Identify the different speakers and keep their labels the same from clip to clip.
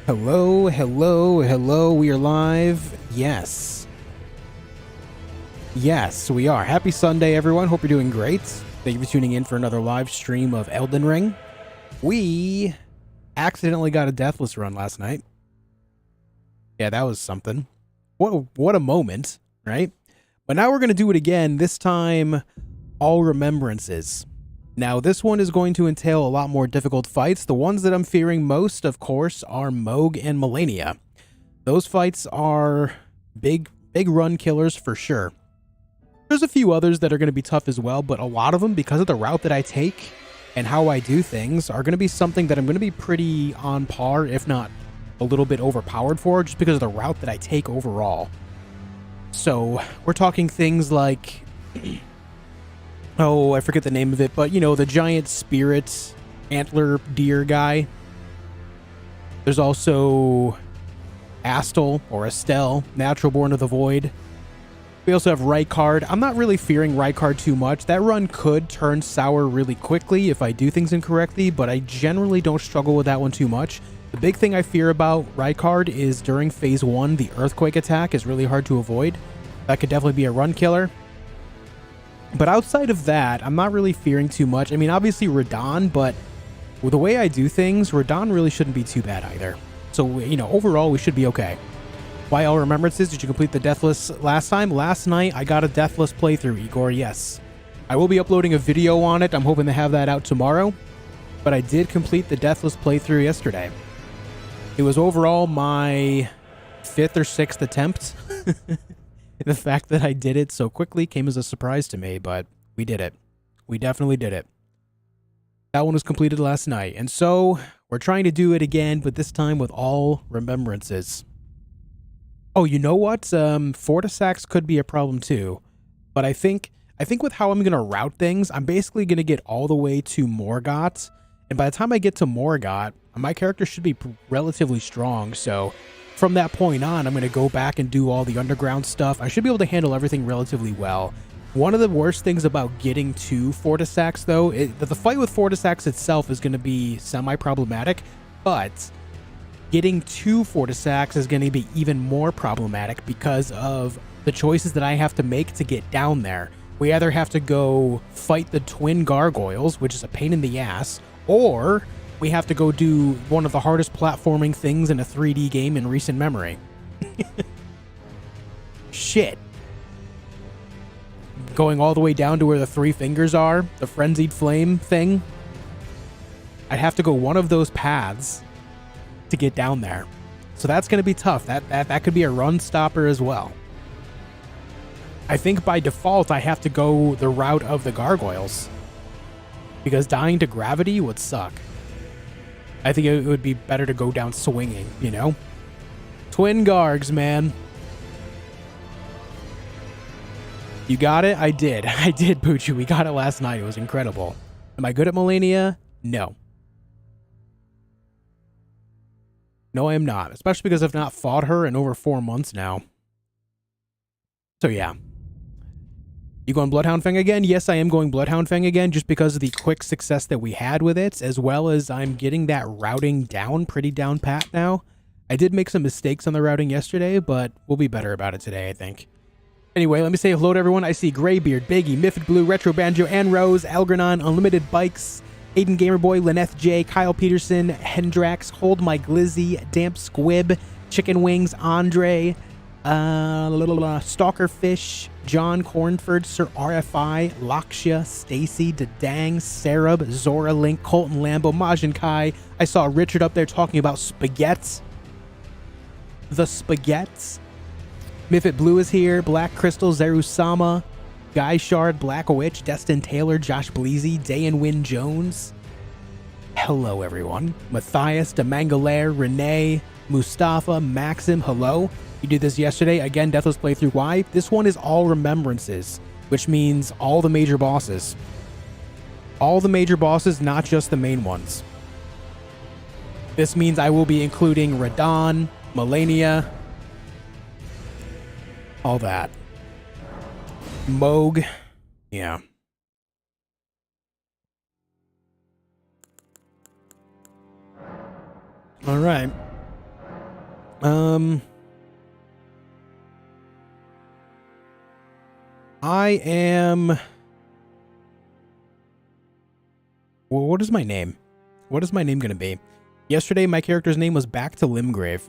Speaker 1: Hello, hello, hello. We are live. Yes. Yes, we are. Happy Sunday, everyone. Hope you're doing great. Thank you for tuning in for another live stream of Elden Ring. We accidentally got a deathless run last night. Yeah, that was something. What a moment, right? But now we're going to do it again, this time All Remembrances. Now, this one is going to entail a lot more difficult fights. The ones that I'm fearing most, of course, are Mohg and Malenia. Those fights are big run killers for sure. There's a few others that are going to be tough as well, but a lot of them, because of the route that I take and how I do things, are going to be something that I'm going to be pretty on par, if not a little bit overpowered for, just because of the route that I take overall. So, we're talking things like... oh, I forget the name of it, but, you know, the giant spirit antler deer guy. There's also Astel, or Estelle, natural born of the void. We also have Rykard. I'm not really fearing Rykard too much. That run could turn sour really quickly if I do things incorrectly, but I generally don't struggle with that one too much. The big thing I fear about Rykard is during phase 1, the earthquake attack is really hard to avoid. That could definitely be a run killer. But outside of that, I'm not really fearing too much. I mean, obviously Radahn, but with the way I do things, Radahn really shouldn't be too bad either. So, you know, overall, we should be okay. Why All Remembrances? Did you complete the Deathless last time? Last night, I got a Deathless playthrough, Igor, yes. I will be uploading a video on it. I'm hoping to have that out tomorrow. But I did complete the Deathless playthrough yesterday. It was overall my 5th or 6th attempt. The fact that I did it so quickly came as a surprise to me, but we did it. We definitely did it. That one was completed last night, and so we're trying to do it again, but this time with All Remembrances. Oh, you know what? Fortisax could be a problem too, but I think with how I'm gonna route things, I'm basically gonna get all the way to Morgott, and by the time I get to Morgott, my character should be relatively strong, so from that point on, I'm going to go back and do all the underground stuff. I should be able to handle everything relatively well. One of the worst things about getting to Fortisax, though, the fight with Fortisax itself is going to be semi-problematic, but getting to Fortisax is going to be even more problematic because of the choices that I have to make to get down there. We either have to go fight the twin gargoyles, which is a pain in the ass, or we have to go do one of the hardest platforming things in a 3D game in recent memory. Shit. Going all the way down to where the 3 fingers are, the frenzied flame thing. I'd have to go one of those paths to get down there. So that's going to be tough. That could be a run stopper as well. I think by default I have to go the route of the gargoyles, because dying to gravity would suck. I think it would be better to go down swinging, you know? Twin Gargs, man. You got it? I did. I did, Poochie. We got it last night. It was incredible. Am I good at Malenia? No. No, I am not. Especially because I've not fought her in over 4 months now. So, yeah. You going Bloodhound Fang again? Yes, I am going Bloodhound Fang again, just because of the quick success that we had with it, as well as I'm getting that routing down pretty down pat now. I did make some mistakes on the routing yesterday, but we'll be better about it today, I think. Anyway, let me say hello to everyone. I see Greybeard, Biggie, Miffed Blue, Retro Banjo, and Rose, Algernon, Unlimited Bikes, Aiden Gamerboy, Lyneth J, Kyle Peterson, Hendrax, Hold My Glizzy, Damp Squib, Chicken Wings, Andre, Stalkerfish, John Cornford, Sir RFI, Lakshya, Stacy, Dedang, Sarab, Zora Link, Colton Lambo, Majin Kai. I saw Richard up there talking about spaghettis. The spaghettis. Miffit Blue is here. Black Crystal, Zerusama, Guy Shard, Black Witch, Destin Taylor, Josh Bleezy, Day and Win Jones. Hello, everyone. Matthias, Demangalaire, Renee, Mustafa, Maxim, hello. You did this yesterday. Again, Deathless playthrough. Why? This one is All Remembrances, which means all the major bosses. All the major bosses, not just the main ones. This means I will be including Radahn, Malenia, all that. Mohg. Yeah. All right. I am... Well, what is my name? What is my name going to be? Yesterday, my character's name was Back to Limgrave.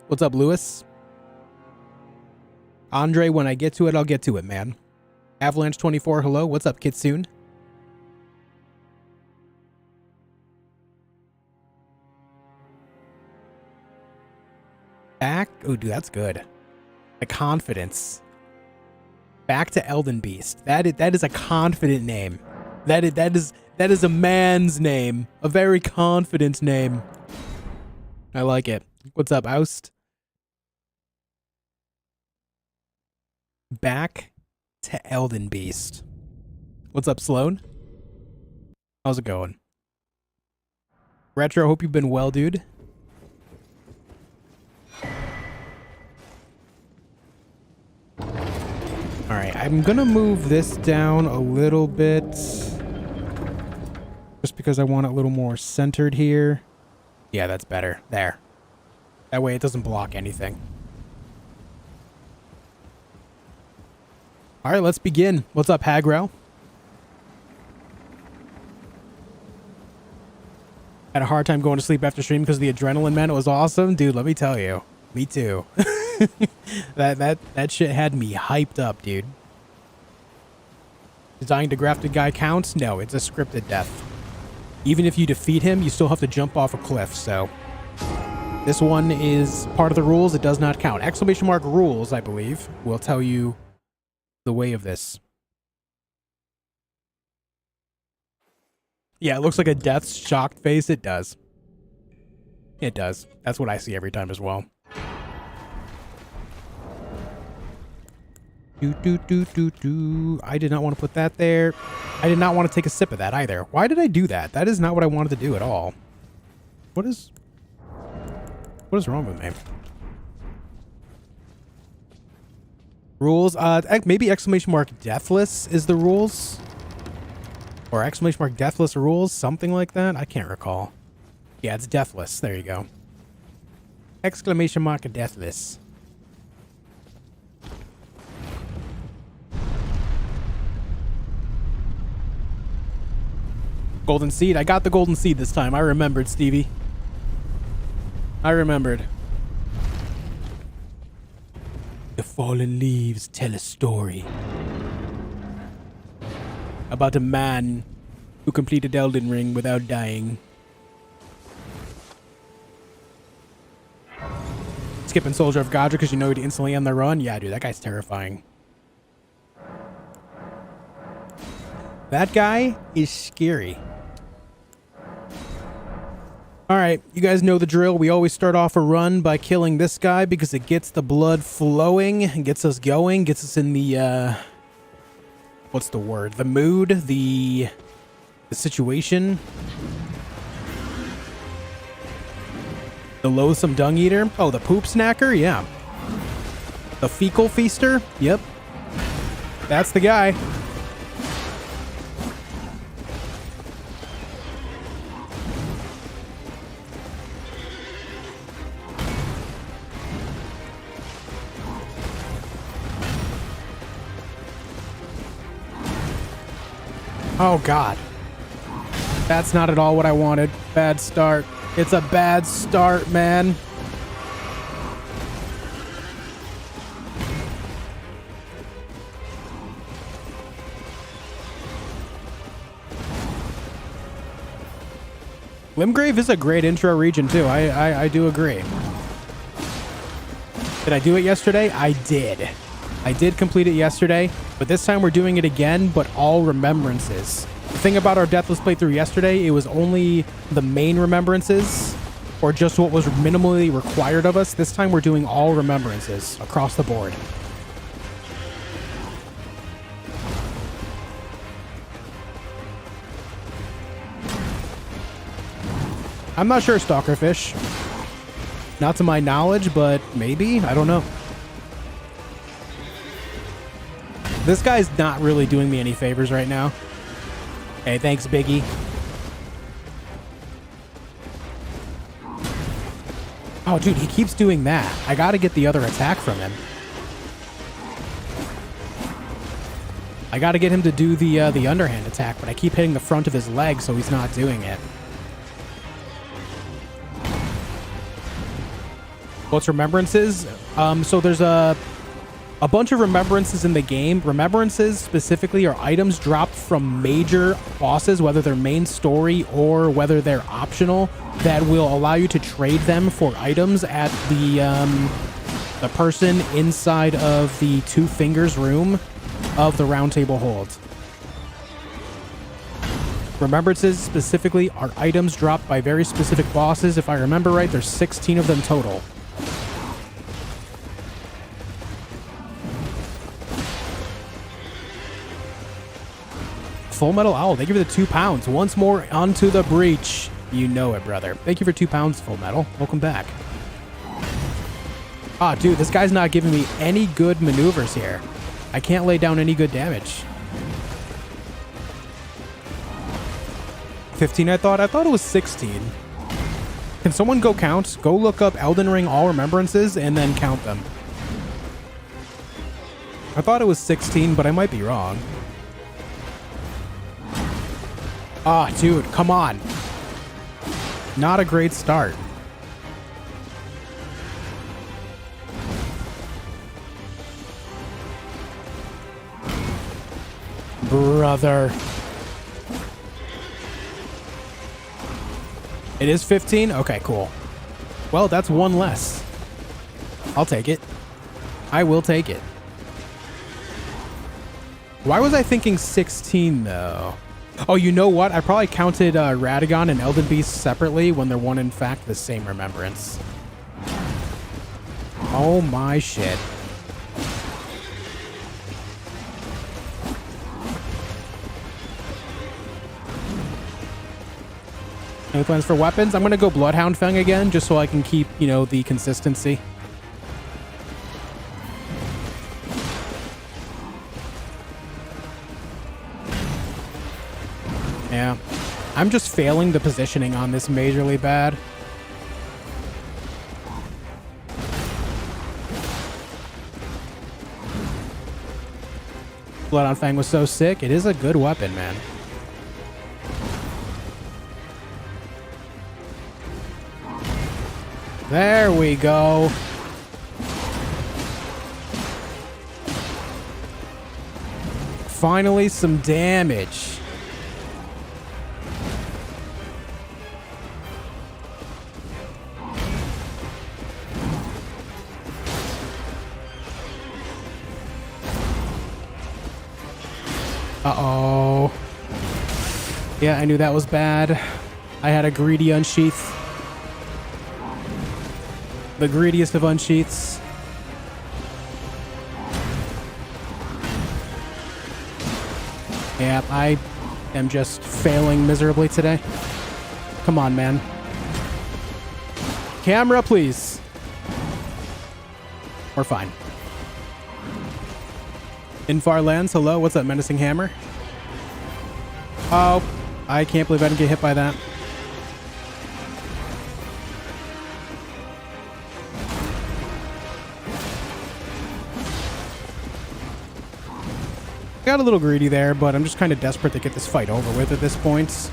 Speaker 1: What's up, Lewis? Andre, when I get to it, I'll get to it, man. Avalanche24, hello. What's up, Kitsune? Back? Oh, dude, that's good. The confidence. Back to Elden Beast. That is a confident name. That is a man's name. A very confident name. I like it. What's up, Oust? Back to Elden Beast. What's up, Sloan? How's it going? Retro, hope you've been well, dude. Alright, I'm gonna move this down a little bit. Just because I want it a little more centered here. Yeah, that's better. There. That way it doesn't block anything. Alright, let's begin. What's up, Hagro? Had a hard time going to sleep after stream because of the adrenaline, man. It was awesome. Dude, let me tell you. Me too. that shit had me hyped up, dude. Dying to grafted guy counts? No, it's a scripted death. Even if you defeat him, you still have to jump off a cliff, so... This one is part of the rules. It does not count. Exclamation mark rules, I believe, will tell you the way of this. Yeah, it looks like a death's shocked face. It does. It does. That's what I see every time as well. I did not want to put that there. I did not want to take a sip of that either. Why did I do that? That is not what I wanted to do at all. What is wrong with me? Rules? Maybe exclamation mark deathless is the rules? Or exclamation mark deathless rules? Something like that? I can't recall. Yeah, it's deathless. There you go. Exclamation mark deathless. Golden seed. I got the golden seed this time. I remembered, Stevie. I remembered. The fallen leaves tell a story about a man who completed Elden Ring without dying. Skipping Soldier of Godric because you know he'd instantly end the run? Yeah, dude, that guy's terrifying. That guy is scary. Alright, you guys know the drill. We always start off a run by killing this guy because it gets the blood flowing and gets us going, gets us in the, what's the word? The mood, the situation. The loathsome dung eater. Oh, the poop snacker? Yeah. The fecal feaster? Yep. That's the guy. Oh, God. That's not at all what I wanted. Bad start. It's a bad start, man. Limgrave is a great intro region, too. I do agree. Did I do it yesterday? I did. I did complete it yesterday, but this time we're doing it again, but all remembrances. The thing about our Deathless playthrough yesterday, it was only the main remembrances, or just what was minimally required of us. This time we're doing all remembrances across the board. I'm not sure, Stalkerfish. Not to my knowledge, but maybe? I don't know. This guy's not really doing me any favors right now. Hey, thanks, Biggie. Oh, dude, he keeps doing that. I gotta get the other attack from him. I gotta get him to do the underhand attack, but I keep hitting the front of his leg, so he's not doing it. What's Remembrances? So there's a bunch of Remembrances in the game. Remembrances specifically are items dropped from major bosses, whether they're main story or whether they're optional, that will allow you to trade them for items at the person inside of the Two Fingers room of the Round Table Hold. Remembrances specifically are items dropped by very specific bosses. If I remember right, there's 16 of them total. Full Metal Owl, thank you for the 2 pounds. Once more onto the breach. You know it, brother. Thank you for 2 pounds, Full Metal. Welcome back. Ah, dude, this guy's not giving me any good maneuvers here. I can't lay down any good damage. 15, I thought it was 16. Can someone go count? Go look up Elden Ring All Remembrances and then count them. I thought it was 16, but I might be wrong. Ah, dude, come on. Not a great start. Brother. It is 15? Okay, cool. Well, that's one less. I'll take it. I will take it. Why was I thinking 16, though? Oh, you know what? I probably counted Radagon and Elden Beast separately when they're one, in fact, the same remembrance. Oh my shit. Any plans for weapons? I'm going to go Bloodhound Fang again, just so I can keep, you know, the consistency. Yeah. I'm just failing the positioning on this majorly bad. Bloodhound Fang was so sick. It is a good weapon, man. There we go. Finally, some damage. Uh-oh. Yeah, I knew that was bad. I had a greedy unsheath. The greediest of unsheaths. Yeah, I am just failing miserably today. Come on, man. Camera, please. We're fine. In Far Lands, hello, what's up, Menacing Hammer? Oh, I can't believe I didn't get hit by that. Got a little greedy there, but I'm just kind of desperate to get this fight over with at this point.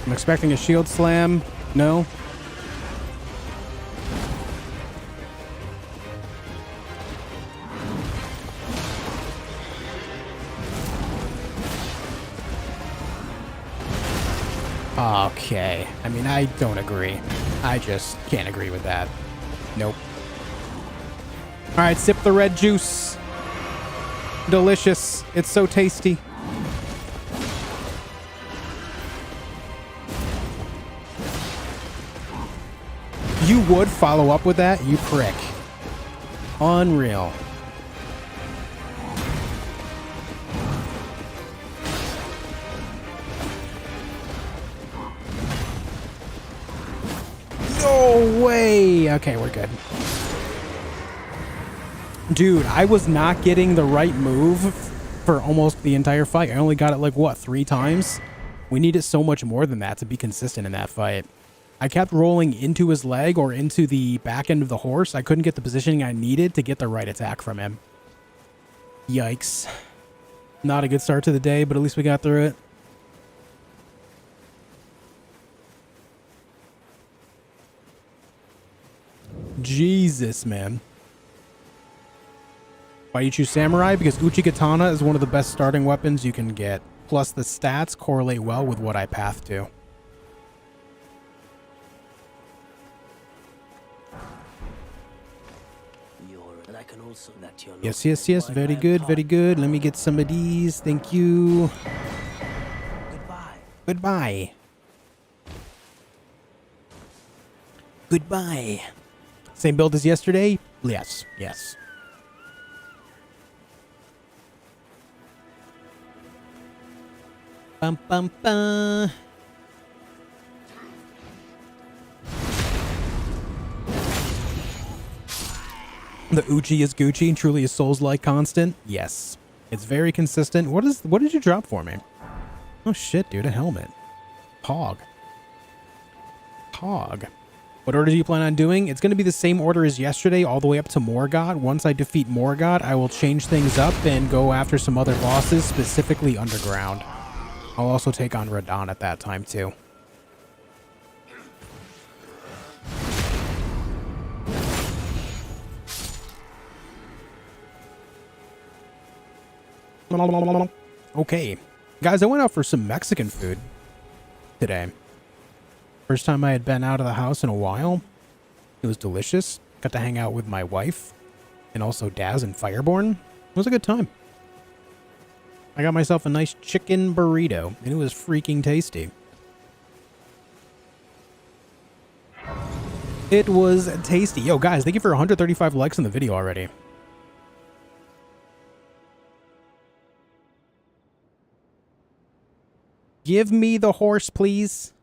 Speaker 1: I'm expecting a shield slam. No. Okay. I mean, I don't agree. I just can't agree with that. Nope. All right, sip the red juice. Delicious. It's so tasty. You would follow up with that, you prick. Unreal. Okay, we're good. Dude, I was not getting the right move for almost the entire fight. I only got it like, what, 3 times? We needed so much more than that to be consistent in that fight. I kept rolling into his leg or into the back end of the horse. I couldn't get the positioning I needed to get the right attack from him. Yikes. Not a good start to the day, but at least we got through it. Jesus, man. Why you choose Samurai? Because Uchi Katana is one of the best starting weapons you can get. Plus, the stats correlate well with what I path to. Yes, yes, yes. Very good, very good. Let me get some of these. Thank you. Goodbye. Goodbye. Goodbye. Same build as yesterday? Yes, yes. Bum, bum, bum. The Uchi is Gucci, truly a Souls-like constant. Yes, it's very consistent. What did you drop for me? Oh shit, dude, a helmet. Pog. Pog. What order do you plan on doing? It's going to be the same order as yesterday, all the way up to Morgott. Once I defeat Morgott, I will change things up and go after some other bosses, specifically underground. I'll also take on Radahn at that time, too. Okay. Guys, I went out for some Mexican food today. First time I had been out of the house in a while. It was delicious. Got to hang out with my wife and also Daz and Fireborn. It was a good time. I got myself a nice chicken burrito, and it was freaking tasty. It was tasty. Yo, guys, thank you for 135 likes on the video already. Give me the horse, please.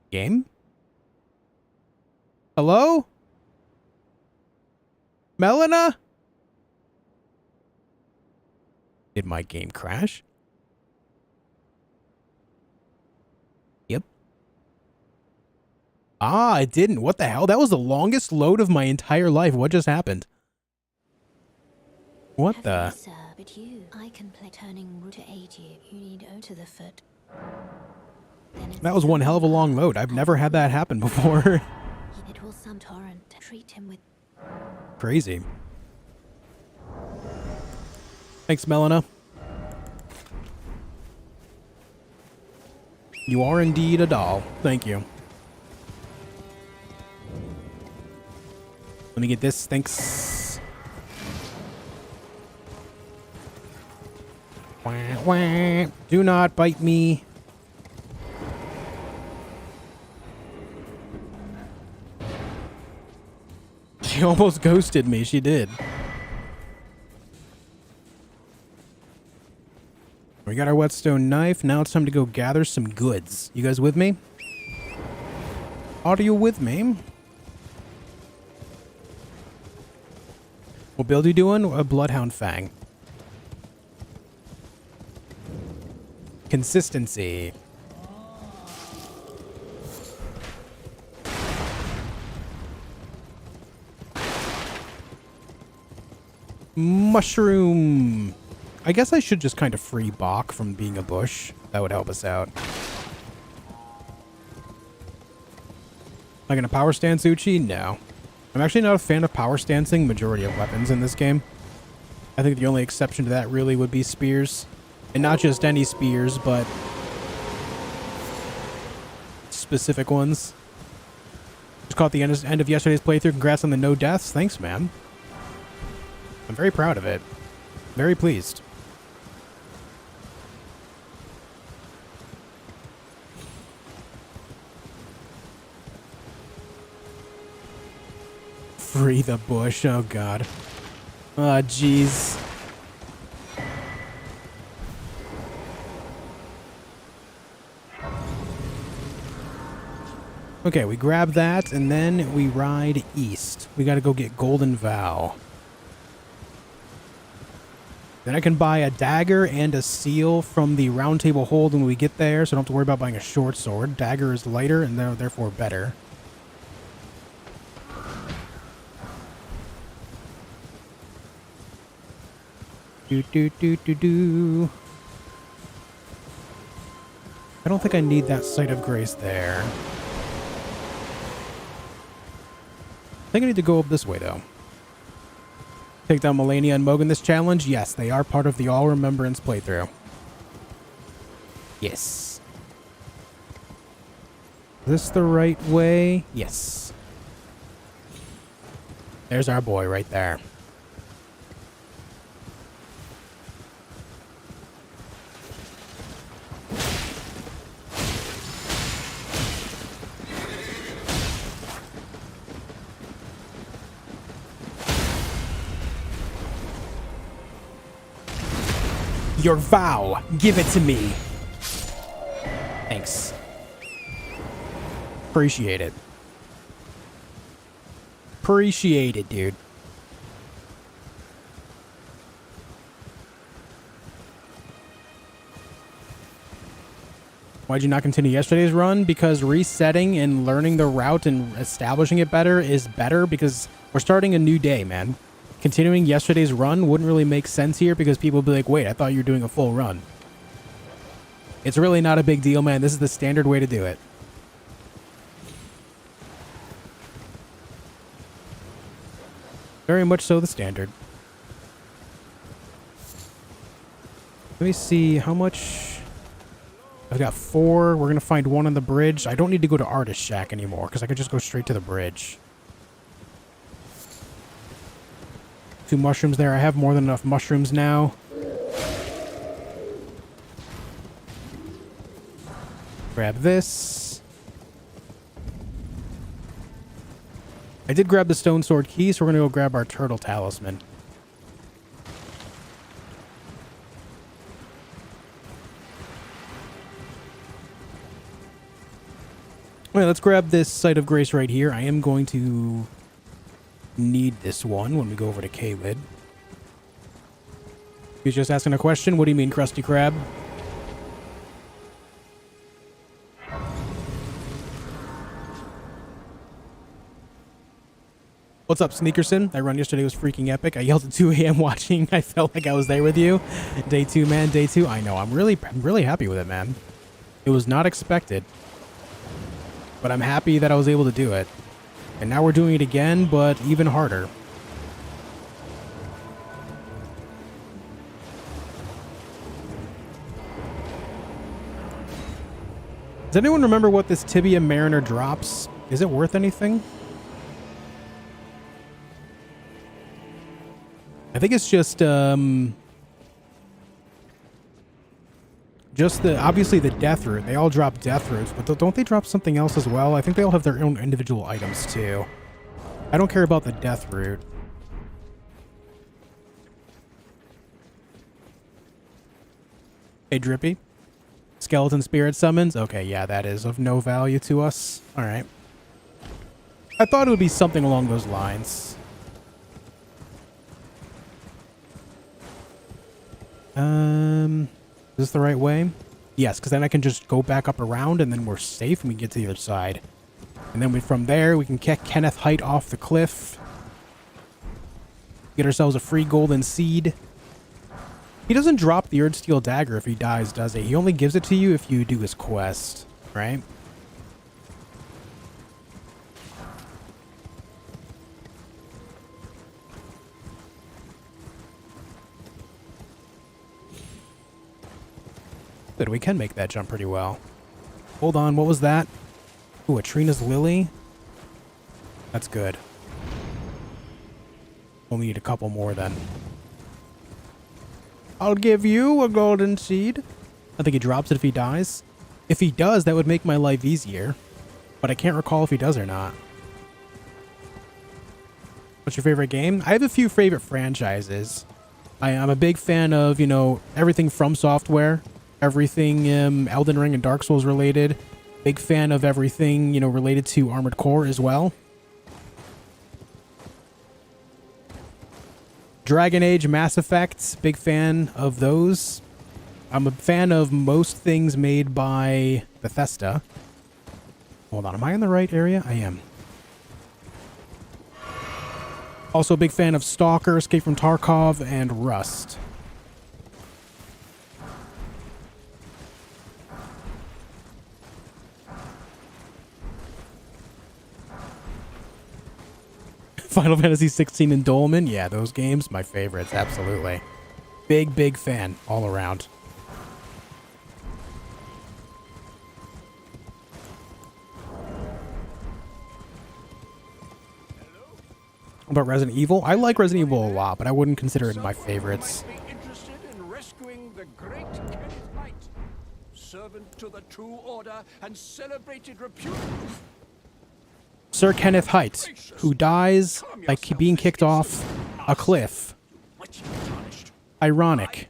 Speaker 1: Game? Hello? Malenia? Did my game crash? Yep. Ah, it didn't. What the hell? That was the longest load of my entire life. What just happened? What the?
Speaker 2: Sir, but I can play turning route to aid you. You need O to the foot.
Speaker 1: That was one hell of a long load. I've never had that happen before.
Speaker 2: It will some torrent. Treat him with
Speaker 1: crazy. Thanks, Malenia. You are indeed a doll. Thank you. Let me get this. Thanks. Wah, wah. Do not bite me. She almost ghosted me. She did. We got our whetstone knife. Now it's time to go gather some goods. You guys with me? Are you with me? What build are you doing? A Bloodhound Fang. Consistency. Mushroom. I guess I should just kind of free Bach from being a bush. That would help us out. Like in a power stance Uchi? No. I'm actually not a fan of power stancing majority of weapons in this game. I think the only exception to that really would be spears. And not just any spears, but specific ones. Just caught the end of yesterday's playthrough. Congrats on the no deaths. Thanks, man. I'm very proud of it. Very pleased. Free the bush. Oh, God. Oh, jeez. Okay, we grab that, and then we ride east. We gotta go get Golden Vow. Then I can buy a dagger and a seal from the Round Table Hold when we get there, so I don't have to worry about buying a short sword. Dagger is lighter and therefore better. Do. I don't think I need that Site of Grace there. I think I need to go up this way, though. Take down Malenia and Mogan this challenge? Yes, they are part of the All Remembrance playthrough. Yes. Is this the right way? Yes. There's our boy right there. Your vow. Give it to me. Thanks. Appreciate it. Appreciate it, dude. Why'd you not continue yesterday's run? Because resetting and learning the route and establishing it better is better because we're starting a new day, man. Continuing yesterday's run wouldn't really make sense here because people would be like, wait, I thought you were doing a full run. It's really not a big deal, man. This is the standard way to do it. Very much so the standard. Let me see how much... I've got 4. We're going to find 1 on the bridge. I don't need to go to Artist Shack anymore because I could just go straight to the bridge. 2 mushrooms there. I have more than enough mushrooms now. Grab this. I did grab the stone sword key, so we're going to go grab our turtle talisman. All right, let's grab this Site of Grace right here. I am going to need this one when we go over to K-Lid. He's just asking a question. What do you mean, Krusty Krab? What's up, Sneakerson? That run yesterday was freaking epic. I yelled at 2 a.m. watching. I felt like I was there with you. Day 2, man. Day 2. I know. I'm really happy with it, man. It was not expected. But I'm happy that I was able to do it. And now we're doing it again, but even harder. Does anyone remember what this Tibia Mariner drops? Is it worth anything? I think it's just obviously the death root. They all drop death roots, but don't they drop something else as well? I think they all have their own individual items too. I don't care about the death root. Hey, Drippy. Skeleton spirit summons? Okay, yeah, that is of no value to us. All right. I thought it would be something along those lines. Is this the right way? Yes, because then I can just go back up around and then we're safe and we get to the other side. And then from there, we can kick Kenneth Height off the cliff. Get ourselves a free golden seed. He doesn't drop the Erdsteel dagger if he dies, does he? He only gives it to you if you do his quest, right? Good, we can make that jump pretty well. Hold on, what was that? Ooh, a Trina's Lily? That's good. We'll need a couple more then. I'll give you a golden seed. I think he drops it if he dies. If he does, that would make my life easier. But I can't recall if he does or not. What's your favorite game? I have a few favorite franchises. I'm a big fan of, you know, everything from Software. Everything Elden Ring and Dark Souls related. Big fan of everything, you know, related to Armored Core as well. Dragon Age, Mass Effect, big fan of those. I'm a fan of most things made by Bethesda. Hold on, am I in the right area? I am. Also a big fan of Stalker, Escape from Tarkov, and Rust. Final Fantasy 16 and Dolmen, yeah, those games, my favorites, absolutely. Big fan all around. What about Resident Evil? I like Resident Evil a lot, but I wouldn't consider it my favorites.
Speaker 3: Interested in rescuing the great Kenneth Knight, servant to the true order and celebrated repute.
Speaker 1: Sir Kenneth Height, who dies by being kicked off a cliff. Ironic.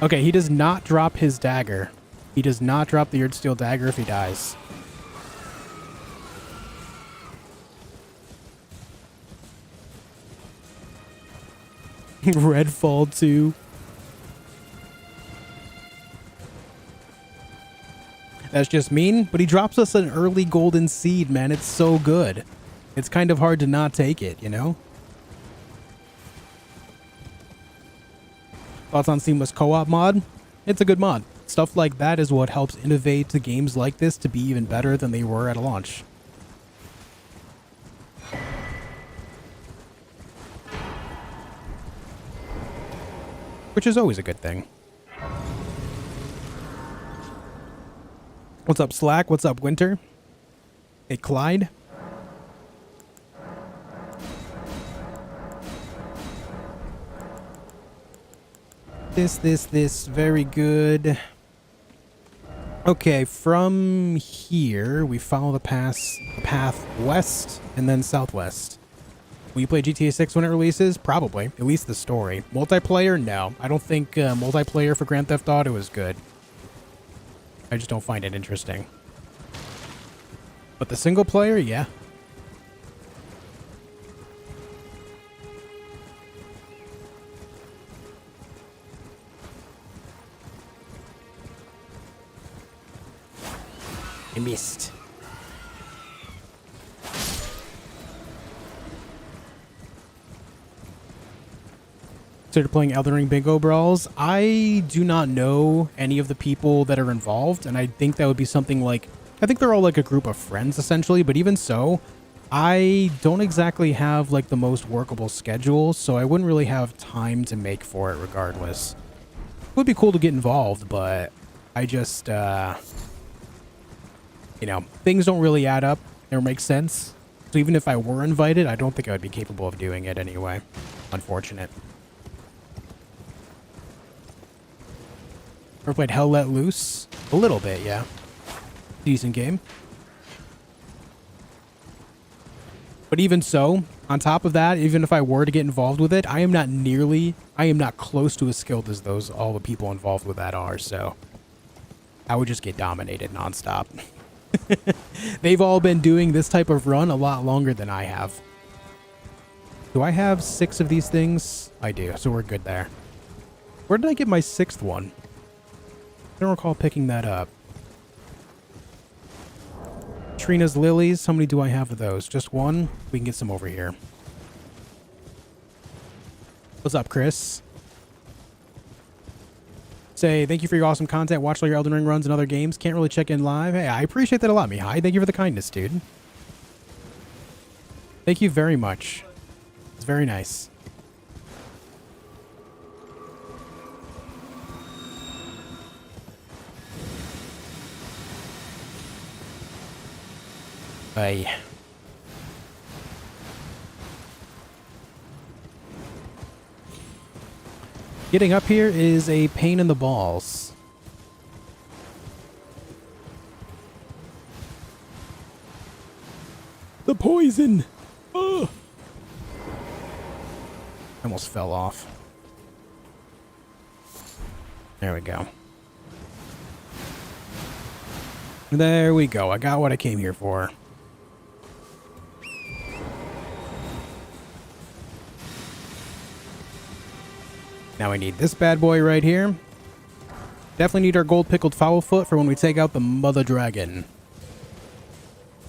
Speaker 1: Okay, he does not drop his dagger. He does not drop the Earthsteel dagger if he dies. Redfall 2. That's just mean, but he drops us an early golden seed, man. It's so good. It's kind of hard to not take it, you know? Thoughts on Seamless Co-op mod? It's a good mod. Stuff like that is what helps innovate the games like this to be even better than they were at launch. Which is always a good thing. What's up, Slack? What's up, Winter? Hey, Clyde? This. Very good. Okay, from here, we follow the path west and then southwest. Will you play GTA 6 when it releases? Probably. At least the story. Multiplayer? No. I don't think multiplayer for Grand Theft Auto is good. I just don't find it interesting. But the single player? Yeah. I missed. Started playing Elden Ring Bingo Brawls. I do not know any of the people that are involved, and I think that would be something like... I think they're all like a group of friends, essentially, but even so, I don't exactly have like the most workable schedule, so I wouldn't really have time to make for it regardless. It would be cool to get involved, but I just, you know, things don't really add up or make sense. So even if I were invited, I don't think I would be capable of doing it anyway. Unfortunate. Ever played Hell Let Loose? A little bit, yeah. Decent game. But even so, on top of that, even if I were to get involved with it, I am not close to as skilled as all the people involved with that are, so I would just get dominated nonstop. They've all been doing this type of run a lot longer than I have. Do I have 6 of these things? I do, so we're good there. Where did I get my 6th one? I don't recall picking that up. Trina's Lilies. How many do I have of those? Just one? We can get some over here. What's up, Chris? Say, thank you for your awesome content. Watch all your Elden Ring runs and other games. Can't really check in live. Hey, I appreciate that a lot, Mihai. Thank you for the kindness, dude. Thank you very much. It's very nice. Bye. Getting up here is a pain in the balls. poison. Ugh. Almost fell off. There we go. There we go. I got what I came here for. Now we need this bad boy right here. Definitely need our gold pickled foul foot for when we take out the mother dragon.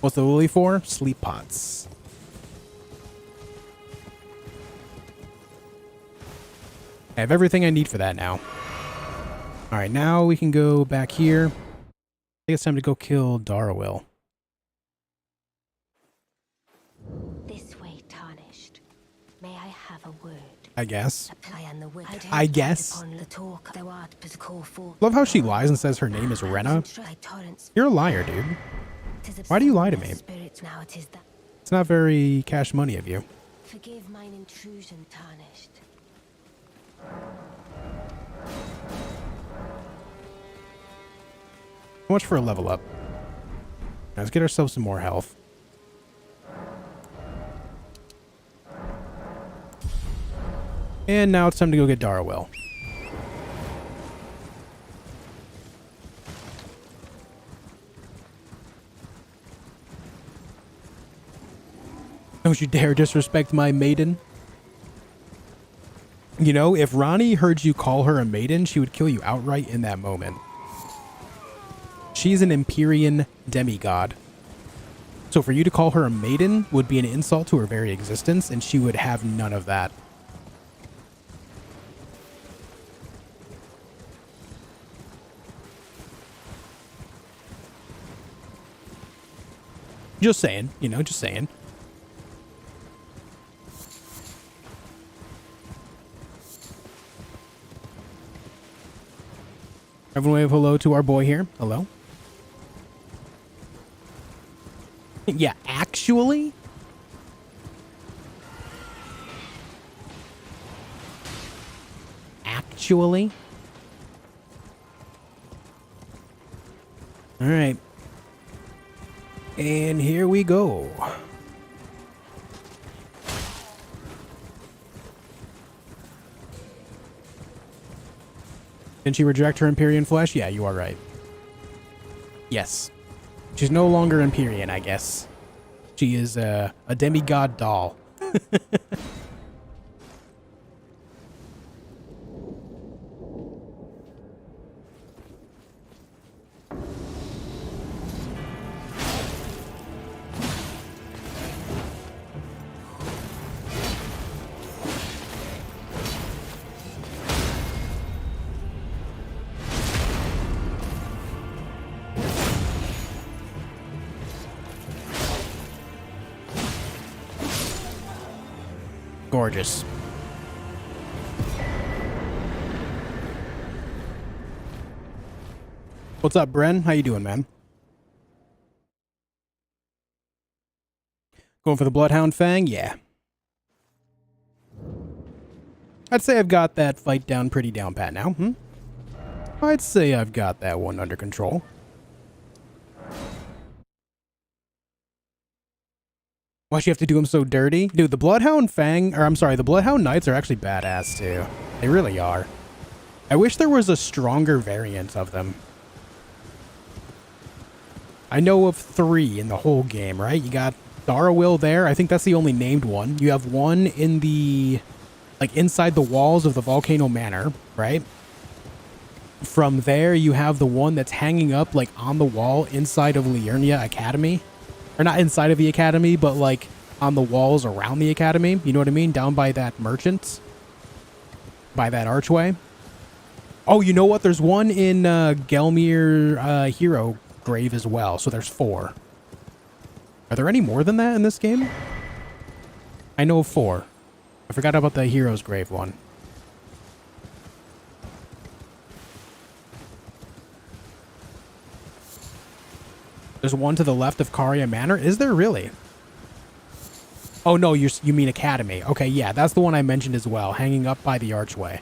Speaker 1: What's the lily for? Sleep pots. I have everything I need for that now. Alright, now we can go back here. I think it's time to go kill Darwell.
Speaker 2: This way, Tarnished. May I have a word?
Speaker 1: I guess.
Speaker 2: I
Speaker 1: I guess. Love how she lies and says her name is Renna. You're a liar, dude. Why do you lie to me? It's not very cash money of you.
Speaker 2: Forgive mine intrusion, Tarnished.
Speaker 1: How much for a level up? Let's get ourselves some more health. And now it's time to go get Darwell. Don't you dare disrespect my maiden. You know, if Ronnie heard you call her a maiden, she would kill you outright in that moment. She's an Empyrean demigod. So for you to call her a maiden would be an insult to her very existence, and she would have none of that. Just saying, you know, just saying. Everyone wave hello to our boy here. Hello. Yeah, actually? Actually? All right. And here we go. Didn't she reject her Empyrean flesh? Yeah, you are right. Yes. She's no longer Empyrean, I guess. She is a demigod doll. Gorgeous. What's up, Bren? How you doing, man? Going for the Bloodhound Fang? Yeah. I'd say I've got that fight down pretty down pat now. I'd say I've got that one under control. Why'd you have to do him so dirty? Dude, the Bloodhound Fang, or I'm sorry, the Bloodhound Knights are actually badass too. They really are. I wish there was a stronger variant of them. I know of 3 in the whole game, right? You got Darwell there. I think that's the only named one. You have one in the, like, inside the walls of the Volcano Manor, right? From there, you have the one that's hanging up, like, on the wall inside of Liurnia Academy. Or not inside of the academy, but like on the walls around the academy. You know what I mean? Down by that merchant. By that archway. Oh, you know what? There's one in Gelmir Hero Grave as well. So there's 4. Are there any more than that in this game? I know of 4. I forgot about the Hero's Grave one. There's one to the left of Caria Manor. Is there really? Oh, no, you mean Academy. Okay, yeah, that's the one I mentioned as well, hanging up by the archway.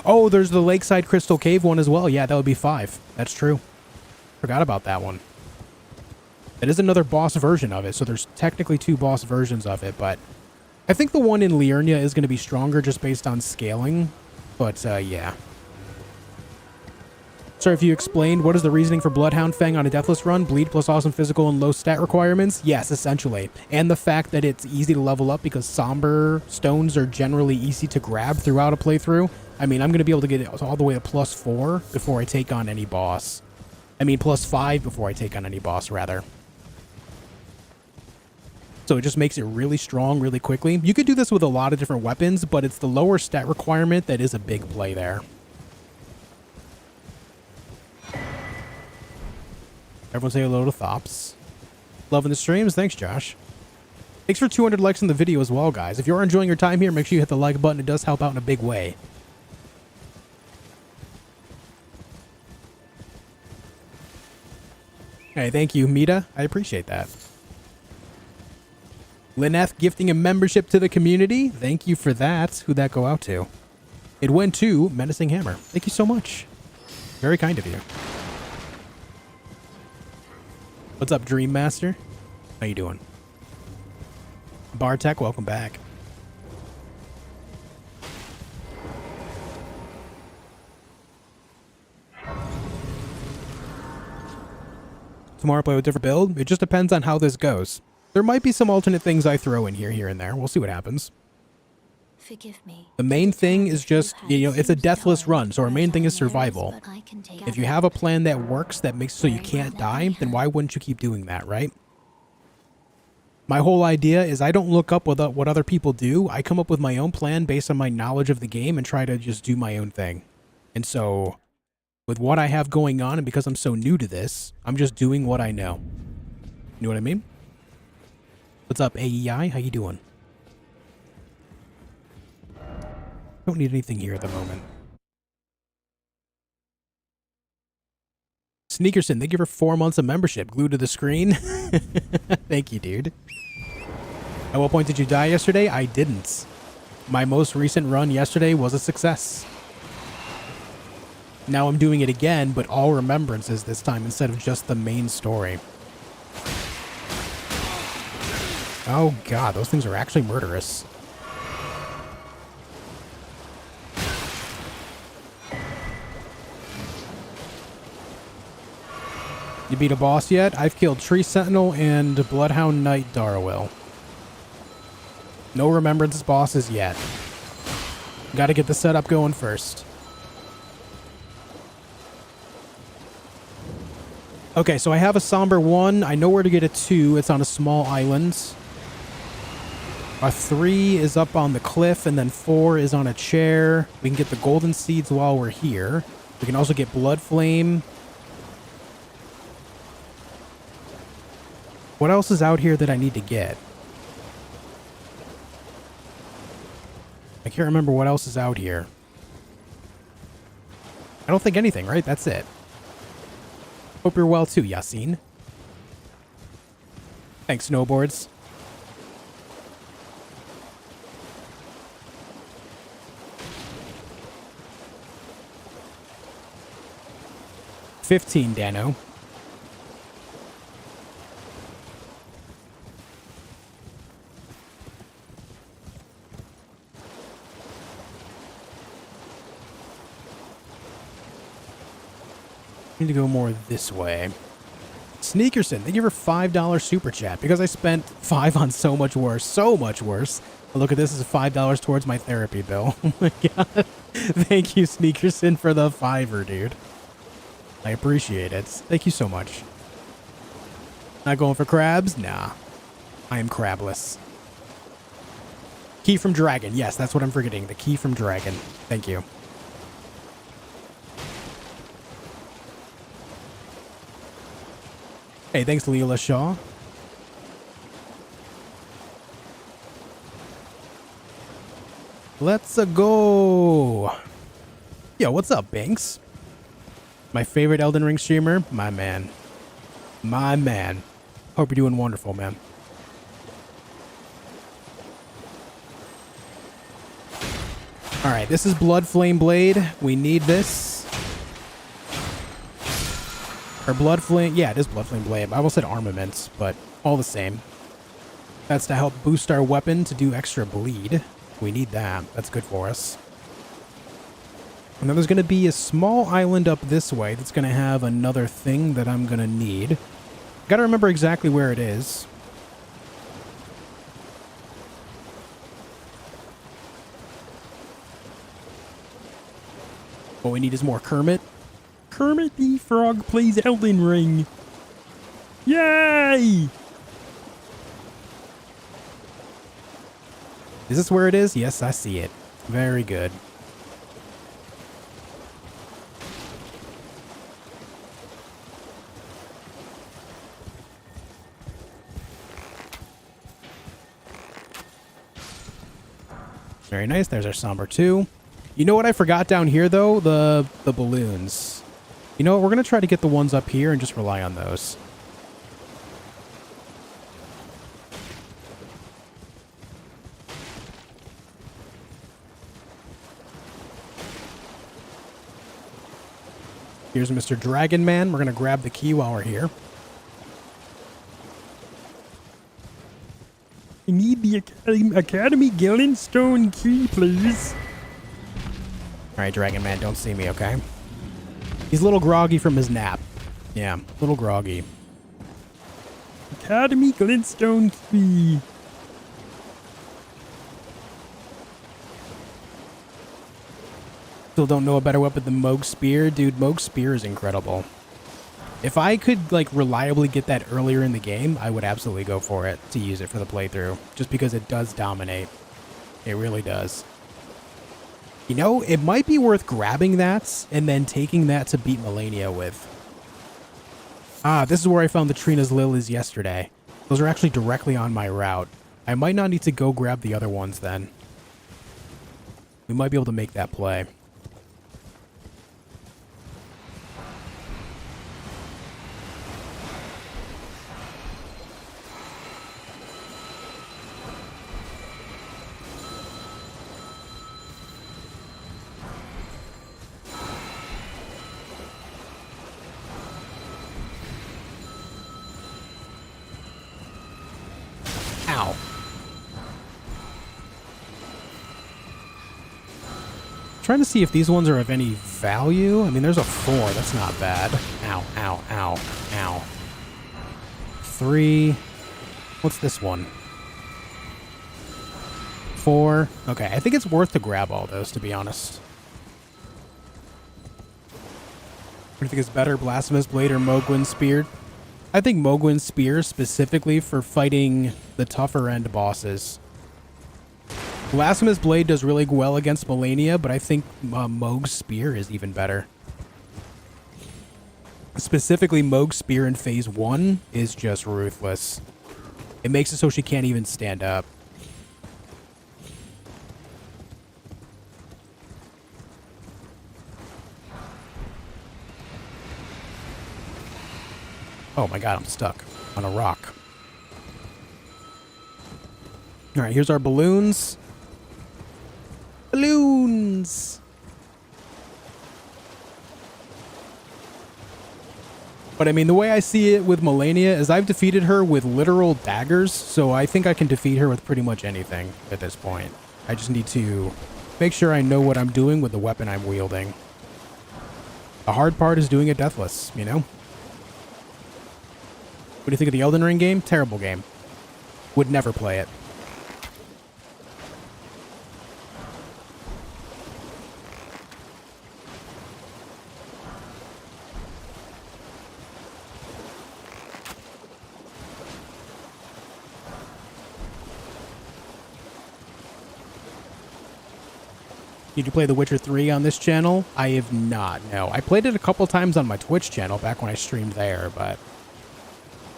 Speaker 1: Oh, there's the Lakeside Crystal Cave one as well. Yeah, that would be 5. That's true. Forgot about that one. It is another boss version of it, so there's technically 2 boss versions of it, but I think the one in Liurnia is going to be stronger just based on scaling, but yeah. Sorry if you explained, what is the reasoning for Bloodhound Fang on a Deathless run? Bleed plus awesome physical and low stat requirements? Yes, essentially. And the fact that it's easy to level up because somber stones are generally easy to grab throughout a playthrough. I mean, I'm going to be able to get it all the way to +4 before I take on any boss. I mean, +5 before I take on any boss, rather. So it just makes it really strong really quickly. You could do this with a lot of different weapons, but it's the lower stat requirement that is a big play there. Everyone say hello to Thops. Loving the streams. Thanks, Josh. Thanks for 200 likes on the video as well, guys. If you're enjoying your time here, make sure you hit the like button. It does help out in a big way. Hey, thank you, Mita. I appreciate that. Lyneth gifting a membership to the community. Thank you for that. Who'd that go out to? It went to Menacing Hammer. Thank you so much. Very kind of you. What's up, Dream Master? How you doing? Bartek, welcome back. Tomorrow play with a different build. It just depends on how this goes. There might be some alternate things I throw in here and there. We'll see what happens.
Speaker 2: Forgive me.
Speaker 1: The main thing is just, you know, it's a deathless run, so our main thing is survival. If you have a plan that works, that makes so you can't die, then why wouldn't you keep doing that, right? My whole idea is I don't look up what other people do. I come up with my own plan based on my knowledge of the game and try to just do my own thing. And so, with what I have going on, and because I'm so new to this, I'm just doing what I know. You know what I mean? What's up, AEI? How you doing? Don't need anything here at the moment. Sneakerson, thank you for 4 months of membership. Glued to the screen. Thank you, dude. At what point did you die yesterday? I didn't. My most recent run yesterday was a success. Now I'm doing it again, but all remembrances this time instead of just the main story. Oh god, those things are actually murderous. You beat a boss yet? I've killed Tree Sentinel and Bloodhound Knight Darwill. No Remembrances bosses yet. Gotta get the setup going first. Okay, so I have a Somber 1. I know where to get a 2. It's on a small island. A 3 is up on the cliff, and then 4 is on a chair. We can get the Golden Seeds while we're here. We can also get Blood Flame. What else is out here that I need to get? I can't remember what else is out here. I don't think anything, right? That's it. Hope you're well too, Yassine. Thanks, Snowboards. $15, Dano. Need to go more this way. Sneakerson, thank you for $5 super chat because I spent 5 on so much worse. So much worse. But look at this as $5 towards my therapy bill. Oh my god. Thank you, Sneakerson, for the $5, dude. I appreciate it. Thank you so much. Not going for crabs? Nah. I am crabless. Key from Dragon. Yes, that's what I'm forgetting. The key from Dragon. Thank you. Hey, thanks, Leela Shaw. Let's go. Yo, what's up, Banks? My favorite Elden Ring streamer? My man. My man. Hope you're doing wonderful, man. Alright, this is Blood Flame Blade. We need this. Or Blood Flame. Yeah, it is Blood Flame Blade. I almost said armaments, but all the same. That's to help boost our weapon to do extra bleed. We need that. That's good for us. And then there's going to be a small island up this way that's going to have another thing that I'm going to need. Got to remember exactly where it is. What we need is more Kermit. Kermit the Frog plays Elden Ring. Yay! Is this where it is? Yes, I see it. Very good. Very nice. There's our Somber 2. You know what I forgot down here, though? The balloons. You know what? We're going to try to get the ones up here and just rely on those. Here's Mr. Dragon Man. We're going to grab the key while we're here. I need the Academy Gillenstone key, please. Alright, Dragon Man, don't see me, okay? He's a little groggy from his nap. Yeah, a little groggy. Academy Glintstone key. Still don't know a better weapon than Mohg's Spear. Dude, Mohg's Spear is incredible. If I could, like, reliably get that earlier in the game, I would absolutely go for it to use it for the playthrough. Just because it does dominate. It really does. You know, it might be worth grabbing that and then taking that to beat Malenia with. Ah, this is where I found the Trina's Lilies yesterday. Those are actually directly on my route. I might not need to go grab the other ones then. We might be able to make that play. Ow. Trying to see if these ones are of any value. I mean, there's a 4. That's not bad. Ow, ow, ow, ow. 3. What's this one? 4. Okay, I think it's worth to grab all those, to be honest. What do you think is better, Blasphemous Blade or Mohgwyn Spear? I think Mohgwyn Spear specifically for fighting the tougher end bosses. Blasphemous Blade does really well against Malenia, but I think Mohg's Spear is even better. Specifically, Mohg's Spear in Phase 1 is just ruthless. It makes it so she can't even stand up. Oh my god, I'm stuck on a rock. Alright, here's our balloons. Balloons! But I mean, the way I see it with Malenia is I've defeated her with literal daggers, so I think I can defeat her with pretty much anything at this point. I just need to make sure I know what I'm doing with the weapon I'm wielding. The hard part is doing it deathless, you know? What do you think of the Elden Ring game? Terrible game. Would never play it. Did you play The Witcher 3 on this channel? I have not, no. I played it a couple times on my Twitch channel back when I streamed there, but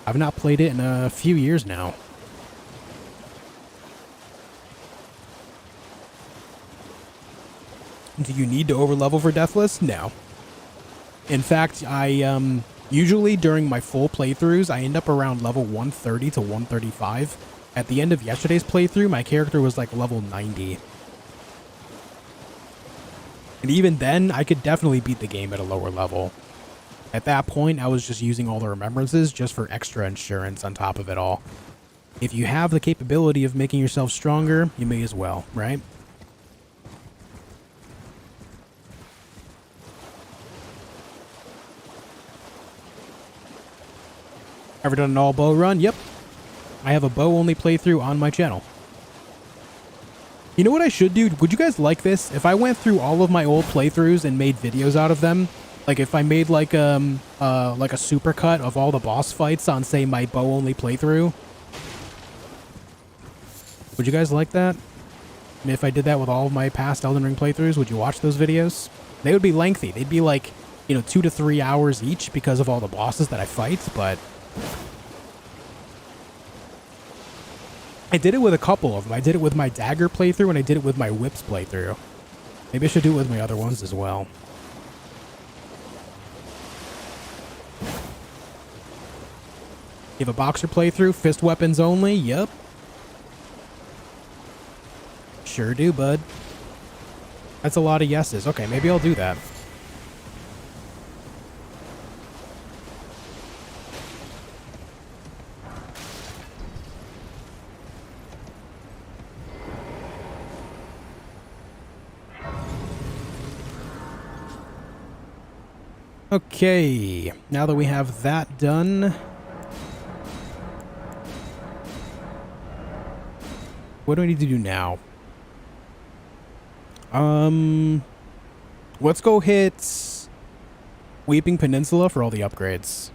Speaker 1: I've not played it in a few years now. Do you need to overlevel for Deathless? No. In fact, I usually during my full playthroughs, I end up around level 130 to 135. At the end of yesterday's playthrough, my character was like level 90. And even then, I could definitely beat the game at a lower level. At that point, I was just using all the remembrances just for extra insurance on top of it all. If you have the capability of making yourself stronger, you may as well, right? Ever done an all bow run? Yep. I have a bow only playthrough on my channel. You know what I should do? Would you guys like this? If I went through all of my old playthroughs and made videos out of them, like if I made like a supercut of all the boss fights on, say, my bow only playthrough. Would you guys like that? And if I did that with all of my past Elden Ring playthroughs, would you watch those videos? They would be lengthy. They'd be like, 2 to 3 hours each because of all the bosses that I fight, but I did it with a couple of them. I did it with my dagger playthrough and I did it with my whips playthrough. Maybe I should do it with my other ones as well. You have a boxer playthrough, fist weapons only? Yep. Sure do, bud. That's a lot of yeses. Okay, maybe I'll do that. Okay, now that we have that done, what do I need to do now? Let's go hit Weeping Peninsula for all the upgrades.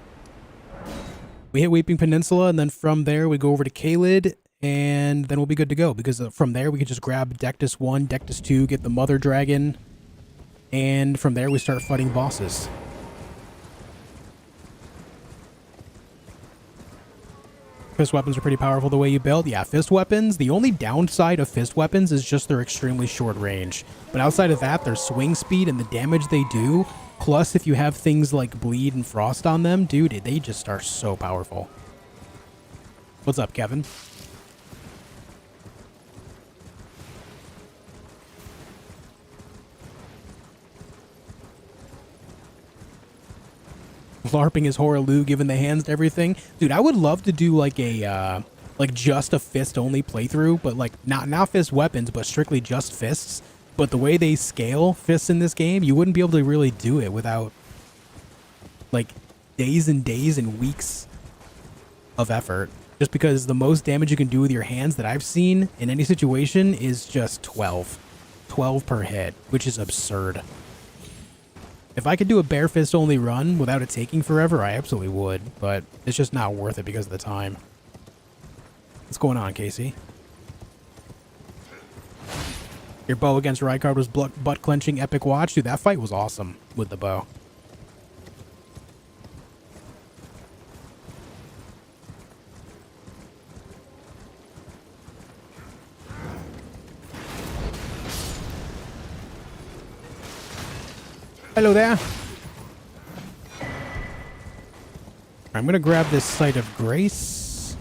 Speaker 1: We hit Weeping Peninsula, and then from there we go over to Caelid, and then we'll be good to go, because from there we can just grab Dectus 1, Dectus 2, get the Mother Dragon, and from there we start fighting bosses. Fist weapons are pretty powerful the way you build. Yeah, fist weapons, the only downside of fist weapons is just their extremely short range. But outside of that, their swing speed and the damage they do, plus if you have things like bleed and frost on them, dude, they just are so powerful. What's up, Kevin? LARPing is Horaloo, given the hands to everything. Dude, I would love to do like a, just a fist only playthrough, but like not fist weapons, but strictly just fists. But the way they scale fists in this game, you wouldn't be able to really do it without like days and days and weeks of effort. Just because the most damage you can do with your hands that I've seen in any situation is just 12. 12 per hit, which is absurd. If I could do a bare fist only run without it taking forever, I absolutely would, but it's just not worth it because of the time. What's going on, Casey? Your bow against Rykard was butt-clenching epic watch? Dude, that fight was awesome with the bow. Hello there. I'm going to grab this Site of Grace.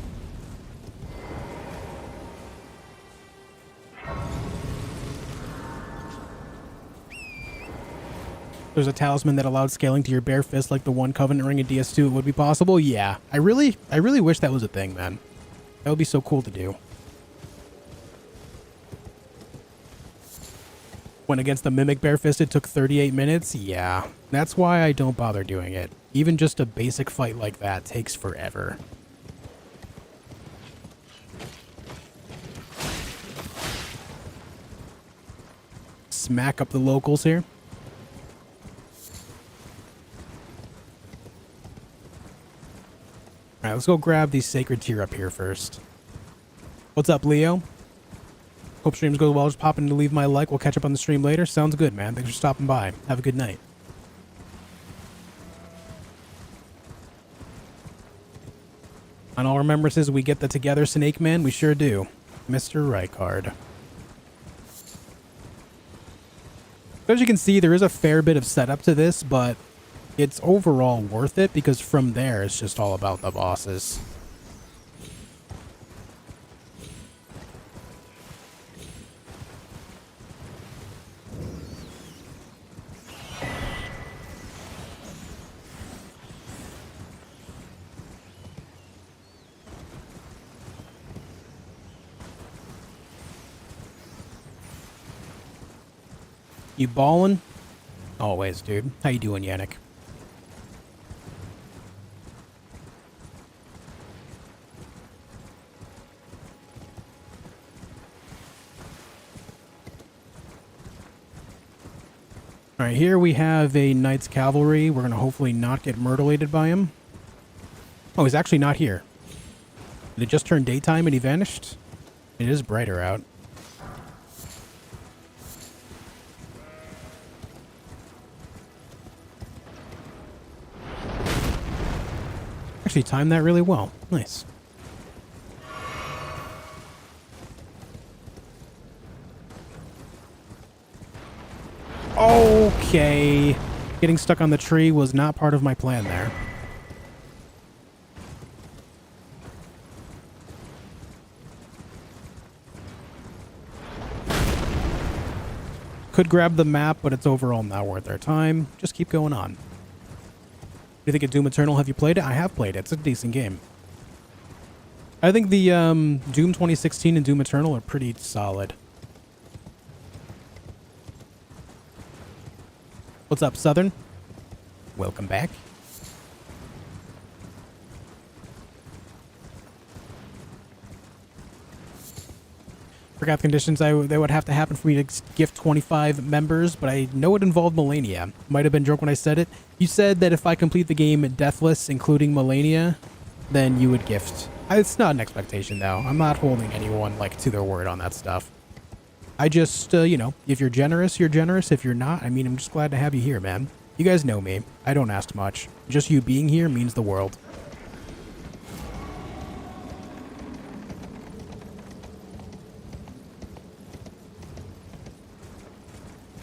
Speaker 1: There's a talisman that allowed scaling to your bare fist like the one Covenant ring in DS2. It would be possible. Yeah, I really wish that was a thing, man. That would be so cool to do. When against the Mimic bare fist, it took 38 minutes. Yeah, that's why I don't bother doing it. Even just a basic fight like that takes forever. Smack up the locals here. Alright, let's go grab the Sacred Tear up here first. What's up, Leo? Hope streams go well. Just popping to leave my like. We'll catch up on the stream later. Sounds good, man. Thanks for stopping by. Have a good night. On All Remembrances, we get the together Snake Man. We sure do. Mr. Rykard. As you can see, there is a fair bit of setup to this, but it's overall worth it because from there, it's just all about the bosses. You ballin'? Always, dude. How you doing, Yannick? Alright, here we have a Knight's Cavalry. We're going to hopefully not get murderlated by him. Oh, he's actually not here. Did it just turn daytime and he vanished? It is brighter out. Actually timed that really well. Nice. Okay. Getting stuck on the tree was not part of my plan there. Could grab the map, but it's overall not worth our time. Just keep going on. What do you think of Doom Eternal? Have you played it? I have played it. It's a decent game. I think the Doom 2016 and Doom Eternal are pretty solid. What's up, Southern? Welcome back. Forgot the conditions they would have to happen for me to gift 25 members, but I know it involved Malenia. Might have been drunk when I said it. You said that if I complete the game Deathless, including Malenia, then you would gift. It's not an expectation, though. I'm not holding anyone, like, to their word on that stuff. I just, you know, if you're generous, you're generous. If you're not, I mean, I'm just glad to have you here, man. You guys know me. I don't ask much. Just you being here means the world.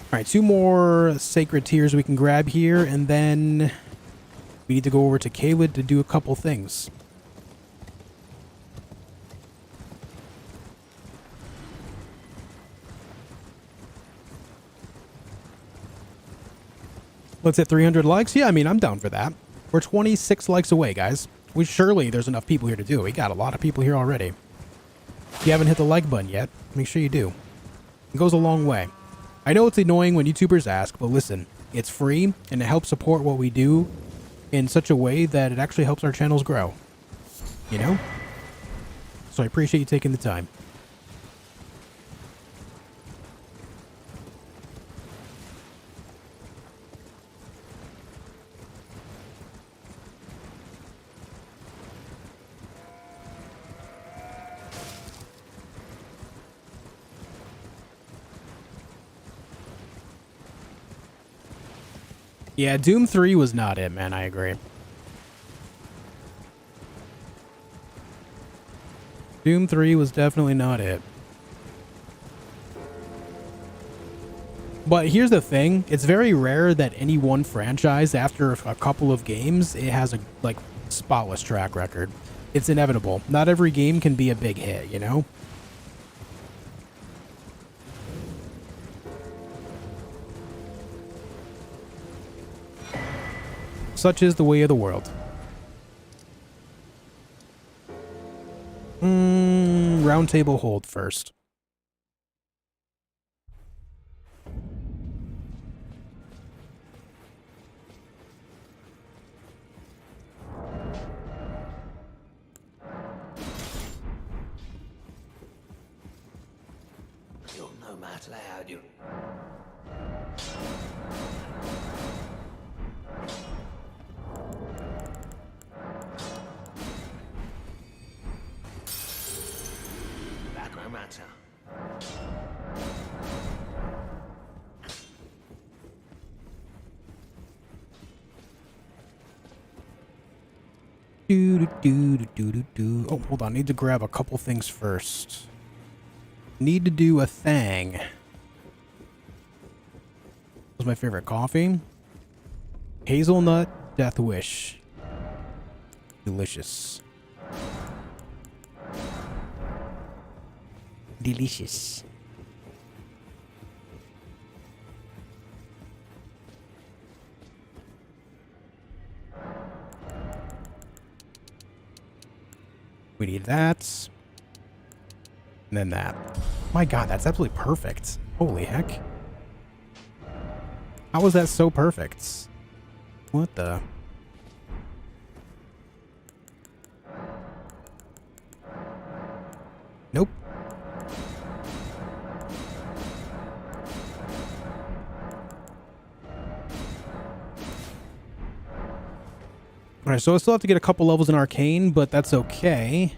Speaker 1: All right, 2 more sacred tears we can grab here, and then we need to go over to Caelid to do a couple things. Let's hit 300 likes. Yeah, I mean, I'm down for that. We're 26 likes away, guys. Surely there's enough people here to do it. We got a lot of people here already. If you haven't hit the like button yet, make sure you do. It goes a long way. I know it's annoying when YouTubers ask, but listen, it's free, and it helps support what we do in such a way that it actually helps our channels grow. You know? So I appreciate you taking the time. Yeah, Doom 3 was not it, man. I agree. Doom 3 was definitely not it. But here's the thing. It's very rare that any one franchise, after a couple of games, it has a, like, spotless track record. It's inevitable. Not every game can be a big hit, you know? Such is the way of the world. Round table hold first.
Speaker 4: You're no matter how you. That no matter.
Speaker 1: Oh, hold on. Need to grab a couple things first. Need to do a thing. What's my favorite coffee? Hazelnut Death Wish. Delicious. Delicious. We need that. And then that. My god, that's absolutely perfect. Holy heck. How was that so perfect? What the? Nope. Alright, so I still have to get a couple levels in Arcane, but that's okay.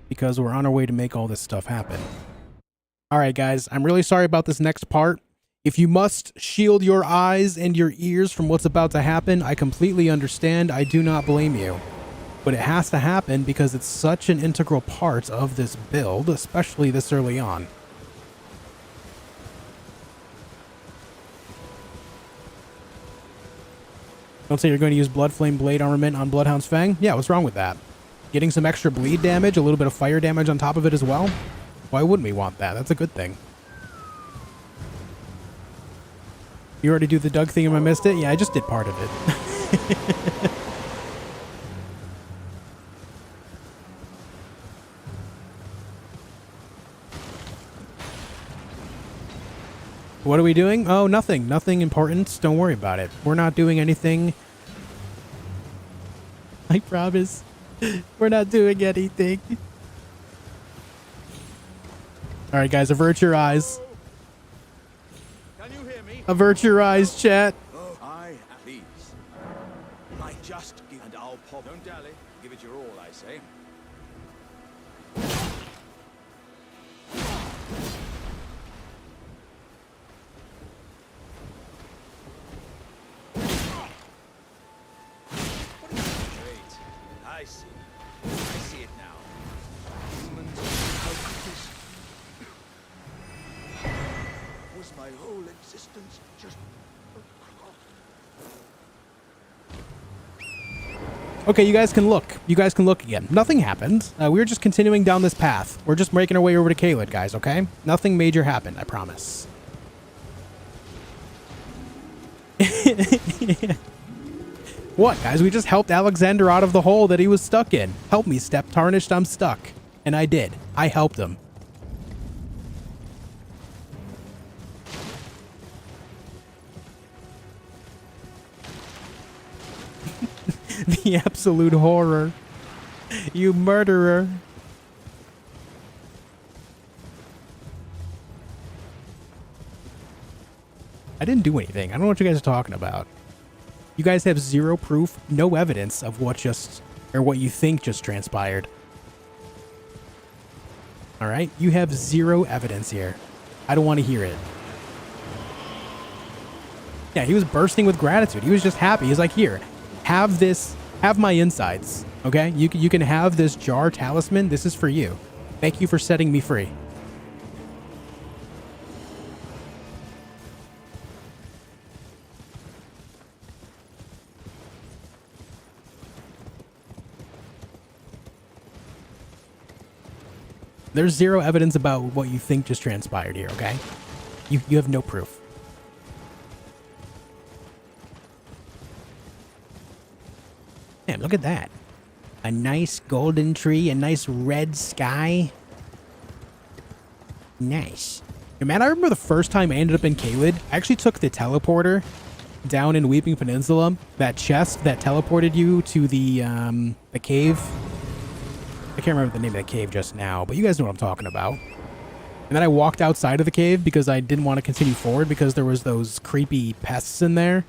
Speaker 1: Because we're on our way to make all this stuff happen. Alright guys, I'm really sorry about this next part. If you must shield your eyes and your ears from what's about to happen, I completely understand. I do not blame you. But it has to happen because it's such an integral part of this build, especially this early on. Don't say you're going to use Bloodflame Blade Armament on Bloodhound's Fang? Yeah, what's wrong with that? Getting some extra bleed damage, a little bit of fire damage on top of it as well? Why wouldn't we want that? That's a good thing. You already do the Doug thing if I missed it? Yeah, I just did part of it. What are we doing? Oh, nothing. Nothing important. Don't worry about it. We're not doing anything. I promise. We're not doing anything. Alright, guys. Avert your eyes.
Speaker 3: Can you hear me?
Speaker 1: Avert your eyes, chat.
Speaker 3: Oh, I please. I just give and I'll pop. Don't dally. Give it your all, I say. Great. I see. I see it now. Humans, how was my whole existence just...
Speaker 1: Okay, you guys can look. You guys can look again. Nothing happened. We're just continuing down this path. We're just making our way over to Caelid, guys, okay? Nothing major happened, I promise. What, guys? We just helped Alexander out of the hole that he was stuck in. Help me, Step Tarnished. I'm stuck. And I did. I helped him. The absolute horror. You murderer. I didn't do anything. I don't know what you guys are talking about. You guys have zero proof, no evidence of what just, or what you think just transpired. Alright? You have zero evidence here. I don't want to hear it. Yeah, he was bursting with gratitude. He was just happy. He's like, here, have this, have my insides, okay? You can have this jar talisman. This is for you. Thank you for setting me free. There's zero evidence about what you think just transpired here, okay? You have no proof. Man, look at that. A nice golden tree, a nice red sky. Nice. Hey, man, I remember the first time I ended up in Caelid, I actually took the teleporter down in Weeping Peninsula, that chest that teleported you to the cave. I can't remember the name of the cave just now, but you guys know what I'm talking about. And then I walked outside of the cave because I didn't want to continue forward because there was those creepy pests in there.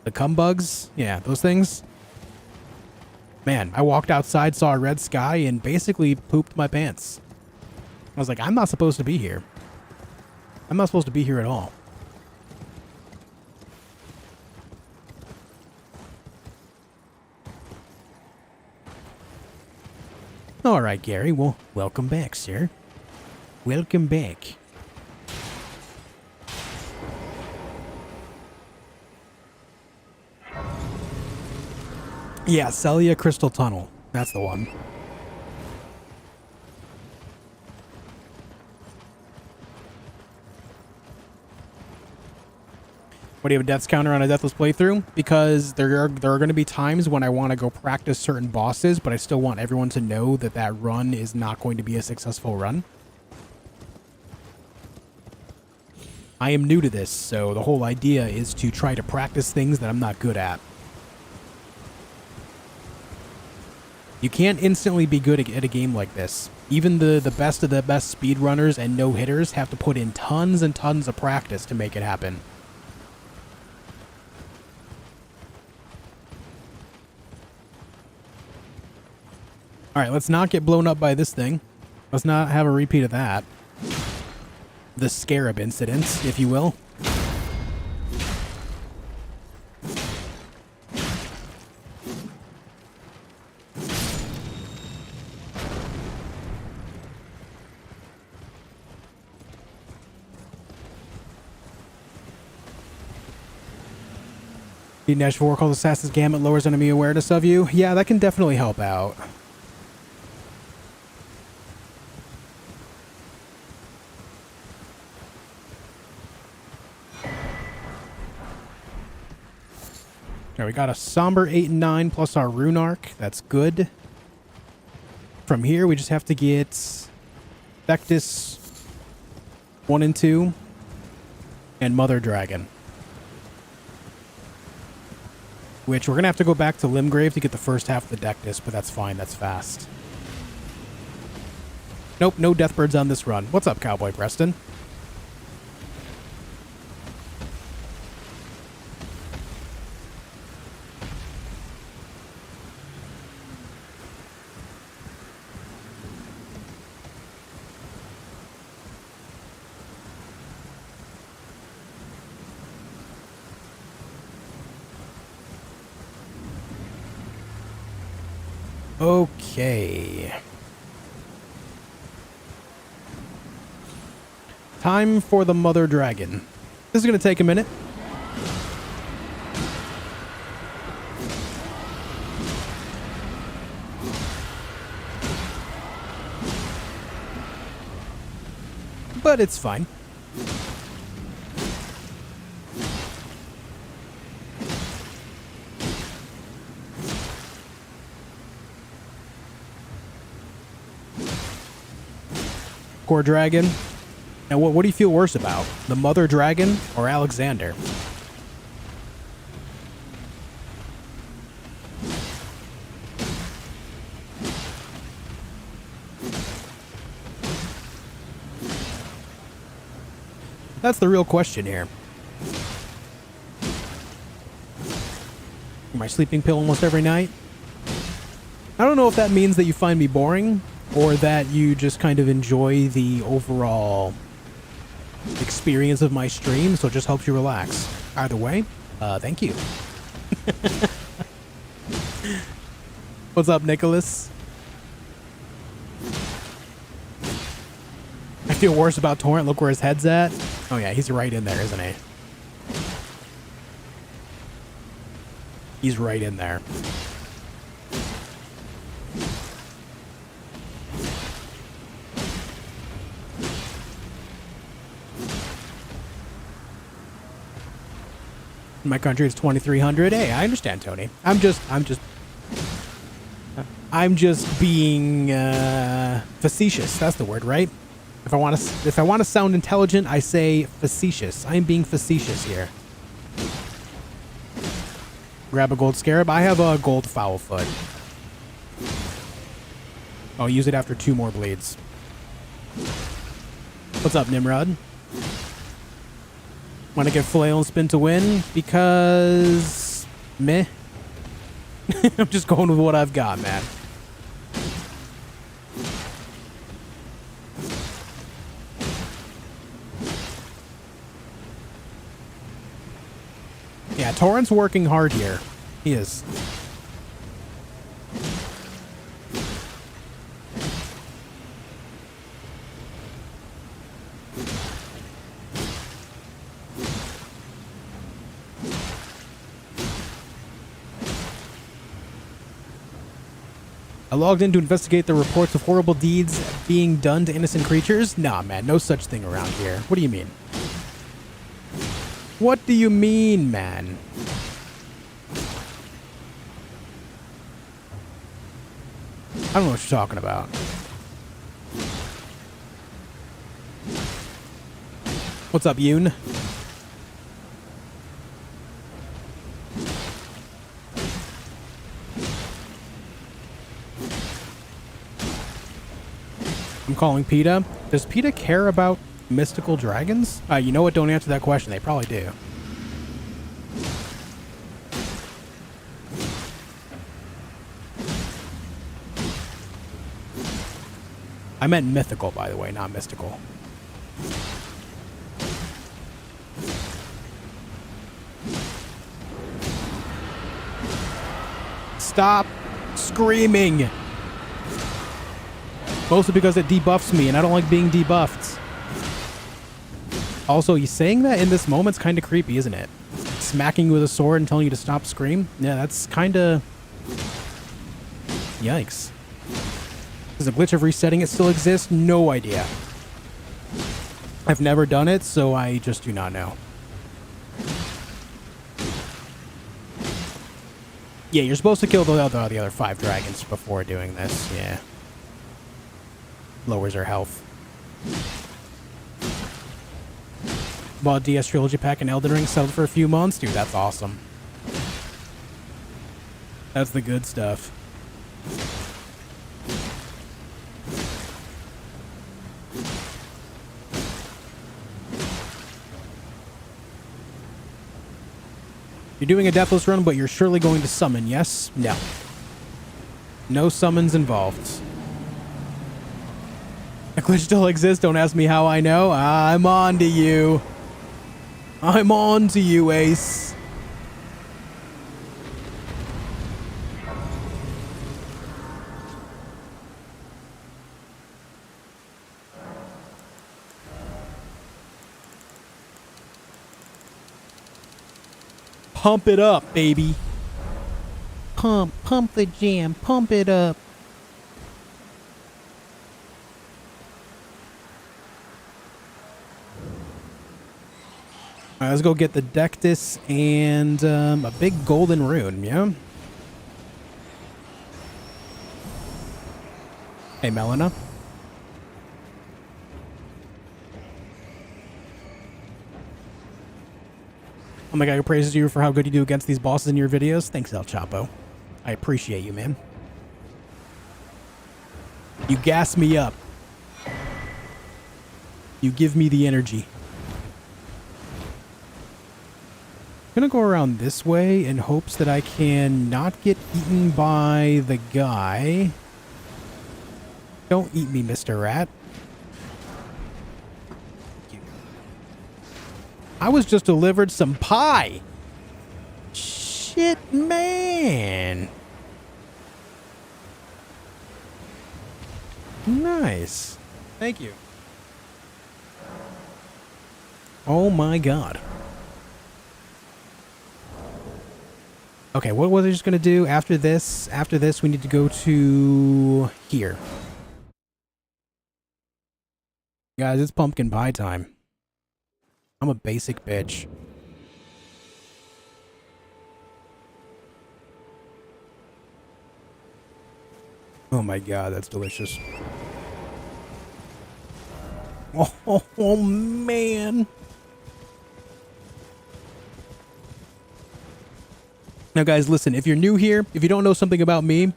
Speaker 1: The cum bugs. Yeah, those things. Man, I walked outside, saw a red sky, and basically pooped my pants. I was like, I'm not supposed to be here. I'm not supposed to be here at all. All right, Gary. Well, welcome back, sir. Welcome back. Yeah, Celia Crystal Tunnel. That's the one. What, do you have a deaths counter on a Deathless playthrough? Because there are going to be times when I want to go practice certain bosses, but I still want everyone to know that that run is not going to be a successful run. I am new to this, so the whole idea is to try to practice things that I'm not good at. You can't instantly be good at a game like this. Even the best of the best speedrunners and no-hitters have to put in tons and tons of practice to make it happen. Alright, let's not get blown up by this thing. Let's not have a repeat of that. The scarab incident, if you will. D-4 calls Assassin's Gambit lowers enemy awareness of you. Yeah, that can definitely help out. Alright, we got a Somber 8 and 9 plus our Rune Arc. That's good. From here, we just have to get Vectis 1 and 2 and Mother Dragon. Which we're going to have to go back to Limgrave to get the first half of the deck disc, but that's fine. That's fast. Nope, no Deathbirds on this run. What's up, Cowboy Preston? Okay. Time for the Mother Dragon. This is going to take a minute. But it's fine. Core Dragon. Now, what do you feel worse about? The Mother Dragon or Alexander? That's the real question here. My sleeping pill almost every night. I don't know if that means that you find me boring or that you just kind of enjoy the overall experience of my stream, so it just helps you relax. Either way, thank you. What's up, Nicholas? I feel worse about Torrent. Look where his head's at. Oh yeah, he's right in there, isn't he? He's right in there. In my country, it's 2,300. Hey, I understand, Tony. I'm just being facetious. That's the word, right? If I want to sound intelligent, I say facetious. I'm being facetious here. Grab a gold scarab. I have a gold foulfoot. I'll use it after 2 more bleeds. What's up, Nimrod? Want to get flail and spin to win? Because meh. I'm just going with what I've got, man. Yeah, Torrent's working hard here. He is. I logged in to investigate the reports of horrible deeds being done to innocent creatures. Nah, man, no such thing around here. What do you mean? What do you mean, man? I don't know what you're talking about. What's up, Yoon? I'm calling PETA. Does PETA care about mystical dragons? You know what? Don't answer that question. They probably do. I meant mythical, by the way, not mystical. Stop screaming! Mostly because it debuffs me, and I don't like being debuffed. Also, you saying that in this moment's kind of creepy, isn't it? Smacking you with a sword and telling you to stop scream? Yeah, that's kind of... Yikes. Does the glitch of resetting it still exist? No idea. I've never done it, so I just do not know. Yeah, you're supposed to kill the other 5 dragons before doing this, yeah. Lowers our health. Bought DS Trilogy Pack and Elden Ring, settled for a few months. Dude, that's awesome. That's the good stuff. You're doing a Deathless run, but you're surely going to summon, yes? No. No summons involved. The glitch still exists. Don't ask me how I know. I'm on to you. I'm on to you, Ace. Pump it up, baby. Pump the jam. Pump it up. Alright, let's go get the Dectus and a big golden rune, yeah? Hey, Malenia. Oh my god, who praises you for how good you do against these bosses in your videos? Thanks, El Chapo. I appreciate you, man. You gas me up. You give me the energy. I'm gonna go around this way in hopes that I can not get eaten by the guy. Don't eat me, Mr. Rat. I was just delivered some pie. Shit, man. Nice. Thank you. Oh my god. Okay, what was I just gonna do after this? After this, we need to go to here. Guys, it's pumpkin pie time. I'm a basic bitch. Oh my god, that's delicious. Oh man. Now guys, listen, if you're new here, if you don't know something about me,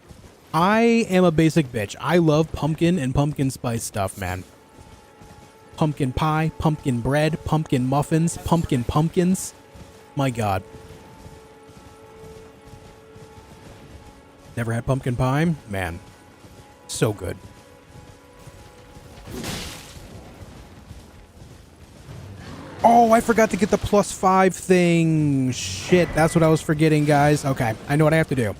Speaker 1: I am a basic bitch. I love pumpkin and pumpkin spice stuff, man. Pumpkin pie, pumpkin bread, pumpkin muffins, pumpkins. My god. Never had pumpkin pie? Man. So good. Oh, I forgot to get the +5 thing. Shit, that's what I was forgetting, guys. Okay, I know what I have to do.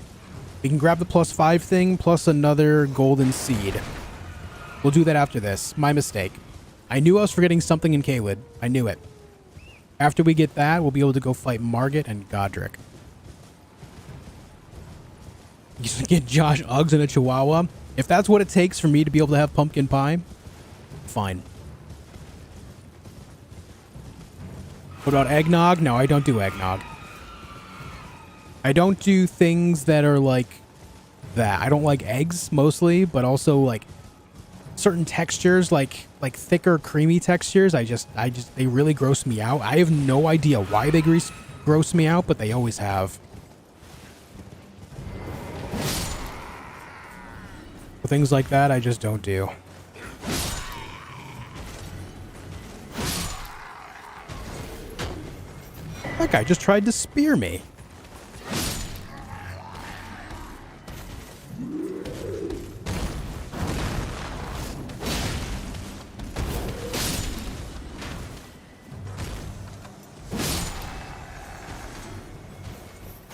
Speaker 1: We can grab the +5 thing plus another golden seed. We'll do that after this. My mistake. I knew I was forgetting something in Caelid. I knew it. After we get that, we'll be able to go fight Margit and Godric. You should get Josh Uggs and a Chihuahua. If that's what it takes for me to be able to have pumpkin pie, fine. What about eggnog? No, I don't do eggnog. I don't do things that are like that. I don't like eggs mostly, but also like certain textures, like thicker, creamy textures, they really gross me out. I have no idea why they gross me out, but they always have. Things like that, I just don't do. That guy just tried to spear me.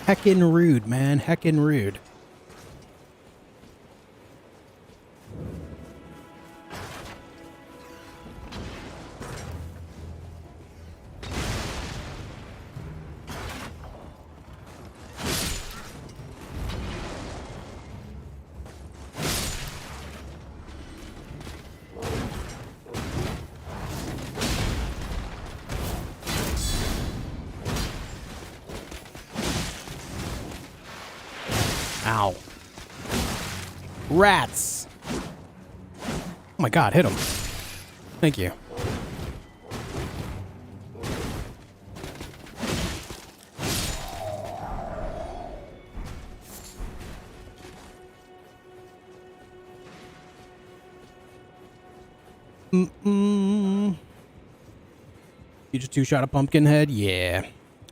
Speaker 1: Heckin' rude, man. Heckin' rude. Ow. Rats. Oh my god, hit him. Thank you. You just two-shot a pumpkin head? Yeah.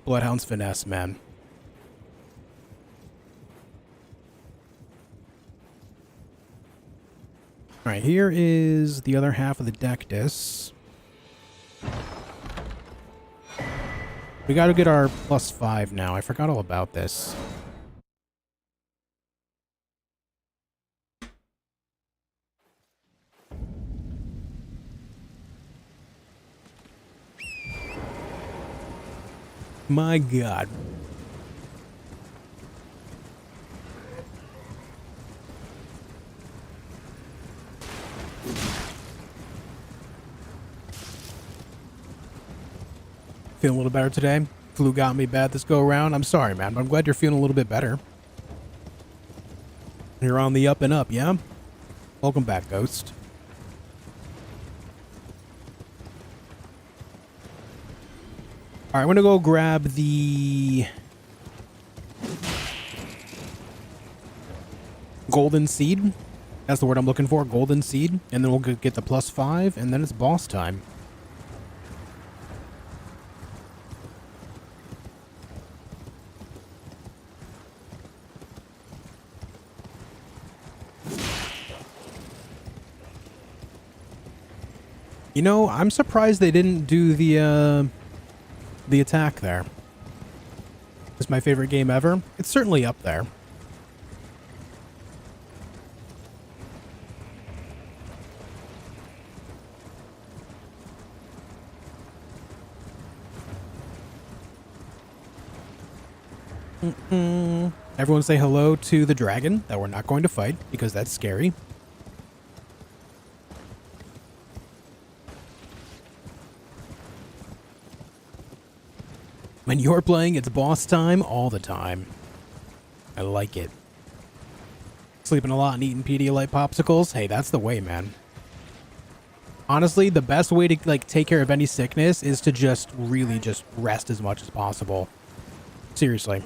Speaker 1: Bloodhound's finesse, man. Alright, here is the other half of the Dectus. We gotta get our +5 now. I forgot all about this. My god. Feeling a little better today. Flu got me bad this go around. I'm sorry, man, but I'm glad you're feeling a little bit better. You're on the up and up, yeah? Welcome back, Ghost. Alright, I'm gonna go grab the golden seed. That's the word I'm looking for, golden seed. And then we'll get the +5, and then it's boss time. You know, I'm surprised they didn't do the attack there. It's my favorite game ever. It's certainly up there. Everyone say hello to the dragon that we're not going to fight because that's scary. When you're playing, it's boss time all the time. I like it. Sleeping a lot and eating Pedialyte popsicles? Hey, that's the way, man. Honestly, the best way to like take care of any sickness is to just really just rest as much as possible. Seriously.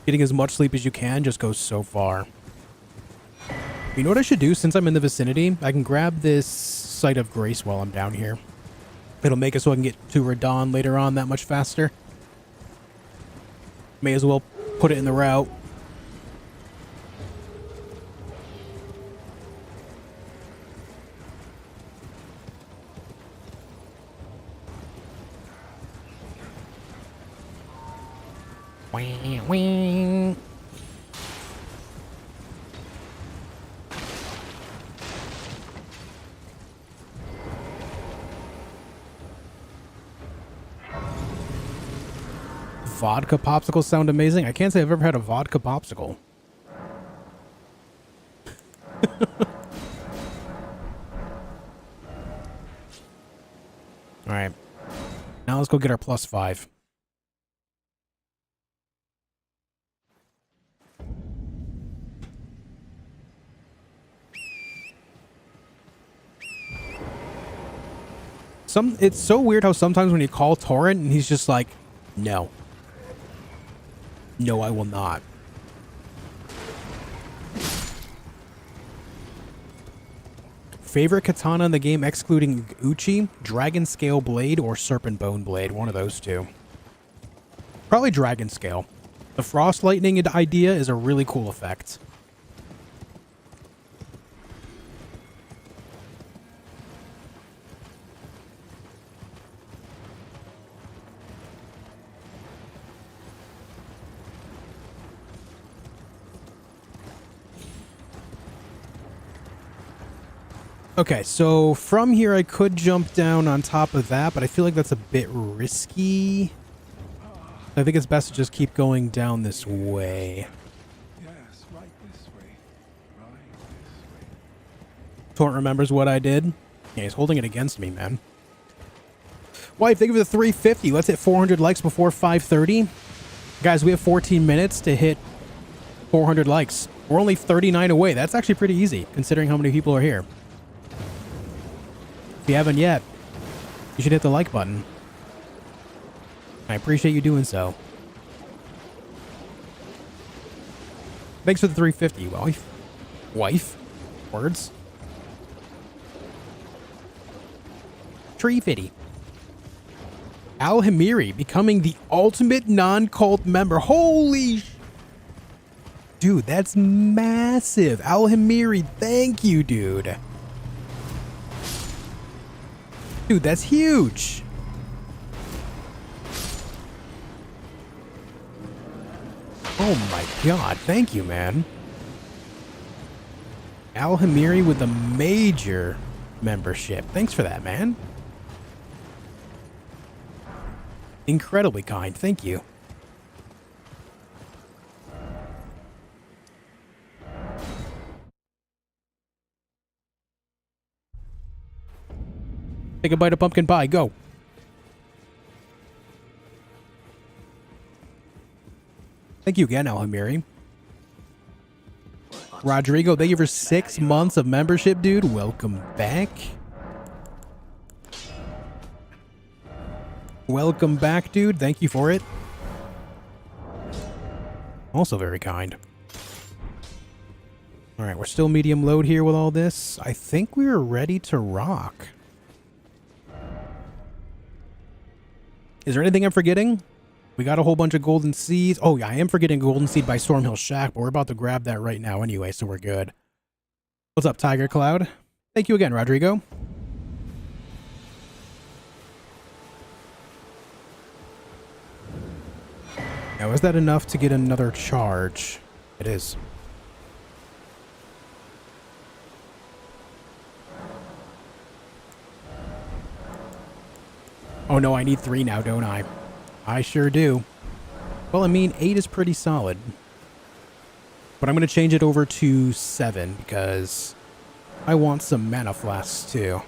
Speaker 1: Getting as much sleep as you can just goes so far. You know what I should do since I'm in the vicinity? I can grab this Site of Grace while I'm down here. It'll make it so I can get to Radon later on that much faster. May as well put it in the route. Wing. Vodka popsicles sound amazing. I can't say I've ever had a vodka popsicle. All right. Now let's go get our +5. It's so weird how sometimes when you call Torrent and he's just like, no. No, I will not. Favorite katana in the game excluding Uchi, Dragon Scale Blade, or Serpent Bone Blade. One of those two. Probably Dragon Scale. The Frost Lightning idea is a really cool effect. Okay, so from here I could jump down on top of that, but I feel like that's a bit risky. I think it's best to just keep going down this way.
Speaker 3: Yes, right this way. Right this way.
Speaker 1: Torrent remembers what I did. Yeah, he's holding it against me, man. Wife, thank you for the 350. Let's hit 400 likes before 5:30. Guys, we have 14 minutes to hit 400 likes. We're only 39 away. That's actually pretty easy, considering how many people are here. If you haven't yet, you should hit the like button. I appreciate you doing so. Thanks for the 350, wife. Wife? Words? Tree Fitty. Al Hamiri becoming the ultimate non-cult member. Holy dude, that's massive. Al Hamiri, thank you, dude. Dude, that's huge. Oh my god, thank you, man. Al Hamiri with a major membership. Thanks for that, man. Incredibly kind, thank you. Take a bite of pumpkin pie, go. Thank you again, Al Hamiri. Rodrigo, thank you for 6 months of membership, dude. Welcome back. Welcome back, dude. Thank you for it. Also very kind. All right, we're still medium load here with all this. I think we're ready to rock. Is there anything I'm forgetting? We got a whole bunch of golden seeds. Oh, yeah, I am forgetting golden seed by Stormhill Shack, but we're about to grab that right now anyway, so we're good. What's up, Tiger Cloud? Thank you again, Rodrigo. Now, is that enough to get another charge? It is. Oh no, I need 3 now, don't I? I sure do. Well, I mean, 8 is pretty solid. But I'm going to change it over to 7 because I want some mana flasks too.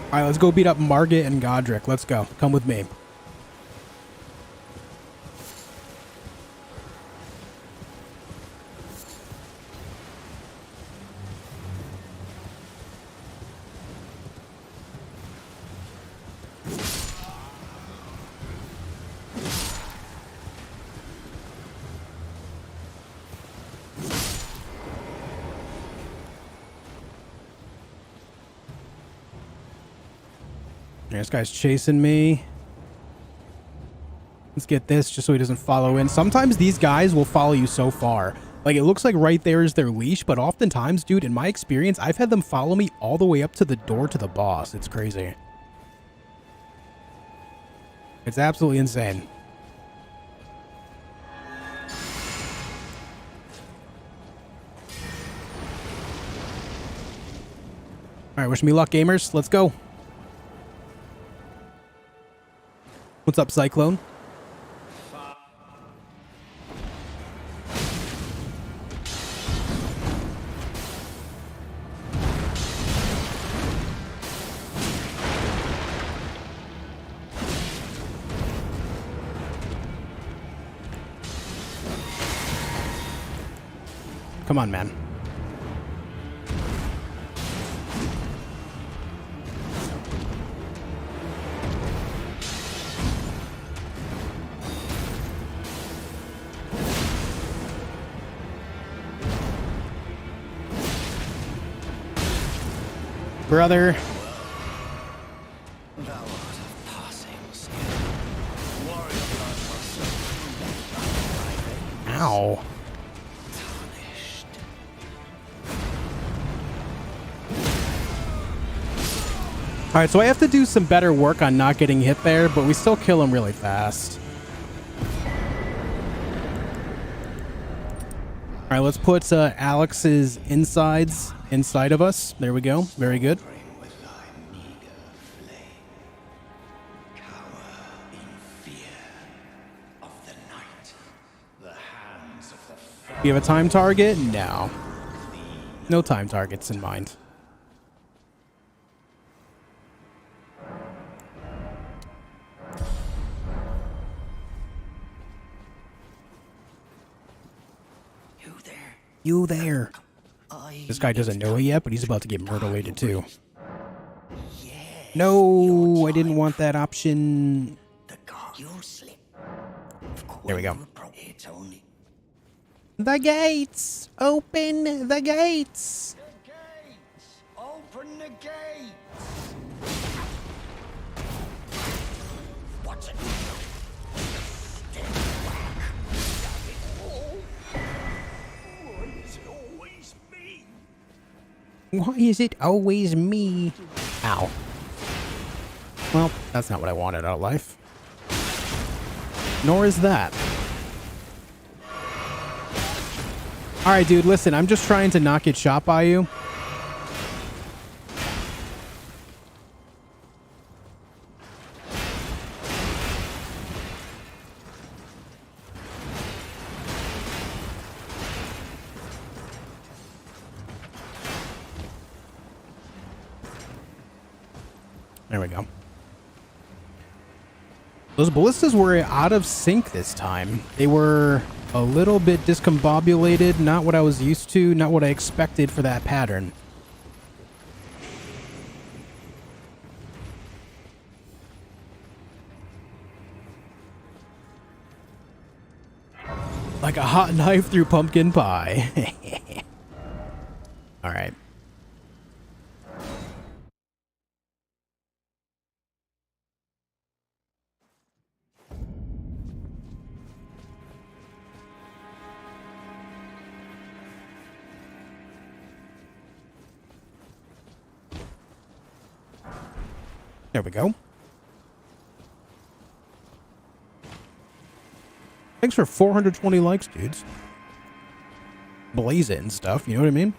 Speaker 1: Alright, let's go beat up Margit and Godric. Let's go. Come with me. This guy's chasing me. Let's get this just so he doesn't follow in. Sometimes these guys will follow you so far. Like, it looks like right there is their leash, but oftentimes, dude, in my experience, I've had them follow me all the way up to the door to the boss. It's crazy. It's absolutely insane. All right, wish me luck, gamers. Let's go. What's up, Cyclone? Come on, man. brother.
Speaker 4: Thou art of passing skill. Warrior blood must be
Speaker 1: Ow.
Speaker 4: tarnished.
Speaker 1: Alright, so I have to do some better work on not getting hit there, but we still kill him really fast. Alright, let's put Alex's insides inside of us. There we go. Very good.
Speaker 4: Bring with thy meager flame. Cower in fear of the night. The hands of the
Speaker 1: Do you have a time target? No. No time targets in mind.
Speaker 4: You there?
Speaker 1: You there.
Speaker 4: I
Speaker 1: This guy doesn't know it yet, but he's about to get murderlated too.
Speaker 4: Yes.
Speaker 1: No, I didn't want that option.
Speaker 4: The guard. You'll slip.
Speaker 1: There we go.
Speaker 4: It's only
Speaker 1: The gates! Open the gates!
Speaker 4: the gates. Open the gates. What's it? Step back. Why is it always me?
Speaker 1: Why is it always me? Ow. Well, that's not what I wanted out of life. Nor is that. Alright, dude, listen, I'm just trying to not get shot by you. There we go. Those ballistas were out of sync this time. They were a little bit discombobulated, not what I was used to, not what I expected for that pattern. Like a hot knife through pumpkin pie. All right. There we go. Thanks for 420 likes, dudes. Blaze it and stuff, you know what I mean?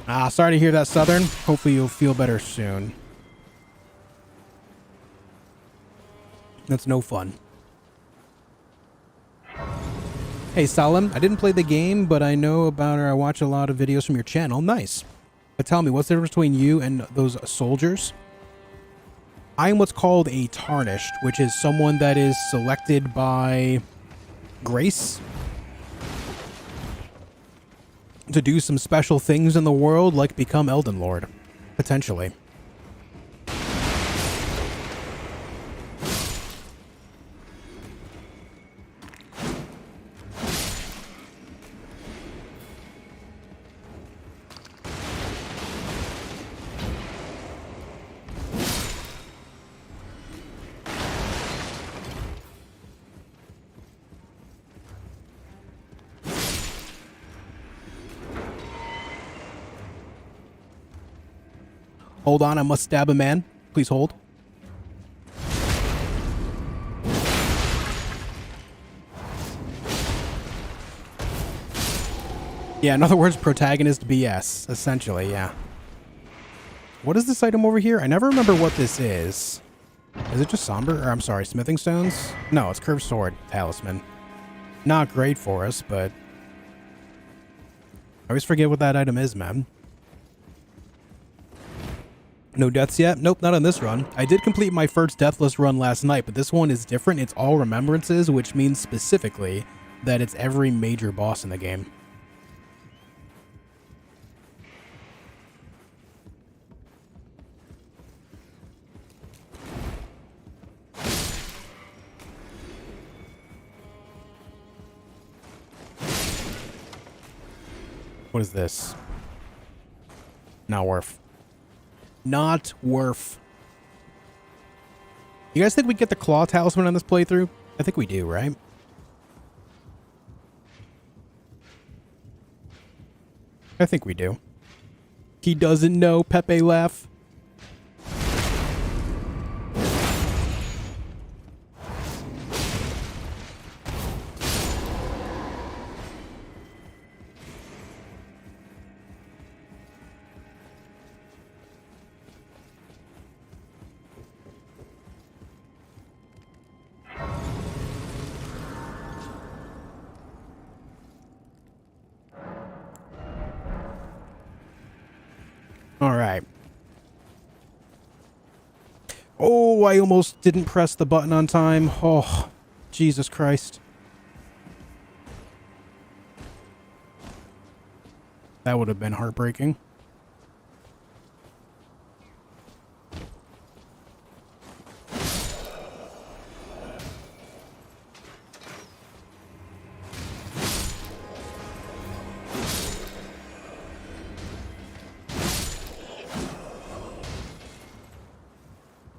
Speaker 1: Ah, sorry to hear that, Southern. Hopefully you'll feel better soon. That's no fun. Hey, Salim, I didn't play the game, but I know about or I watch a lot of videos from your channel. Nice. But tell me, what's the difference between you and those soldiers? I am what's called a Tarnished, which is someone that is selected by Grace to do some special things in the world, like become Elden Lord, potentially. Hold on, I must stab a man. Please hold. Yeah, in other words, protagonist BS, essentially, yeah. What is this item over here? I never remember what this is. Is it just somber? Or, I'm sorry, smithing stones? No, it's curved sword, talisman. Not great for us, but I always forget what that item is, man. No deaths yet? Nope, not on this run. I did complete my first Deathless run last night, but this one is different. It's All Remembrances, which means specifically that it's every major boss in the game. What is this? Not worth. Not worth. You guys think we get the claw talisman on this playthrough? I think we do, right? I think we do. He doesn't know. Pepe laugh. All right. Oh, I almost didn't press the button on time. Oh, Jesus Christ. That would have been heartbreaking.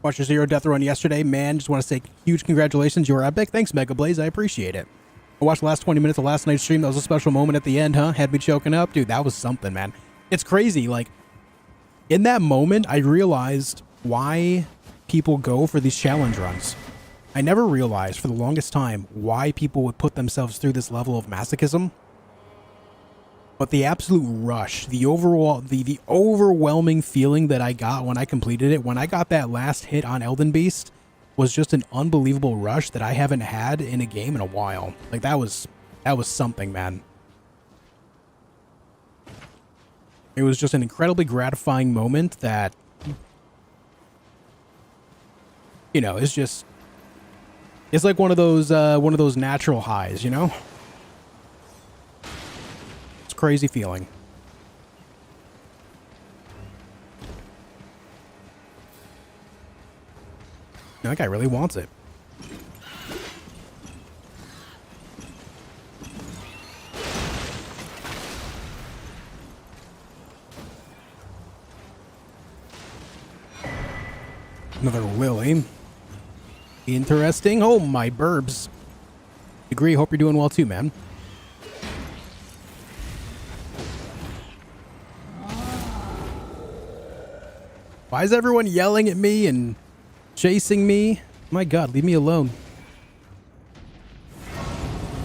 Speaker 1: Watched your Zero Death run yesterday, man. Just want to say huge congratulations. You were epic. Thanks, Mega Blaze. I appreciate it. I watched the last 20 minutes of last night's stream. That was a special moment at the end, huh? Had me choking up. Dude, that was something, man. It's crazy. Like, in that moment, I realized why people go for these challenge runs. I never realized for the longest time why people would put themselves through this level of masochism. But the absolute rush, the overwhelming feeling that I got when I completed it, when I got that last hit on Elden Beast, was just an unbelievable rush that I haven't had in a game in a while. Like, that was something, man. It was just an incredibly gratifying moment that, you know, it's like one of those natural highs, you know? Crazy feeling. That guy really wants it. Another Lily. Interesting. Oh, my burbs. Agree. Hope you're doing well too, man. Why is everyone yelling at me and chasing me? My God, leave me alone.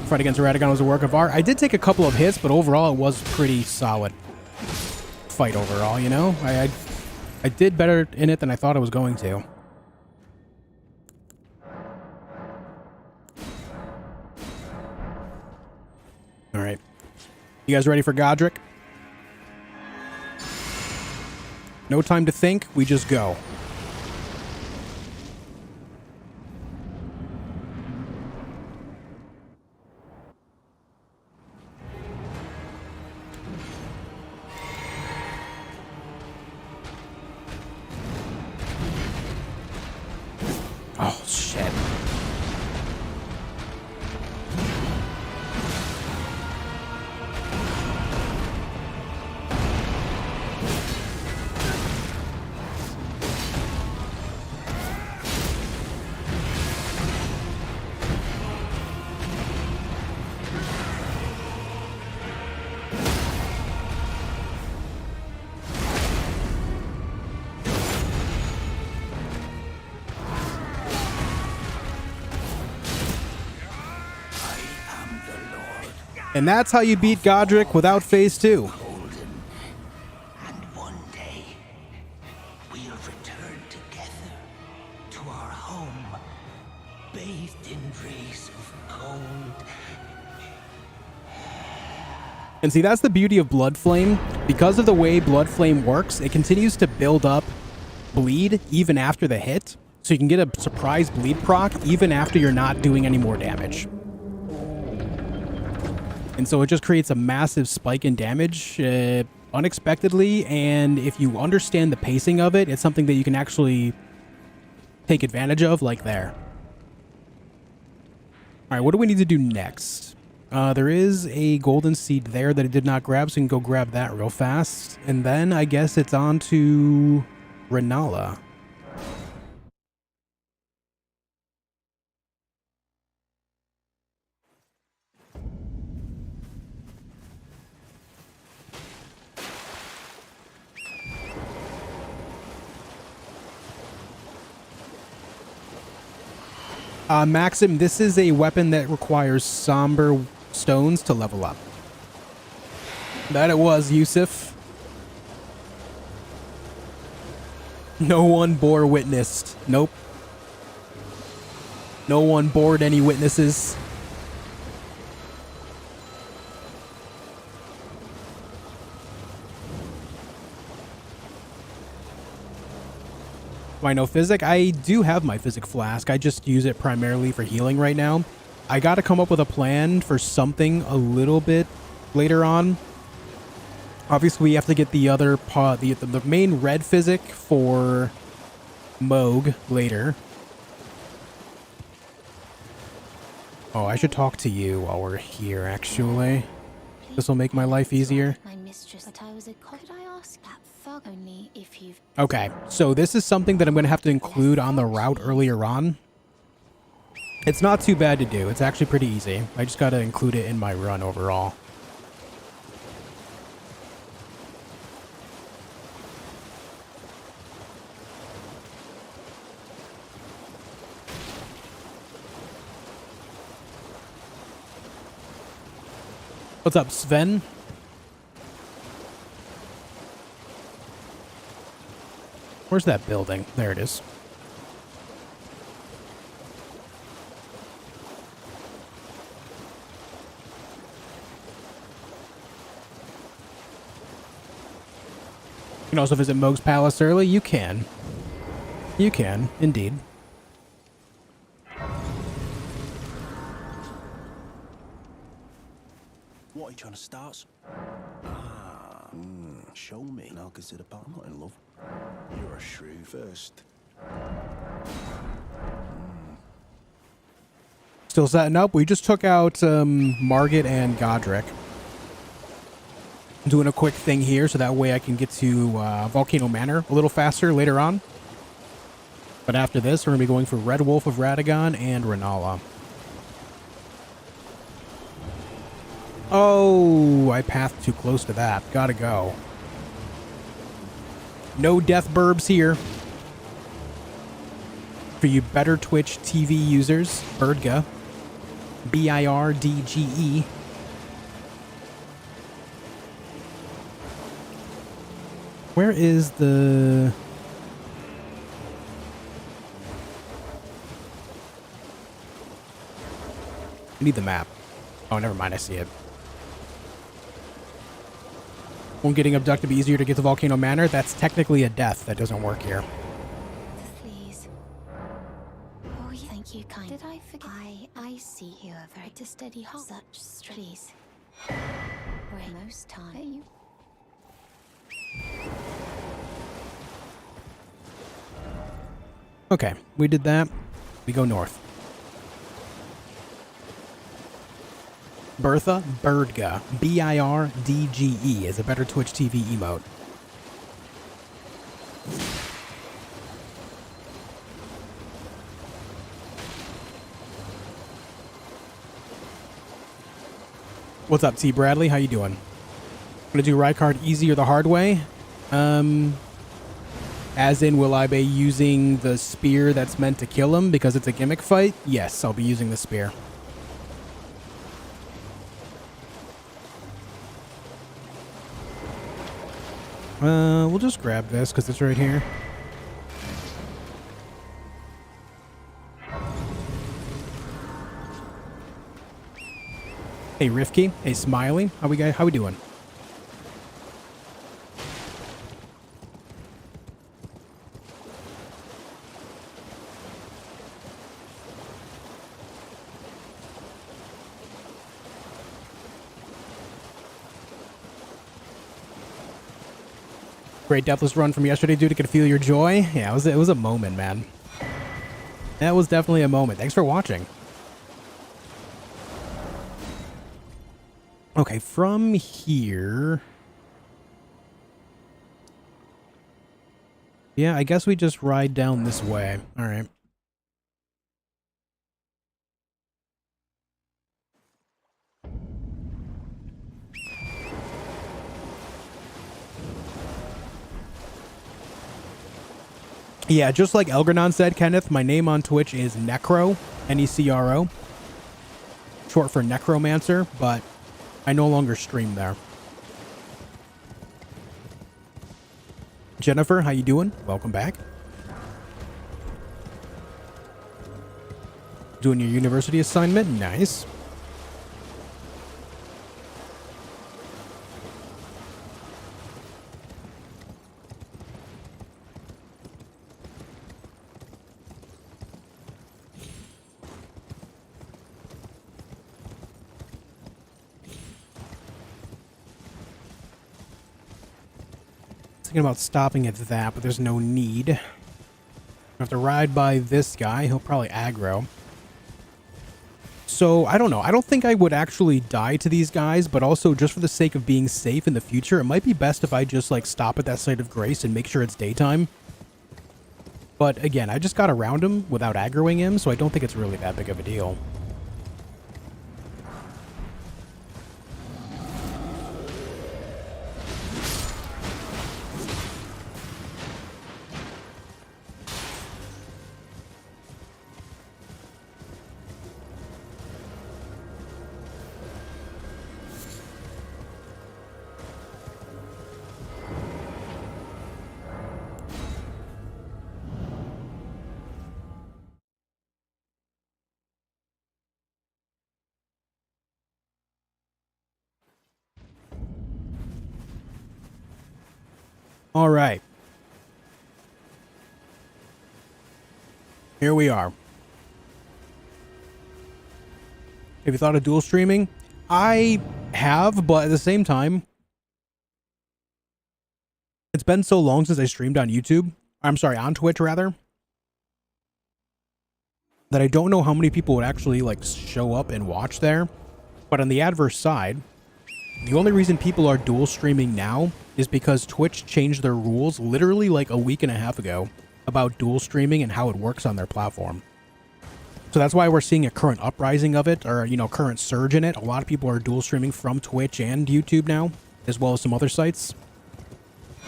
Speaker 1: Fight against Radagon was a work of art. I did take a couple of hits, but overall it was pretty solid fight overall, you know? I did better in it than I thought I was going to. All right. You guys ready for Godric? No time to think, we just go. Oh, shit. And that's how you beat Godric without phase 2.
Speaker 4: And one day, we'll return together to our home, bathed in rays of gold.
Speaker 1: And see, that's the beauty of Bloodflame. Because of the way Bloodflame works, it continues to build up bleed even after the hit. So you can get a surprise bleed proc even after you're not doing any more damage. And so it just creates a massive spike in damage unexpectedly, and if you understand the pacing of it, it's something that you can actually take advantage of, like there. All right, what do we need to do next? There is a golden seed there that I did not grab, so we can go grab that real fast. And then I guess it's on to Rennala. Maxim, this is a weapon that requires somber stones to level up. That it was, Yusuf. No one bore witnessed. Nope. No one bored any witnesses. Do I know Physic? I do have my Physic Flask. I just use it primarily for healing right now. I got to come up with a plan for something a little bit later on. Obviously, we have to get the other part, the main red Physic for Moog later. Oh, I should talk to you while we're here, actually. This will make my life easier.
Speaker 2: My mistress, but I was a could I ask that thug only if you've...
Speaker 1: Okay, so this is something that I'm going to have to include on the route earlier on. It's not too bad to do. It's actually pretty easy. I just got to include it in my run overall. What's up, Sven? Where's that building? There it is. You can also visit Moog's Palace early. You can. You can, indeed.
Speaker 5: What are you trying to start? Show me, and I'll consider part. I'm not in love. You're a shrew first.
Speaker 1: Still setting up. We just took out Margit and Godric. Doing a quick thing here so that way I can get to Volcano Manor a little faster later on. But after this, we're going to be going for Red Wolf of Radagon and Rennala. Oh, I pathed too close to that. Gotta go. No death burbs here. For you better Twitch TV users, Birdga. B-I-R-D-G-E. Where is the... I need the map. Oh, never mind. I see it. Won't getting abducted be easier to get to Volcano Manor? That's technically a death. That doesn't work here.
Speaker 2: Please. Oh, thank you, kind. Did I forget? I see you are very to steady heart. Such please. Wait, most time. You.
Speaker 1: Okay, we did that. We go north. Bertha Birdga, B-I-R-D-G-E, is a better Twitch TV emote. What's up, T. Bradley? How you doing? Gonna do Rykard easy or the hard way? As in, will I be using the spear that's meant to kill him because it's a gimmick fight? Yes, I'll be using the spear. We'll just grab this because it's right here. Hey, Rifki. Hey, Smiley. How we doing? Great Deathless run from yesterday, dude. I could feel your joy. Yeah, it was a moment, man. That was definitely a moment. Thanks for watching. Okay, from here... Yeah, I guess we just ride down this way. All right. Yeah, just like Elgernon said, Kenneth, my name on Twitch is Necro, N-E-C-R-O. Short for Necromancer, but I no longer stream there. Jennifer, how you doing? Welcome back. Doing your university assignment? Nice. Thinking about stopping at that, but there's no need. I have to ride by this guy. He'll probably aggro. So, I don't know. I don't think I would actually die to these guys, but also just for the sake of being safe in the future, it might be best if I just, like, stop at that site of grace and make sure it's daytime. But, again, I just got around him without aggroing him, so I don't think it's really that big of a deal. All right. Here we are. Have you thought of dual streaming? I have, but at the same time, it's been so long since I streamed on YouTube. I'm sorry, on Twitch rather, that I don't know how many people would actually like show up and watch there. But on the adverse side, the only reason people are dual streaming now is because Twitch changed their rules literally like a week and a half ago about dual streaming and how it works on their platform. So that's why we're seeing a current uprising of it, or, you know, current surge in it. A lot of people are dual streaming from Twitch and YouTube now, as well as some other sites,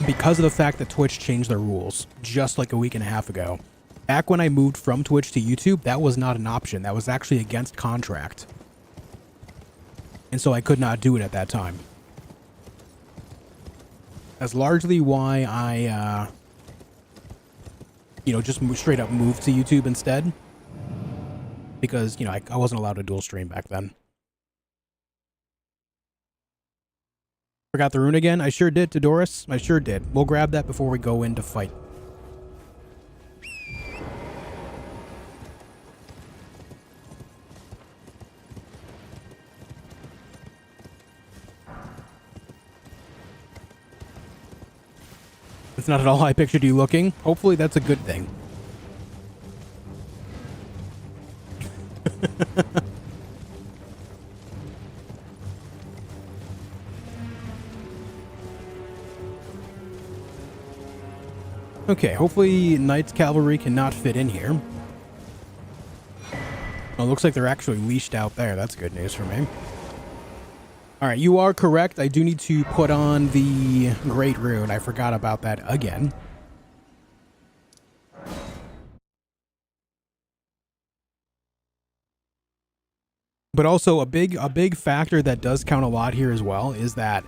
Speaker 1: because of the fact that Twitch changed their rules just like a week and a half ago. Back when I moved from Twitch to YouTube, that was not an option. That was actually against contract. And so I could not do it at that time. That's largely why I, you know, just straight up moved to YouTube instead. Because, you know, I wasn't allowed to dual stream back then. Forgot the rune again? I sure did, Doris. I sure did. We'll grab that before we go in to fight. It's not at all how I pictured you looking. Hopefully that's a good thing. Okay, hopefully Knight's Cavalry cannot fit in here. Oh, looks like they're actually leashed out there. That's good news for me. Alright, you are correct. I do need to put on the Great Rune. I forgot about that again. But also a big factor that does count a lot here as well is that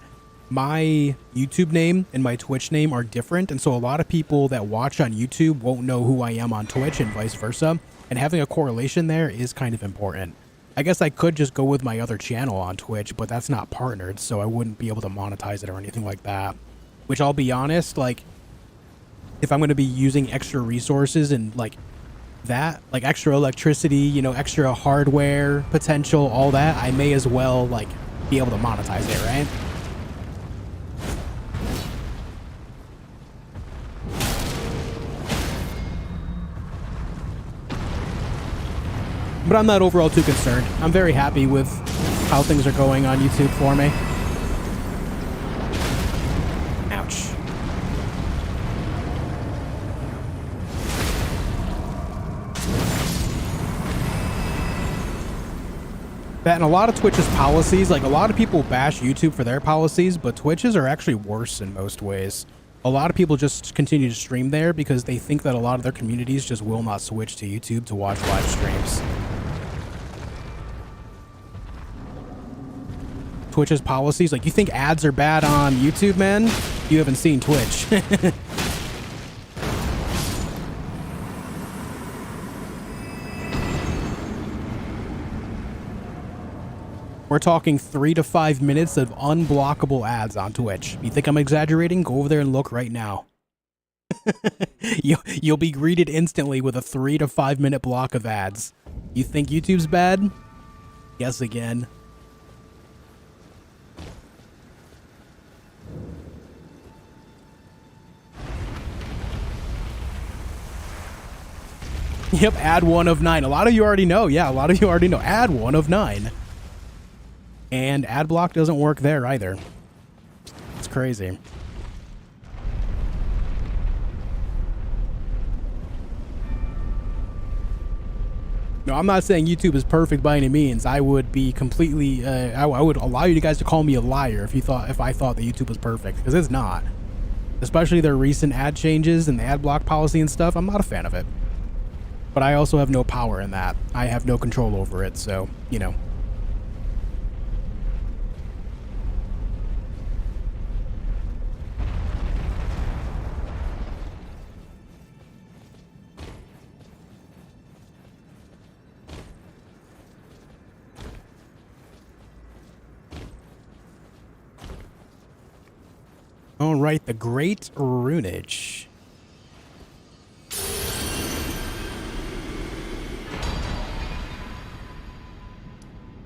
Speaker 1: my YouTube name and my Twitch name are different, and so a lot of people that watch on YouTube won't know who I am on Twitch and vice versa, and having a correlation there is kind of important. I guess I could just go with my other channel on Twitch, but that's not partnered, so I wouldn't be able to monetize it or anything like that. Which, I'll be honest, like, if I'm going to be using extra resources and like that, like extra electricity, you know, extra hardware potential, all that, I may as well like be able to monetize it, right? But I'm not overall too concerned. I'm very happy with how things are going on YouTube for me. Ouch. That and a lot of Twitch's policies, like a lot of people bash YouTube for their policies, but Twitch's are actually worse in most ways. A lot of people just continue to stream there because they think that a lot of their communities just will not switch to YouTube to watch live streams. Twitch's policies, like you think ads are bad on YouTube, man? You haven't seen Twitch. We're talking 3 to 5 minutes of unblockable ads on Twitch. You think I'm exaggerating? Go over there and look right now. You'll be greeted instantly with a 3 to 5 minute block of ads. You think YouTube's bad? Guess again. Yep, ad 1 of 9. A lot of you already know. Yeah, a lot of you already know. Ad 1 of 9. And ad block doesn't work there either. It's crazy. No, I'm not saying YouTube is perfect by any means. I would be completely, I would allow you guys to call me a liar if I thought that YouTube was perfect, because it's not. Especially their recent ad changes and the ad block policy and stuff. I'm not a fan of it. But I also have no power in that. I have no control over it, so, you know. All right, the Great Runage.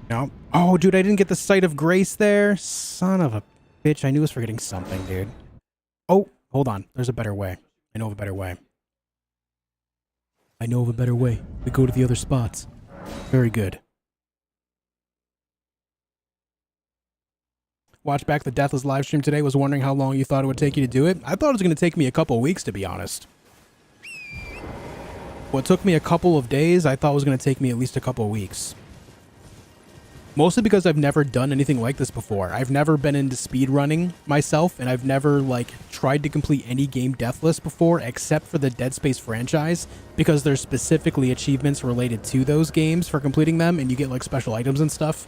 Speaker 1: No. Oh, dude, I didn't get the Sight of Grace there. Son of a bitch. I knew I was forgetting something, dude. Oh, hold on. There's a better way. I know of a better way. I know of a better way. We go to the other spots. Very good. Watch back the Deathless live stream today. Was wondering how long you thought it would take you to do it. I thought it was going to take me a couple of weeks, to be honest. What took me a couple of days, I thought was going to take me at least a couple of weeks. Mostly because I've never done anything like this before. I've never been into speedrunning myself, and I've never, like, tried to complete any game deathless before, except for the Dead Space franchise, because there's specifically achievements related to those games for completing them, and you get, like, special items and stuff.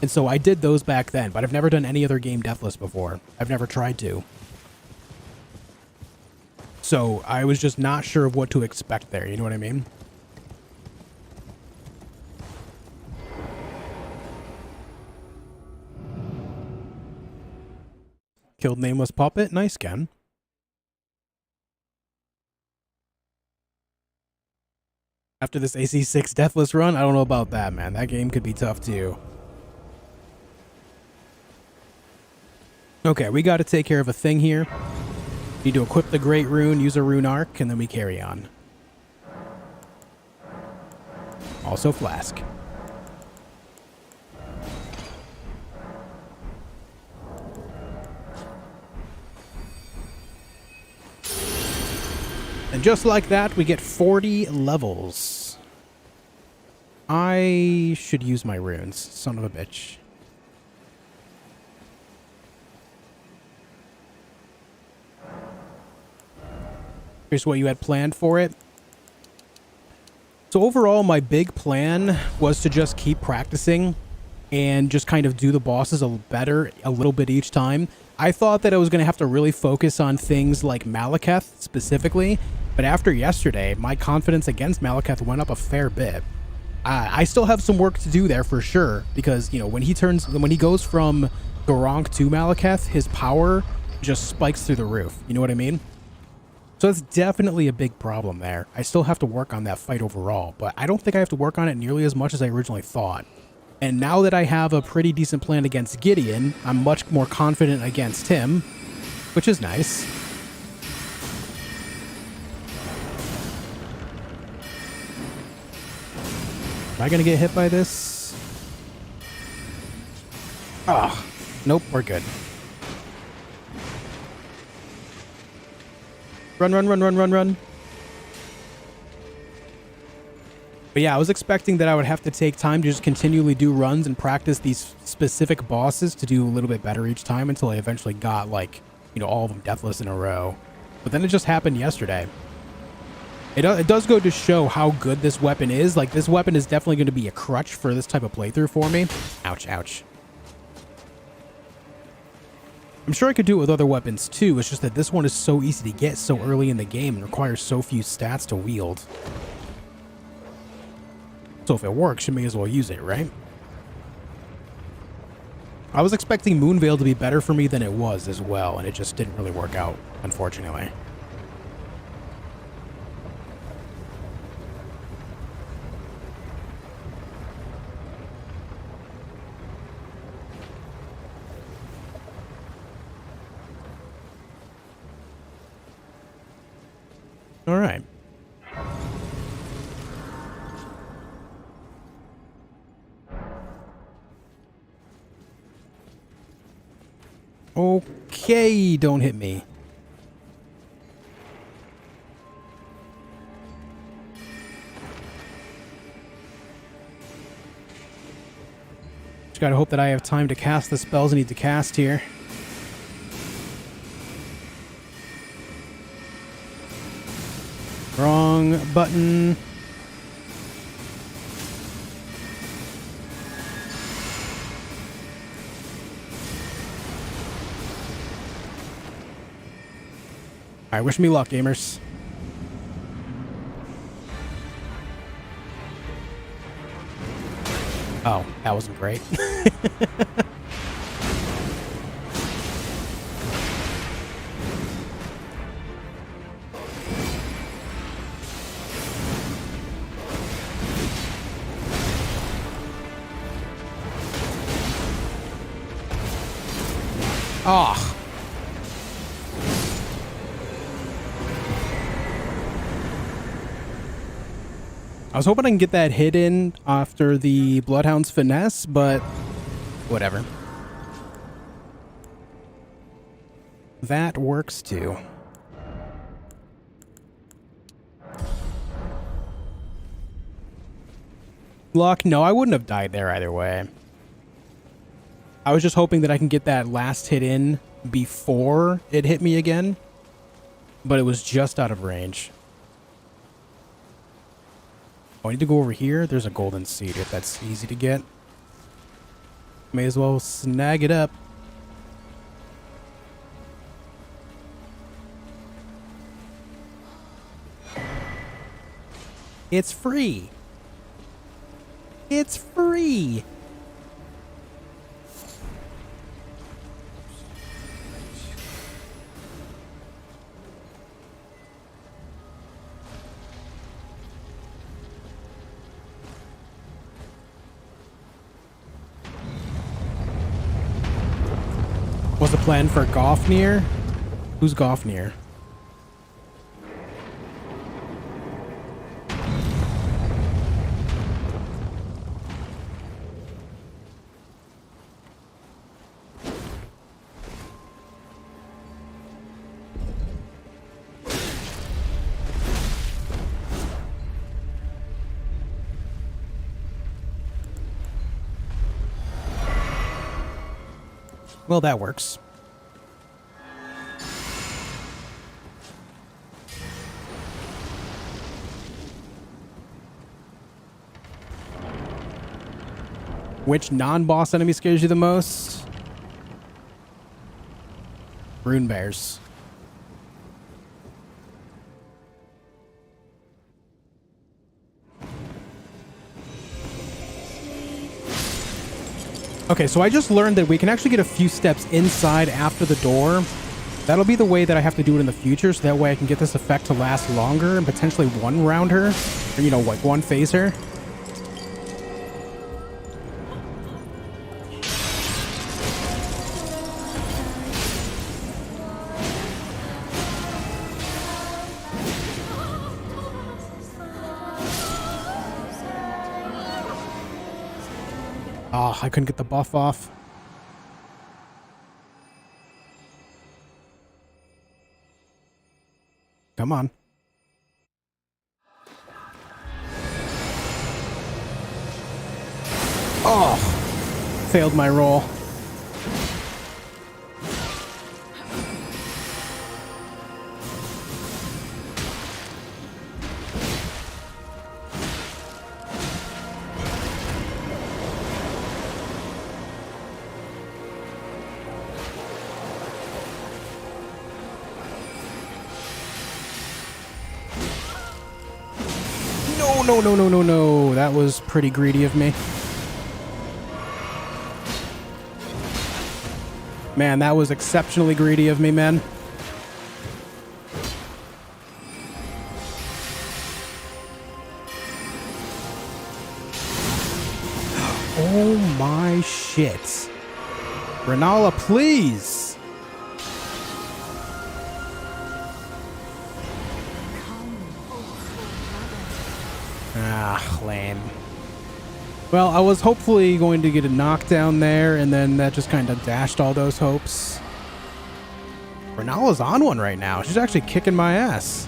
Speaker 1: And so I did those back then, but I've never done any other game deathless before. I've never tried to. So I was just not sure of what to expect there, you know what I mean? Killed Nameless Puppet. Nice, Ken. After this AC6 Deathless run, I don't know about that, man. That game could be tough, too. Okay, we got to take care of a thing here. Need to equip the Great Rune, use a Rune Arc, and then we carry on. Also Flask. And just like that, we get 40 levels. I should use my runes, son of a bitch. Here's what you had planned for it. So overall, my big plan was to just keep practicing and just kind of do the bosses a little bit each time. I thought that I was going to have to really focus on things like Malekith specifically, but after yesterday, my confidence against Malekith went up a fair bit. I still have some work to do there for sure, because, you know, when he goes from Goronk to Malekith, his power just spikes through the roof. You know what I mean? So that's definitely a big problem there. I still have to work on that fight overall, but I don't think I have to work on it nearly as much as I originally thought. And now that I have a pretty decent plan against Gideon, I'm much more confident against him, which is nice. Am I going to get hit by this? Ah, nope, we're good. Run, run, run, run, run, run. But yeah, I was expecting that I would have to take time to just continually do runs and practice these specific bosses to do a little bit better each time until I eventually got, like, you know, all of them deathless in a row. But then it just happened yesterday. It does go to show how good this weapon is. Like, this weapon is definitely going to be a crutch for this type of playthrough for me. Ouch, ouch. I'm sure I could do it with other weapons too. It's just that this one is so easy to get so early in the game and requires so few stats to wield. So if it works, you may as well use it, right? I was expecting Moonveil to be better for me than it was as well, and it just didn't really work out, unfortunately. All right. Okay, don't hit me. Just gotta hope that I have time to cast the spells I need to cast here. Wrong button. Alright, wish me luck, gamers. Oh, that wasn't great. Ah. I was hoping I can get that hit in after the Bloodhound's finesse, but whatever. That works too. Luck? No, I wouldn't have died there either way. I was just hoping that I can get that last hit in before it hit me again, but it was just out of range. Oh, I need to go over here. There's a golden seed if that's easy to get. May as well snag it up. It's free. It's free. Was the plan for Gofnir? Who's Gofnir? Well, that works. Which non-boss enemy scares you the most? Rune bears. Okay, so I just learned that we can actually get a few steps inside after the door. That'll be the way that I have to do it in the future, so that way I can get this effect to last longer and potentially one round her. Or, you know, like one phase her. Ah, I couldn't get the buff off. Come on. Oh, failed my roll. No. That was pretty greedy of me. Man, that was exceptionally greedy of me, man. Oh my shit. Rennala, please. Ah, lame. Well, I was hopefully going to get a knockdown there, and then that just kind of dashed all those hopes. Rennala's on one right now. She's actually kicking my ass.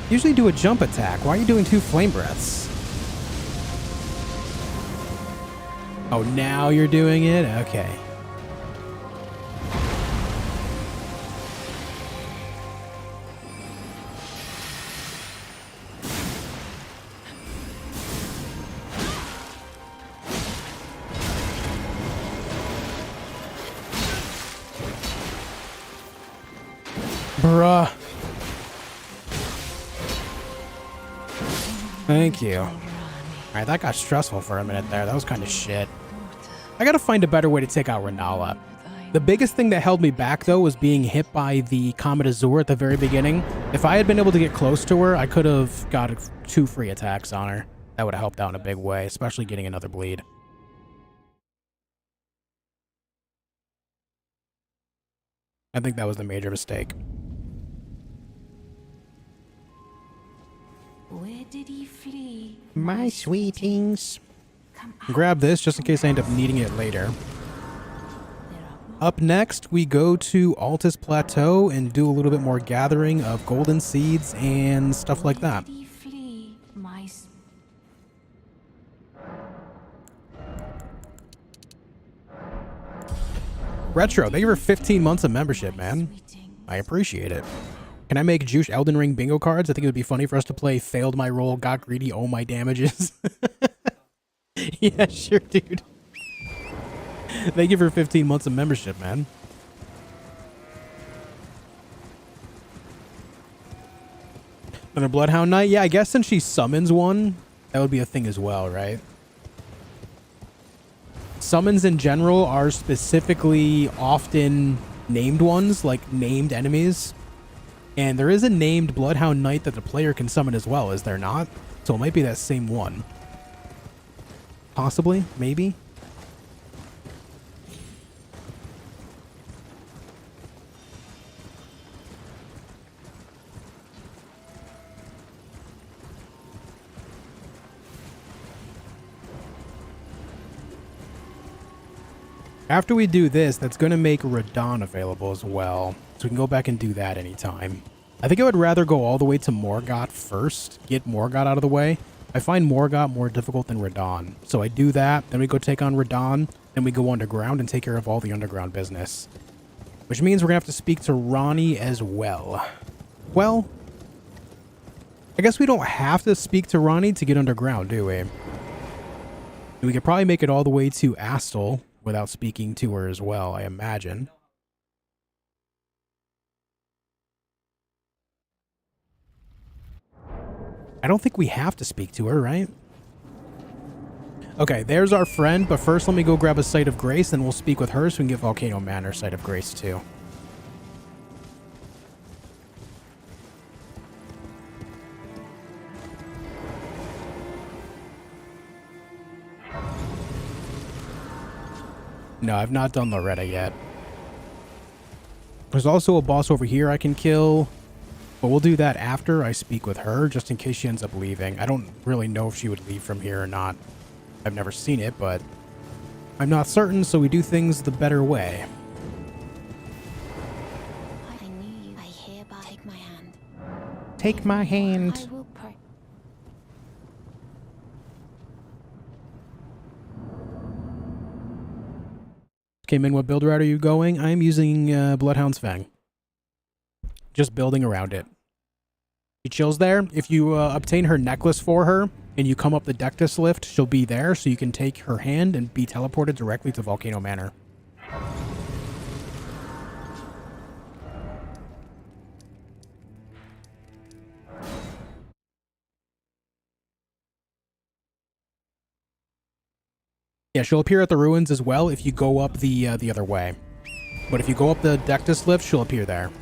Speaker 1: Usually do a jump attack. Why are you doing 2 flame breaths? Oh, now you're doing it? Okay. Bruh. Thank you. Alright, that got stressful for a minute there. That was kind of shit. I gotta find a better way to take out Rennala. The biggest thing that held me back, though, was being hit by the Comet Azure at the very beginning. If I had been able to get close to her, I could have got 2 free attacks on her. That would have helped out in a big way, especially getting another bleed. I think that was the major mistake.
Speaker 2: Where did he flee?
Speaker 1: My sweetings. Grab this just in case I end up needing it later. Up next, we go to Altus Plateau and do a little bit more gathering of golden seeds and stuff like that.
Speaker 2: Where did he flee?
Speaker 1: Retro, thank you for 15 months of membership, man. I appreciate it. Can I make juice Elden Ring bingo cards? I think it would be funny for us to play failed my roll, got greedy, oh my damages. Yeah, sure, dude. Thank you for 15 months of membership, man. Another Bloodhound Knight? Yeah, I guess since she summons one, that would be a thing as well, right? Summons in general are specifically often named ones, like named enemies. And there is a named Bloodhound Knight that the player can summon as well, is there not? So it might be that same one. Possibly, maybe. After we do this, that's going to make Radahn available as well. So we can go back and do that anytime. I think I would rather go all the way to Morgott first. Get Morgott out of the way. I find Morgott more difficult than Radahn. So I do that, then we go take on Radahn, then we go underground and take care of all the underground business. Which means we're going to have to speak to Ranni as well. Well, I guess we don't have to speak to Ranni to get underground, do we? We could probably make it all the way to Astel without speaking to her as well, I imagine. I don't think we have to speak to her, right? Okay, there's our friend, but first let me go grab a Site of Grace, and we'll speak with her so we can get Volcano Manor Site of Grace too. No, I've not done Loretta yet. There's also a boss over here I can kill, but we'll do that after I speak with her, just in case she ends up leaving. I don't really know if she would leave from here or not. I've never seen it, but I'm not certain, so we do things the better way.
Speaker 2: I
Speaker 1: Take my hand.
Speaker 2: I will pray.
Speaker 1: Came in. What build route are you going? I'm using Bloodhound's Fang. Just building around it. She chills there. If you obtain her necklace for her and you come up the Dectus lift, she'll be there, so you can take her hand and be teleported directly to Volcano Manor. Yeah, she'll appear at the ruins as well if you go up the other way. But if you go up the Dectus lift, she'll appear there.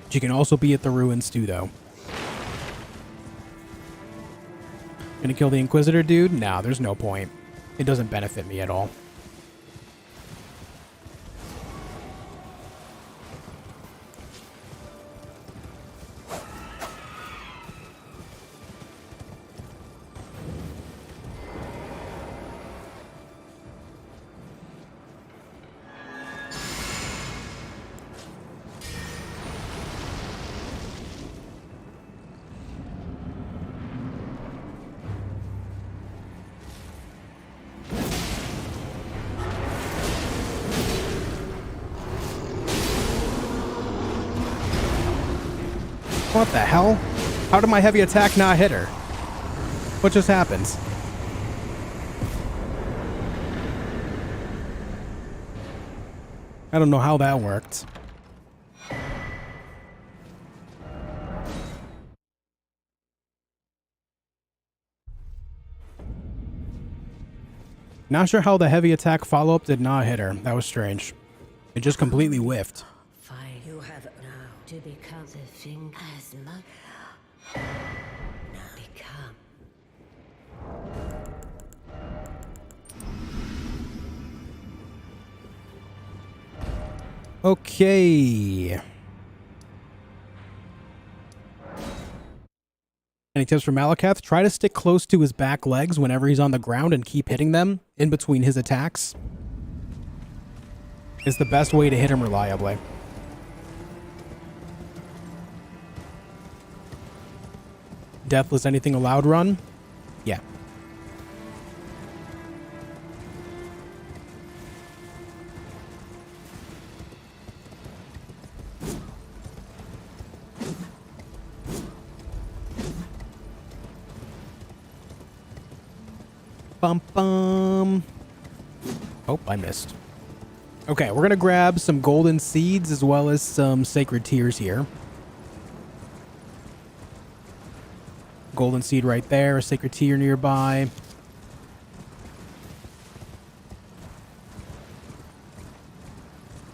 Speaker 1: She can also be at the ruins too, though. Gonna kill the Inquisitor dude? Nah, there's no point. It doesn't benefit me at all. What the hell? How did my heavy attack not hit her? What just happened? I don't know how that worked. Not sure how the heavy attack follow-up did not hit her. That was strange. It just completely whiffed.
Speaker 6: You have now to become the thing as much. Now become.
Speaker 1: Okay. Any tips for Malakath? Try to stick close to his back legs whenever he's on the ground and keep hitting them in between his attacks. It's the best way to hit him reliably. Deathless anything allowed run? Yeah. Bum bum. Oh, I missed. Okay, we're gonna grab some golden seeds as well as some sacred tears here. Golden seed right there, a sacred tear nearby.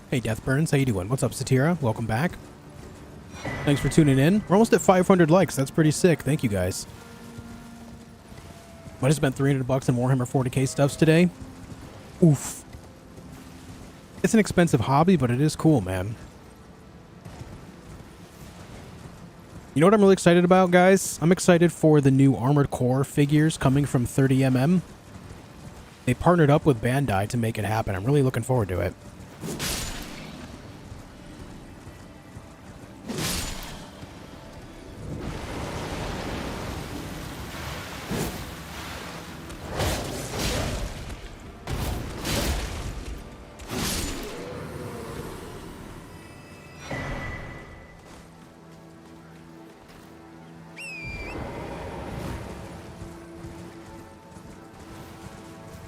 Speaker 1: Hey Deathburns, how you doing? What's up, Satira? Welcome back. Thanks for tuning in. We're almost at 500 likes. That's pretty sick. Thank you guys. Might have spent $300 in Warhammer 40k stuffs today. Oof. It's an expensive hobby, but it is cool, man. You know what I'm really excited about, guys? I'm excited for the new Armored Core figures coming from 30mm. They partnered up with Bandai to make it happen. I'm really looking forward to it.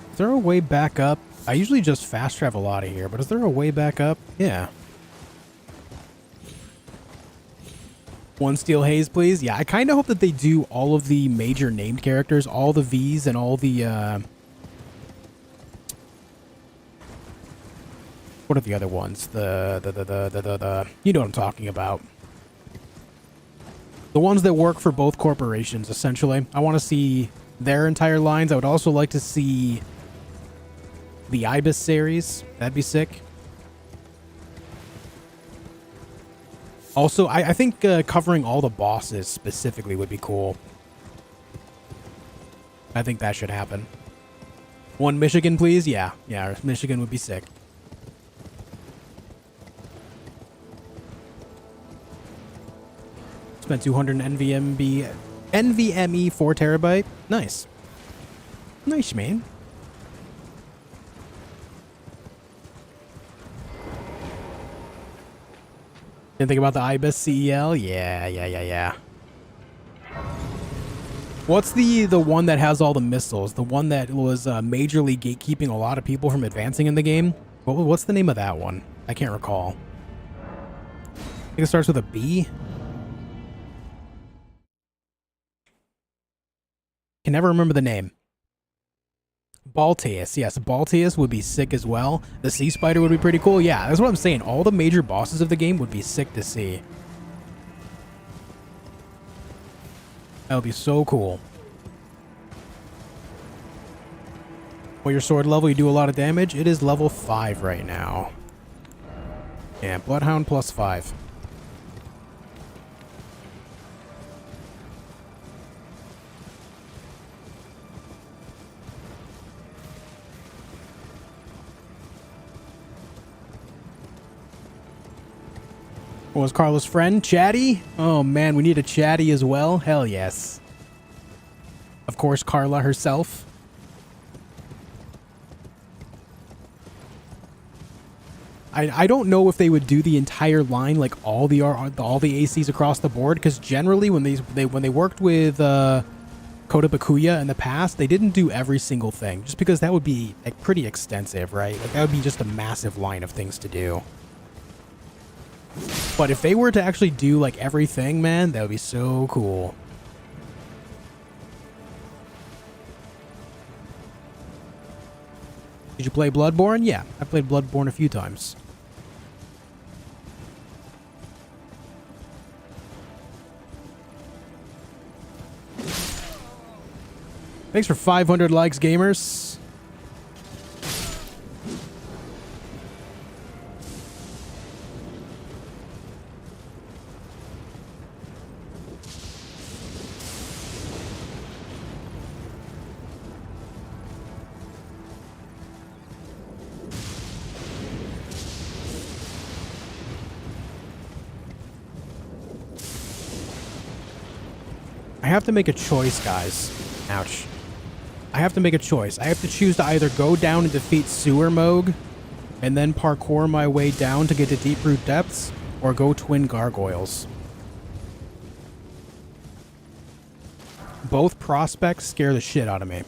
Speaker 1: Is there a way back up? I usually just fast travel out of here, but is there a way back up? Yeah. One steel haze, please. Yeah, I kind of hope that they do all of the major named characters, all the V's and all the, what are the other ones? The you know what I'm talking about. The ones that work for both corporations, essentially. I want to see their entire lines. I would also like to see the Ibis series. That'd be sick. Also, I think covering all the bosses specifically would be cool. I think that should happen. One Michigan, please? Yeah. Yeah, Michigan would be sick. Spent 200 NVMe 4 terabyte. Nice. Nice, man. Didn't think about the IBIS CEL? Yeah. What's the one that has all the missiles? The one that was majorly gatekeeping a lot of people from advancing in the game? What's the name of that one? I can't recall. I think it starts with a B. Can never remember the name. Balteus. Yes, Balteus would be sick as well. The Sea Spider would be pretty cool. Yeah, that's what I'm saying. All the major bosses of the game would be sick to see. That would be so cool. Well, your sword level, you do a lot of damage. It is level 5 right now. Yeah, Bloodhound plus 5. What was Carla's friend? Chatty? Oh man, we need a Chatty as well? Hell yes. Of course, Carla herself. I don't know if they would do the entire line, like all the ACs across the board, because generally when they worked with Kota Bakuya in the past, they didn't do every single thing, just because that would be like pretty extensive, right? Like that would be just a massive line of things to do. But if they were to actually do like everything, man, that would be so cool. Did you play Bloodborne? Yeah, I played Bloodborne a few times. Thanks for 500 likes, gamers. I have to make a choice, guys. Ouch. I have to make a choice. I have to choose to either go down and defeat Sewer Moog and then parkour my way down to get to Deep Root Depths, or go Twin Gargoyles. Both prospects scare the shit out of me.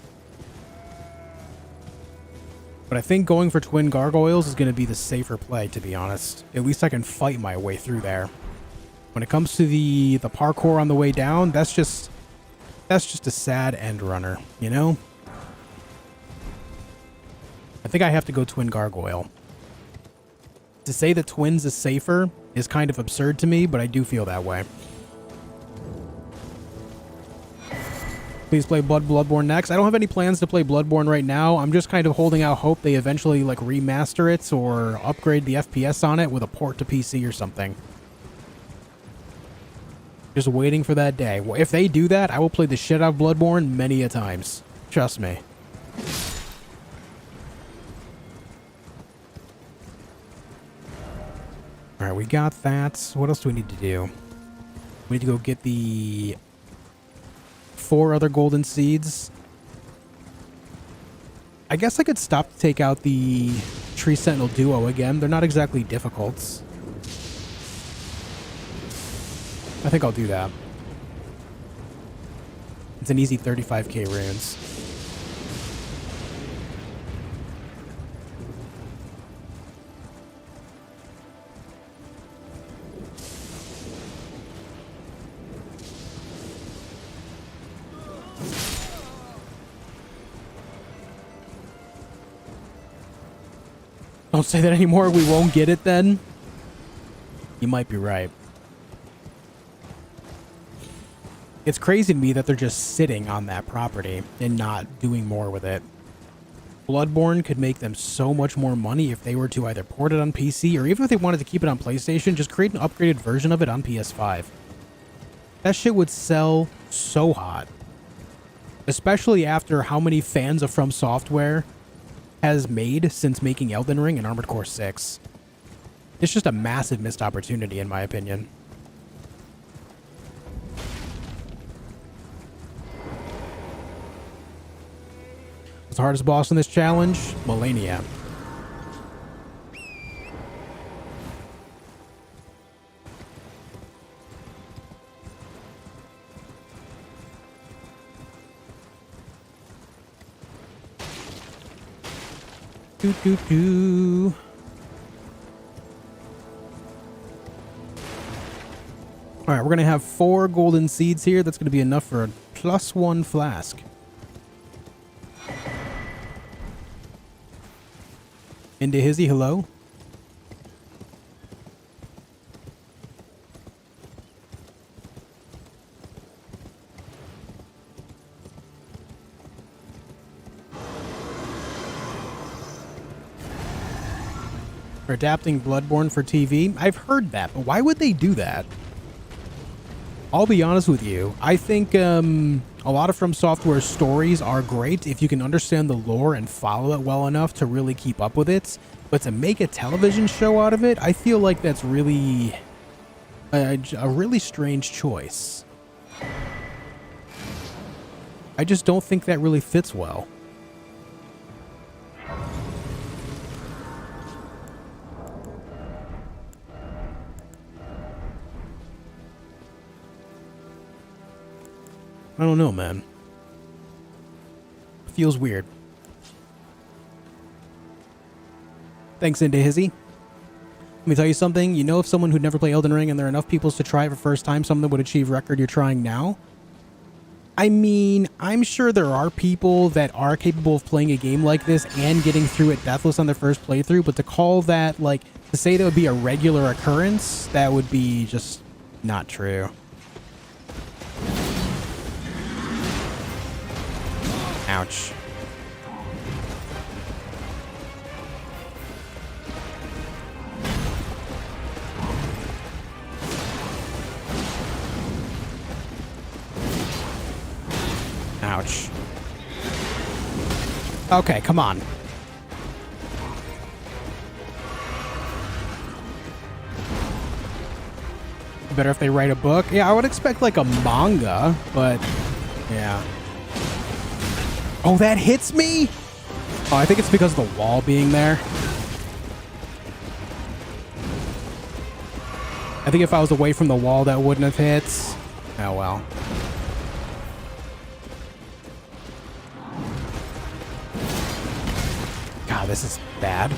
Speaker 1: But I think going for Twin Gargoyles is going to be the safer play, to be honest. At least I can fight my way through there. When it comes to the parkour on the way down, that's just a sad end runner, you know? I think I have to go Twin Gargoyle. To say that Twins is safer is kind of absurd to me, but I do feel that way. Please play Bloodborne next. I don't have any plans to play Bloodborne right now. I'm just kind of holding out hope they eventually like remaster it or upgrade the FPS on it with a port to PC or something. Just waiting for that day. If they do that, I will play the shit out of Bloodborne many a times. Trust me. Alright, we got that. What else do we need to do? We need to go get the 4 other golden seeds. I guess I could stop to take out the Tree Sentinel Duo again. They're not exactly difficult. I think I'll do that. It's an easy 35k runes. Don't say that anymore. We won't get it then. You might be right. It's crazy to me that they're just sitting on that property and not doing more with it. Bloodborne could make them so much more money if they were to either port it on PC, or even if they wanted to keep it on PlayStation, just create an upgraded version of it on PS5. That shit would sell so hot. Especially after how many fans of From Software has made since making Elden Ring and Armored Core 6. It's just a massive missed opportunity in my opinion. the hardest boss in this challenge? Malenia. Do do do. All right, we're gonna have 4 golden seeds here. That's gonna be enough for a +1 flask. Into Hizzy, hello. They're adapting Bloodborne for TV. I've heard that, but why would they do that? I'll be honest with you. I think a lot of From Software's stories are great if you can understand the lore and follow it well enough to really keep up with it. But to make a television show out of it, I feel like that's really a really strange choice. I just don't think that really fits well. I don't know, man. Feels weird. Thanks, Into Hizzy. Let me tell you something. You know, if someone who'd never play Elden Ring and there are enough people to try it for the first time, something would achieve record you're trying now. I mean, I'm sure there are people that are capable of playing a game like this and getting through it deathless on their first playthrough, but to call that, like, to say that would be a regular occurrence, that would be just not true. Ouch. Ouch. Okay, come on. Better if they write a book. Yeah, I would expect like a manga, but yeah. Oh, that hits me? Oh, I think it's because of the wall being there. I think if I was away from the wall, that wouldn't have hit. Oh, well. God, this is bad.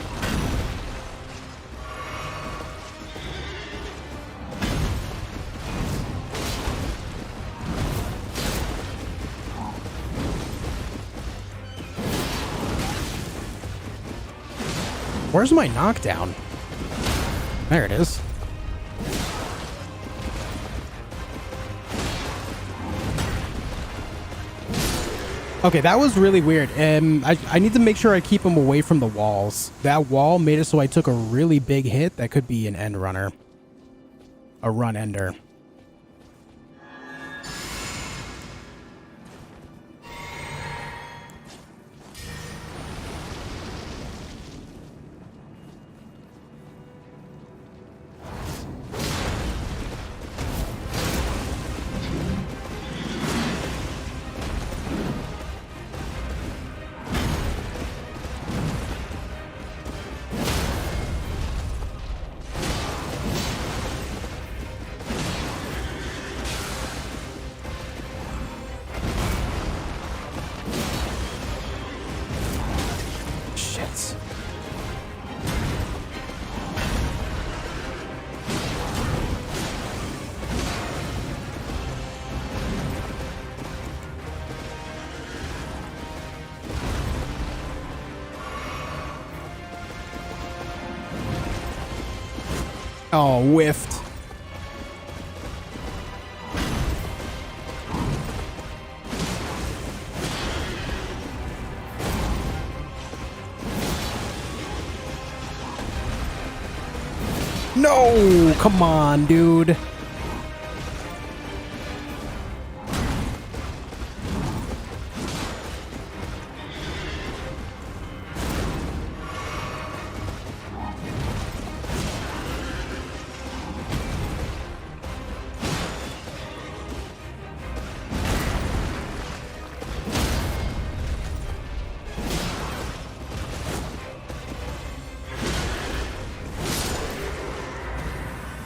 Speaker 1: Where's my knockdown? There it is. Okay, that was really weird. I need to make sure I keep him away from the walls. That wall made it so I took a really big hit. That could be an end runner. A run ender. Oh, whiffed. No, come on, dude.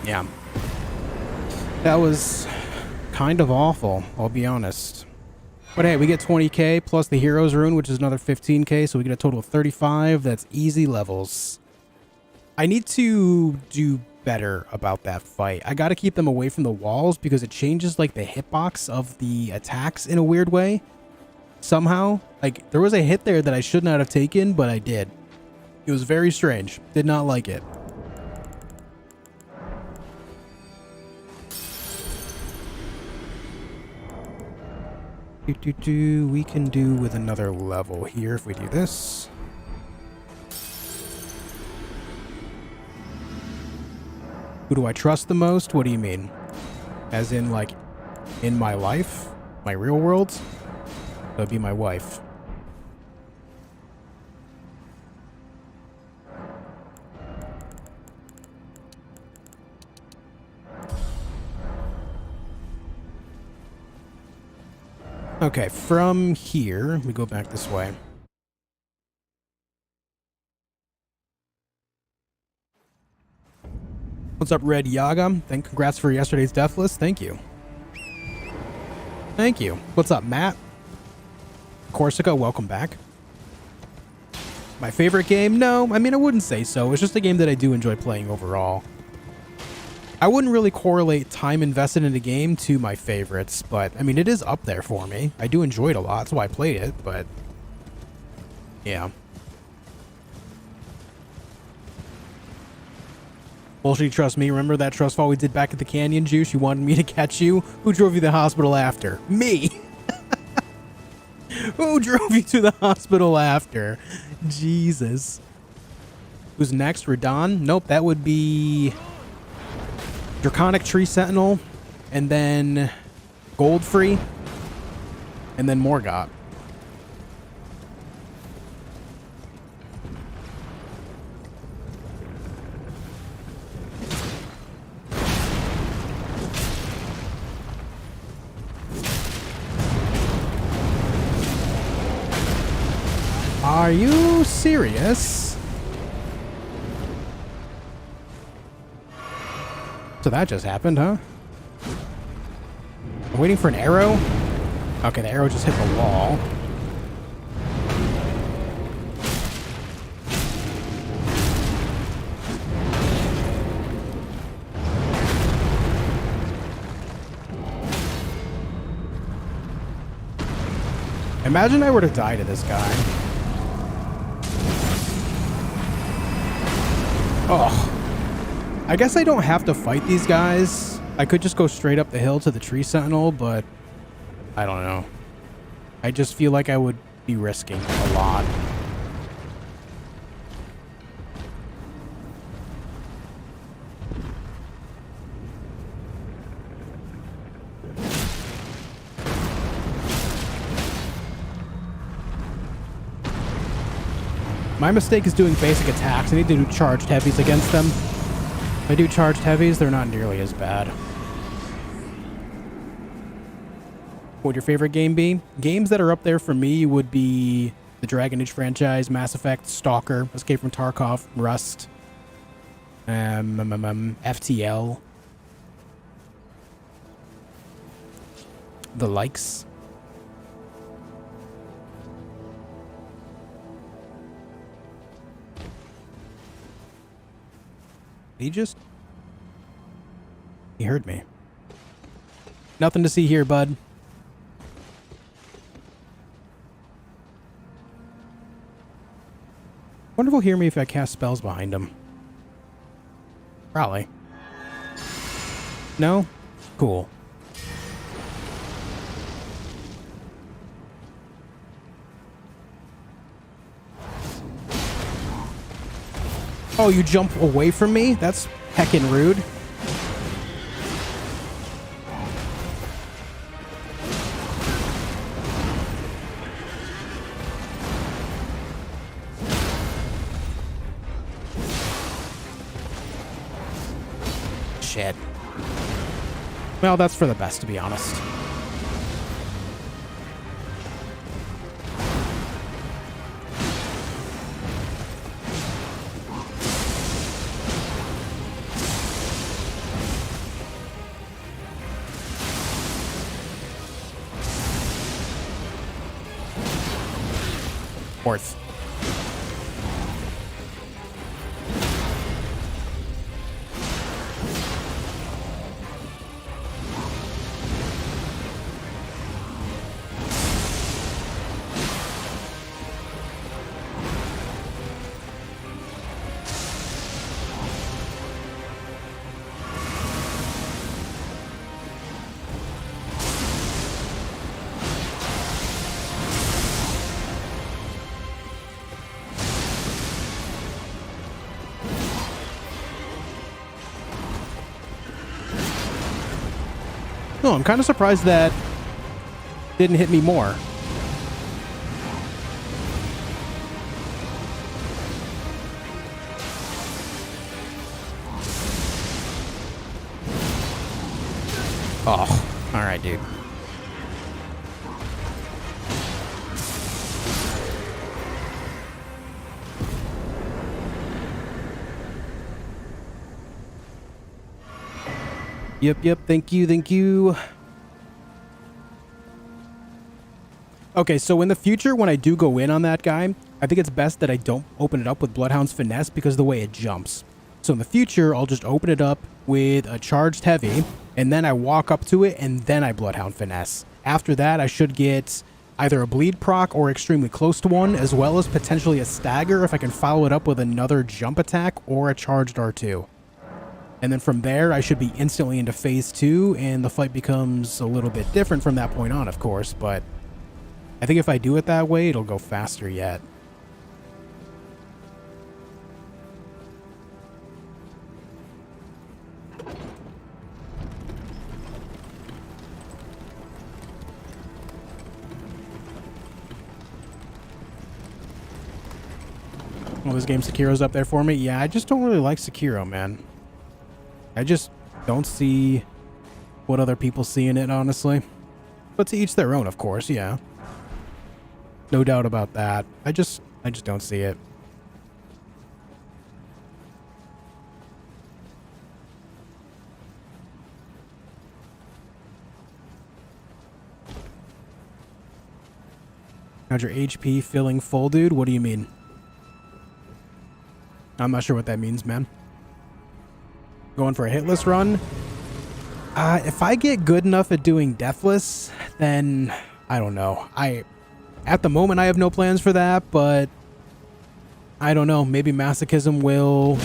Speaker 1: Yeah. That was kind of awful, I'll be honest. But hey, we get 20k plus the Hero's Rune, which is another 15k, so we get a total of 35. That's easy levels. I need to do better about that fight. I gotta keep them away from the walls because it changes like the hitbox of the attacks in a weird way. Somehow, like there was a hit there that I should not have taken, but I did. It was very strange. Did not like it. We can do with another level here if we do this. Who do I trust the most? What do you mean? As in, like, in my life? My real world? That would be my wife. Okay, from here, we go back this way. What's up, Red Yaga? Congrats for yesterday's Deathless. Thank you. Thank you. What's up, Matt? Corsica, welcome back. My favorite game? No, I mean, I wouldn't say so. It's just a game that I do enjoy playing overall. I wouldn't really correlate time invested in a game to my favorites, but I mean, it is up there for me. I do enjoy it a lot. That's why I played it, but yeah. Bullshit, trust me. Remember that trust fall we did back at the Canyon Juice? You wanted me to catch you? Who drove you to the hospital after? Me! Who drove you to the hospital after? Jesus. Who's next? Radon? Nope, that would be Draconic Tree Sentinel, and then Goldfree, and then Morgott. Are you serious? So that just happened, huh? I'm waiting for an arrow. Okay, the arrow just hit the wall. Imagine I were to die to this guy. Oh. I guess I don't have to fight these guys. I could just go straight up the hill to the Tree Sentinel, but I don't know. I just feel like I would be risking a lot. My mistake is doing basic attacks. I need to do charged heavies against them. If I do charged heavies, they're not nearly as bad. What would your favorite game be? Games that are up there for me would be the Dragon Age franchise, Mass Effect, Stalker, Escape from Tarkov, Rust, FTL, the likes. He heard me. Nothing to see here, bud. Wonder if he'll hear me if I cast spells behind him. Probably. No? Cool. Oh, you jump away from me? That's heckin' rude. Shit. Well, that's for the best, to be honest. Worth. No, I'm kind of surprised that didn't hit me more. Oh, all right, dude. Yep, thank you. Okay, so in the future, when I do go in on that guy, I think it's best that I don't open it up with Bloodhound's Finesse because of the way it jumps. So in the future, I'll just open it up with a charged heavy, and then I walk up to it, and then I Bloodhound Finesse. After that, I should get either a bleed proc or extremely close to one, as well as potentially a stagger if I can follow it up with another jump attack or a charged R2. And then from there, I should be instantly into phase 2, and the fight becomes a little bit different from that point on, of course, but I think if I do it that way, it'll go faster yet. Well, this game Sekiro's up there for me. Yeah, I just don't really like Sekiro, man. I just don't see what other people see in it, honestly. But to each their own, of course, yeah. No doubt about that. I just don't see it. How's your HP filling full, dude? What do you mean? I'm not sure what that means, man. Going for a hitless run? If I get good enough at doing Deathless, then I don't know. At the moment, I have no plans for that, but I don't know. Maybe Masochism will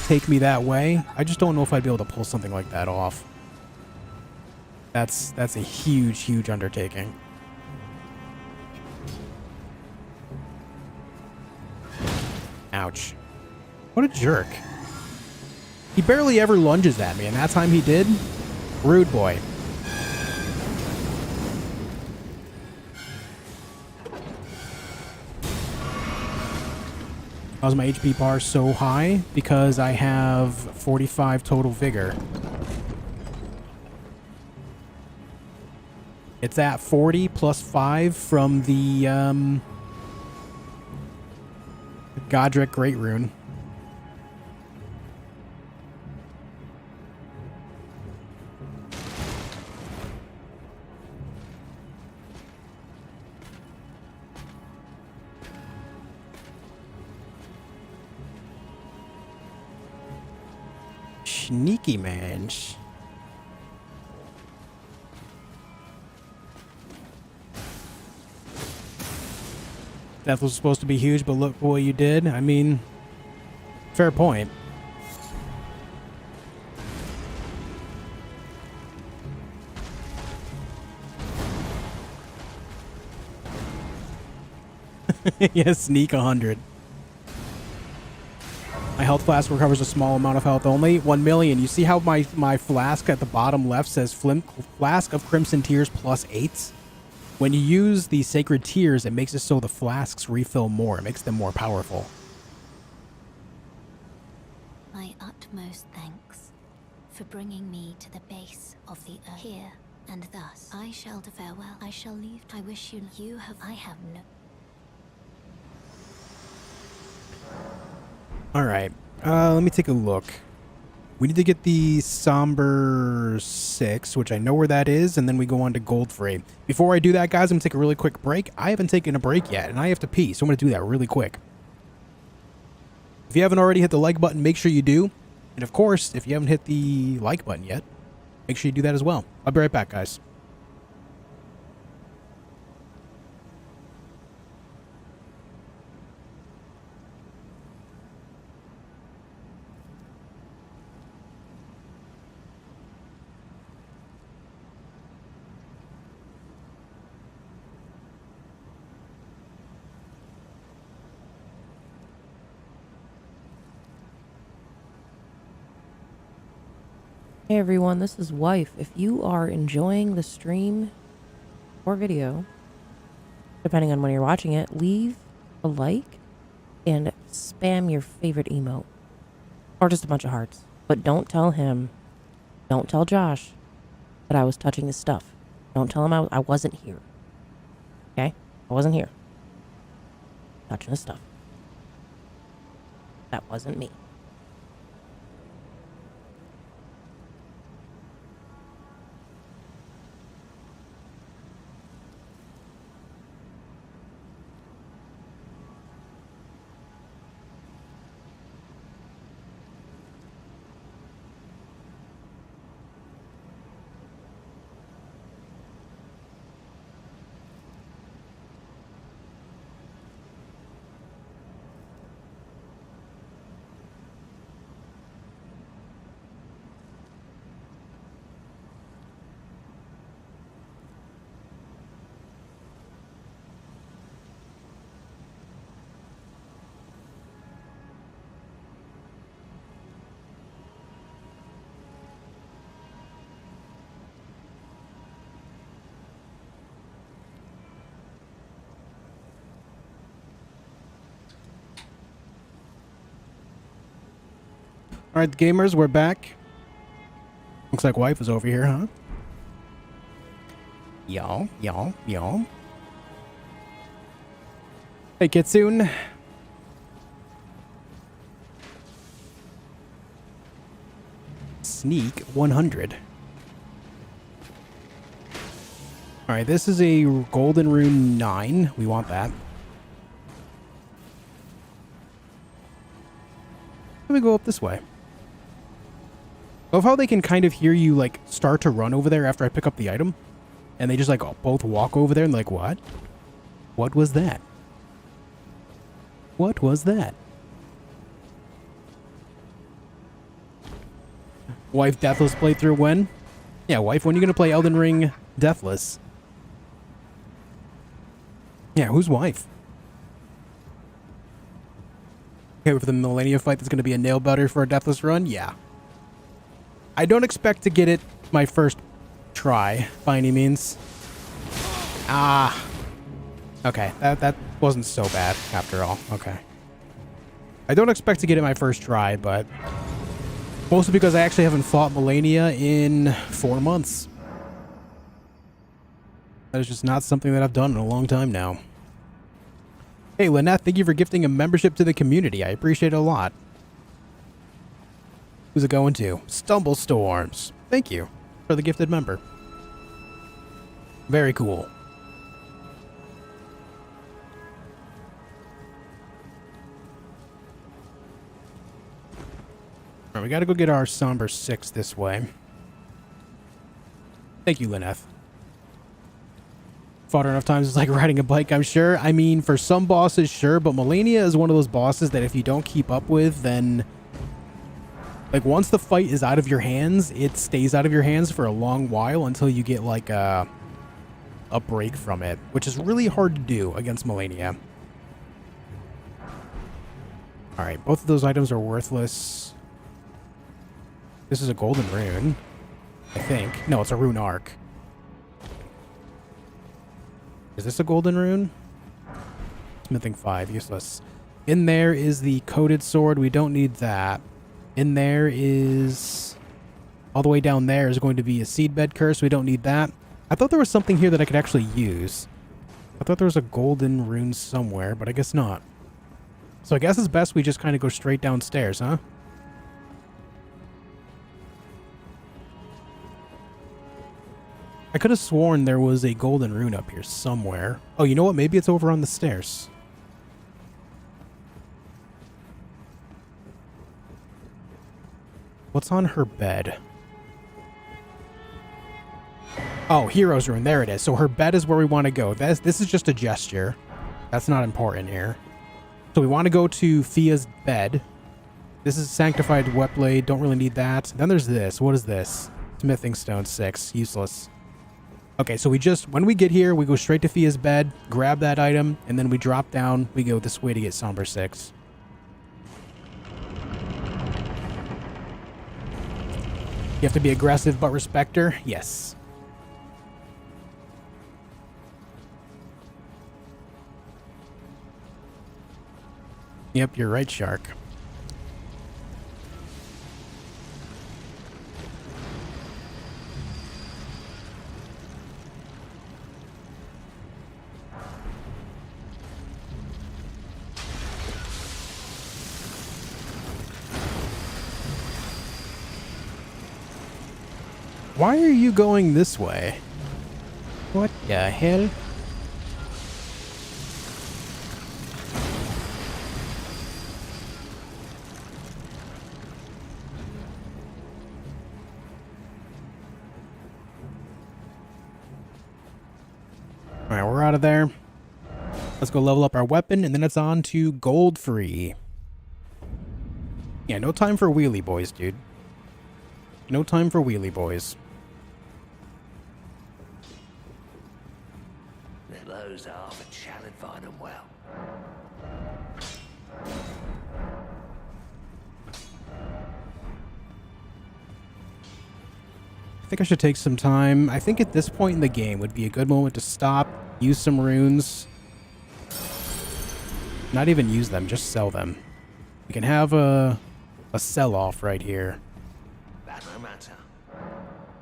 Speaker 1: take me that way. I just don't know if I'd be able to pull something like that off. That's a huge undertaking. Ouch. What a jerk. He barely ever lunges at me, and that time he did? Rude boy. Why is my HP bar so high? Because I have 45 total vigor. It's at 40 plus 5 from the Godric Great Rune. Sneaky man. That was supposed to be huge, but look what you did. I mean, fair point. Yeah, sneak 100. My health flask recovers a small amount of health only. 1 million. You see how my flask at the bottom left says Flask of Crimson Tears plus 8? When you use the Sacred Tears, it makes it so the flasks refill more. It makes them more powerful.
Speaker 2: My utmost thanks for bringing me to the base of the earth. Here and thus, I shall to farewell. I shall leave. I wish you have. I have no.
Speaker 1: All right. Let me take a look. We need to get the Somber 6, which I know where that is, and then we go on to Goldfrey. Before I do that, guys, I'm going to take a really quick break. I haven't taken a break yet, and I have to pee, so I'm going to do that really quick. If you haven't already hit the like button, make sure you do. And of course, if you haven't hit the like button yet, make sure you do that as well. I'll be right back, guys.
Speaker 7: Hey everyone, this is Wife. If you are enjoying the stream or video, depending on when you're watching it, leave a like and spam your favorite emote. Or just a bunch of hearts. But don't tell him, don't tell Josh that I was touching his stuff. Don't tell him I wasn't here. Okay? I wasn't here. Touching his stuff. That wasn't me.
Speaker 1: All right, gamers, we're back. Looks like Wife is over here, huh? Y'all. Hey, Kitsune. Sneak 100. All right, this is a Golden Rune 9. We want that. Let me go up this way. Love how they can kind of hear you, like, start to run over there after I pick up the item. And they just, like, both walk over there and like, what? What was that? What was that? Wife Deathless playthrough when? Yeah, Wife, when are you going to play Elden Ring Deathless? Yeah, who's Wife? Okay, with the Malenia fight, that's going to be a nail biter for a Deathless run? Yeah. I don't expect to get it my first try, by any means. Ah. Okay, that wasn't so bad, after all. Okay. I don't expect to get it my first try, but... mostly because I actually haven't fought Malenia in 4 months. That is just not something that I've done in a long time now. Hey, Lynette, thank you for gifting a membership to the community. I appreciate it a lot. Who's it going to? Stumblestorms. Thank you for the gifted member. Very cool. Alright, we gotta go get our Somber 6 this way. Thank you, Lynette. Fought her enough times, it's like riding a bike, I'm sure. I mean, for some bosses, sure, but Malenia is one of those bosses that if you don't keep up with, then... like, once the fight is out of your hands, it stays out of your hands for a long while until you get, like, a break from it, which is really hard to do against Malenia. Alright, both of those items are worthless. This is a golden rune, I think. No, it's a rune arc. Is this a golden rune? Smithing 5, useless. In there is the coated sword. We don't need that. In there is... all the way down there is going to be a seedbed curse. We don't need that. I thought there was something here that I could actually use. I thought there was a golden rune somewhere, but I guess not. So I guess it's best we just kind of go straight downstairs, huh? I could have sworn there was a golden rune up here somewhere. Oh, you know what? Maybe it's over on the stairs. What's on her bed? Oh, Hero's Rune. There it is. So her bed is where we want to go. This is just a gesture. That's not important here. So we want to go to Fia's bed. This is Sanctified Whetblade. Don't really need that. Then there's this. What is this? Smithing Stone 6. Useless. Okay, so when we get here, we go straight to Fia's bed, grab that item, and then we drop down. We go this way to get Somber 6. You have to be aggressive but respect her? Yes. Yep, you're right, Shark. Why are you going this way? What the hell? Alright, we're out of there. Let's go level up our weapon, and then it's on to gold free. Yeah, no time for wheelie boys, dude. No time for wheelie boys.
Speaker 4: Those half and shall find them well.
Speaker 1: I think I should take some time. I think at this point in the game would be a good moment to stop, use some runes. Not even use them, just sell them. We can have a sell-off right here.
Speaker 4: That no matter.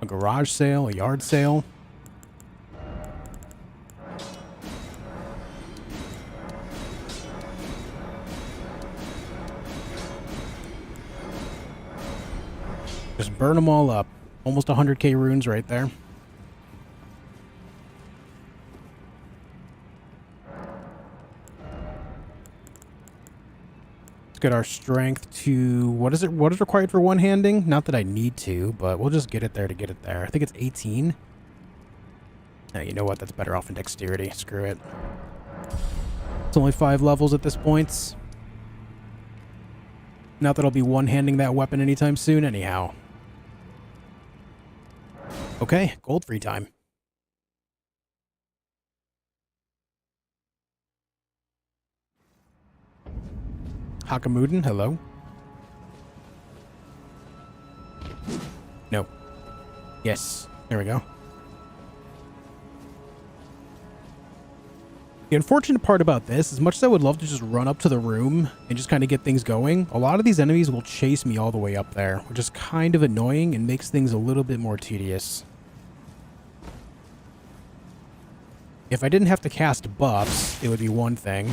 Speaker 1: A garage sale, a yard sale. Just burn them all up. Almost 100k runes right there. Let's get our strength to... What is it? What is required for one-handing? Not that I need to, but we'll just get it there to get it there. I think it's 18. Oh, you know what? That's better off in dexterity. Screw it. It's only 5 levels at this point. Not that I'll be one-handing that weapon anytime soon anyhow. Okay, gold free time. Hakamuden, hello. No. Yes, there we go. The unfortunate part about this, as much as I would love to just run up to the room and just kind of get things going, a lot of these enemies will chase me all the way up there, which is kind of annoying and makes things a little bit more tedious. If I didn't have to cast buffs, it would be one thing.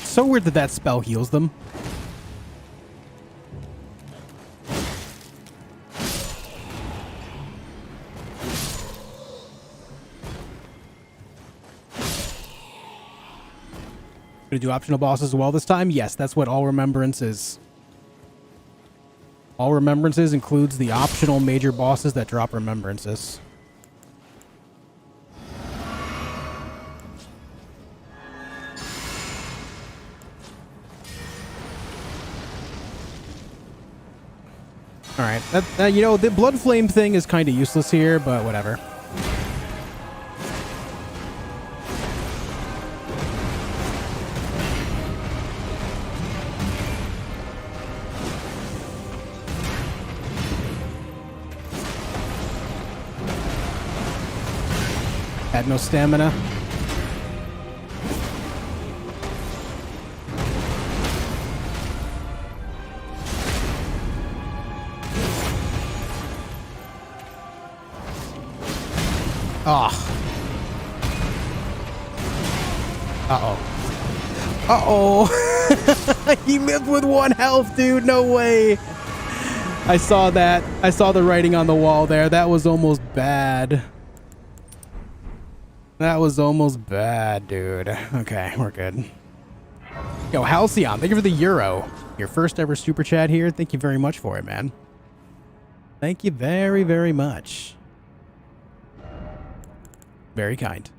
Speaker 1: So weird that that spell heals them. Gonna do optional bosses as well this time? Yes, that's what All Remembrances is. All Remembrances includes the optional major bosses that drop Remembrances. Alright, that you know, the blood flame thing is kind of useless here, but whatever. Had no stamina. Ah. Uh-oh. Uh-oh. He lived with 1 health, dude. No way. I saw that. I saw the writing on the wall there. That was almost bad. That was almost bad, dude. Okay, we're good. Yo, Halcyon, thank you for the euro. Your first ever super chat here. Thank you very much for it, man. Thank you very, very much. Very kind.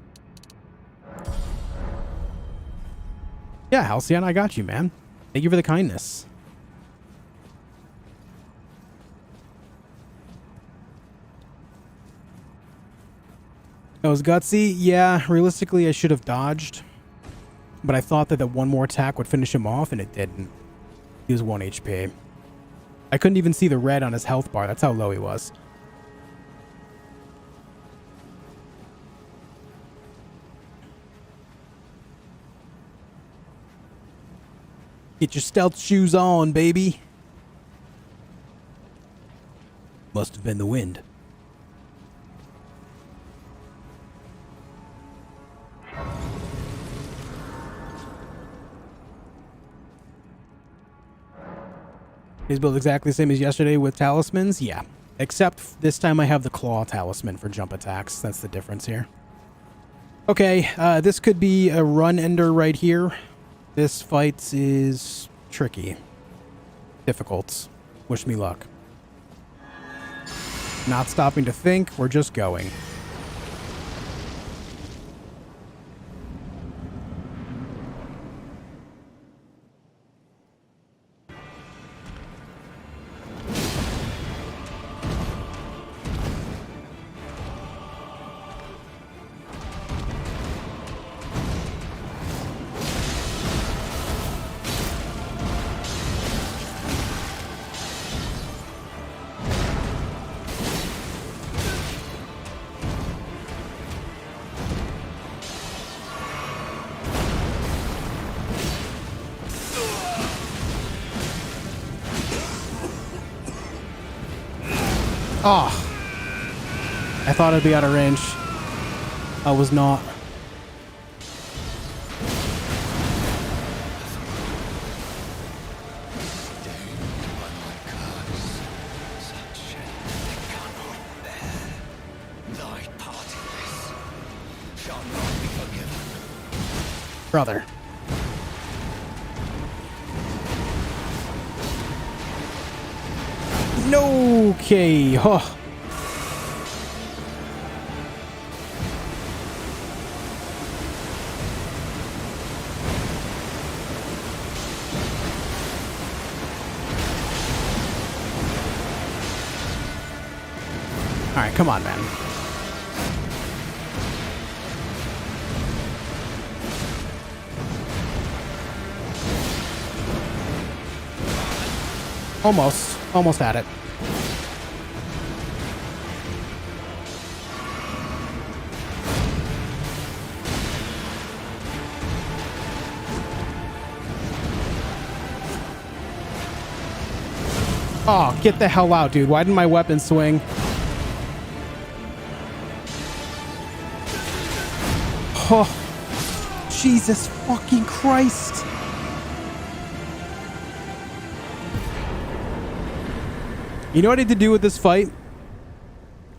Speaker 1: Yeah, Halcyon, I got you, man. Thank you for the kindness. That was gutsy. Yeah, realistically, I should have dodged. But I thought that one more attack would finish him off, and it didn't. He was 1 HP. I couldn't even see the red on his health bar. That's how low he was. Get your stealth shoes on, baby. Must have been the wind. His build exactly the same as yesterday with talismans? Yeah. Except this time I have the claw talisman for jump attacks. That's the difference here. Okay, this could be a run ender right here. This fight is tricky. Difficult. Wish me luck. Not stopping to think, we're just going. Oh, I thought I'd be out of range. I was not. Brother. No, okay. Oh. All right, come on, man. Almost at it. Oh, get the hell out, dude. Why didn't my weapon swing? Oh, Jesus fucking Christ. You know what I need to do with this fight?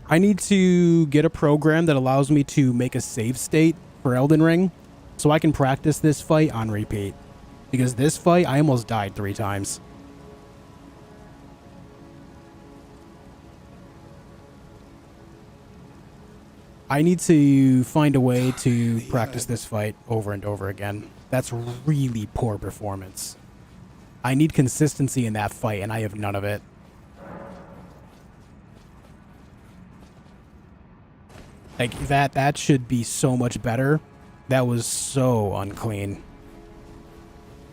Speaker 1: I need to get a program that allows me to make a save state for Elden Ring so I can practice this fight on repeat. Because this fight, I almost died 3 times. I need to find a way to practice this fight over and over again. That's really poor performance. I need consistency in that fight, and I have none of it. Like, that should be so much better. That was so unclean.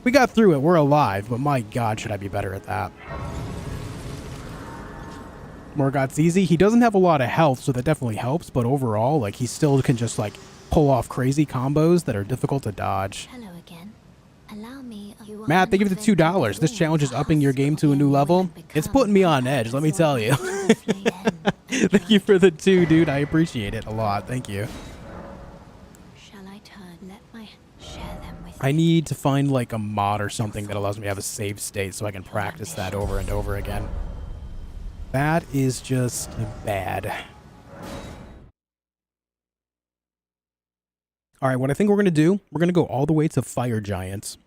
Speaker 1: We got through it. We're alive, but my God, should I be better at that? Morgoth's easy. He doesn't have a lot of health, so that definitely helps, but overall, like, he still can just, like, pull off crazy combos that are difficult to dodge.
Speaker 2: Hello again. Allow me.
Speaker 1: Matt, thank you for the $2. This challenge is upping your game to a new level. It's putting me on edge, let me tell you. Thank you for the 2, dude. I appreciate it a lot. Thank you.
Speaker 2: Shall I turn? Let my share them with
Speaker 1: I need to find, like, a mod or something that allows me to have a save state so I can practice that over and over again. That is just bad. All right, what I think we're going to do, we're going to go all the way to Fire Giants.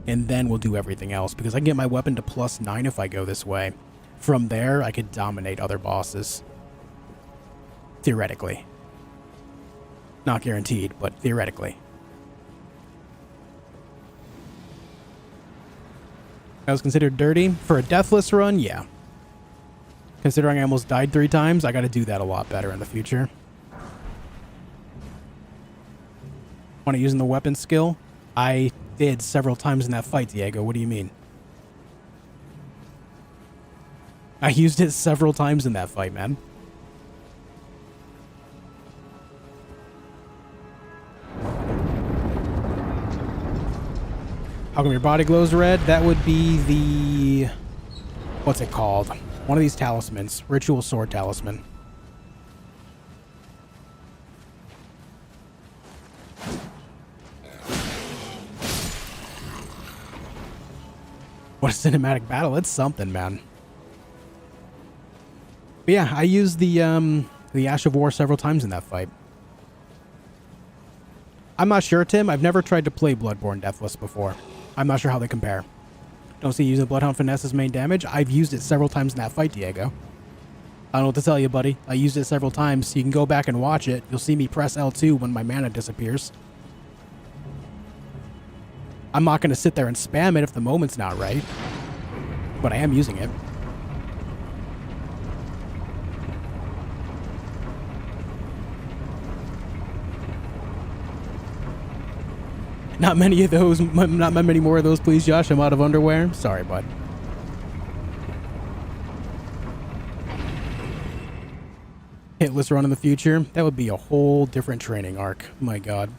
Speaker 1: And then we'll do everything else, because I can get my weapon to +9 if I go this way. From there, I could dominate other bosses. Theoretically. Not guaranteed, but theoretically. That was considered dirty. For a deathless run, yeah. Considering I almost died 3 times, I gotta do that a lot better in the future. Want to using the weapon skill? I did several times in that fight, Diego. What do you mean? I used it several times in that fight, man. How come your body glows red? That would be the... What's it called? One of these talismans. Ritual Sword Talisman. What a cinematic battle. It's something, man. But yeah, I used the Ash of War several times in that fight. I'm not sure, Tim. I've never tried to play Bloodborne Deathless before. I'm not sure how they compare. Don't see using Bloodhound Finesse as main damage. I've used it several times in that fight, Diego. I don't know what to tell you, buddy. I used it several times. You can go back and watch it. You'll see me press L2 when my mana disappears. I'm not going to sit there and spam it if the moment's not right. But I am using it. Not many of those, not many more of those, please, Josh. I'm out of underwear. Sorry, bud. Hitless run in the future. That would be a whole different training arc. My God.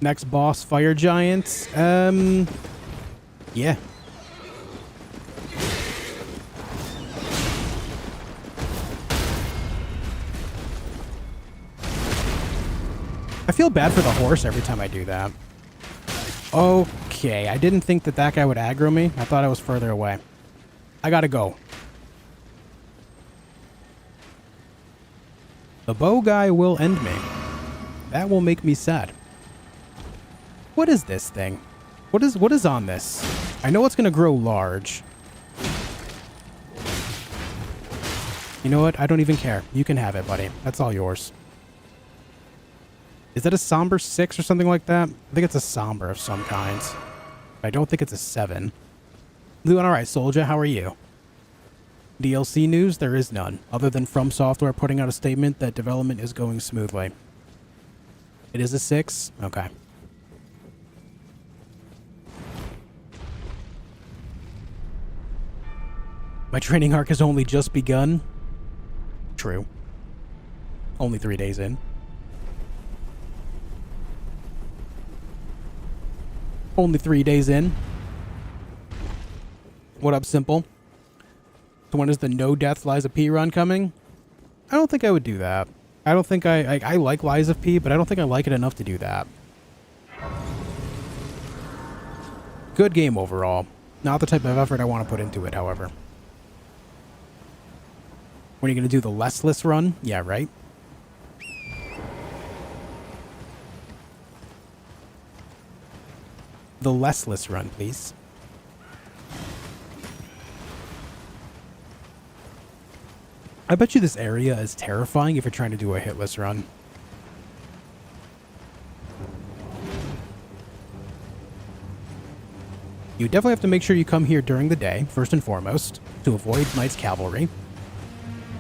Speaker 1: Next boss, Fire Giants. Yeah. I feel bad for the horse every time I do that. Okay, I didn't think that that guy would aggro me. I thought I was further away. I gotta go. The bow guy will end me. That will make me sad. What is this thing? What is on this? I know it's gonna grow large. You know what? I don't even care. You can have it, buddy. That's all yours. Is that a somber 6 or something like that? I think it's a somber of some kind. I don't think it's a 7. Doing alright, Soldier. How are you? DLC news? There is none, other than From Software putting out a statement that development is going smoothly. It is a 6? Okay. My training arc has only just begun. True. Only 3 days in. Only 3 days in. What up, Simple? So when is the No Death Lies of P run coming? I don't think I would do that. I don't think I like Lies of P, but I don't think I like it enough to do that. Good game overall. Not the type of effort I want to put into it, however. When are you going to do the Lessless run? Yeah, right? The Lessless run, please. I bet you this area is terrifying if you're trying to do a hitless run. You definitely have to make sure you come here during the day, first and foremost, to avoid Knight's Cavalry.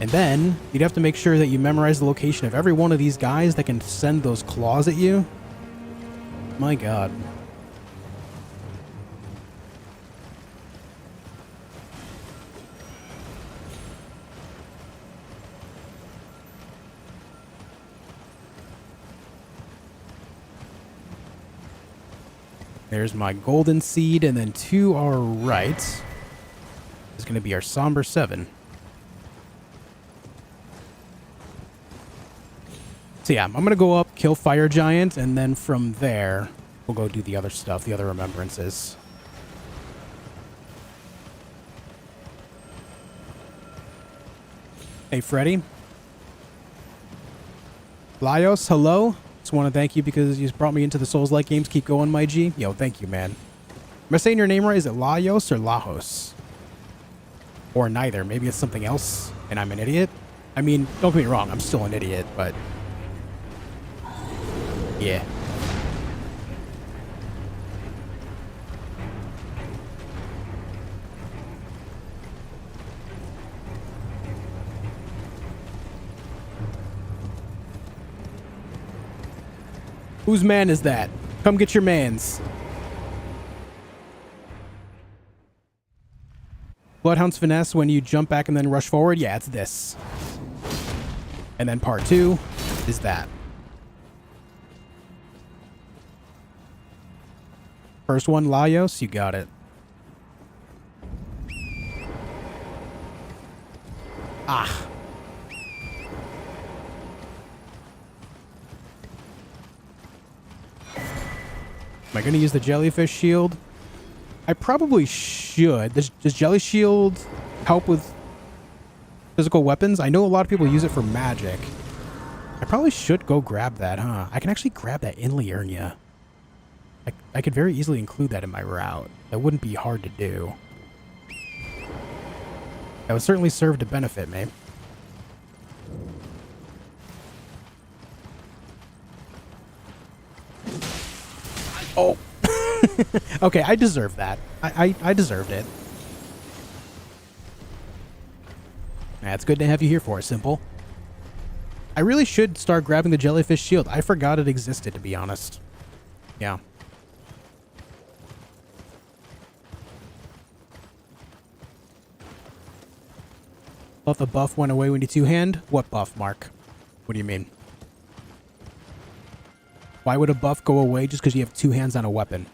Speaker 1: And then, you'd have to make sure that you memorize the location of every one of these guys that can send those claws at you. My god. There's my golden seed, and then to our right is going to be our somber 7. So yeah, I'm going to go up, kill Fire Giant, and then from there, we'll go do the other stuff, the other remembrances. Hey, Freddy. Laios, hello. Just want to thank you because you brought me into the Souls-like games. Keep going, my G. Yo, thank you, man. Am I saying your name right? Is it Laios or Lajos? Or neither. Maybe it's something else, and I'm an idiot. I mean, don't get me wrong. I'm still an idiot, but... yeah. Whose man is that? Come get your mans. Bloodhound's finesse when you jump back and then rush forward? Yeah, it's this. And then part 2 is that. First one, Laios, you got it. Ah. Am I going to use the jellyfish shield? I probably should. Does jelly shield help with physical weapons? I know a lot of people use it for magic. I probably should go grab that, huh? I can actually grab that in Liurnia. I could very easily include that in my route. That wouldn't be hard to do. That would certainly serve to benefit me. Oh. Okay, I deserve that. I deserved it. It's good to have you here for it, Simple. I really should start grabbing the jellyfish shield. I forgot it existed, to be honest. Yeah. Thought the buff went away when you two-hand? What buff, Mark? What do you mean? Why would a buff go away just because you have 2 hands on a weapon?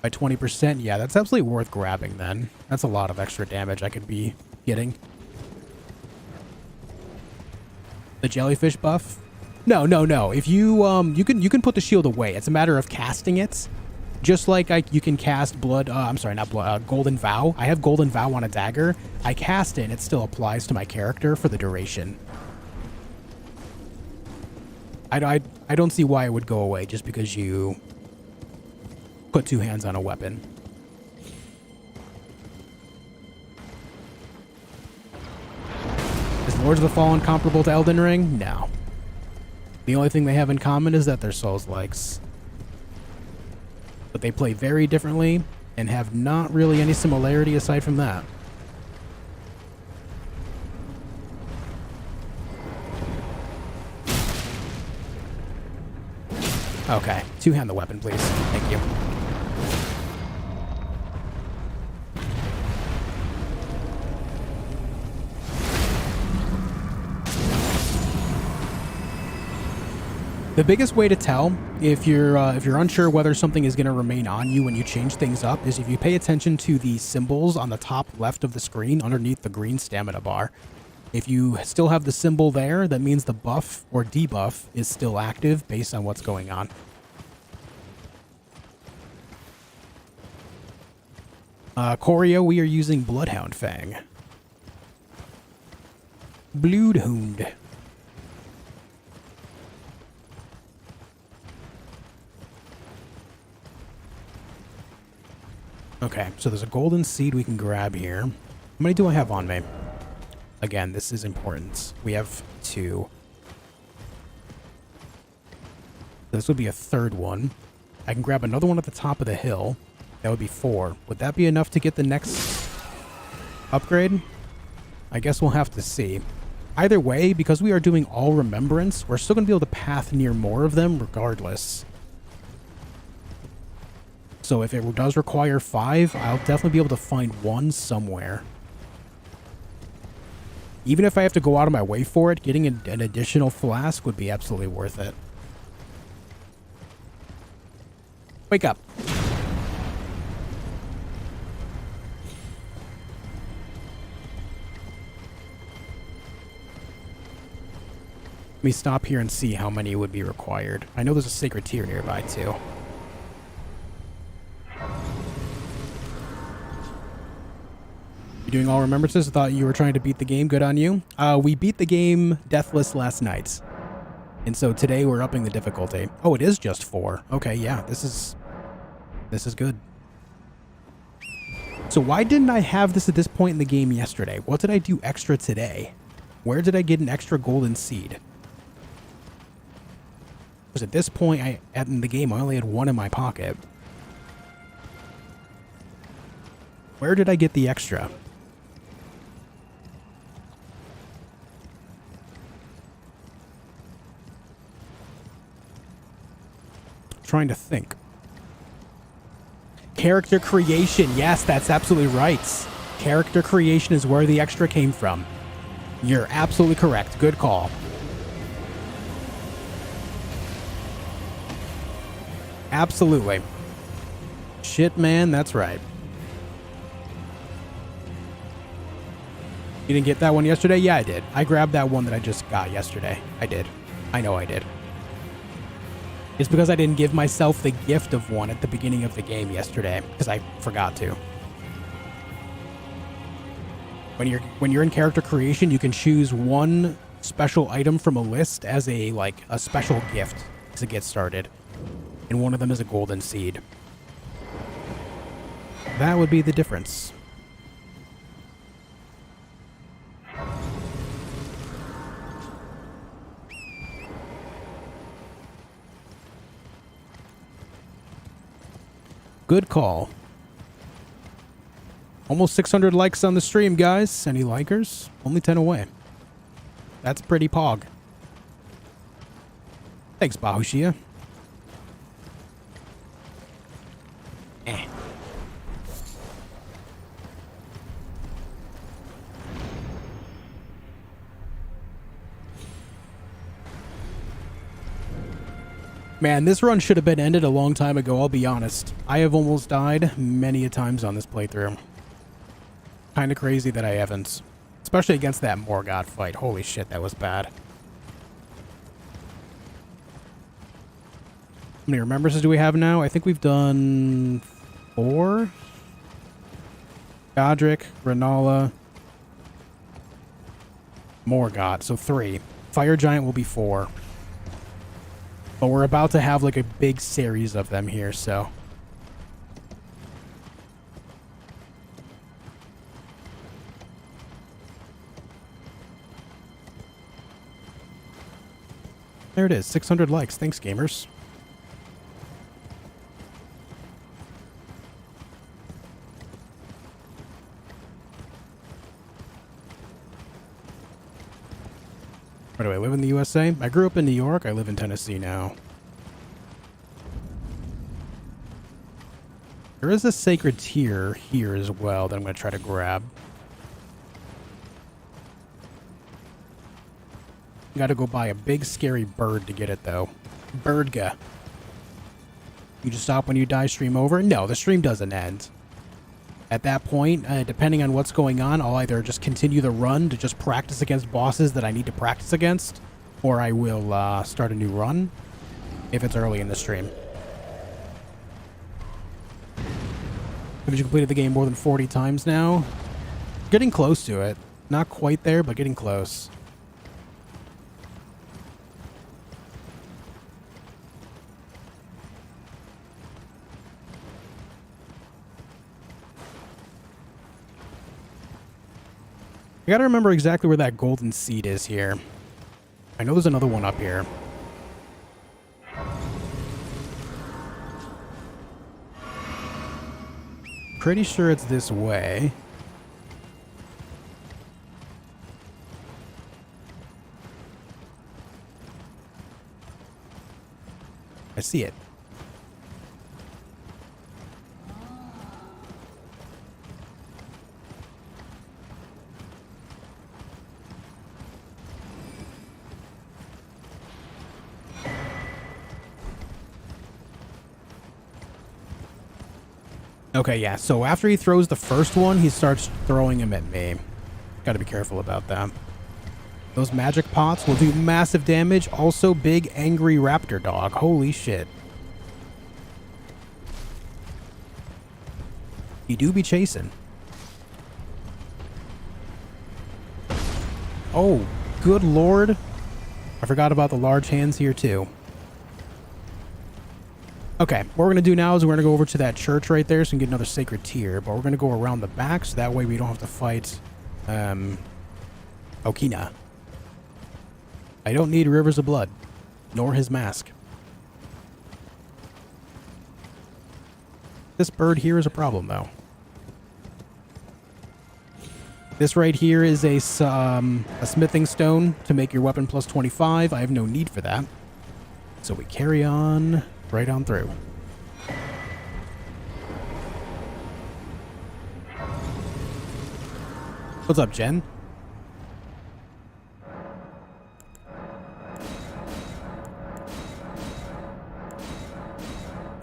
Speaker 1: By 20%? Yeah, that's absolutely worth grabbing then. That's a lot of extra damage I could be getting. The jellyfish buff? No. If you you can put the shield away. It's a matter of casting it. Just like you can cast Golden Vow. I have Golden Vow on a dagger. I cast it and it still applies to my character for the duration. I don't see why it would go away just because you put 2 hands on a weapon. Is Lords of the Fallen comparable to Elden Ring? No. The only thing they have in common is that they're Souls-likes. But they play very differently and have not really any similarity aside from that. Okay, 2-hand the weapon, please. Thank you. The biggest way to tell if you're unsure whether something is going to remain on you when you change things up is if you pay attention to the symbols on the top left of the screen underneath the green stamina bar. If you still have the symbol there, that means the buff or debuff is still active based on what's going on. Choreo, we are using Bloodhound Fang. Bloodhound. Okay, so there's a golden seed we can grab here. How many do I have on me? Again, this is important. We have 2. This would be a third one. I can grab another one at the top of the hill. That would be 4. Would that be enough to get the next upgrade? I guess we'll have to see. Either way, because we are doing All Remembrance, we're still going to be able to path near more of them regardless. So if it does require 5, I'll definitely be able to find one somewhere. Even if I have to go out of my way for it, getting an additional flask would be absolutely worth it. Wake up. Let me stop here and see how many would be required. I know there's a sacred tear nearby, too. You doing All Remembrances? I thought you were trying to beat the game. Good on you. We beat the game Deathless last night. And so today we're upping the difficulty. Oh, it is just 4. Okay, yeah, this is good. So why didn't I have this at this point in the game yesterday? What did I do extra today? Where did I get an extra golden seed? Because at this point in the game, I only had 1 in my pocket. Where did I get the extra? Trying to think. Character creation. Yes, that's absolutely right. Character creation is where the extra came from. You're absolutely correct. Good call. Absolutely. Shit, man, that's right. You didn't get that one yesterday? Yeah, I did. I grabbed that one that I just got yesterday. I did. I know I did. It's because I didn't give myself the gift of one at the beginning of the game yesterday, because I forgot to. When you're in character creation, you can choose one special item from a list as a special gift to get started. And one of them is a golden seed. That would be the difference. Good call. Almost 600 likes on the stream, guys. Any likers? Only 10 away. That's pretty pog. Thanks, Bahushia. Man, this run should have been ended a long time ago, I'll be honest. I have almost died many a times on this playthrough. Kind of crazy that I haven't. Especially against that Morgott fight. Holy shit, that was bad. How many remembrances do we have now? I think we've done 4. Godric, Rennala, Morgott, so 3. Fire Giant will be 4. But we're about to have like a big series of them here, so. There it is, 600 likes. Thanks, gamers. Where do I live in the USA? I grew up in New York. I live in Tennessee now. There is a sacred tear here as well that I'm going to try to grab. Got to go buy a big scary bird to get it though. Birdga. You just stop when you die, stream over? No, the stream doesn't end. At that point, depending on what's going on, I'll either just continue the run to just practice against bosses that I need to practice against, or I will start a new run if it's early in the stream. Have you completed the game more than 40 times now? Getting close to it. Not quite there, but getting close. I gotta remember exactly where that golden seed is here. I know there's another one up here. pretty sure it's this way. I see it. Okay, yeah, so after he throws the first one, he starts throwing them at me. Gotta be careful about that. Those magic pots will do massive damage. Also, big, angry raptor dog. Holy shit. You do be chasing. Oh, good lord. I forgot about the large hands here, too. Okay, what we're going to do now is we're going to go over to that church right there so we can get another sacred tier. But we're going to go around the back so that way we don't have to fight Okina. I don't need Rivers of Blood, nor his mask. This bird here is a problem, though. This right here is a smithing stone to make your weapon plus 25. I have no need for that. So we carry on right on through. What's up, Jen?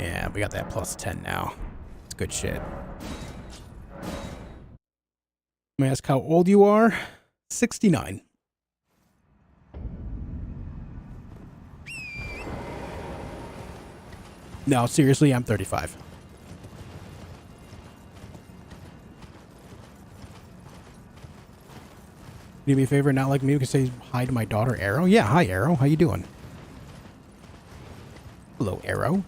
Speaker 1: Yeah, we got that plus 10 now. It's good shit. Let me ask how old you are. 69. No, seriously, I'm 35. Do me a favor, not like me, you can say hi to my daughter, Arrow. Yeah, hi, Arrow. How you doing? Hello, Arrow.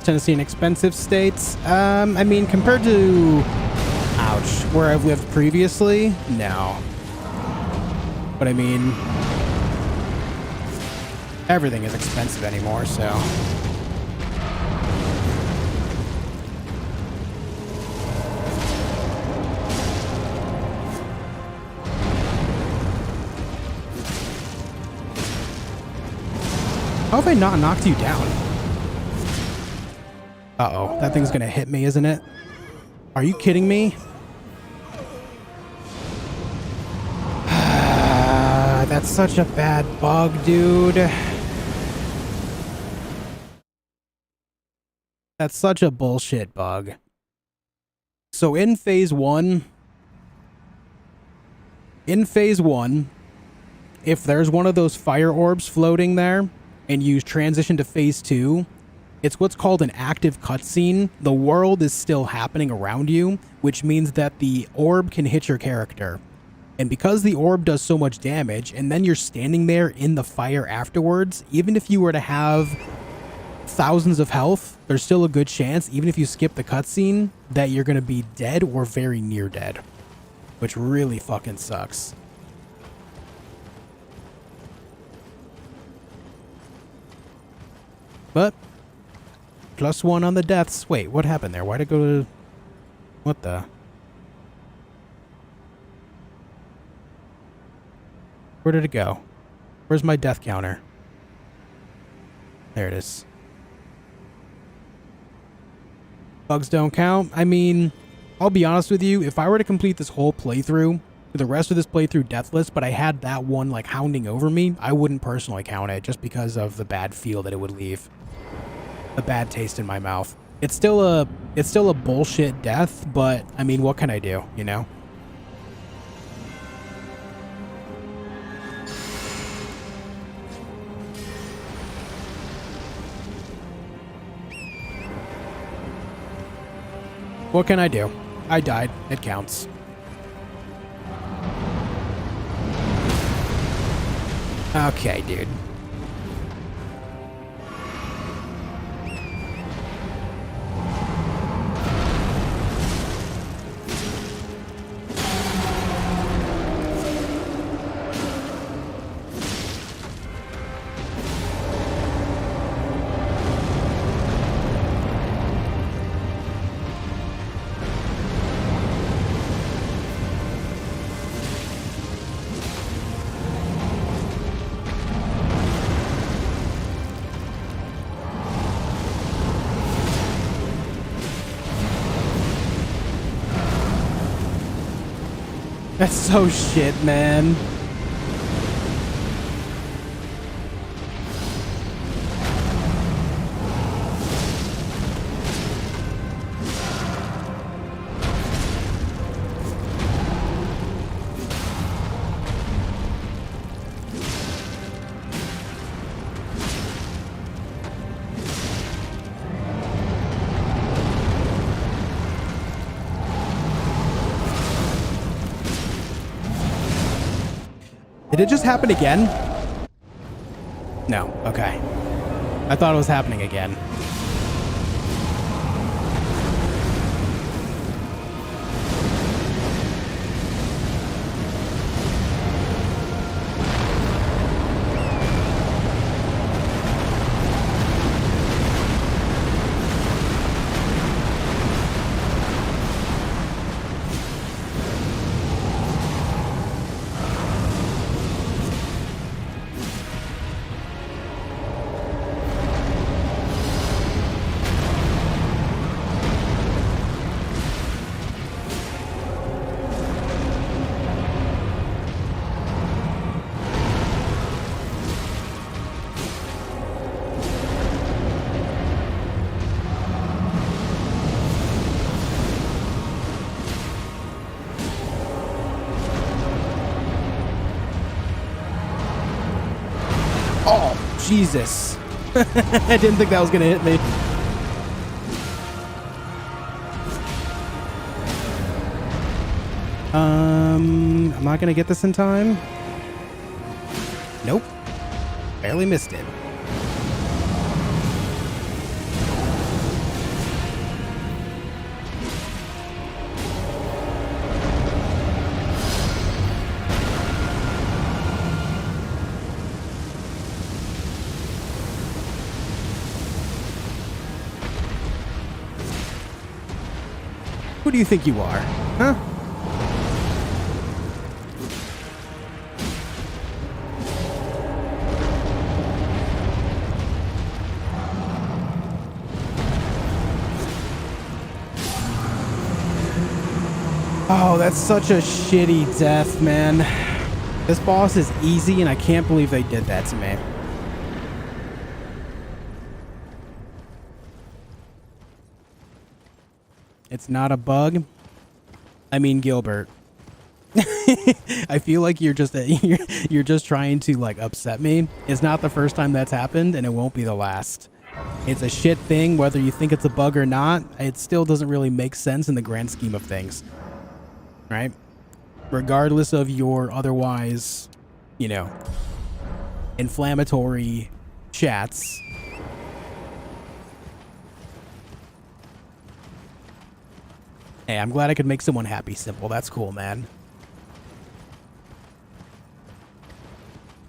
Speaker 1: Tennessee in expensive states. I mean, compared to, ouch, where I've lived previously, no. But I mean, everything is expensive anymore, so. How have I not knocked you down? Uh-oh, that thing's gonna hit me, isn't it? Are you kidding me? That's such a bad bug, dude. That's such a bullshit bug. So in phase one, if there's one of those fire orbs floating there and you transition to phase 2, it's what's called an active cutscene. The world is still happening around you, which means that the orb can hit your character. And because the orb does so much damage, and then you're standing there in the fire afterwards, even if you were to have thousands of health, there's still a good chance, even if you skip the cutscene, that you're going to be dead or very near dead. Which really fucking sucks. But +1 on the deaths. Wait, what happened there? Why'd it go to... What the... Where did it go? Where's my death counter? There it is. Bugs don't count. I mean, I'll be honest with you. If I were to complete this whole playthrough, the rest of this playthrough deathless, but I had that one like hounding over me, I wouldn't personally count it just because of the bad feel that it would leave. The bad taste in my mouth. It's still a bullshit death, but I mean, what can I do, you know? What can I do? I died. It counts. Okay, dude. That's so shit, man. Did it just happen again? No. Okay. I thought it was happening again. Jesus. I didn't think that was going to hit me. I'm not going to get this in time. Nope. Barely missed it. Who do you think you are? Huh? Oh, that's such a shitty death, man. This boss is easy, and I can't believe they did that to me. It's not a bug. I mean, Gilbert. I feel like you're just trying to like upset me. It's not the first time that's happened, and it won't be the last. It's a shit thing, whether you think it's a bug or not. It still doesn't really make sense in the grand scheme of things, right? Regardless of your otherwise, you know, inflammatory chats. Hey, I'm glad I could make someone happy, Simple. That's cool, man.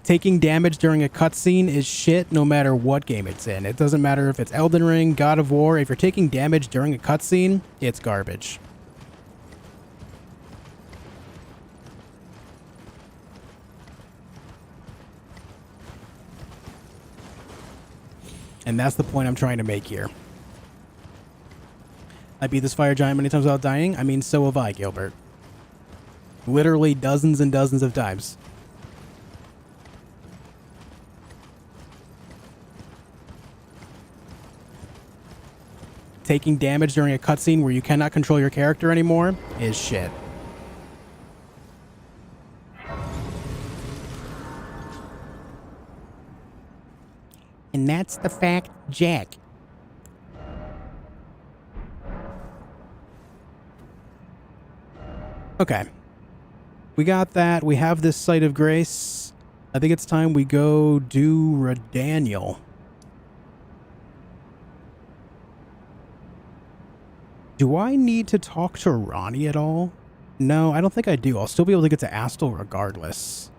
Speaker 1: Taking damage during a cutscene is shit no matter what game it's in. It doesn't matter if it's Elden Ring, God of War. If you're taking damage during a cutscene, it's garbage. And that's the point I'm trying to make here. I beat this fire giant many times without dying. I mean, so have I, Gilbert. Literally dozens and dozens of times. Taking damage during a cutscene where you cannot control your character anymore is shit. And that's the fact, Jack. Okay. We got that. We have this Site of Grace. I think it's time we go do Redaniel. Do I need to talk to Ronnie at all? No, I don't think I do. I'll still be able to get to Astel regardless.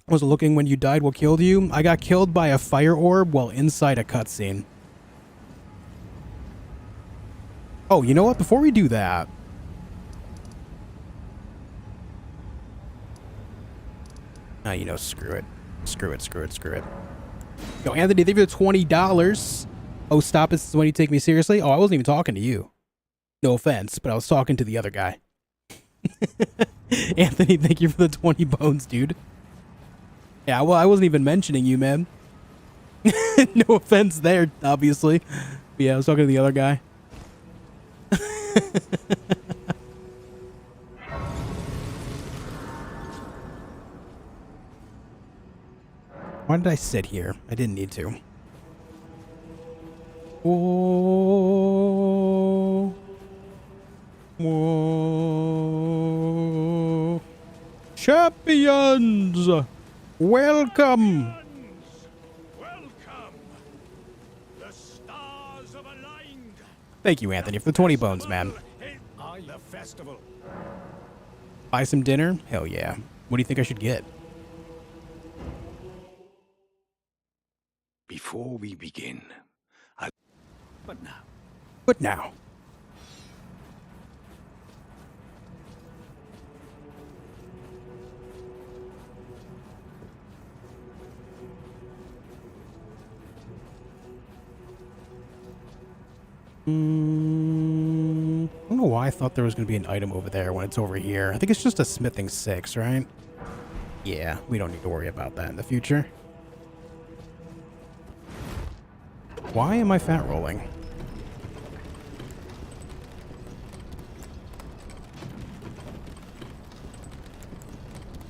Speaker 1: Was it looking when you died? What killed you? I got killed by a fire orb while inside a cutscene. Oh, you know what? Before we do that... Ah, you know, screw it. Screw it, screw it, screw it. Yo, Anthony, thank you for the $20. Oh, stop it. This is when you take me seriously? Oh, I wasn't even talking to you. No offense, but I was talking to the other guy. Anthony, thank you for the 20 bones, dude. Yeah, well, I wasn't even mentioning you, man. No offense there, obviously. But yeah, I was talking to the other guy. Why did I sit here? I didn't need to. Whoa. Whoa. Champions! Welcome!
Speaker 3: Welcome! The stars have aligned.
Speaker 1: Thank you, Anthony, for the 20 bones, man.
Speaker 3: The festival.
Speaker 1: Buy some dinner? Hell yeah. What do you think I should get?
Speaker 3: Before we begin, but now.
Speaker 1: But now. I don't know why I thought there was going to be an item over there when it's over here. I think it's just a smithing 6, right? Yeah, we don't need to worry about that in the future. Why am I fat rolling?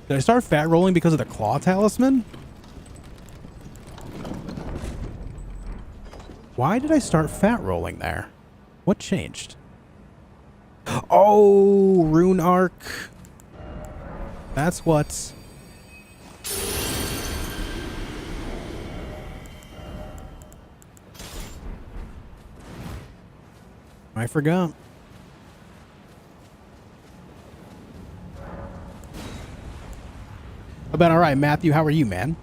Speaker 1: Did I start fat rolling because of the claw talisman? Why did I start fat rolling there? What changed? Oh, rune arc. That's what. I forgot. About all right, Matthew. How are you, man?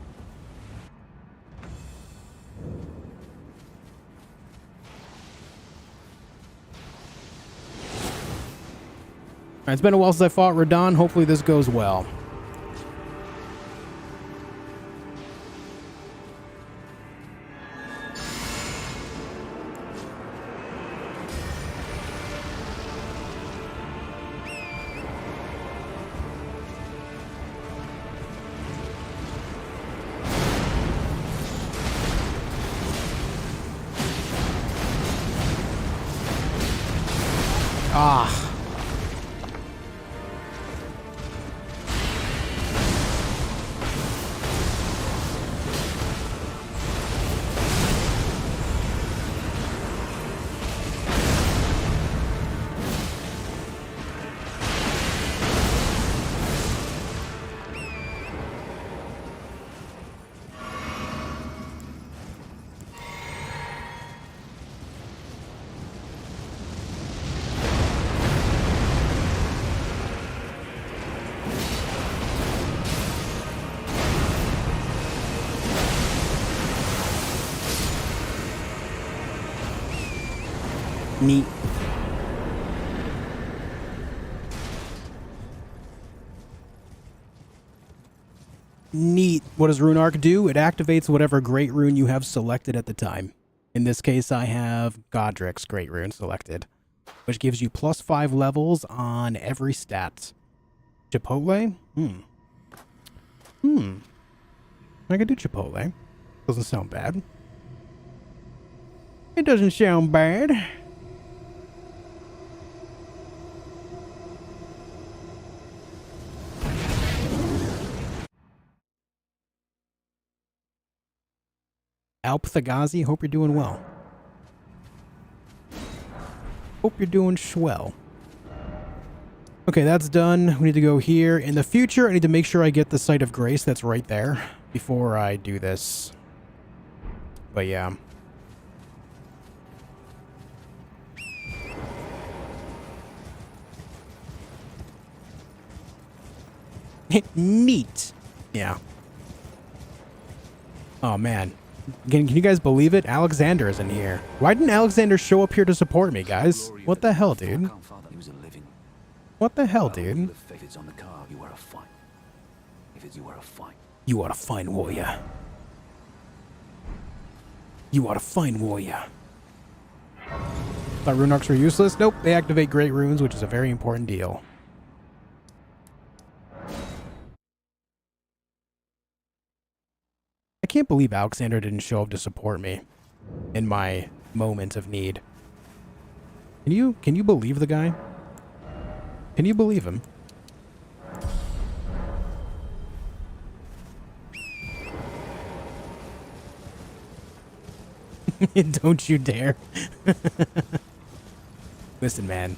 Speaker 1: All right, it's been a while since I fought Radon. Hopefully this goes well. Ah. Neat. What does Rune Arc do? It activates whatever great rune you have selected at the time. In this case, I have Godric's great rune selected, which gives you +5 levels on every stat. Chipotle? I could do Chipotle. Doesn't sound bad. It doesn't sound bad. Alpthagazi, hope you're doing well. Hope you're doing swell. Okay, that's done. We need to go here. In the future, I need to make sure I get the Site of Grace that's right there before I do this. But yeah. Neat. Yeah. Oh, man. Can you guys believe it? Alexander is in here. Why didn't Alexander show up here to support me, guys? What the hell, dude? What the hell, dude? You are a fine warrior. You are a fine warrior. Thought rune arcs were useless? Nope, they activate great runes, which is a very important deal. I can't believe Alexander didn't show up to support me in my moment of need. Can you believe the guy? Can you believe him? Don't you dare. Listen, man.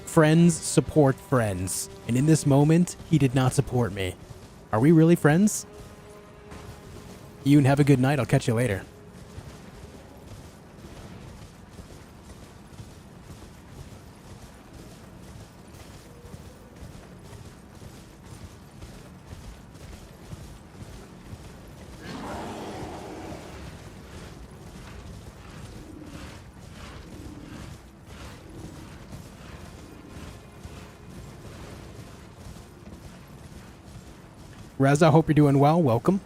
Speaker 1: Friends support friends. And in this moment, he did not support me. Are we really friends? You and have a good night. I'll catch you later. Reza, I hope you're doing well. Welcome.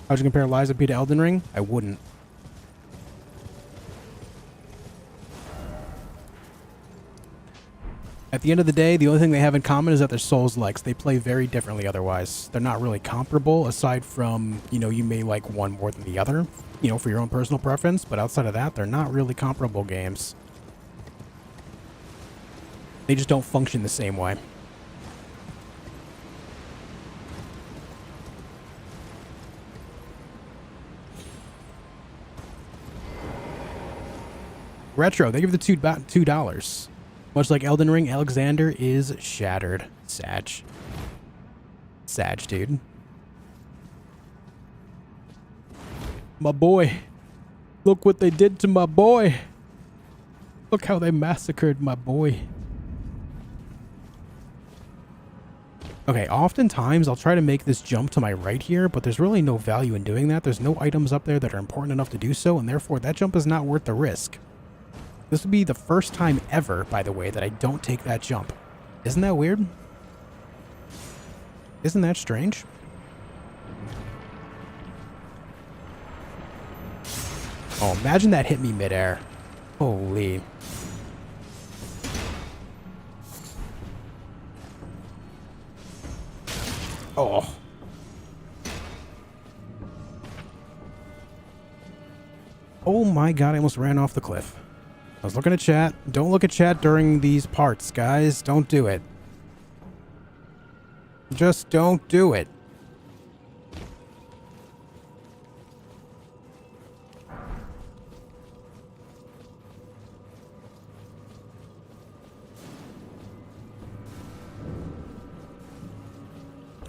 Speaker 1: How'd you compare Liza P to Elden Ring? I wouldn't. At the end of the day, the only thing they have in common is that they're Souls-likes. They play very differently otherwise. They're not really comparable, aside from, you know, you may like one more than the other, you know, for your own personal preference, but outside of that, they're not really comparable games. They just don't function the same way. Retro, they give the $2. Much like Elden Ring, Alexander is shattered. Sag, dude. My boy. Look what they did to my boy. Look how they massacred my boy. Okay, oftentimes I'll try to make this jump to my right here, but there's really no value in doing that. There's no items up there that are important enough to do so, and therefore that jump is not worth the risk. This would be the first time ever, by the way, that I don't take that jump. Isn't that weird? Isn't that strange? Oh, imagine that hit me midair. Holy. Oh. Oh my god, I almost ran off the cliff. I was looking at chat. Don't look at chat during these parts, guys. Don't do it. Just don't do it.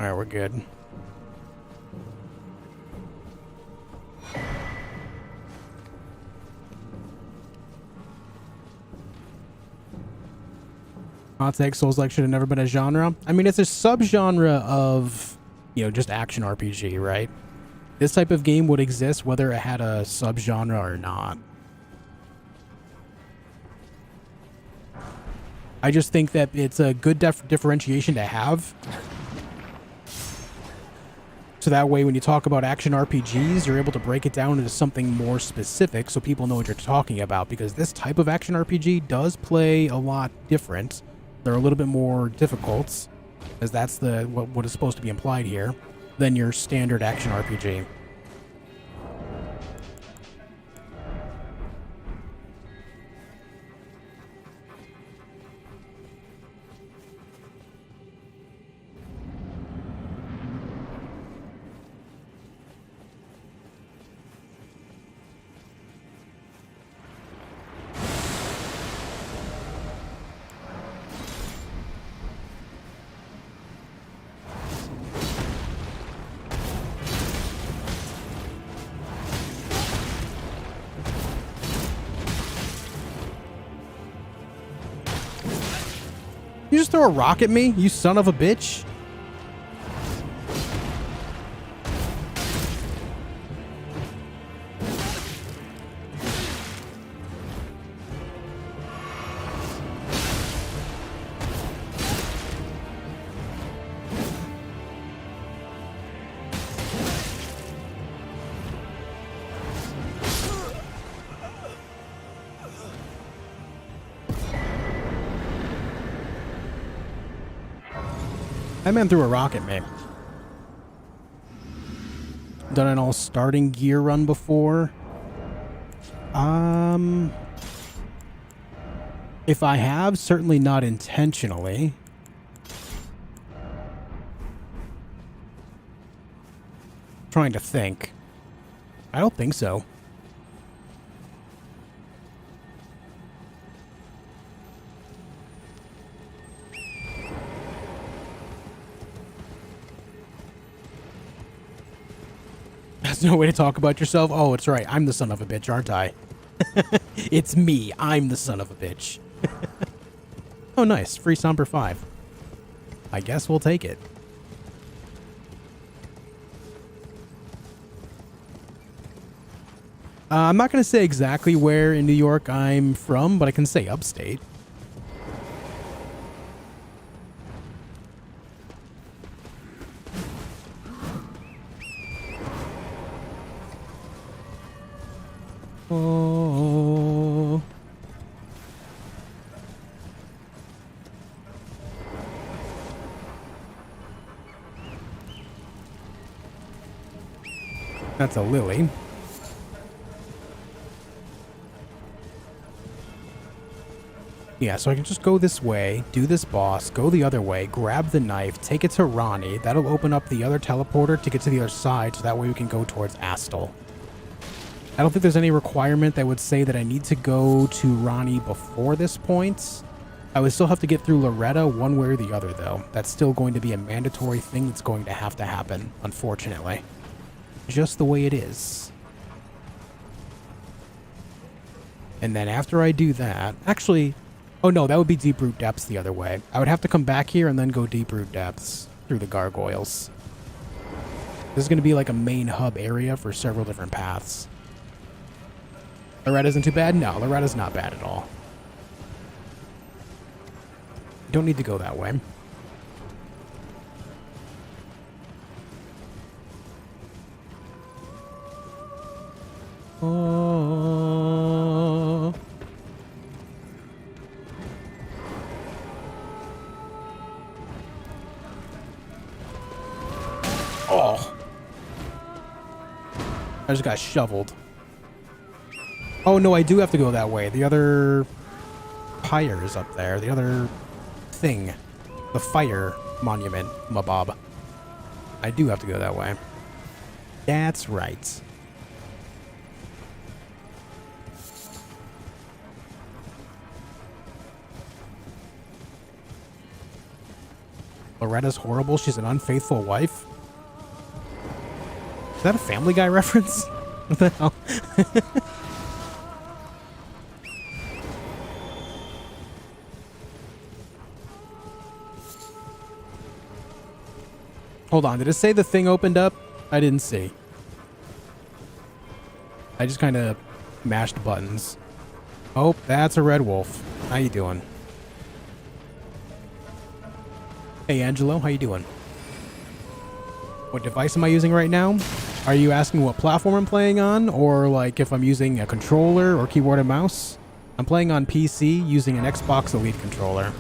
Speaker 1: Alright, we're good. Hot take, Souls-like should have never been a genre. I mean, it's a subgenre of, you know, just action RPG, right? This type of game would exist whether it had a subgenre or not. I just think that it's a good differentiation to have. So that way, when you talk about action RPGs, you're able to break it down into something more specific so people know what you're talking about. Because this type of action RPG does play a lot different. They're a little bit more difficult, as that's what is supposed to be implied here, than your standard action RPG. You just throw a rock at me, you son of a bitch? That man threw a rock at me. Done an all starting gear run before. If I have, certainly not intentionally. Trying to think. I don't think so. There's no way to talk about yourself? Oh, it's right. I'm the son of a bitch, aren't I? It's me. I'm the son of a bitch. Oh, nice. Free Somber 5. I guess we'll take it. I'm not going to say exactly where in New York I'm from, but I can say upstate. Oh. That's a lily. Yeah, so I can just go this way, do this boss, go the other way, grab the knife, take it to Ranni. That'll open up the other teleporter to get to the other side, so that way we can go towards Astel. I don't think there's any requirement that would say that I need to go to Ranni before this point. I would still have to get through Loretta one way or the other, though. That's still going to be a mandatory thing that's going to happen, unfortunately. Just the way it is. And then after I do that... Actually... Oh no, that would be Deep Root Depths the other way. I would have to come back here and then go Deep Root Depths through the gargoyles. This is going to be like a main hub area for several different paths. Loretta isn't too bad? No, Loretta's not bad at all. Don't need to go that way. Oh. Oh. I just got shoveled. Oh, no, I do have to go that way. The other pyre is up there. The other thing. The fire monument, Mabob. I do have to go that way. That's right. Loretta's horrible. She's an unfaithful wife. Is that a Family Guy reference? What the hell? Hold on, did it say the thing opened up? I didn't see. I just kind of mashed buttons. Oh, that's a red wolf. How you doing? Hey Angelo, how you doing? What device am I using right now? Are you asking what platform I'm playing on, or like if I'm using a controller or keyboard and mouse? I'm playing on PC using an Xbox Elite controller.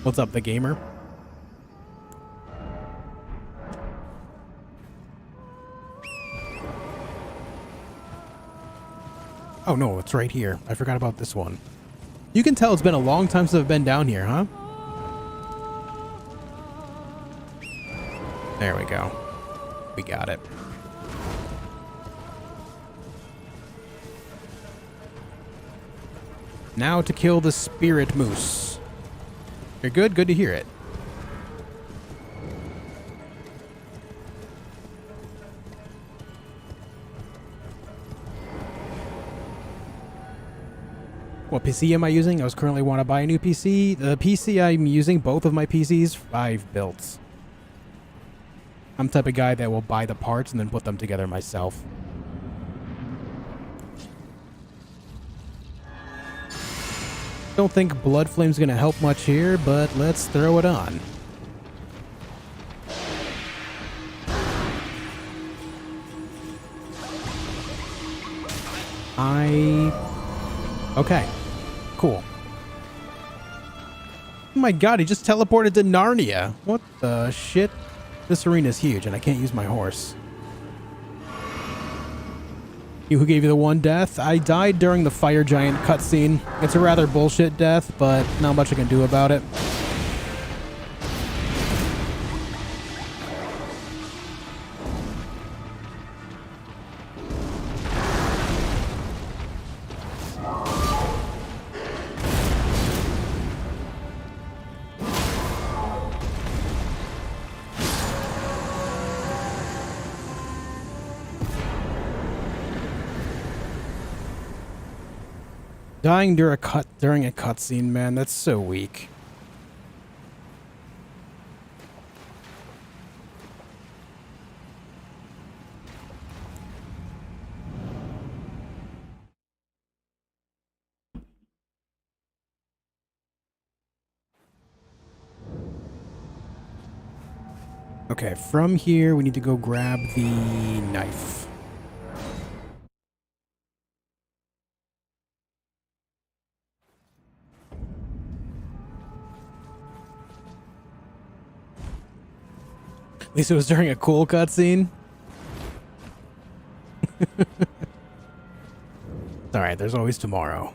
Speaker 1: What's up, the gamer? Oh no, it's right here. I forgot about this one. You can tell it's been a long time since I've been down here, huh? There we go. We got it. Now to kill the spirit moose. You're good? Good to hear it. What PC am I using? I was currently want to buy a new PC. The PC I'm using, both of my PCs, I've built. I'm the type of guy that will buy the parts and then put them together myself. Don't think Blood Flame's gonna help much here, but let's throw it on. Okay. Cool. Oh my god, he just teleported to Narnia. What the shit? This arena's huge and I can't use my horse. You who gave you the one death? I died during the fire giant cutscene. It's a rather bullshit death, but not much I can do about it. Dying during a cutscene, man, that's so weak. Okay, from here we need to go grab the knife. At least it was during a cool cutscene. Alright, there's always tomorrow.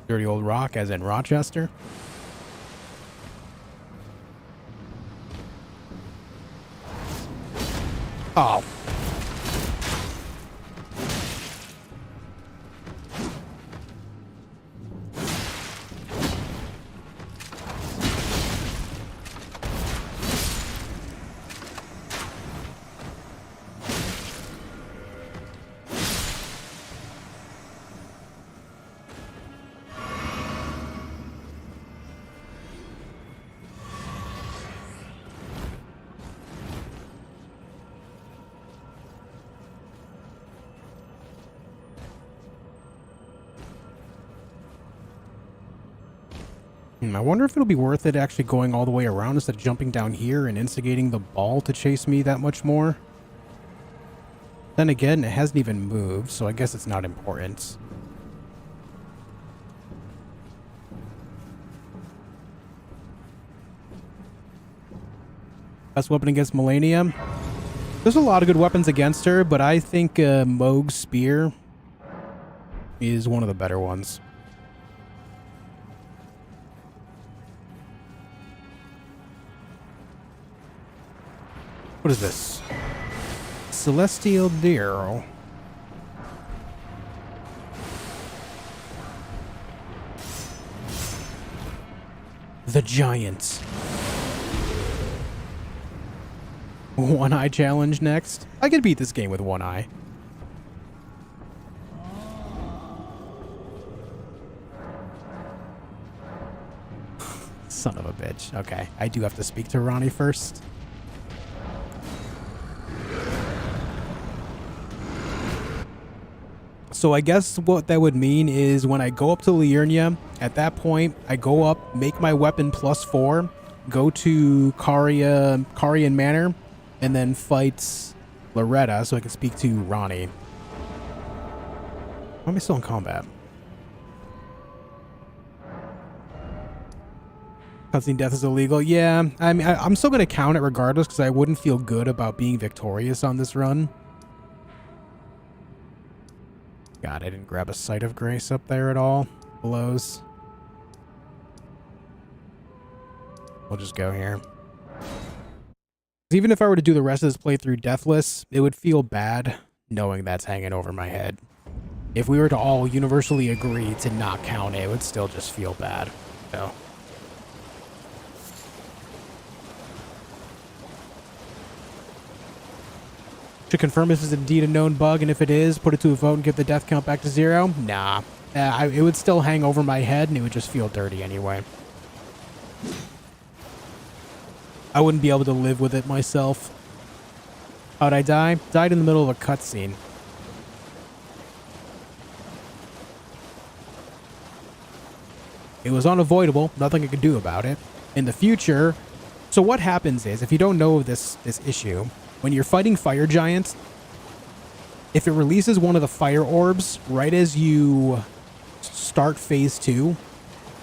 Speaker 1: Dirty old rock, as in Rochester. Oh. I wonder if it'll be worth it actually going all the way around instead of jumping down here and instigating the ball to chase me that much more. Then again, it hasn't even moved, so I guess it's not important. Best weapon against Malenia? There's a lot of good weapons against her, but I think Mohg's Spear is one of the better ones. What is this? Celestial Deer. The Giant. One eye challenge next. I could beat this game with one eye. Son of a bitch. Okay, I do have to speak to Ronnie first. So I guess what that would mean is when I go up to Liurnia, at that point, I go up, make my weapon +4, go to Carian Manor, and then fight Loretta so I can speak to Ronnie. Why am I still in combat? Cutscene death is illegal. Yeah, I mean, I'm still going to count it regardless because I wouldn't feel good about being victorious on this run. God, I didn't grab a Sight of Grace up there at all. Blows. We'll just go here. Even if I were to do the rest of this playthrough deathless, it would feel bad knowing that's hanging over my head. If we were to all universally agree to not count it, it would still just feel bad. So. To confirm if it's indeed a known bug, and if it is, put it to a vote and get the death count back to 0? Nah. It would still hang over my head, and it would just feel dirty anyway. I wouldn't be able to live with it myself. How'd I die? Died in the middle of a cutscene. It was unavoidable. Nothing I could do about it. In the future... So what happens is, if you don't know this issue... When you're fighting fire giants, if it releases one of the fire orbs right as you start phase 2,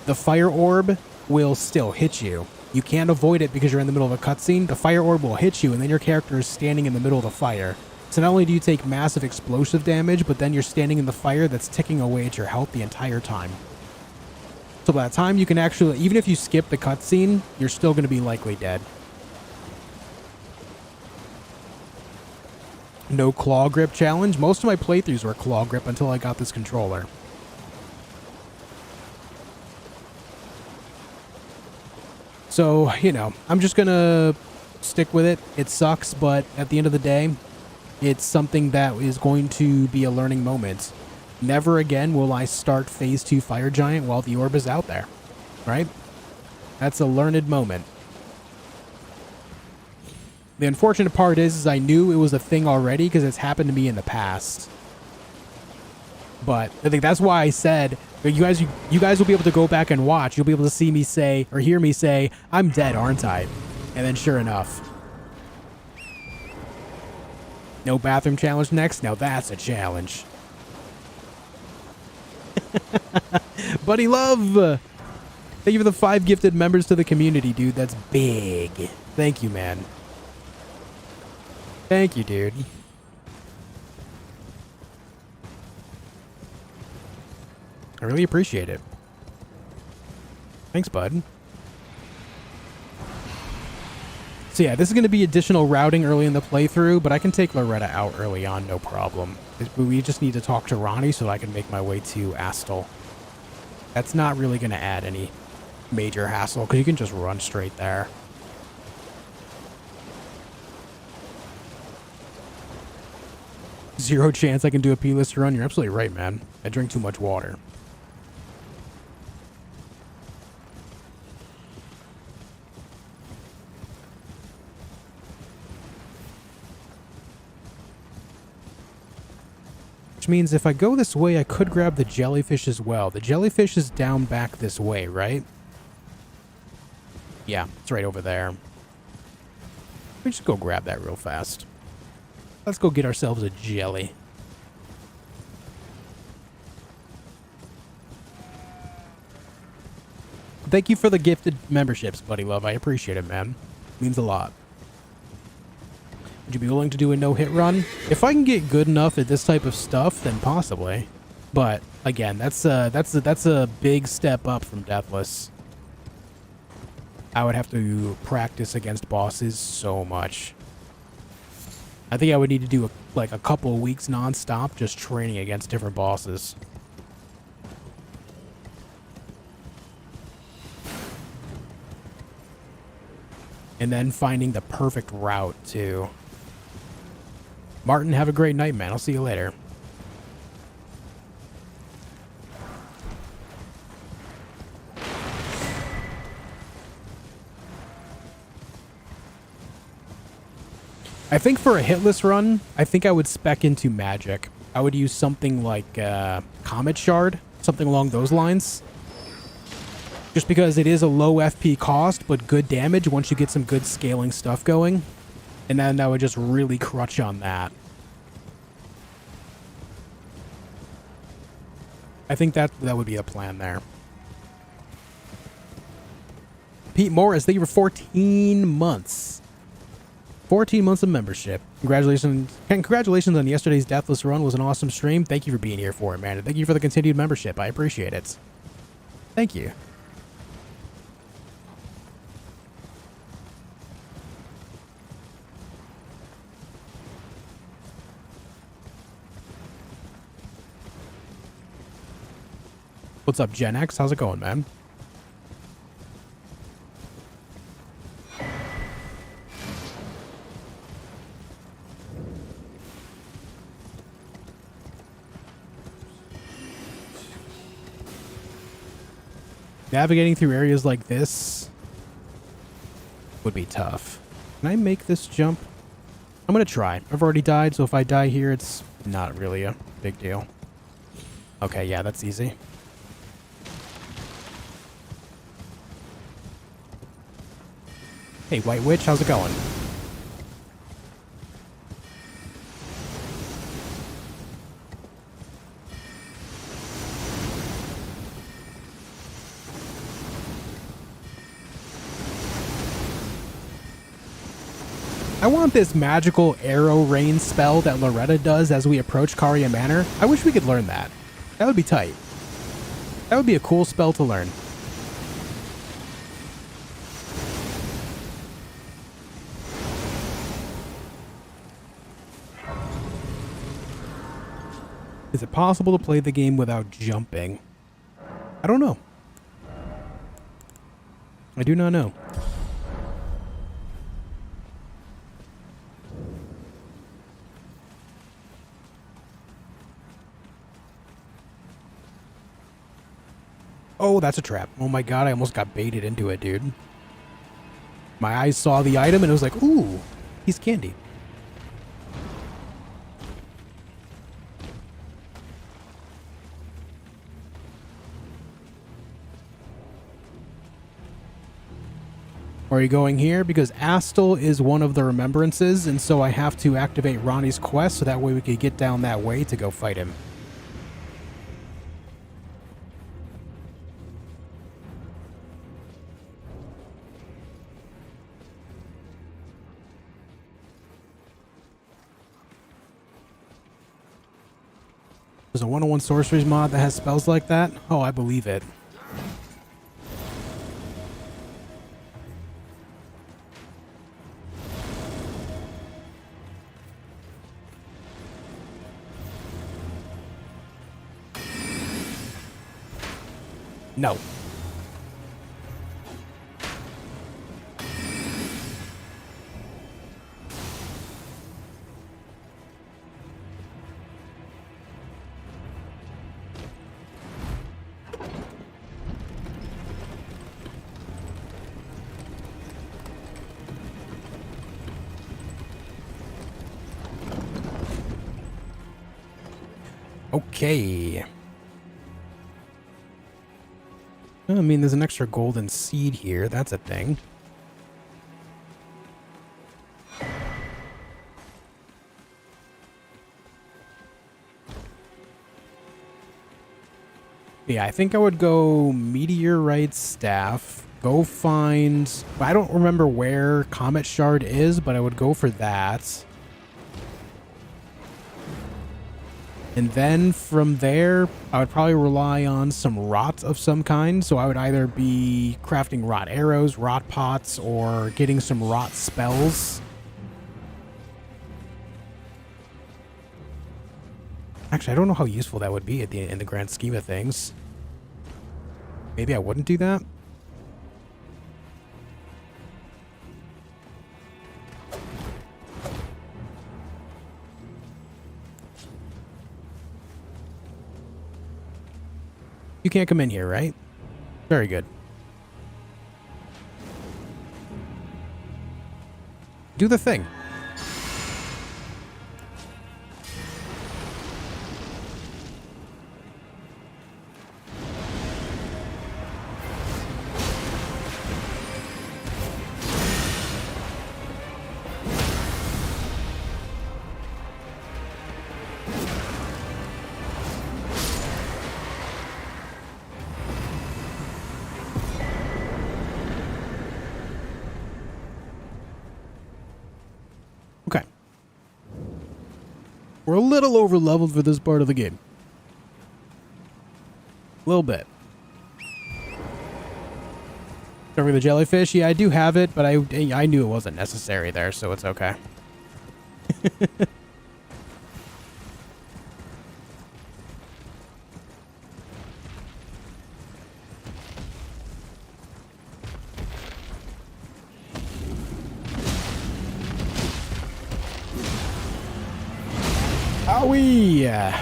Speaker 1: the fire orb will still hit you. You can't avoid it because you're in the middle of a cutscene. The fire orb will hit you, and then your character is standing in the middle of the fire. So not only do you take massive explosive damage, but then you're standing in the fire that's ticking away at your health the entire time. So by the time you can actually, even if you skip the cutscene, you're still going to be likely dead. No claw grip challenge. Most of my playthroughs were claw grip until I got this controller. So, you know, I'm just gonna stick with it. It sucks, but at the end of the day, it's something that is going to be a learning moment. Never again will I start phase 2 fire giant while the orb is out there, right? That's a learned moment. The unfortunate part is I knew it was a thing already because it's happened to me in the past. But I think that's why I said, you guys will be able to go back and watch. You'll be able to see me say, or hear me say, I'm dead, aren't I? And then sure enough. No bathroom challenge next? Now that's a challenge. Buddy Love! Thank you for the 5 gifted members to the community, dude. That's big. Thank you, man. Thank you, dude. I really appreciate it. Thanks, bud. So yeah, this is going to be additional routing early in the playthrough, but I can take Loretta out early on, no problem. We just need to talk to Ronnie so I can make my way to Astel. That's not really going to add any major hassle, because you can just run straight there. Zero chance I can do a P-list run. You're absolutely right, man. I drink too much water. Which means if I go this way, I could grab the jellyfish as well. The jellyfish is down back this way, right? Yeah, it's right over there. Let me just go grab that real fast. Let's go get ourselves a jelly. Thank you for the gifted memberships, Buddy Love. I appreciate it, man. Means a lot. Would you be willing to do a no-hit run? If I can get good enough at this type of stuff, then possibly. But again, that's a big step up from Deathless. I would have to practice against bosses so much. I think I would need to do like a couple of weeks non-stop just training against different bosses. And then finding the perfect route too. Martin, have a great night, man. I'll see you later. I think for a hitless run, I think I would spec into magic. I would use something like Comet Shard, something along those lines. Just because it is a low FP cost, but good damage once you get some good scaling stuff going. And then I would just really crutch on that. I think that would be a plan there. Pete Morris, thank you for 14 months. 14 months of membership. Congratulations on yesterday's Deathless run. Was an awesome stream. Thank you for being here for it, man. And thank you for the continued membership. I appreciate it. Thank you. What's up, Gen X? How's it going, man? Navigating through areas like this would be tough. Can I make this jump? I'm going to try. I've already died, so if I die here, it's not really a big deal. Okay, yeah, that's easy. Hey, White Witch, how's it going? I want this magical arrow rain spell that Loretta does as we approach Caria Manor. I wish we could learn that. That would be tight. That would be a cool spell to learn. Is it possible to play the game without jumping? I don't know. I do not know. Oh, that's a trap. Oh my god, I almost got baited into it, dude. My eyes saw the item and it was like, ooh, he's candy. Are you going here? Because Astel is one of the remembrances, and so I have to activate Ronnie's quest so that way we could get down that way to go fight him. There's a 101 sorceries mod that has spells like that? Oh, I believe it. No. Okay. I mean, there's an extra golden seed here. That's a thing. Yeah, I think I would go Meteorite Staff. Go find... I don't remember where Comet Shard is, but I would go for that. And then from there, I would probably rely on some rot of some kind. So I would either be crafting rot arrows, rot pots, or getting some rot spells. Actually, I don't know how useful that would be in the grand scheme of things. Maybe I wouldn't do that. You can't come in here, right? Very good. Do the thing. We're a little over leveled for this part of the game. A little bit. Over the jellyfish? Yeah, I do have it, but I knew it wasn't necessary there, so it's okay. Owie!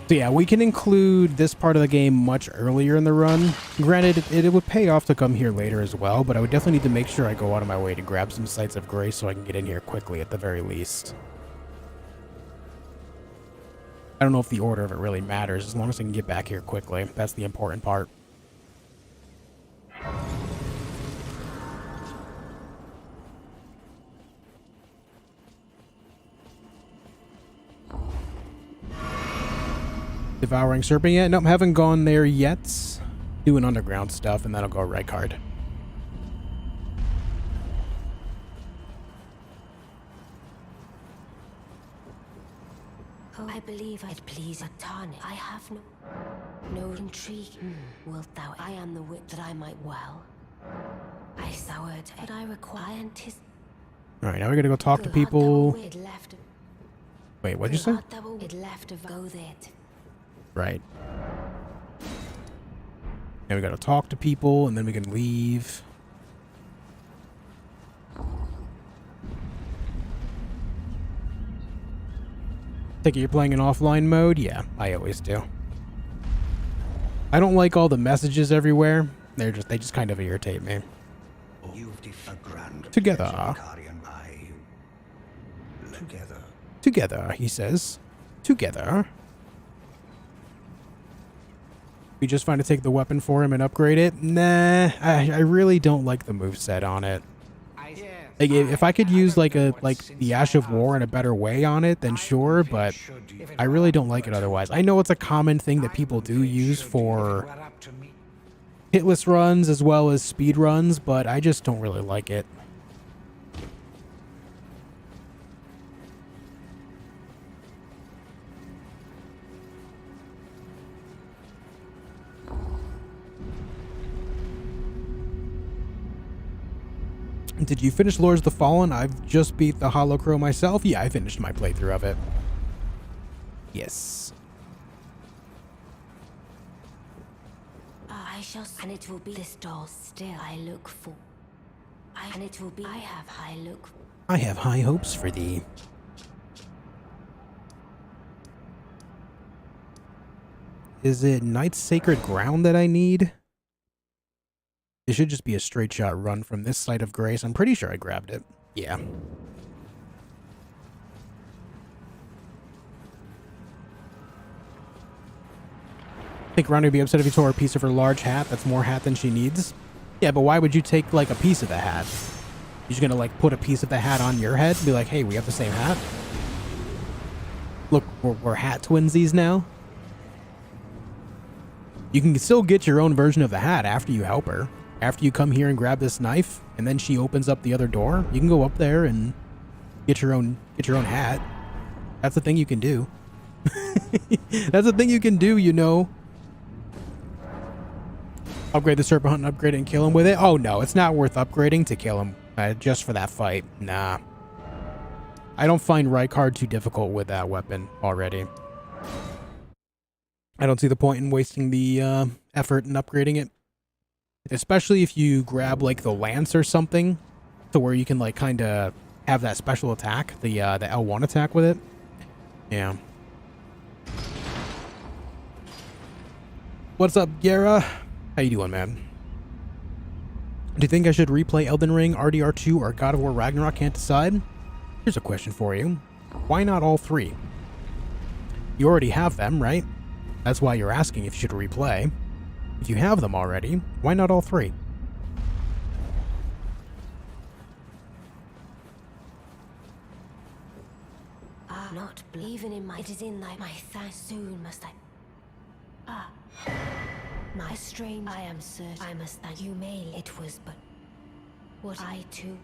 Speaker 1: So yeah, we can include this part of the game much earlier in the run. Granted, it would pay off to come here later as well, but I would definitely need to make sure I go out of my way to grab some Sights of Grace so I can get in here quickly at the very least. I don't know if the order of it really matters, as long as I can get back here quickly. That's the important part. Devouring Serpent yet? Nope, haven't gone there yet. Doing underground stuff, and that'll go right card.
Speaker 6: Oh, I believe I'd please a Tarnished. I have no intrigue. Wilt thou? I am the wit that I might well. I soured, but I require anticipate.
Speaker 1: Alright, now we're gonna go talk to people. Wait, what'd you say?
Speaker 6: It left of go there.
Speaker 1: Right. Now we gotta talk to people, and then we can leave. Think you're playing in offline mode? Yeah, I always do. I don't like all the messages everywhere. They just kind of irritate me. Together. Together, he says. Together. We just find to take the weapon for him and upgrade it? Nah, I really don't like the moveset on it. Like, if I could use like the Ash of War in a better way on it, then sure, but I really don't like it otherwise. I know it's a common thing that people do use for hitless runs as well as speed runs, but I just don't really like it. Did you finish Lords of the Fallen? I've just beat the Hollow Crow myself. Yeah, I finished my playthrough of it. Yes.
Speaker 6: I shall, and it will be this door still I look for. And it will be I have high look.
Speaker 1: I have high hopes for thee. Is it Knight's Sacred Ground that I need? It should just be a straight shot run from this site of grace. I'm pretty sure I grabbed it. Yeah. I think Ronnie would be upset if you tore a piece of her large hat. That's more hat than she needs. Yeah, but why would you take, like, a piece of the hat? You're just gonna, like, put a piece of the hat on your head and be like, hey, we have the same hat? Look, we're hat twinsies now. You can still get your own version of the hat after you help her. After you come here and grab this knife, and then she opens up the other door, you can go up there and get your own hat. That's the thing you can do. That's the thing you can do, you know. Upgrade the Serpent Hunt and upgrade it and kill him with it? Oh no, it's not worth upgrading to kill him just for that fight. Nah. I don't find Rykard too difficult with that weapon already. I don't see the point in wasting the effort in upgrading it. Especially if you grab like the lance or something, to where you can like kind of have that special attack, the L1 attack with it. Yeah. What's up, Gara? How you doing, man? Do you think I should replay Elden Ring, RDR2, or God of War Ragnarok? Can't decide? Here's a question for you. Why not all three? You already have them, right? That's why you're asking if you should replay. If you have them already, why not all three?
Speaker 6: Not not even in my. It is in thy my thanks. Soon must I. Ah, my strange. I am certain. I must thank you. May it was but what I too.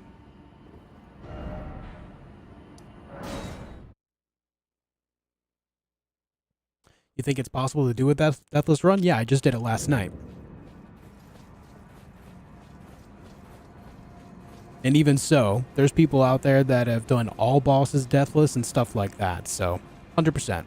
Speaker 1: You think it's possible to do a Deathless run? Yeah, I just did it last night. And even so, there's people out there that have done all bosses deathless and stuff like that, so 100%.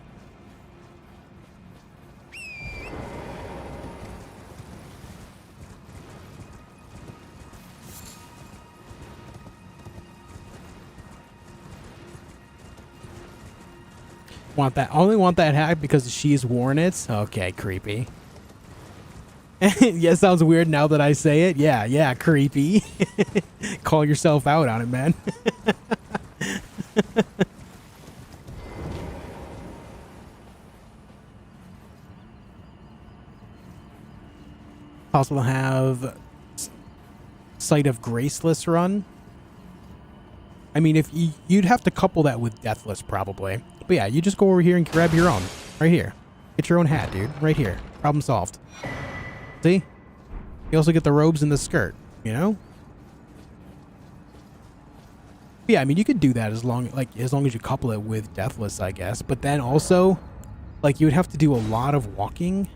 Speaker 1: Want that? Only want that hack because she's worn it? Okay, creepy. Yeah, sounds weird now that I say it. Yeah, creepy. Call yourself out on it, man. Possible to have Sight of Graceless run. I mean, if you'd have to couple that with Deathless probably. But yeah, you just go over here and grab your own. Right here. Get your own hat, dude. Right here. Problem solved. See? You also get the robes and the skirt, you know? Yeah, I mean, you could do that as long as you couple it with Deathless, I guess. But then also, like, you would have to do a lot of walking.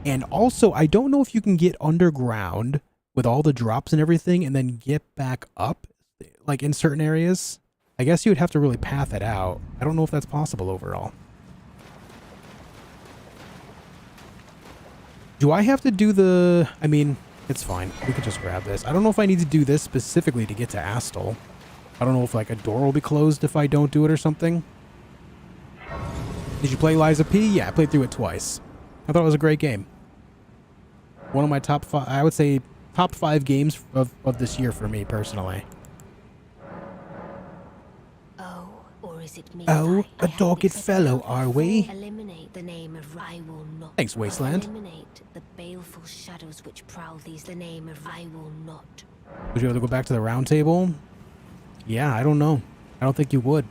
Speaker 1: And also, I don't know if you can get underground with all the drops and everything and then get back up, like, in certain areas. I guess you would have to really path it out. I don't know if that's possible overall. Do I have to do the... I mean, it's fine. We can just grab this. I don't know if I need to do this specifically to get to Astel. I don't know if, like, a door will be closed if I don't do it or something. Did you play Liza P? Yeah, I played through it twice. I thought it was a great game. One of my top 5... I would say top 5 games of this year for me, personally.
Speaker 6: Is it me?
Speaker 1: Oh, a dogged fellow, are we?
Speaker 6: Eliminate the name of I will not.
Speaker 1: Thanks, Wasteland.
Speaker 6: Eliminate the baleful shadows which prowl these. The name of I will not.
Speaker 1: Would you have to go back to the round table? Yeah, I don't know. I don't think you would.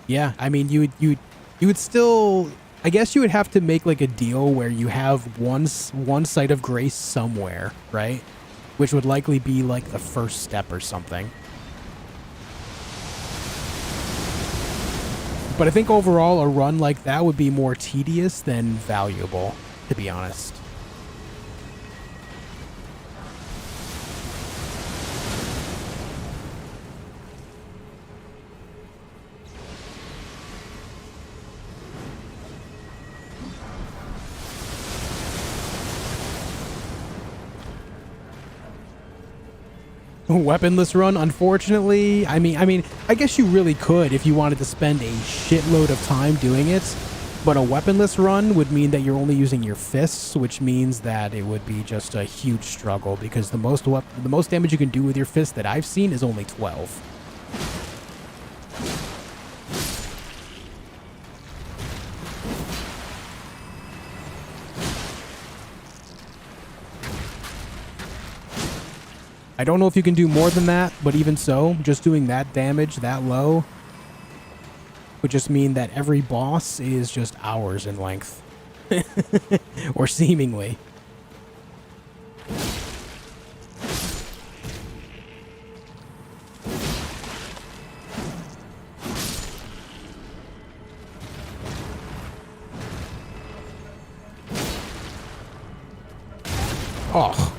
Speaker 1: Yeah, I mean, you would still. I guess you would have to make like a deal where you have one Sight of Grace somewhere, right? Which would likely be like the first step or something. But I think overall a run like that would be more tedious than valuable, to be honest. Weaponless run, unfortunately. I mean, I guess you really could if you wanted to spend a shitload of time doing it. But a weaponless run would mean that you're only using your fists, which means that it would be just a huge struggle because the most damage you can do with your fist that I've seen is only 12. I don't know if you can do more than that, but even so, just doing that damage that low would just mean that every boss is just hours in length. Or seemingly. Oh.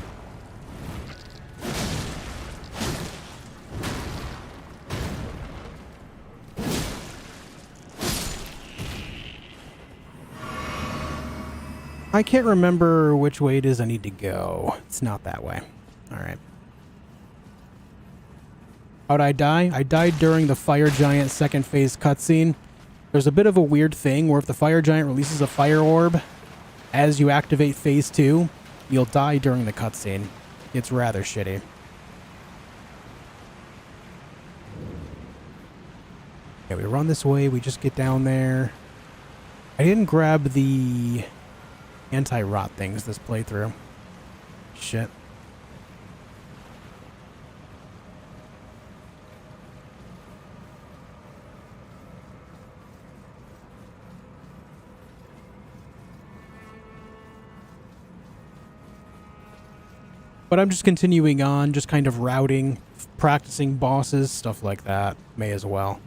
Speaker 1: I can't remember which way it is I need to go. It's not that way. All right. How'd I die? I died during the Fire Giant second phase cutscene. There's a bit of a weird thing where if the Fire Giant releases a fire orb as you activate phase 2, you'll die during the cutscene. It's rather shitty. Yeah, we run this way. We just get down there. I didn't grab the anti-rot things this playthrough. Shit. But I'm just continuing on, just kind of routing, practicing bosses, stuff like that. May as well.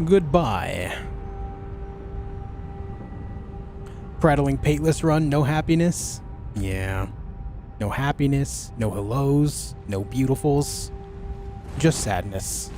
Speaker 1: Goodbye. Prattling pateless run, no happiness? Yeah. No happiness, no hellos, no beautifuls. Just sadness.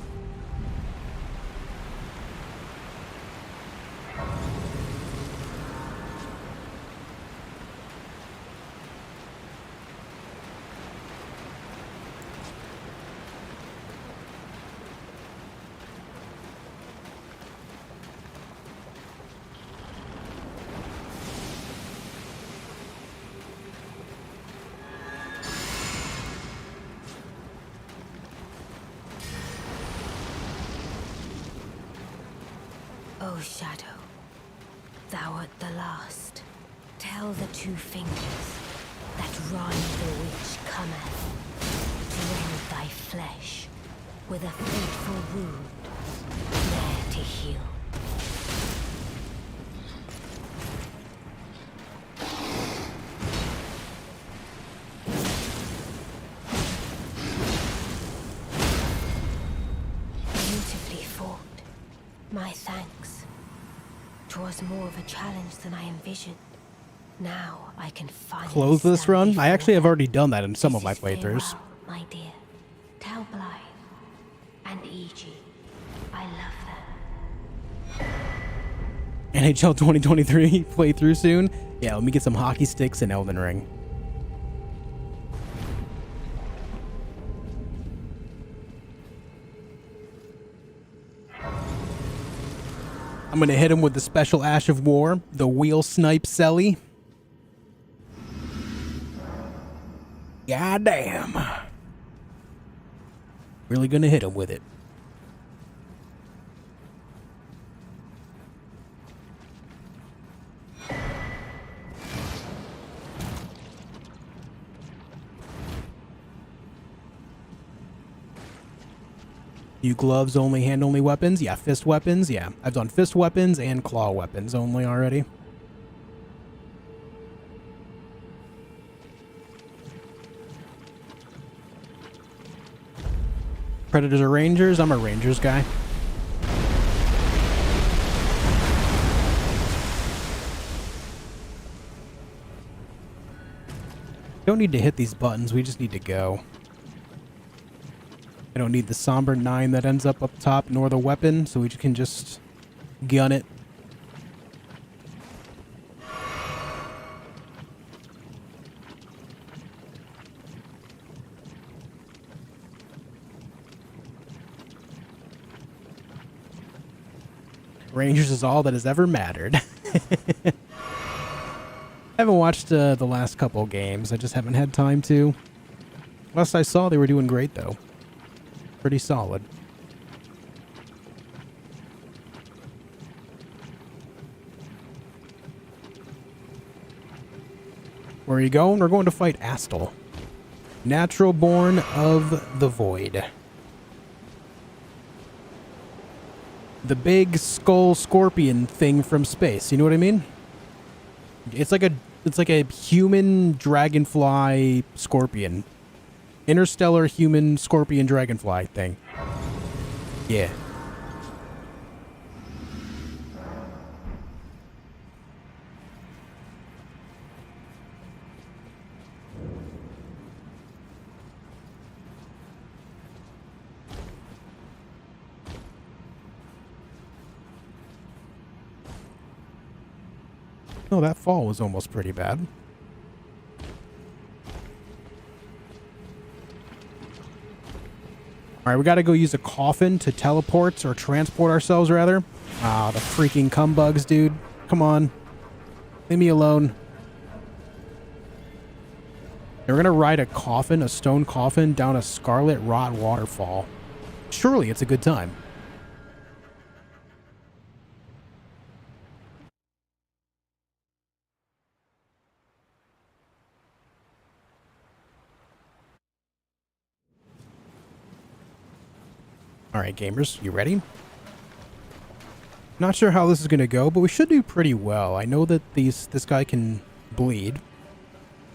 Speaker 6: O Shadow, thou art the last. Tell the two fingers that Ron the Witch cometh to rend thy flesh with a fateful wound, there to heal. Beautifully fought. My thanks. 'Twas more of a challenge than I envisioned. Now I can finally
Speaker 1: Close this
Speaker 6: stand
Speaker 1: run? I
Speaker 6: before
Speaker 1: actually have
Speaker 6: them.
Speaker 1: already done that in some of my
Speaker 6: This is
Speaker 1: playthroughs.
Speaker 6: farewell, my dear. Tell Blythe and E.G. I love them.
Speaker 1: NHL 2023 playthrough soon? Yeah, let me get some hockey sticks and Elden Ring. I'm gonna hit him with the special Ash of War, the Wheel Snipe Selly. God damn. Really gonna hit him with it. You gloves only, hand only weapons? Yeah, fist weapons. Yeah, I've done fist weapons and claw weapons only already. Predators or Rangers? I'm a Rangers guy. Don't need to hit these buttons, we just need to go. I don't need the somber 9 that ends up top, nor the weapon, so we can just gun it. Rangers is all that has ever mattered. I haven't watched the last couple games. I just haven't had time to. Last I saw, they were doing great, though. Pretty solid. Where are you going? We're going to fight Astel. Natural born of the void. The big skull scorpion thing from space. You know what I mean? It's like a human dragonfly scorpion. Interstellar human scorpion dragonfly thing. Yeah. Oh, that fall was almost pretty bad. Alright, we gotta go use a coffin to teleport or transport ourselves, rather. Ah, the freaking cum bugs, dude. Come on. Leave me alone. And we're gonna ride a coffin, a stone coffin, down a scarlet rot waterfall. Surely it's a good time. Alright, gamers, you ready? Not sure how this is gonna go, but we should do pretty well. I know that this guy can bleed.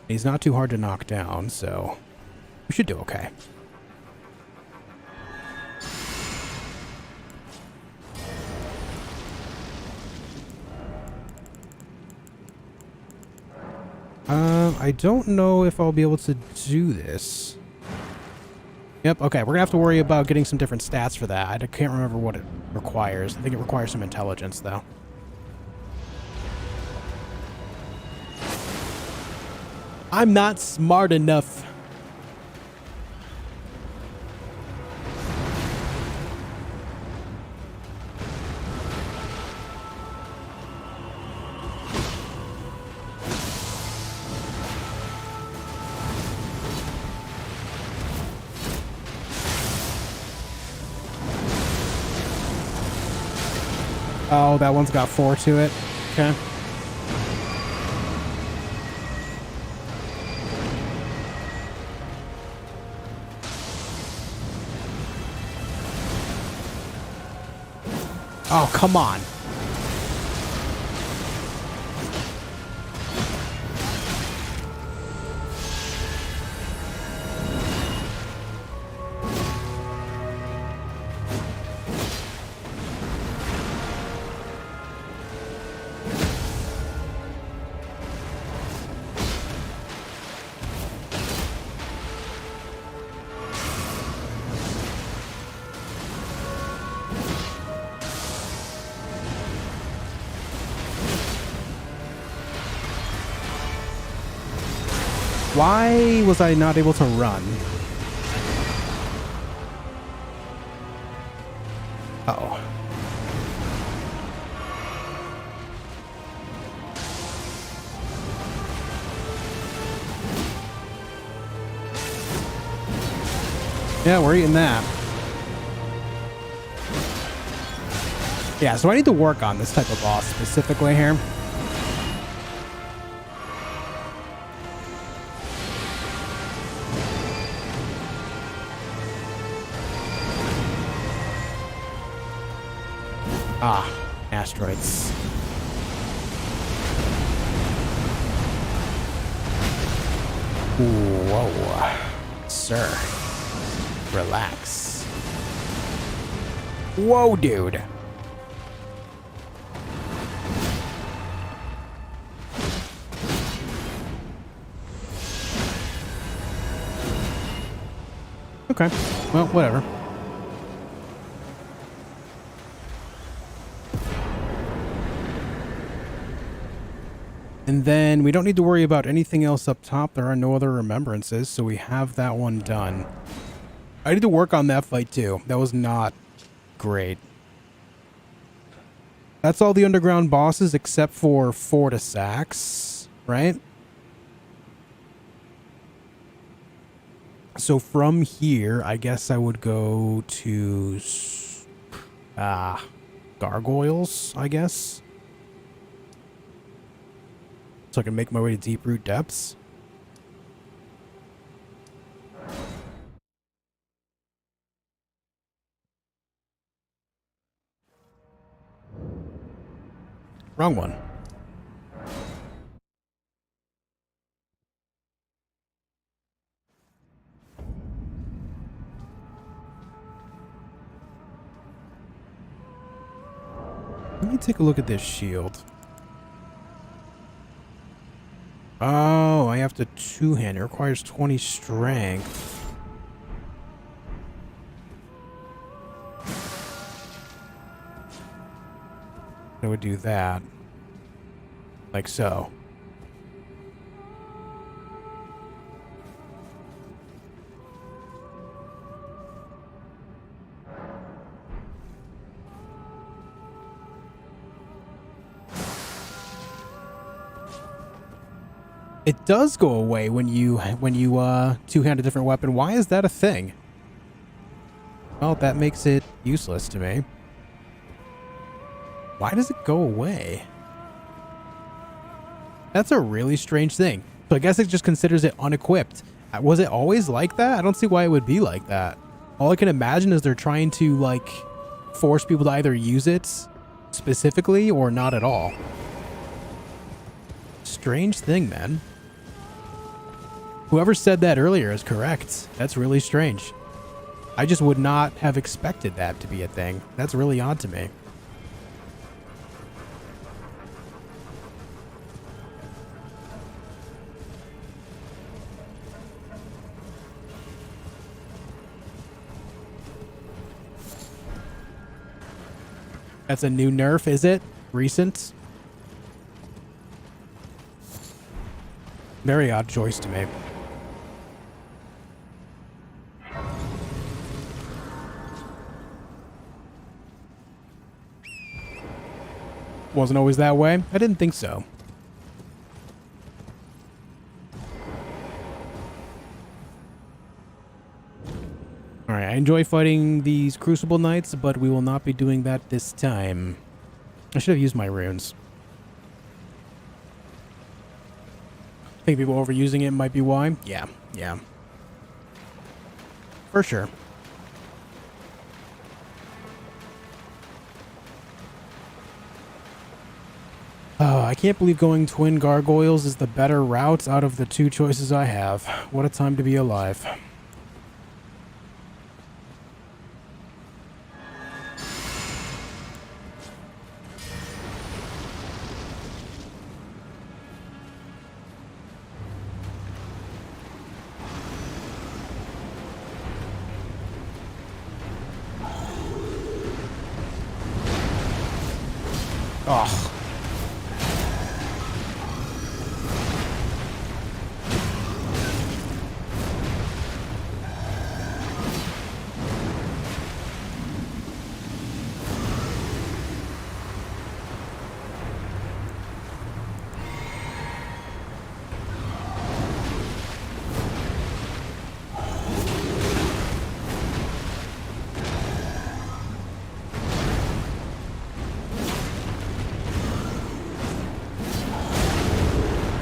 Speaker 1: He's not too hard to knock down, so we should do okay. I don't know if I'll be able to do this. Yep, okay, we're gonna have to worry about getting some different stats for that. I can't remember what it requires. I think it requires some intelligence, though. I'm not smart enough. Oh, that one's got 4 to it. Okay. Oh, come on. Why was I not able to run? Uh-oh. Yeah, we're eating that. Yeah, so I need to work on this type of boss specifically here. Ah, asteroids. Ooh, whoa. Sir. Relax. Whoa, dude. Okay. Well, whatever. And then we don't need to worry about anything else up top. There are no other remembrances, so we have that one done. I need to work on that fight too. That was not great. That's all the underground bosses except for Fortisax, right? So from here, I guess I would go to gargoyles, I guess. So I can make my way to Deep Root Depths. Wrong one. Let me take a look at this shield. Oh, I have to two-hand. It requires 20 strength. I would do that. Like so. It does go away when you two-hand a different weapon. Why is that a thing? Well, that makes it useless to me. Why does it go away? That's a really strange thing. So I guess it just considers it unequipped. Was it always like that? I don't see why it would be like that. All I can imagine is they're trying to, like, force people to either use it specifically or not at all. Strange thing, man. Whoever said that earlier is correct. That's really strange. I just would not have expected that to be a thing. That's really odd to me. That's a new nerf, is it? Recent? Very odd choice to me. Wasn't always that way? I didn't think so. Alright, I enjoy fighting these Crucible Knights, but we will not be doing that this time. I should have used my runes. I think people overusing it might be why. Yeah. For sure. Oh, I can't believe going twin gargoyles is the better route out of the two choices I have. What a time to be alive. Oh.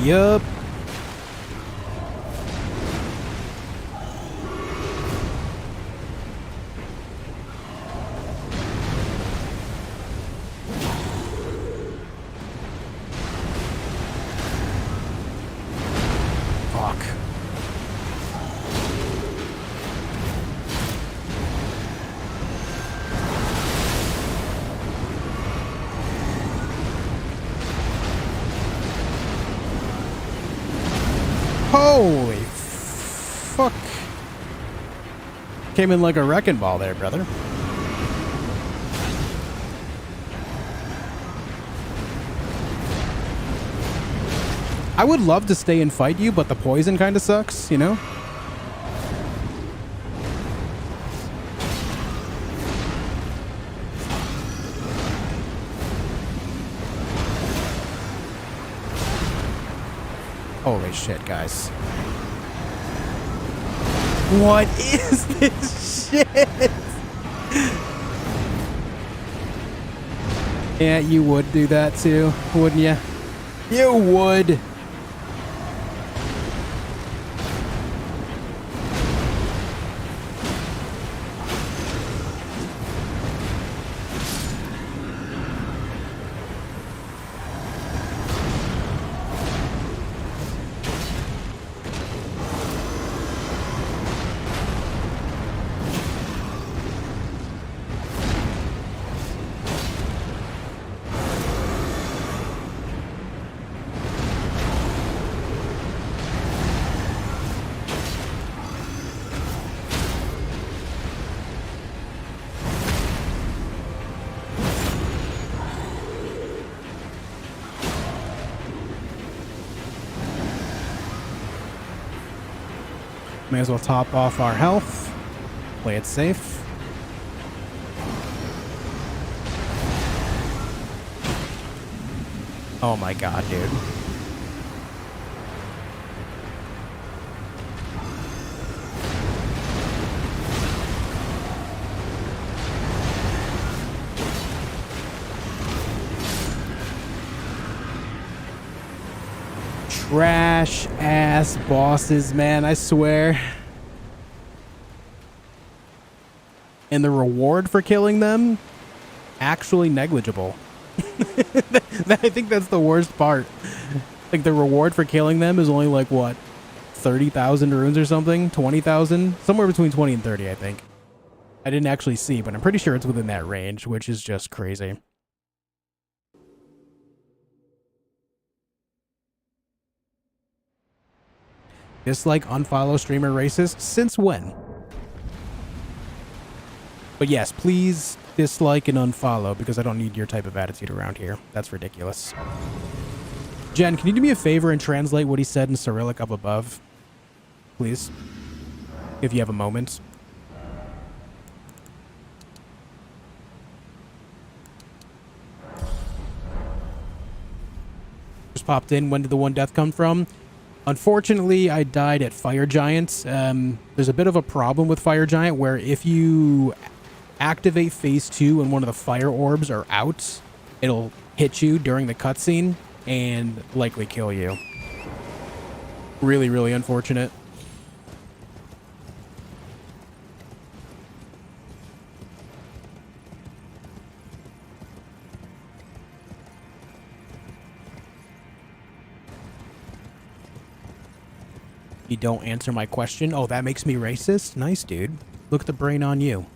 Speaker 1: Yup. Fuck. Holy fuck. Came in like a wrecking ball there, brother. I would love to stay and fight you, but the poison kind of sucks, you know? Holy shit, guys. What is this shit? Yeah, you would do that too, wouldn't you? You would. May as well top off our health. Play it safe. Oh my god, dude. trash ass bosses, man, I swear. And the reward for killing them, actually negligible. I think that's the worst part. Like, the reward for killing them is only like, what, 30,000 runes or something? 20,000? Somewhere between 20 and 30, I think. I didn't actually see, but I'm pretty sure it's within that range, which is just crazy. Dislike, unfollow streamer racist? Since when? But yes, please dislike and unfollow, because I don't need your type of attitude around here. That's ridiculous. Jen, can you do me a favor and translate what he said in Cyrillic up above? Please. If you have a moment. Just popped in. When did the one death come from? Unfortunately, I died at Fire Giants. There's a bit of a problem with Fire Giant where if you activate phase 2 and one of the fire orbs are out, it'll hit you during the cutscene and likely kill you. Really, really unfortunate. You don't answer my question? Oh, that makes me racist? Nice, dude. Look at the brain on you.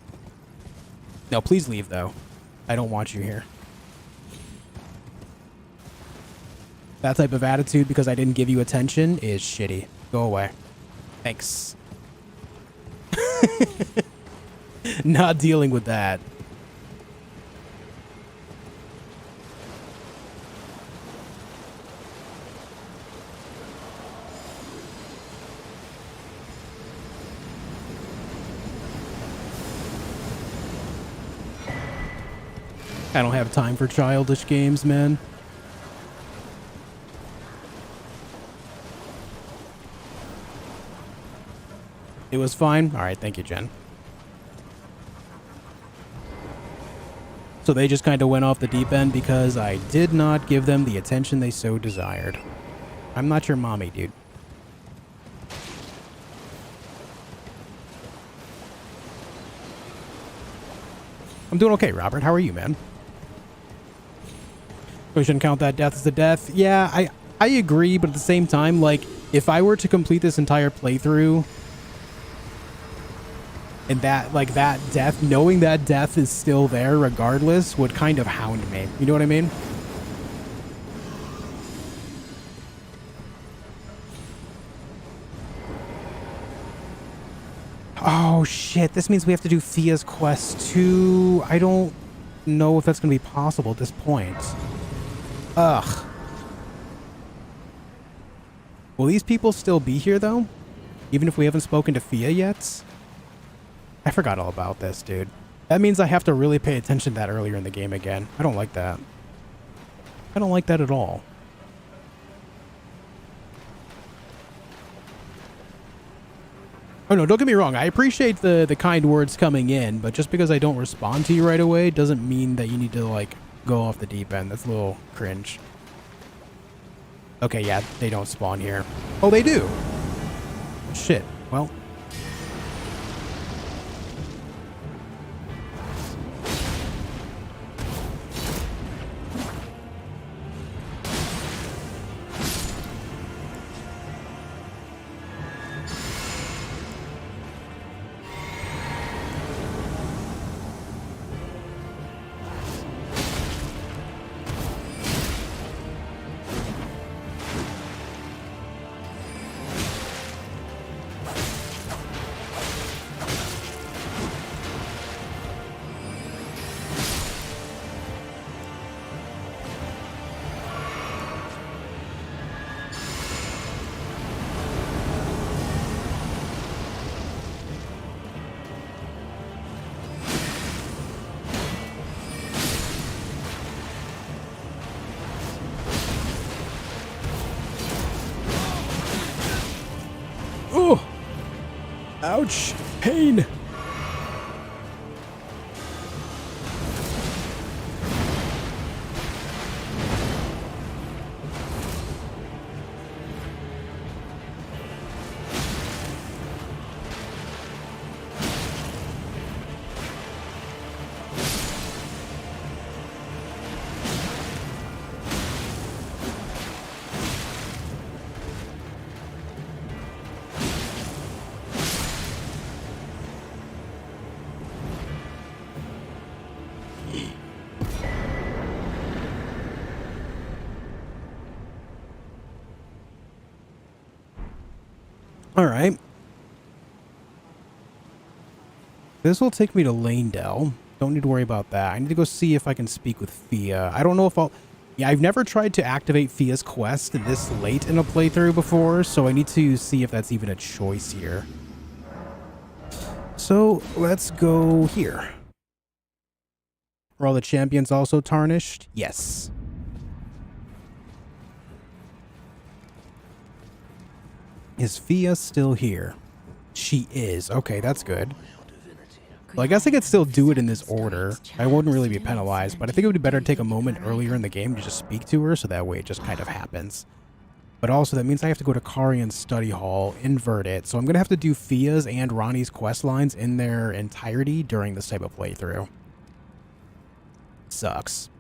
Speaker 1: No, please leave, though. I don't want you here. That type of attitude because I didn't give you attention is shitty. Go away. Thanks. Not dealing with that. I don't have time for childish games, man. It was fine? Alright, thank you, Jen. So they just kind of went off the deep end because I did not give them the attention they so desired. I'm not your mommy, dude. I'm doing okay, Robert. How are you, man? We shouldn't count that death as a death. Yeah, I agree, but at the same time, like, if I were to complete this entire playthrough and that, like, that death, knowing that death is still there regardless would kind of hound me. You know what I mean? Oh, shit. This means we have to do Fia's quest too. I don't know if that's going to be possible at this point. Ugh. Will these people still be here, though? Even if we haven't spoken to Fia yet? I forgot all about this, dude. That means I have to really pay attention to that earlier in the game again. I don't like that. I don't like that at all. Oh, no, don't get me wrong. I appreciate the kind words coming in, but just because I don't respond to you right away doesn't mean that you need to, like, go off the deep end. That's a little cringe. Okay, yeah, they don't spawn here. Oh, they do. Shit. Well. Oh! Ouch! Pain! All right. This will take me to Lanedell. Don't need to worry about that. I need to go see if I can speak with Fia. I don't know if I'll... Yeah, I've never tried to activate Fia's quest this late in a playthrough before, so I need to see if that's even a choice here. So, let's go here. Are all the champions also tarnished? Yes. Is Fia still here? She is. Okay, that's good. Well, I guess I could still do it in this order. I wouldn't really be penalized, but I think it would be better to take a moment earlier in the game to just speak to her, so that way it just kind of happens. But also, that means I have to go to Carian's study hall, invert it, so I'm going to have to do Fia's and Ronnie's quest lines in their entirety during this type of playthrough. Sucks.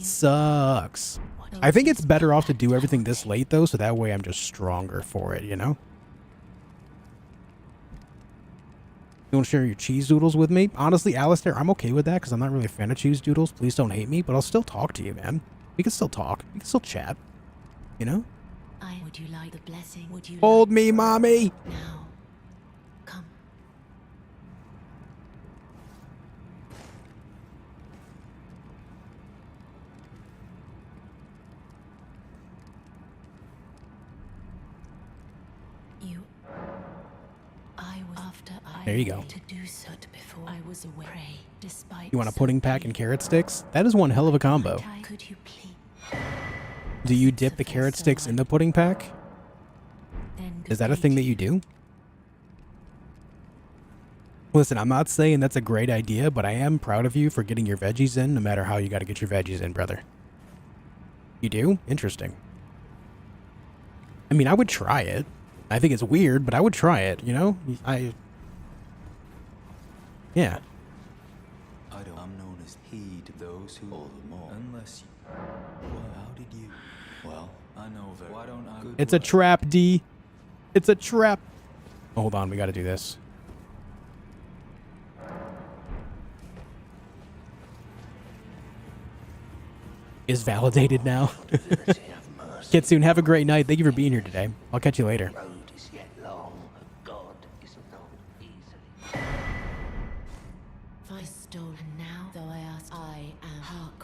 Speaker 1: Sucks. I think it's better off to do everything this late, though, so that way I'm just stronger for it, you know? You want to share your cheese doodles with me? Honestly, Alistair, I'm okay with that because I'm not really a fan of cheese doodles. Please don't hate me, but I'll still talk to you, man. We can still talk. We can still chat. You know?
Speaker 6: Would you like the blessing? Would you
Speaker 1: Hold me, mommy!
Speaker 6: now? Come.
Speaker 1: There you go.
Speaker 6: To do so before I was away, despite
Speaker 1: You want a pudding pack and carrot sticks? That is one hell of a combo.
Speaker 6: Could you please?
Speaker 1: Do you dip the carrot sticks in the pudding pack? Is that a thing that you do? Listen, I'm not saying that's a great idea, but I am proud of you for getting your veggies in, no matter how you got to get your veggies in, brother. You do? Interesting. I mean, I would try it. I think it's weird, but I would try it, you know? Yeah.
Speaker 5: I'm known as heed those who all the more. Unless you... Well, how did you... Well, I know very... Why don't I...
Speaker 1: It's a trap, D. It's a trap. Oh, hold on, we got to do this. Is validated now. Kitsune, have a great night. Thank you for being here today. I'll catch you later.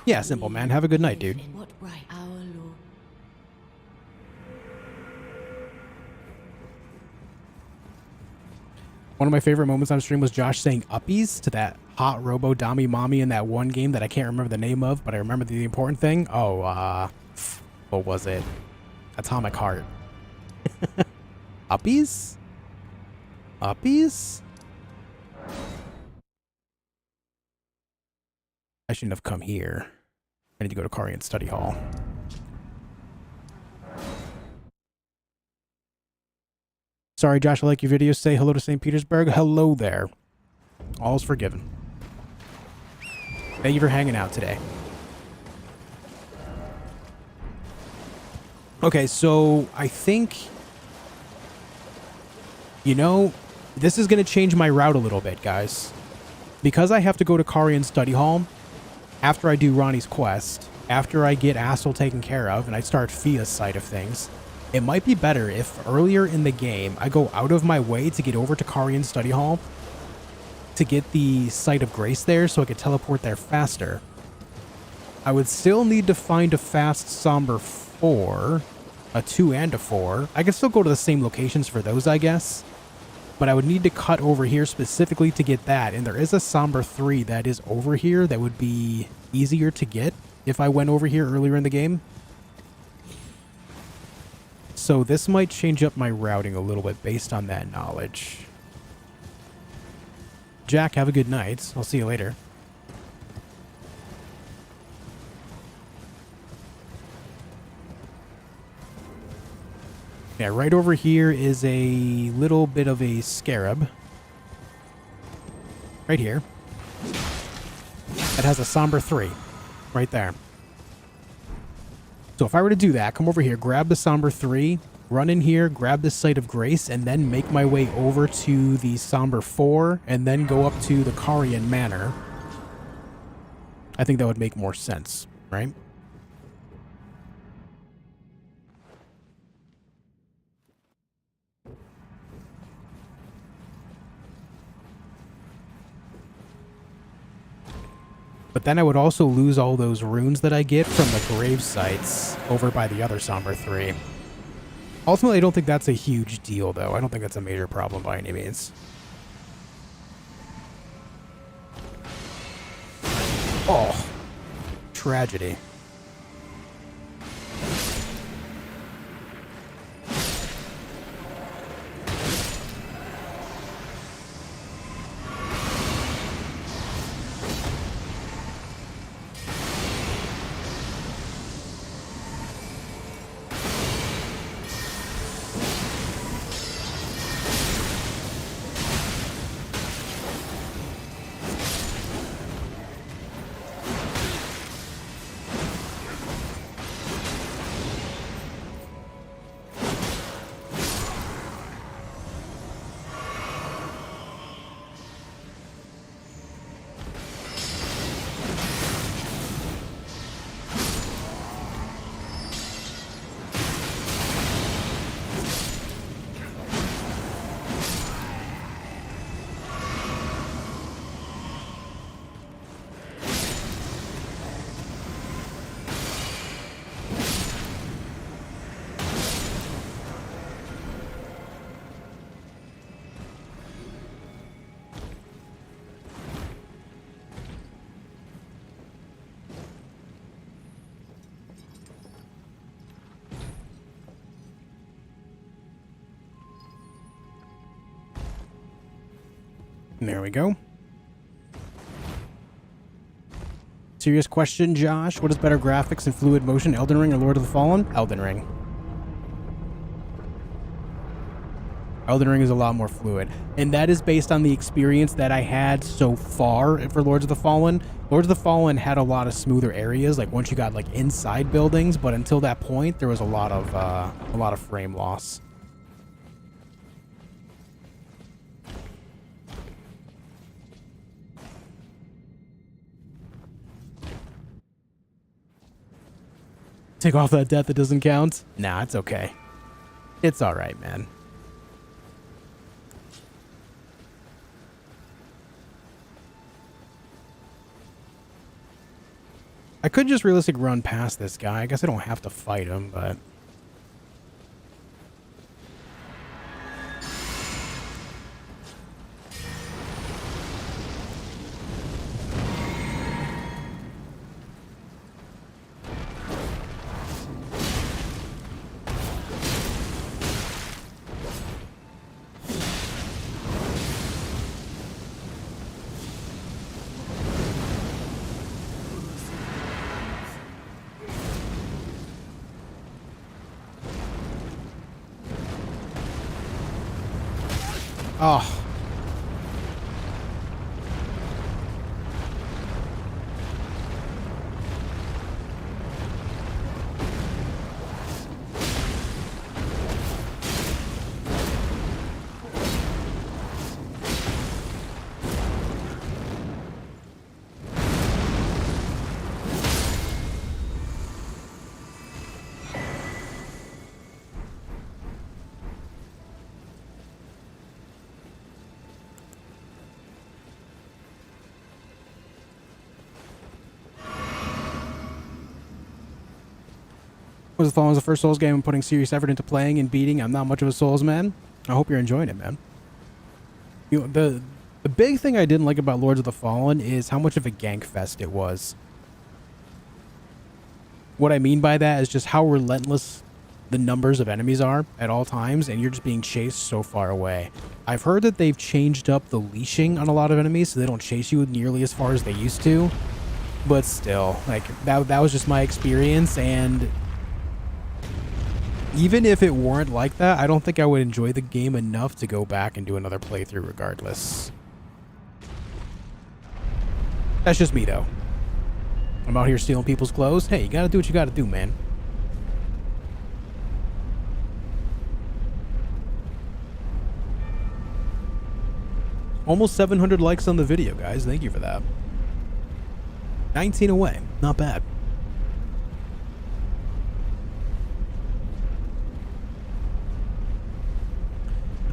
Speaker 1: Yeah, simple man. Have a good night, dude.
Speaker 6: What right, our Lord?
Speaker 1: One of my favorite moments on stream was Josh saying uppies to that hot robo Dami mommy in that one game that I can't remember the name of, but I remember the important thing. Oh, what was it? Atomic Heart. Uppies? Uppies? I shouldn't have come here. I need to go to Carian's study hall. Sorry, Josh, I like your videos. Say hello to St. Petersburg. Hello there. All's forgiven. Thank you for hanging out today. Okay, so I think, you know, this is going to change my route a little bit, guys. Because I have to go to Carian's study hall after I do Ronnie's quest, after I get Astel taken care of, and I start Fia's side of things, it might be better if earlier in the game I go out of my way to get over to Carian's study hall to get the Site of Grace there so I could teleport there faster. I would still need to find a fast Somber 4, a 2 and a 4. I could still go to the same locations for those, I guess. But I would need to cut over here specifically to get that. And there is a Somber 3 that is over here that would be easier to get if I went over here earlier in the game. So this might change up my routing a little bit based on that knowledge. Jack, have a good night. I'll see you later. Yeah, right over here is a little bit of a scarab. Right here. That has a Somber 3. Right there. So if I were to do that, come over here, grab the Somber 3, run in here, grab the Site of Grace, and then make my way over to the Somber 4, and then go up to the Carian Manor. I think that would make more sense, right? But then I would also lose all those runes that I get from the grave sites over by the other Somber 3. Ultimately, I don't think that's a huge deal, though. I don't think that's a major problem by any means. Oh, tragedy. There we go. Serious question, Josh. What is better graphics and fluid motion, Elden Ring or Lord of the Fallen? Elden Ring. Elden Ring is a lot more fluid. And that is based on the experience that I had so far for Lords of the Fallen. Lords of the Fallen had a lot of smoother areas, like once you got like inside buildings, but until that point, there was a lot of frame loss. Take off that death that doesn't count? Nah, it's okay. It's alright, man. I could just realistically run past this guy. I guess I don't have to fight him, but... Oh. Was the Fallen was the first Souls game I'm putting serious effort into playing and beating. I'm not much of a Souls man. I hope you're enjoying it, man. You know, the big thing I didn't like about Lords of the Fallen is how much of a gank fest it was. What I mean by that is just how relentless the numbers of enemies are at all times, and you're just being chased so far away. I've heard that they've changed up the leashing on a lot of enemies so they don't chase you nearly as far as they used to. But still, like, that was just my experience, and even if it weren't like that, I don't think I would enjoy the game enough to go back and do another playthrough regardless. That's just me, though. I'm out here stealing people's clothes. Hey, you gotta do what you gotta do, man. Almost 700 likes on the video, guys. Thank you for that. 19 away. Not bad.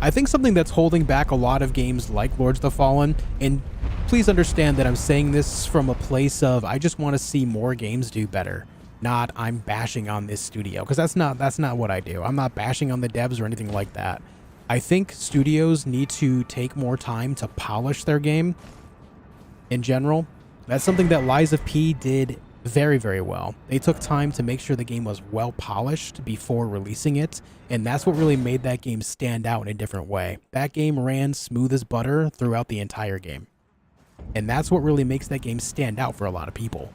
Speaker 1: I think something that's holding back a lot of games like Lords of the Fallen, and please understand that I'm saying this from a place of I just want to see more games do better, not I'm bashing on this studio, because that's not what I do. I'm not bashing on the devs or anything like that. I think studios need to take more time to polish their game in general. That's something that Lies of P did very, very well. They took time to make sure the game was well polished before releasing it, and that's what really made that game stand out in a different way. That game ran smooth as butter throughout the entire game, and that's what really makes that game stand out for a lot of people.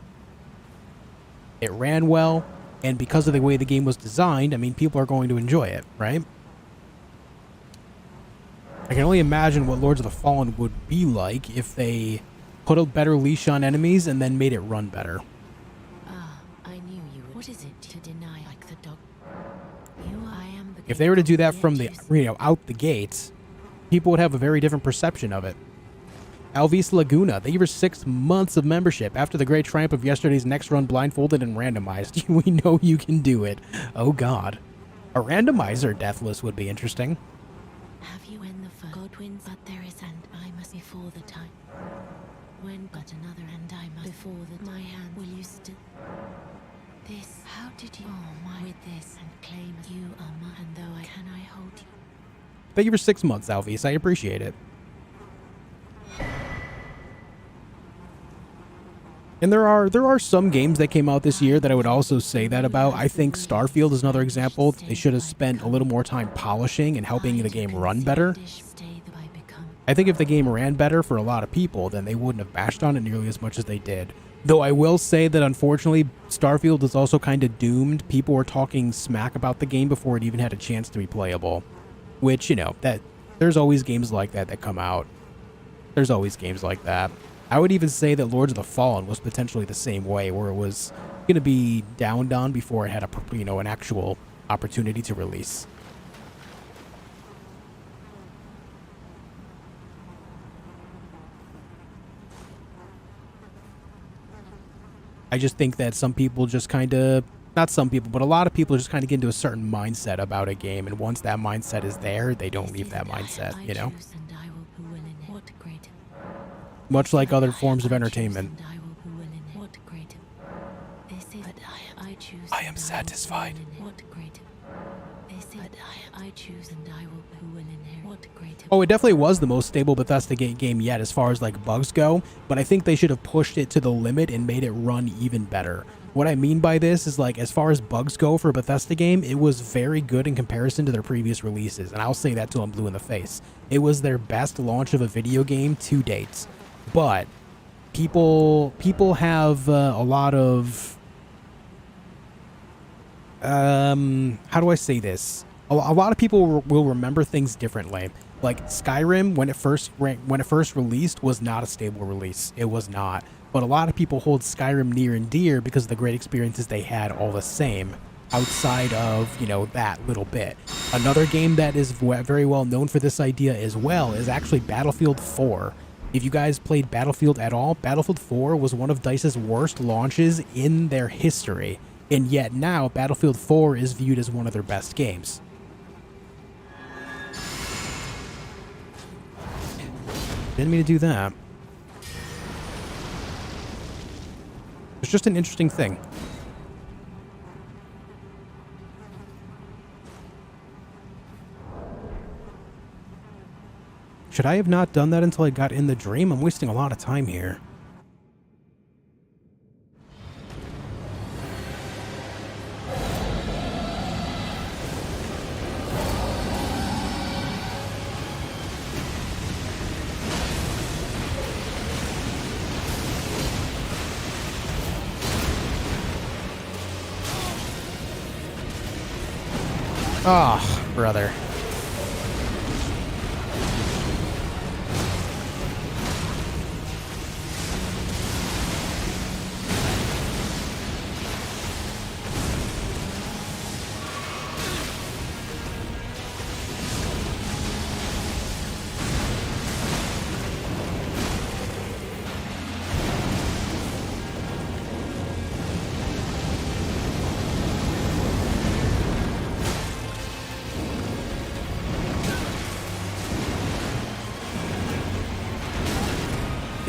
Speaker 1: It ran well, and because of the way the game was designed, I mean, people are going to enjoy it, right? I can only imagine what Lords of the Fallen would be like if they put a better leash on enemies and then made it run better.
Speaker 6: I knew you would. What is it to deny like the dog?
Speaker 1: If they were to do that from the, out the gates, people would have a very different perception of it. Alvis Laguna, thank you for 6 months of membership. After the great triumph of yesterday's next run blindfolded and randomized, we know you can do it. Oh god. A randomizer deathless would be interesting.
Speaker 6: Have you when the first God wins, but there is and I must before the time. When but another and I must before the my hand will you still this how did you my with this and claim you are mine and though I can I hold you.
Speaker 1: Thank you for 6 months, Alvis. I appreciate it. And there are some games that came out this year that I would also say that about. I think Starfield is another example. They should have spent a little more time polishing and helping the game run better. I think if the game ran better for a lot of people, then they wouldn't have bashed on it nearly as much as they did. Though I will say that unfortunately, Starfield is also kind of doomed. People were talking smack about the game before it even had a chance to be playable. Which, that there's always games like that come out. There's always games like that. I would even say that Lords of the Fallen was potentially the same way, where it was going to be downed on before it had an actual opportunity to release. I just think that some people just kind of, not some people, but a lot of people just kind of get into a certain mindset about a game, and once that mindset is there, they don't leave that mindset, Much like other forms of entertainment. I am satisfied. Oh, it definitely was the most stable Bethesda game yet as far as like bugs go, but I think they should have pushed it to the limit and made it run even better. What I mean by this is like as far as bugs go for a Bethesda game, it was very good in comparison to their previous releases, and I'll say that till I'm blue in the face. It was their best launch of a video game to date. But people have a lot of how do I say this? A lot of people will remember things differently. Like Skyrim, when it first released, was not a stable release. It was not. But a lot of people hold Skyrim near and dear because of the great experiences they had all the same outside of, that little bit. Another game that is very well known for this idea as well is actually Battlefield 4. If you guys played Battlefield at all, Battlefield 4 was one of DICE's worst launches in their history. And yet now, Battlefield 4 is viewed as one of their best games. Didn't mean to do that. It's just an interesting thing. Should I have not done that until I got in the dream? I'm wasting a lot of time here. Oh, brother.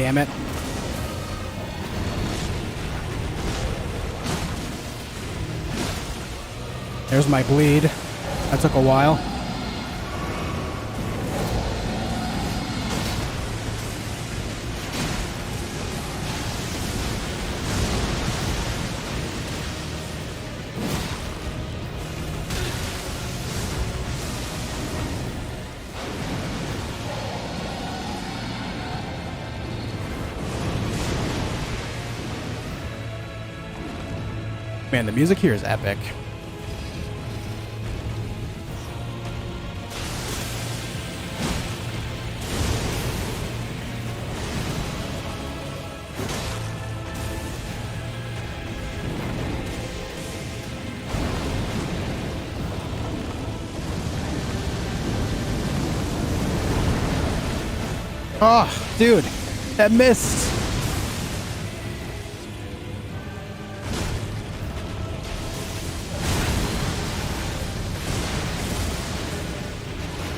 Speaker 1: damn it. There's my bleed. That took a while. Man, the music here is epic. Oh, dude, that missed.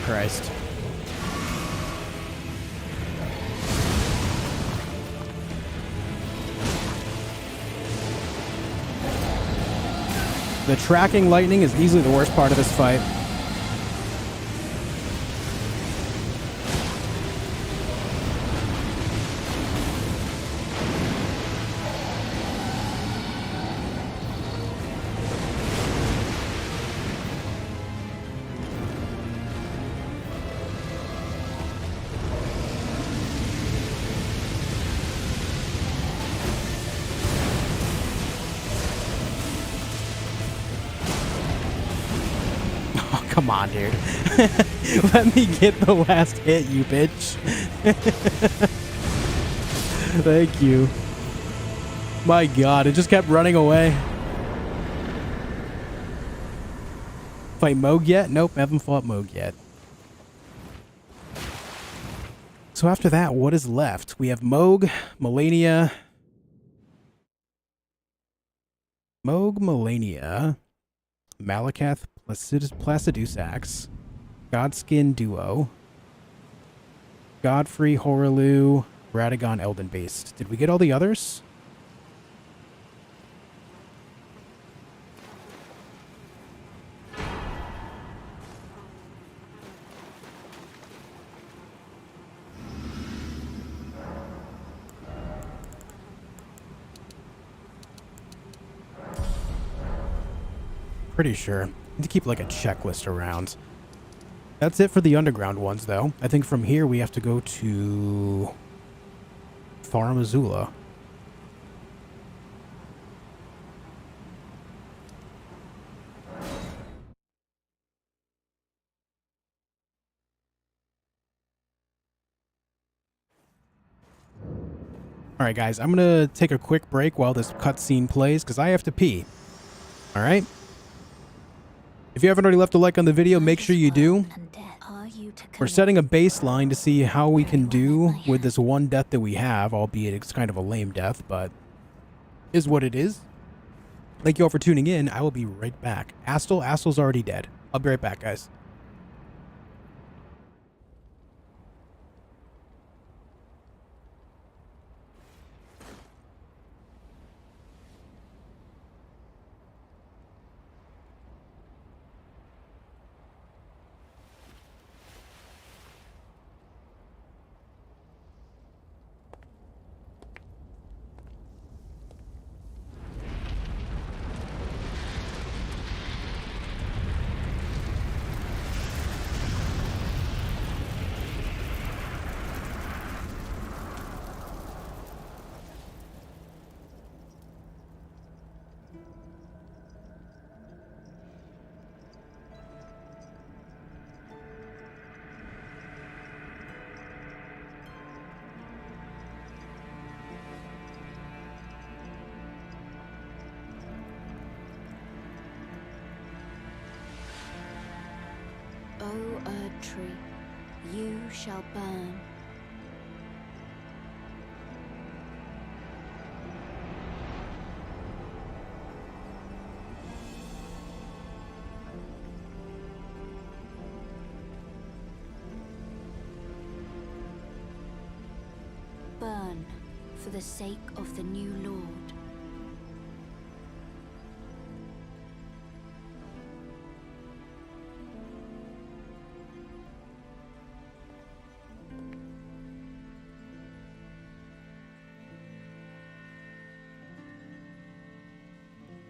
Speaker 1: Christ. The tracking lightning is easily the worst part of this fight. Come on, dude. Let me get the last hit, you bitch. Thank you. My god, it just kept running away. Fight Moog yet? Nope, haven't fought Moog yet. So after that, what is left? We have Moog, Malenia. Moog, Malenia, Malakath, Placidusax, Godskin Duo, Godfrey, Horaloo, Radagon, Elden Beast. Did we get all the others? Pretty sure. Need to keep like a checklist around. That's it for the underground ones, though. I think from here we have to go to Farum Azula. Alright guys, I'm gonna take a quick break while this cutscene plays, because I have to pee. Alright? If you haven't already left a like on the video, make sure you do. We're setting a baseline to see how we can do with this one death that we have, albeit it's kind of a lame death, but is what it is. Thank you all for tuning in. I will be right back. Astel's already dead. I'll be right back, guys.
Speaker 2: O Erd Tree, you shall burn. Burn for the sake of the new Lord.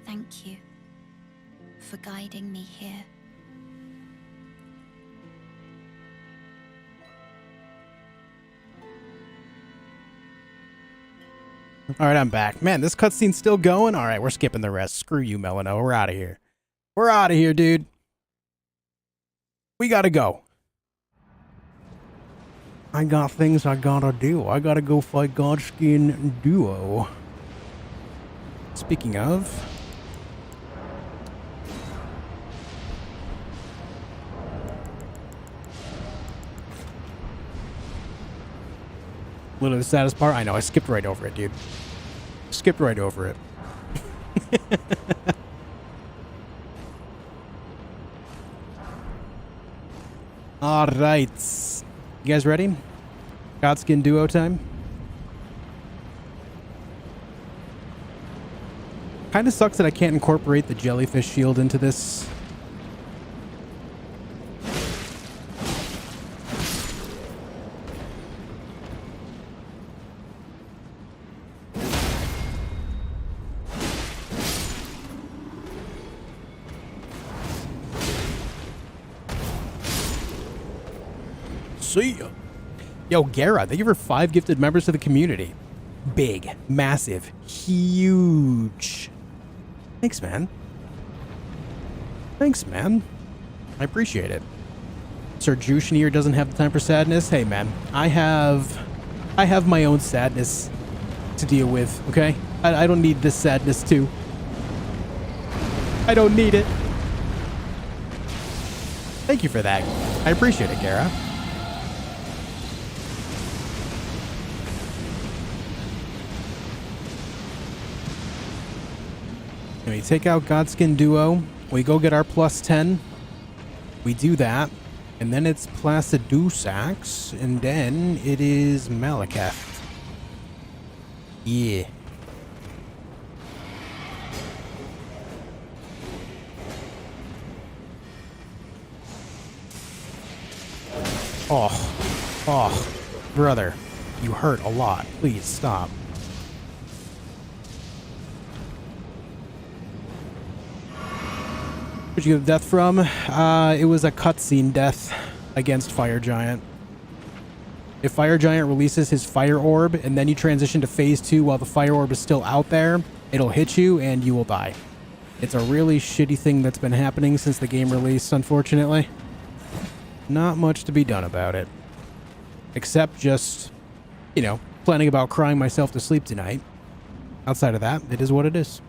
Speaker 2: Thank you for guiding me here.
Speaker 1: All right, I'm back. Man, this cutscene's still going? All right, we're skipping the rest. Screw you, Melino. We're out of here. We're out of here, dude. We gotta go. I got things I gotta do. I gotta go fight Godskin Duo. Speaking of... literally the saddest part. I know, I skipped right over it, dude. Skipped right over it. Alright. You guys ready? Godskin Duo time? Kinda sucks that I can't incorporate the jellyfish shield into this. See ya. Yo, Gara, thank you for 5 gifted members of the community. Big, massive, huge. Thanks, man. Thanks, man. I appreciate it. Sir Jushnir doesn't have the time for sadness. Hey, man, I have my own sadness to deal with, okay? I don't need this sadness, too. I don't need it. Thank you for that. I appreciate it, Gara. We take out Godskin Duo. We go get our +10. We do that. And then it's Placidusax. And then it is Malekith. Yeah. Oh, brother, you hurt a lot. Please stop. Where'd you get death from? It was a cutscene death against Fire Giant. If Fire Giant releases his Fire Orb and then you transition to Phase 2 while the Fire Orb is still out there, it'll hit you and you will die. It's a really shitty thing that's been happening since the game released, unfortunately. Not much to be done about it. Except just, you know, planning about crying myself to sleep tonight. Outside of that, it is what it is.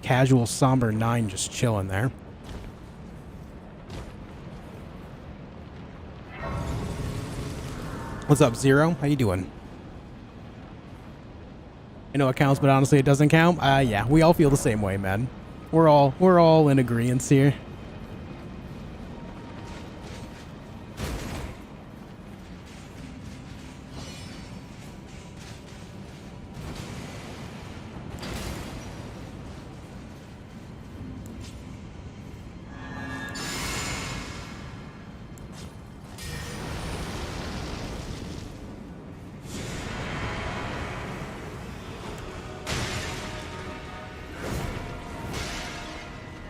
Speaker 1: Casual somber 9 just chilling there. What's up, Zero? How you doing? I know it counts, but honestly it doesn't count. Yeah, we all feel the same way, man. We're all in agreement here.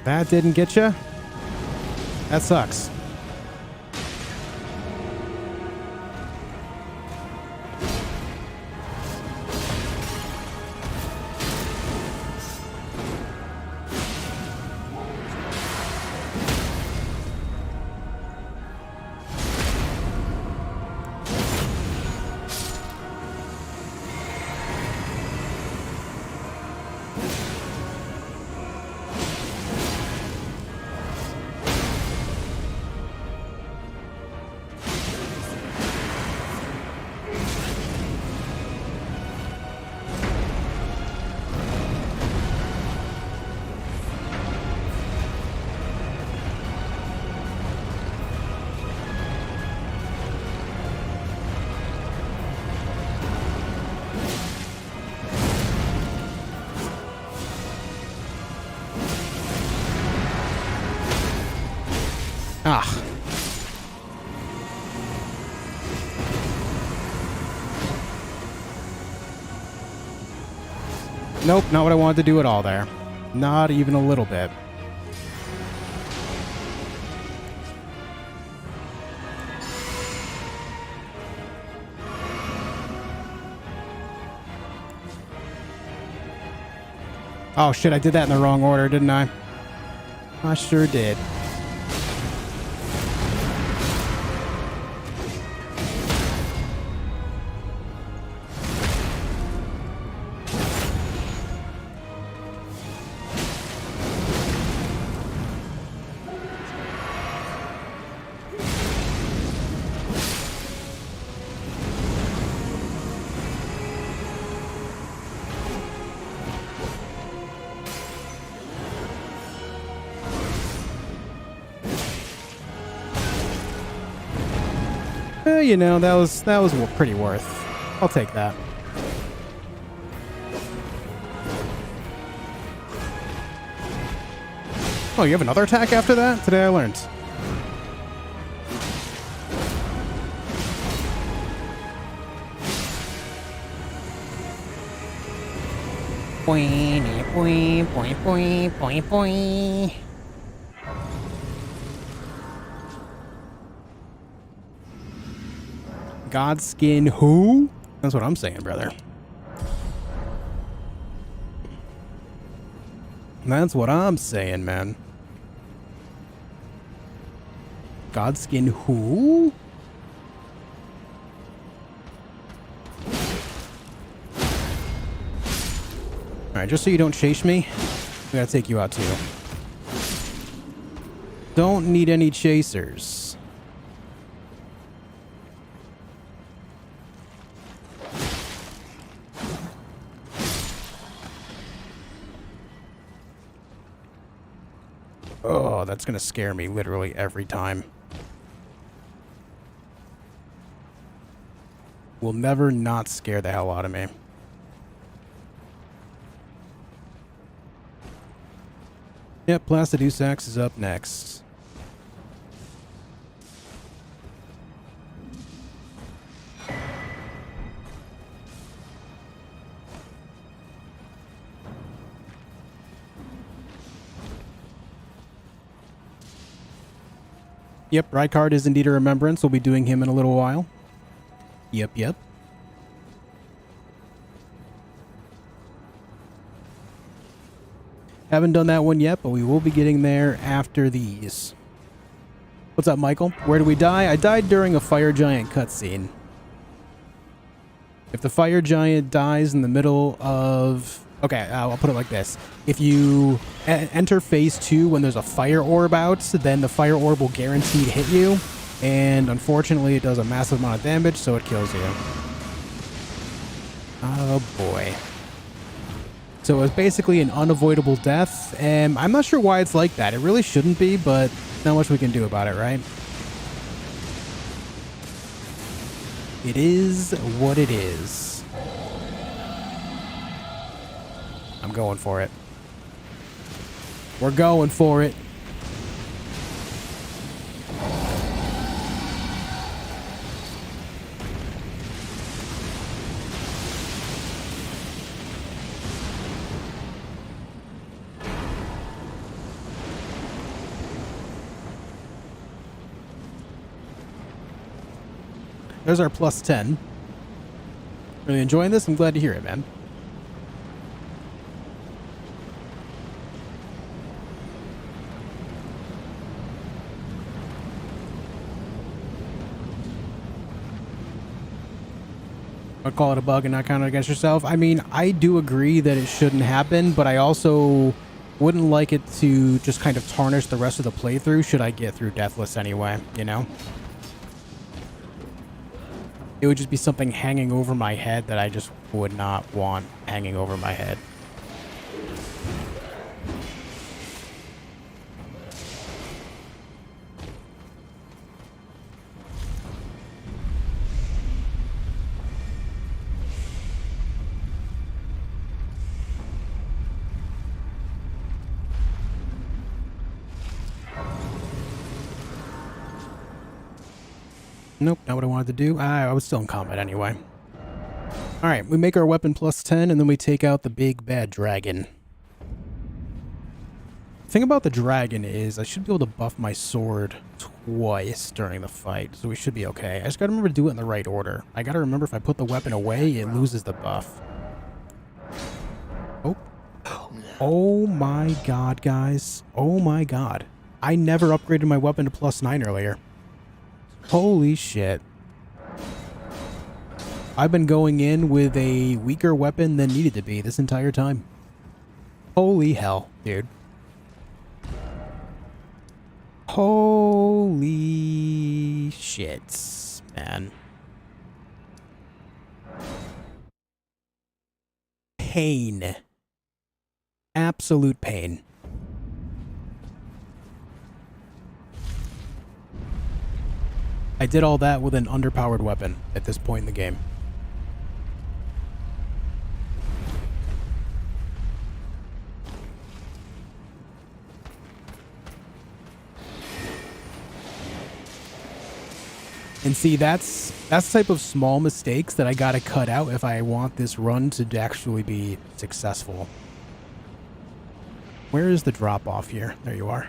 Speaker 1: That didn't get you? That sucks. Nope, not what I wanted to do at all there. Not even a little bit. Oh shit, I did that in the wrong order, didn't I? I sure did. You know, that was pretty worth. I'll take that. Oh, you have another attack after that? Today I learned. Godskin who? That's what I'm saying, brother. That's what I'm saying, man. Godskin who? Alright, just so you don't chase me, we gotta take you out too. Don't need any chasers. Oh, that's gonna scare me literally every time. Will never not scare the hell out of me. Yep, Placidusax is up next. Yep, Rykard is indeed a remembrance. We'll be doing him in a little while. Yep. Haven't done that one yet, but we will be getting there after these. What's up, Michael? Where did we die? I died during a fire giant cutscene. If the fire giant dies in the middle of... Okay, I'll put it like this. If you enter phase 2 when there's a fire orb out, then the fire orb will guaranteed hit you. And unfortunately, it does a massive amount of damage, so it kills you. Oh boy. So it's basically an unavoidable death, and I'm not sure why it's like that. It really shouldn't be, but not much we can do about it, right? It is what it is. I'm going for it. We're going for it. There's our plus 10. Really enjoying this? I'm glad to hear it, man. I'd call it a bug and not count it against yourself. I mean, I do agree that it shouldn't happen, but I also wouldn't like it to just kind of tarnish the rest of the playthrough should I get through Deathless anyway, you know? It would just be something hanging over my head that I just would not want hanging over my head. Nope, not what I wanted to do. I was still in combat anyway. Alright, we make our weapon plus 10, and then we take out the big bad dragon. The thing about the dragon is I should be able to buff my sword twice during the fight, so we should be okay. I just gotta remember to do it in the right order. I gotta remember if I put the weapon away, it loses the buff. Oh. Oh my god, guys. Oh my god. I never upgraded my weapon to plus 9 earlier. Holy shit. I've been going in with a weaker weapon than needed to be this entire time. Holy hell, dude. Holy shit, man. Pain. Absolute pain. I did all that with an underpowered weapon at this point in the game. And see, that's the type of small mistakes that I gotta cut out if I want this run to actually be successful. Where is the drop off here? There you are.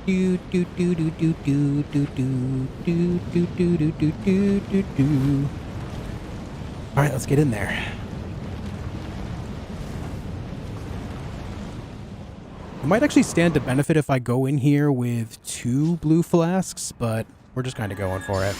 Speaker 1: Do do do do do do do do do do do do do do do. All right, let's get in there. It might actually stand to benefit if I go in here with 2 blue flasks, but we're just kind of going for it.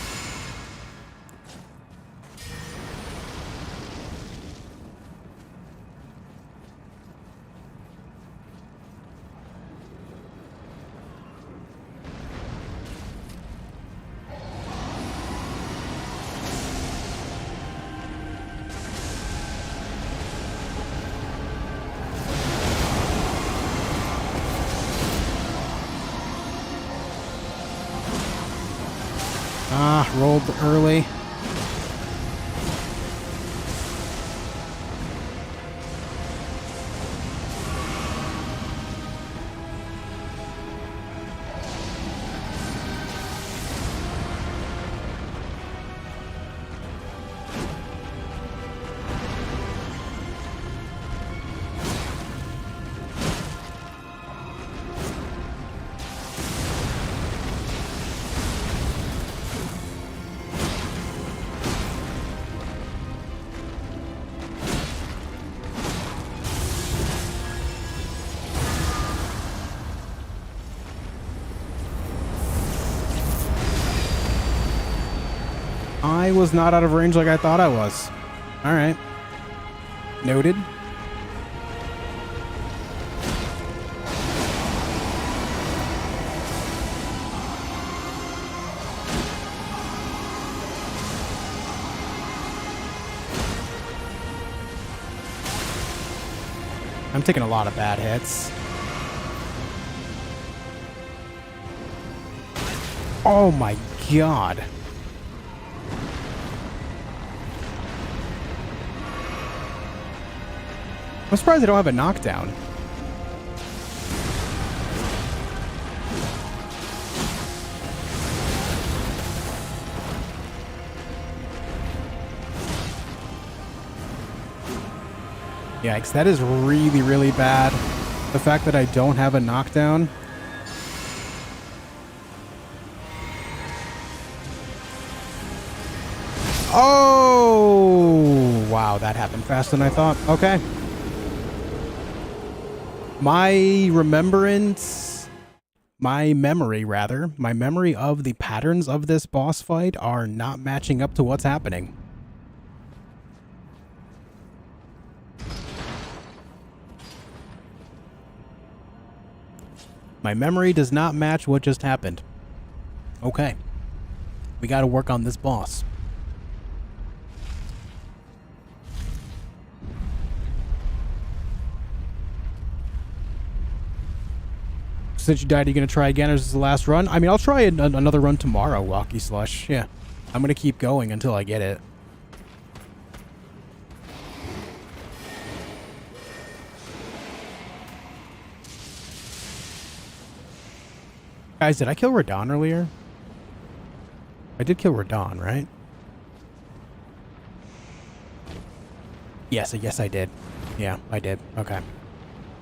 Speaker 1: Ah, rolled early. I was not out of range like I thought I was. All right. Noted. I'm taking a lot of bad hits. Oh my god. I'm surprised I don't have a knockdown. Yikes, that is really, really bad. The fact that I don't have a knockdown. Oh! Wow, that happened faster than I thought. Okay. My memory of the patterns of this boss fight are not matching up to what's happening. My memory does not match what just happened. Okay. We gotta work on this boss. since you died, are you going to try again, or is this the last run? I mean, I'll try another run tomorrow, Walkie Slush. Yeah. I'm going to keep going until I get it. Guys, did I kill Radon earlier? I did kill Radon, right? Yes, I did. Yeah, I did. Okay.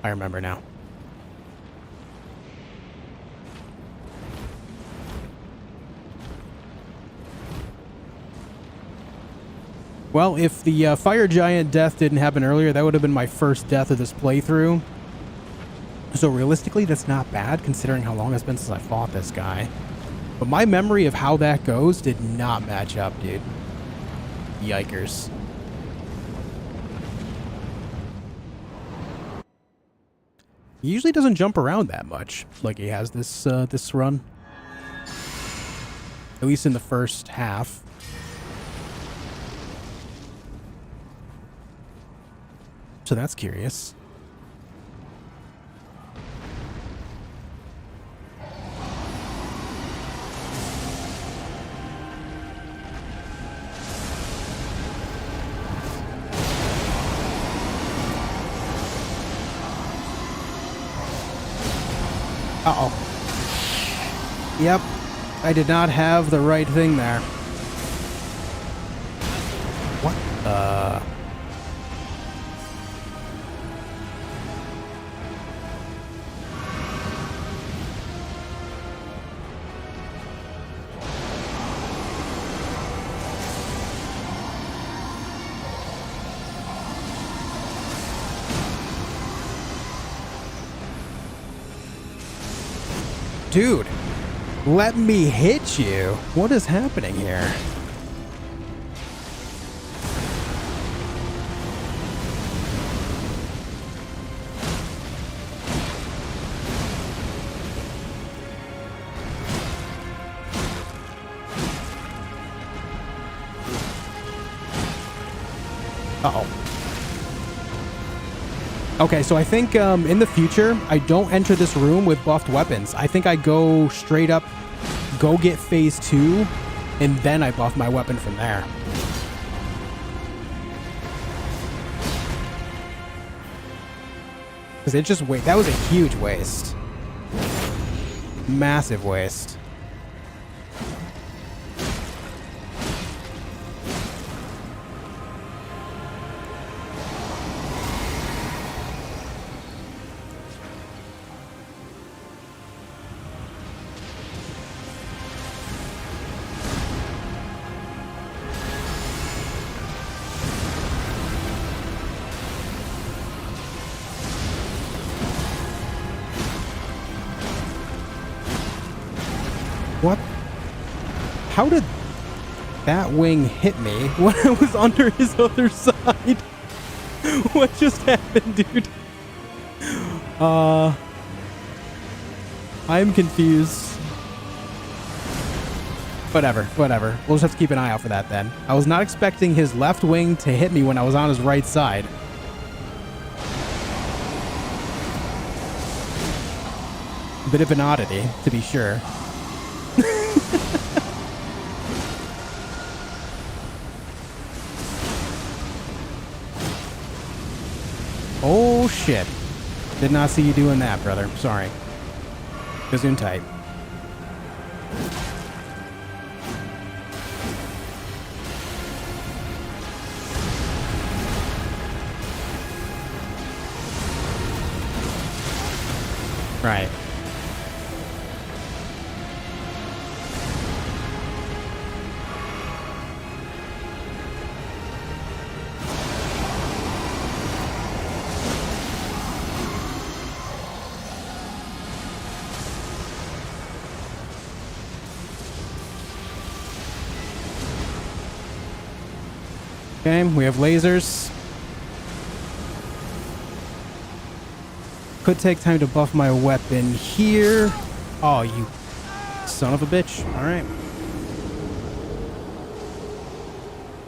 Speaker 1: I remember now. Well, if the fire giant death didn't happen earlier, that would have been my first death of this playthrough. So realistically, that's not bad considering how long it's been since I fought this guy. But my memory of how that goes did not match up, dude. Yikers. He usually doesn't jump around that much like he has this this run. At least in the first half. So that's curious. Uh-oh. Yep. I did not have the right thing there. What? Dude, let me hit you. What is happening here? Uh-oh. Okay, so I think in the future, I don't enter this room with buffed weapons. I think I go straight up, go get phase 2, and then I buff my weapon from there. Because it just that was a huge waste. Massive waste. What? How did that wing hit me when I was under his other side? What just happened, dude? I'm confused. Whatever. We'll just have to keep an eye out for that then. I was not expecting his left wing to hit me when I was on his right side. Bit of an oddity, to be sure. Oh shit. Did not see you doing that, brother. Sorry. Gazoon tight. Right. Okay, we have lasers. Could take time to buff my weapon here. Oh, you son of a bitch. All right.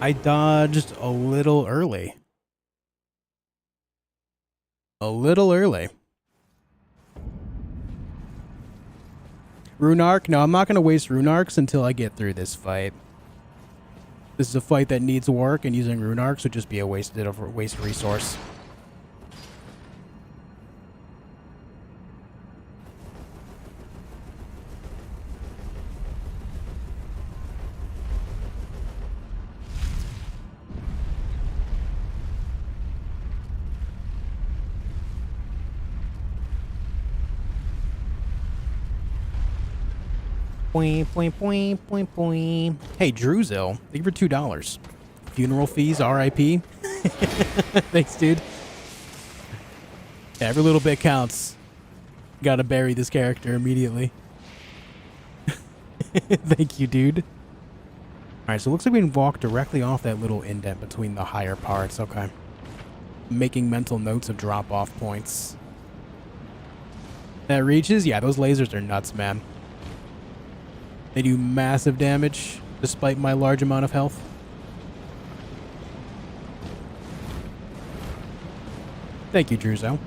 Speaker 1: I dodged a little early. A little early. Rune Arc? No, I'm not going to waste Rune Arcs until I get through this fight. This is a fight that needs work, and using Rune Arcs would just be a waste resource. Point, point, point, point, point. Hey, Druzil, thank you for $2. Funeral fees, RIP. Thanks, dude. Yeah, every little bit counts. Gotta bury this character immediately. Thank you, dude. Alright, so it looks like we can walk directly off that little indent between the higher parts. Okay. Making mental notes of drop-off points. That reaches? Yeah, those lasers are nuts, man. They do massive damage, despite my large amount of health. Thank you, Druzo.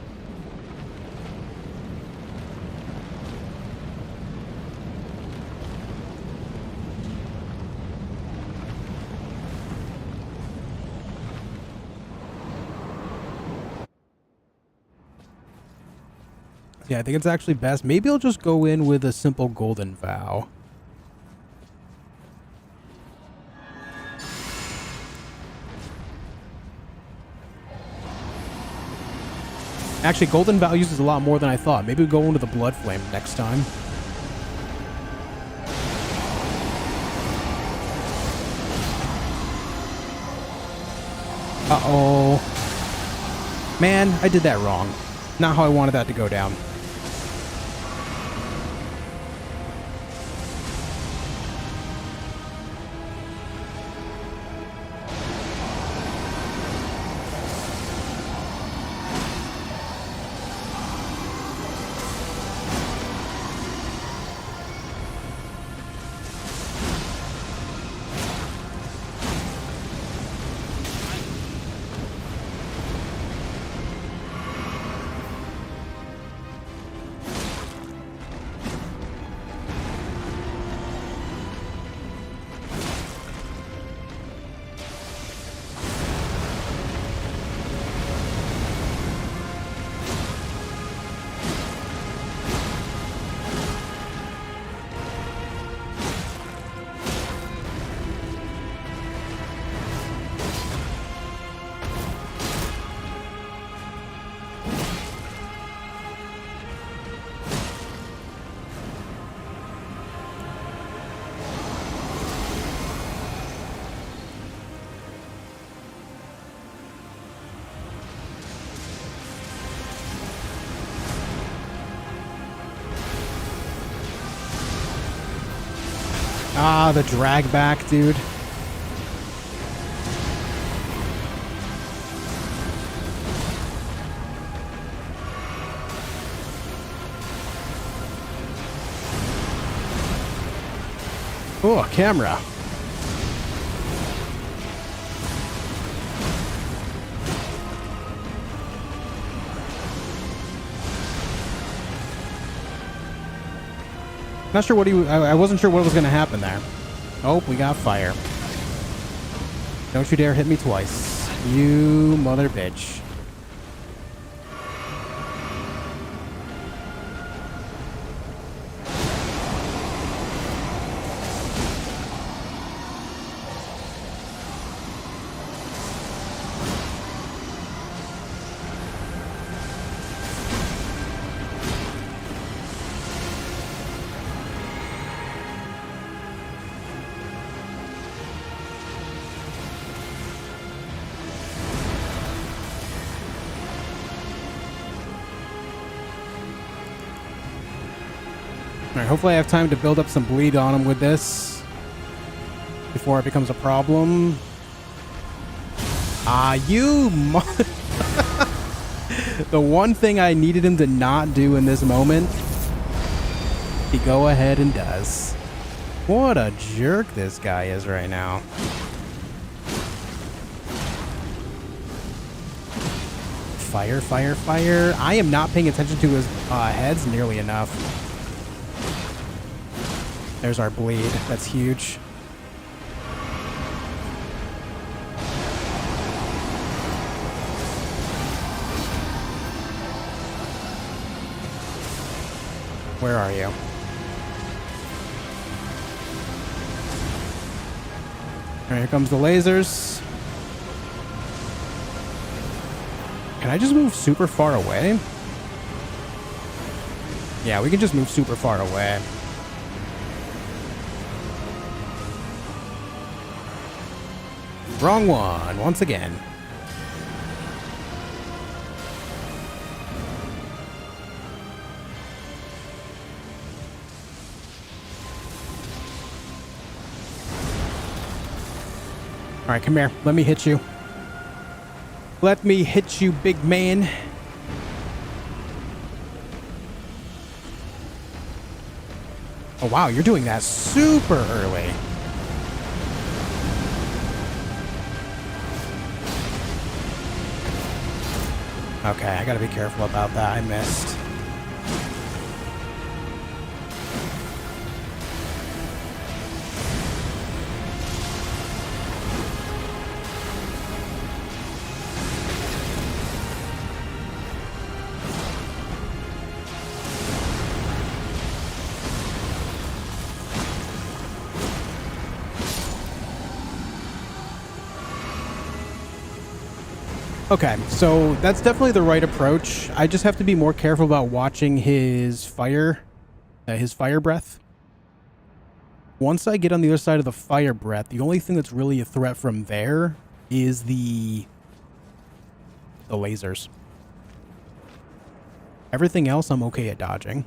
Speaker 1: Yeah, I think it's actually best. Maybe I'll just go in with a simple golden vow. Actually, Golden Vow uses a lot more than I thought. Maybe we'll go into the Blood Flame next time. Uh-oh. Man, I did that wrong. Not how I wanted that to go down. Ah, the drag back, dude. Oh, a camera. Not sure what I wasn't sure what was going to happen there. Oh, we got fire. Don't you dare hit me twice. You mother bitch. Alright, hopefully I have time to build up some bleed on him with this before it becomes a problem. Ah, you The one thing I needed him to not do in this moment, he go ahead and does. What a jerk this guy is right now. Fire, fire, fire. I am not paying attention to his heads nearly enough. There's our bleed. That's huge. Where are you? All right, here comes the lasers. Can I just move super far away? Yeah, we can just move super far away. Wrong one, once again. All right, come here. Let me hit you. Let me hit you, big man. Oh, wow, you're doing that super early. Okay, I gotta be careful about that. I missed. Okay, so that's definitely the right approach. I just have to be more careful about watching his fire breath. Once I get on the other side of the fire breath, the only thing that's really a threat from there is the lasers. Everything else I'm okay at dodging.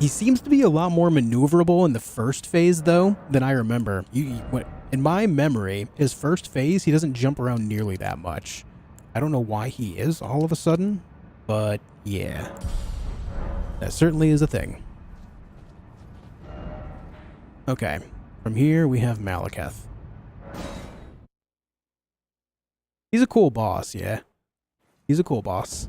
Speaker 1: He seems to be a lot more maneuverable in the first phase, though, than I remember. In my memory, his first phase, he doesn't jump around nearly that much. I don't know why he is all of a sudden, but yeah. That certainly is a thing. Okay, from here we have Malekith. He's a cool boss, yeah. He's a cool boss.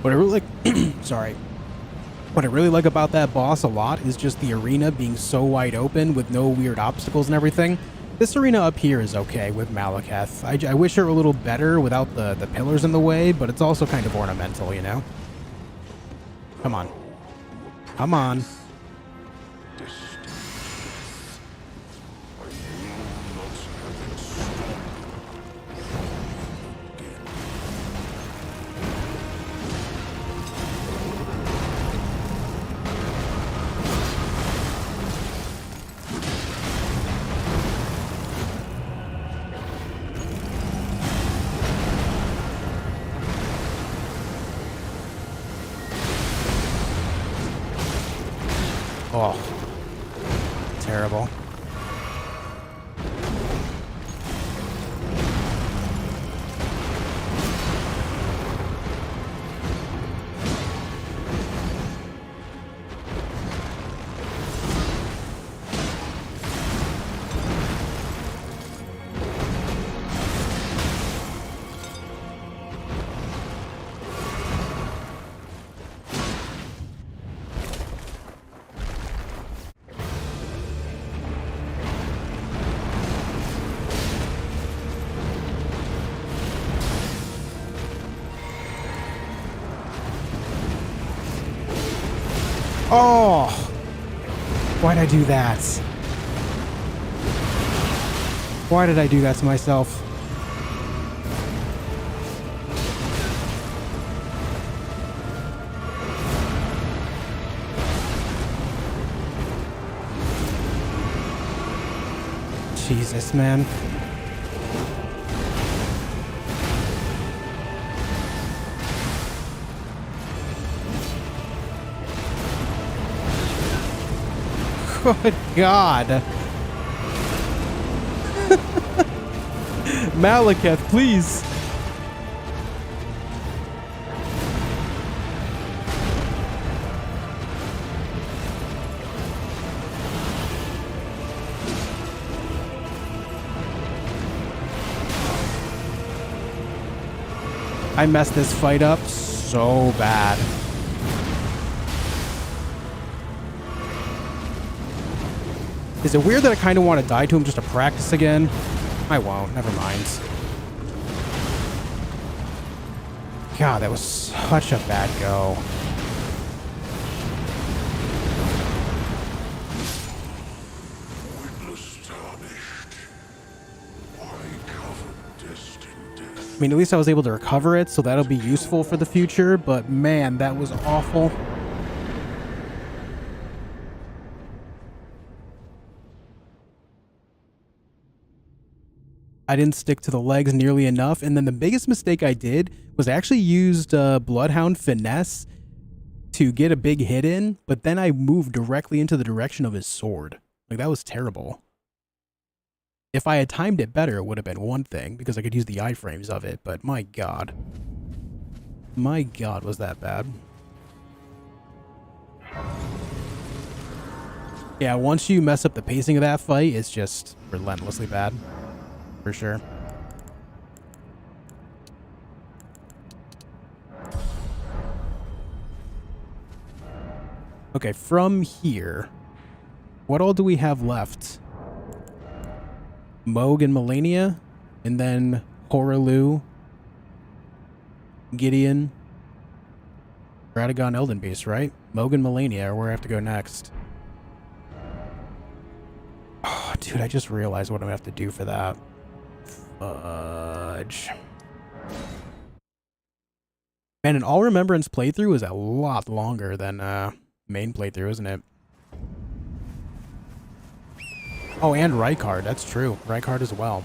Speaker 1: What I really like, sorry. What I really like about that boss a lot is just the arena being so wide open with no weird obstacles and everything. This arena up here is okay with Malekith. I wish it were a little better without the pillars in the way, but it's also kind of ornamental, you know? Come on. Come on. Oh, terrible. Oh! Why'd I do that? Why did I do that to myself? Jesus, man. Good God. Malekith, please. I messed this fight up so bad. Is it weird that I kind of want to die to him just to practice again? I won't. Never mind. God, that was such a bad go. I mean, at least I was able to recover it, so that'll be useful for the future, but man, that was awful. I didn't stick to the legs nearly enough, and then the biggest mistake I did was I actually used Bloodhound Finesse to get a big hit in, but then I moved directly into the direction of his sword. Like, that was terrible. If I had timed it better, it would have been one thing, because I could use the iframes of it, but my god. My god, was that bad. Yeah, once you mess up the pacing of that fight, it's just relentlessly bad. For sure. Okay, from here, what all do we have left? Moog and Malenia, and then Horalu, Gideon, Radagon, Elden Beast, right? Moog and Malenia are where I have to go next. Oh, dude, I just realized what I'm going to have to do for that. Fudge. Man, an All Remembrance playthrough is a lot longer than main playthrough, isn't it? Oh, and Rykard. That's true. Rykard as well.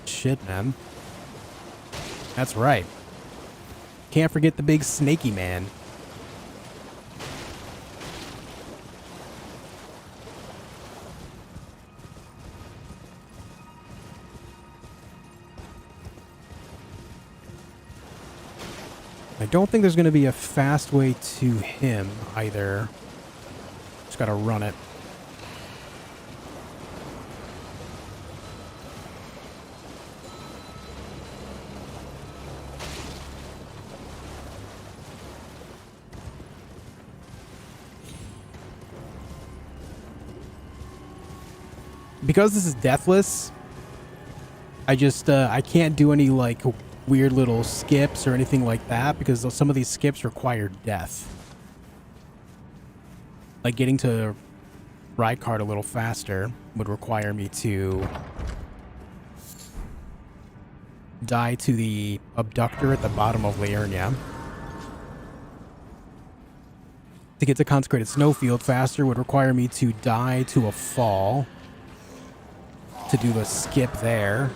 Speaker 1: Shit, man. That's right. Can't forget the big snaky man. I don't think there's going to be a fast way to him either. Just got to run it. Because this is deathless, I just, I can't do any, like, weird little skips or anything like that, because some of these skips require death. Like, getting to Rykard a little faster would require me to die to the abductor at the bottom of Liurnia. To get to Consecrated Snowfield faster would require me to die to a fall. To do the skip there.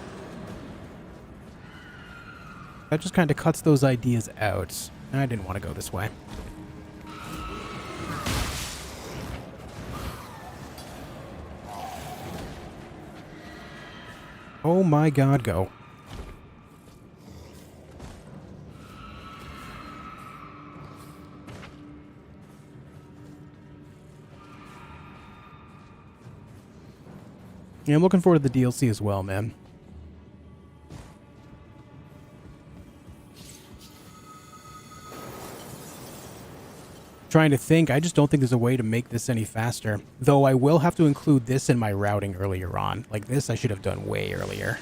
Speaker 1: That just kind of cuts those ideas out. I didn't want to go this way. Oh my god, go. Yeah, I'm looking forward to the DLC as well, man. Trying to think, I just don't think there's a way to make this any faster. Though I will have to include this in my routing earlier on. Like this I should have done way earlier.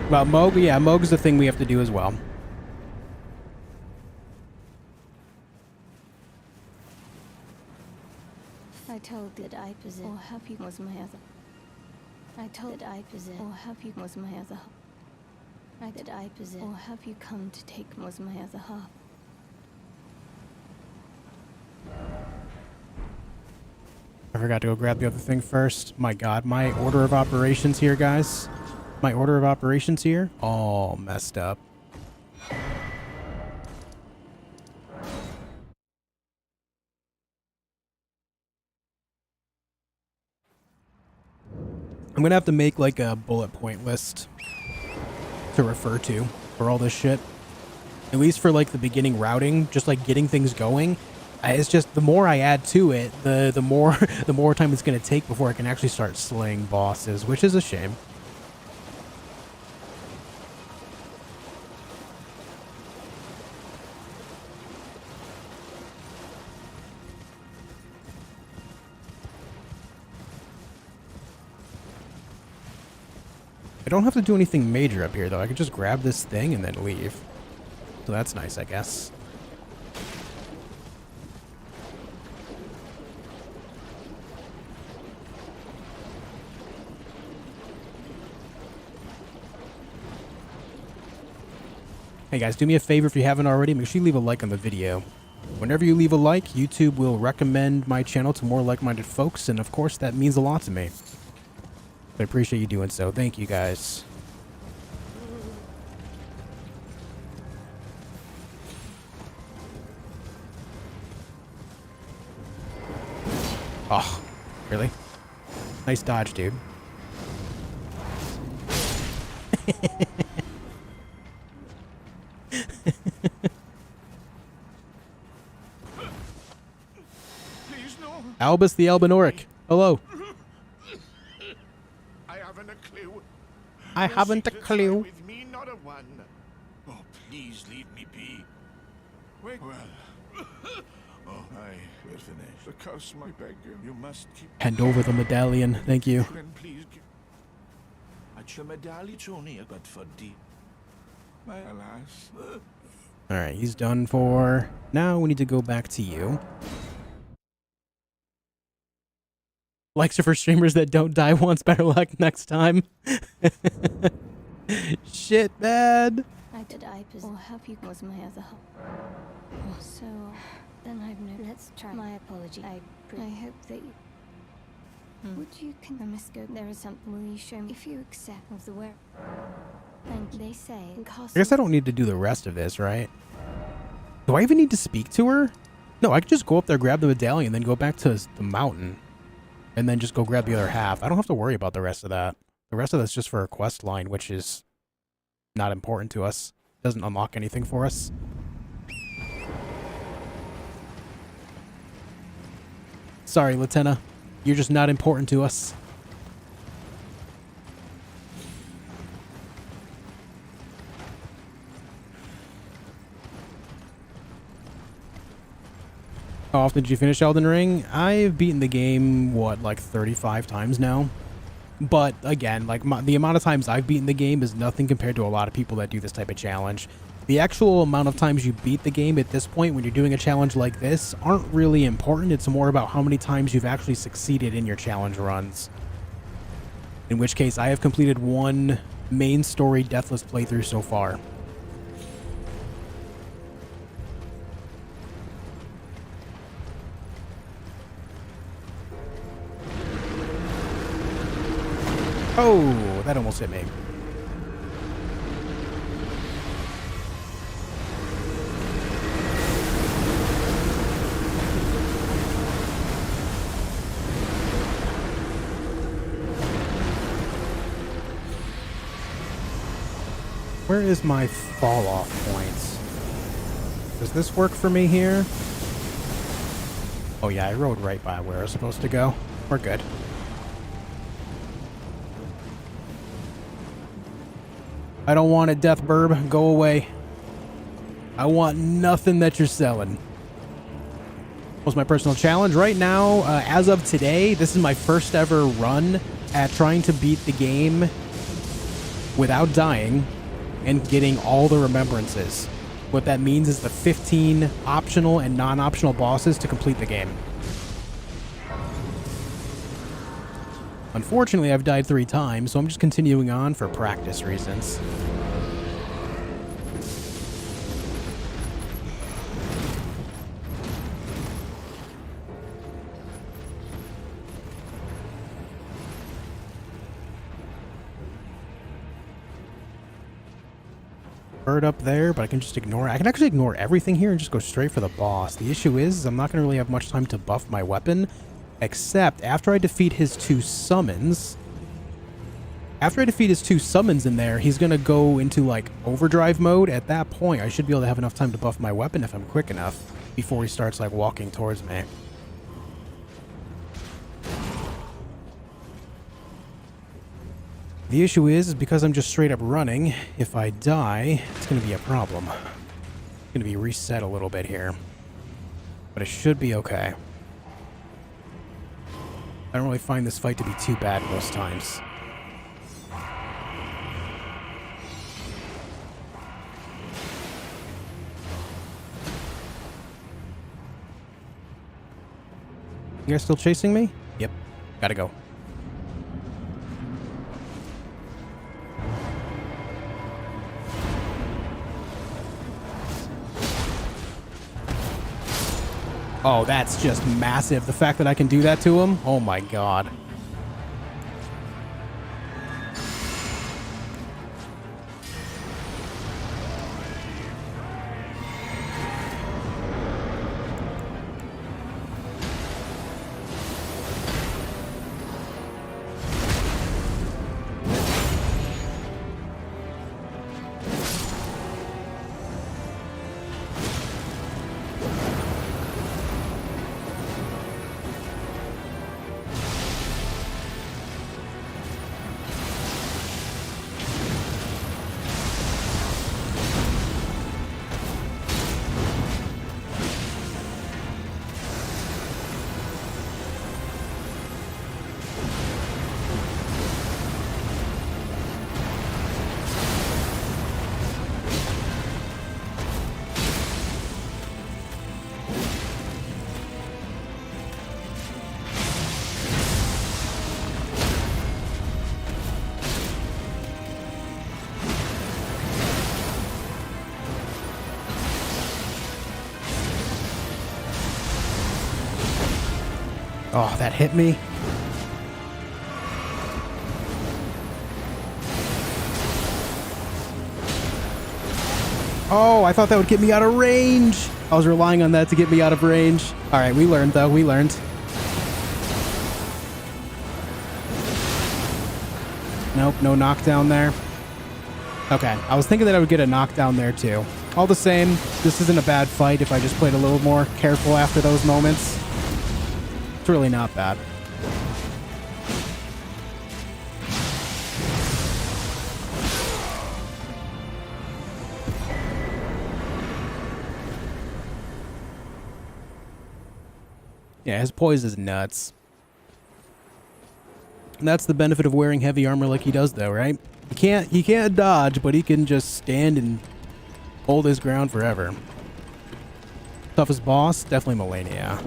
Speaker 1: Well, Moog, yeah, Moog's the thing we have to do as well.
Speaker 2: I told that I possess, or have you was my other. I told that I possess, or have you was my other half. I that I possess, or have you come to take was my other half.
Speaker 1: I forgot to go grab the other thing first. My god, my order of operations here, guys. My order of operations here, all messed up. I'm gonna have to make like a bullet point list to refer to for all this shit. At least for like the beginning routing, just like getting things going. It's just the more I add to it, the more the more time it's gonna take before I can actually start slaying bosses, which is a shame. I don't have to do anything major up here, though. I can just grab this thing and then leave. So that's nice, I guess. Hey guys, do me a favor if you haven't already, make sure you leave a like on the video. Whenever you leave a like, YouTube will recommend my channel to more like-minded folks, and of course that means a lot to me. I appreciate you doing so. Thank you, guys. Oh, really? Nice dodge, dude.
Speaker 3: Please, no.
Speaker 1: Albus the Albinoric. Hello.
Speaker 3: I haven't a clue.
Speaker 1: I
Speaker 3: No
Speaker 1: haven't a
Speaker 3: secrets lie
Speaker 1: clue.
Speaker 3: with me, not a one. Oh, please leave me be. Wait. Well. Oh, I will finish. The curse, my beggar. You must keep.
Speaker 1: Hand over the medallion. Thank you.
Speaker 3: Then please give. At your medallion, only but for deep. My alas.
Speaker 1: Alright, he's done for. Now we need to go back to you. Likes are for streamers that don't die once, better luck next time. Shit, man.
Speaker 2: I did I possess, or have you was my other half. Oh, so then I've no. Let's try. My apology. I hope that you. Would you scope? There is something. Will you show me if you accept of the where? Thank you. They say.
Speaker 1: I guess I don't need to do the rest of this, right? Do I even need to speak to her? No, I could just go up there, grab the medallion, then go back to the mountain. And then just go grab the other half. I don't have to worry about the rest of that. The rest of that's just for a quest line, which is not important to us. Doesn't unlock anything for us. Sorry, Latenna. You're just not important to us. How often did you finish Elden Ring? I've beaten the game, what, like 35 times now? But again, like the amount of times I've beaten the game is nothing compared to a lot of people that do this type of challenge. The actual amount of times you beat the game at this point when you're doing a challenge like this aren't really important. It's more about how many times you've actually succeeded in your challenge runs. In which case, I have completed one main story Deathless playthrough so far. Oh, that almost hit me. Where is my fall off points? Does this work for me here? Oh yeah, I rode right by where I was supposed to go. We're good. I don't want it, Death Burb. Go away. I want nothing that you're selling. What's my personal challenge? Right now, as of today, this is my first ever run at trying to beat the game without dying and getting all the remembrances. What that means is the 15 optional and non-optional bosses to complete the game. Unfortunately, I've died 3 times, so I'm just continuing on for practice reasons. Bird up there, but I can just ignore it. I can actually ignore everything here and just go straight for the boss. The issue is I'm not going to really have much time to buff my weapon, except after I defeat his 2 summons. After I defeat his 2 summons in there, he's going to go into, like, overdrive mode. At that point, I should be able to have enough time to buff my weapon if I'm quick enough before he starts, like, walking towards me. The issue is because I'm just straight up running, if I die, it's going to be a problem. It's going to be reset a little bit here. But it should be okay. I don't really find this fight to be too bad most times. You guys still chasing me? Yep. Gotta go. Oh, that's just massive. The fact that I can do that to him? Oh my god. Oh, that hit me. Oh, I thought that would get me out of range. I was relying on that to get me out of range. All right, we learned, though. We learned. Nope, no knockdown there. Okay, I was thinking that I would get a knockdown there, too. All the same, this isn't a bad fight if I just played a little more careful after those moments. It's really not bad. Yeah, his poise is nuts. And that's the benefit of wearing heavy armor like he does, though, right? He can't dodge, but he can just stand and hold his ground forever. Toughest boss? Definitely Malenia.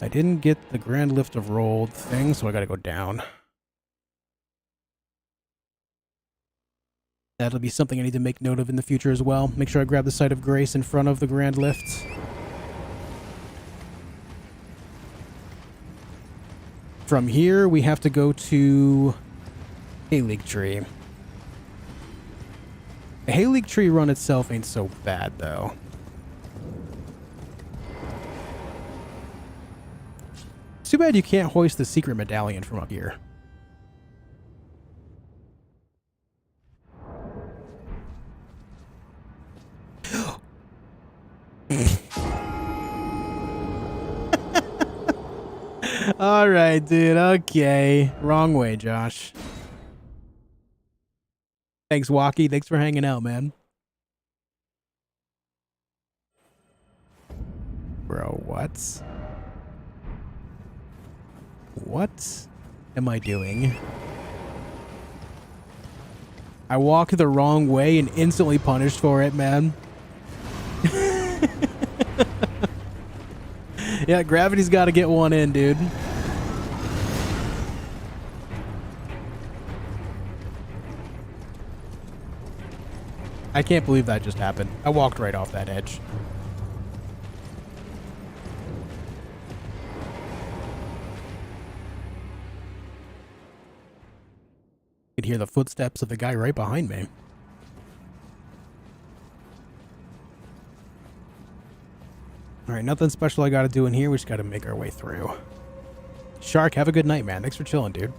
Speaker 1: I didn't get the Grand Lift of Rolled thing, so I gotta go down. That'll be something I need to make note of in the future as well. Make sure I grab the Site of Grace in front of the Grand Lift. From here, we have to go to Hayleague Tree. The Hayleague Tree run itself ain't so bad, though. It's too bad you can't hoist the secret medallion from up here. All right, dude. Okay. Wrong way, Josh. Thanks, Walkie. Thanks for hanging out, man. Bro, what? What am I doing? I walked the wrong way and instantly punished for it, man. Yeah, gravity's got to get one in, dude. I can't believe that just happened. I walked right off that edge. You could hear the footsteps of the guy right behind me. Alright, nothing special I gotta do in here. We just gotta make our way through. Shark, have a good night, man. Thanks for chilling, dude.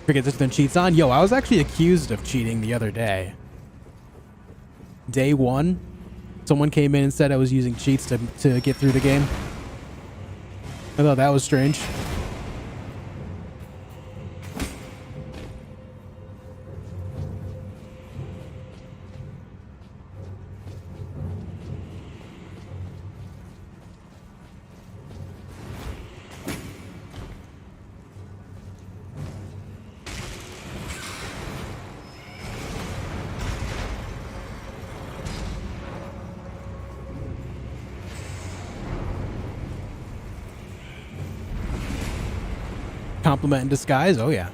Speaker 1: Forget this then cheats on. Yo, I was actually accused of cheating the other day. Day one, someone came in and said I was using cheats to get through the game. I thought that was strange. Compliment in disguise? Oh, yeah.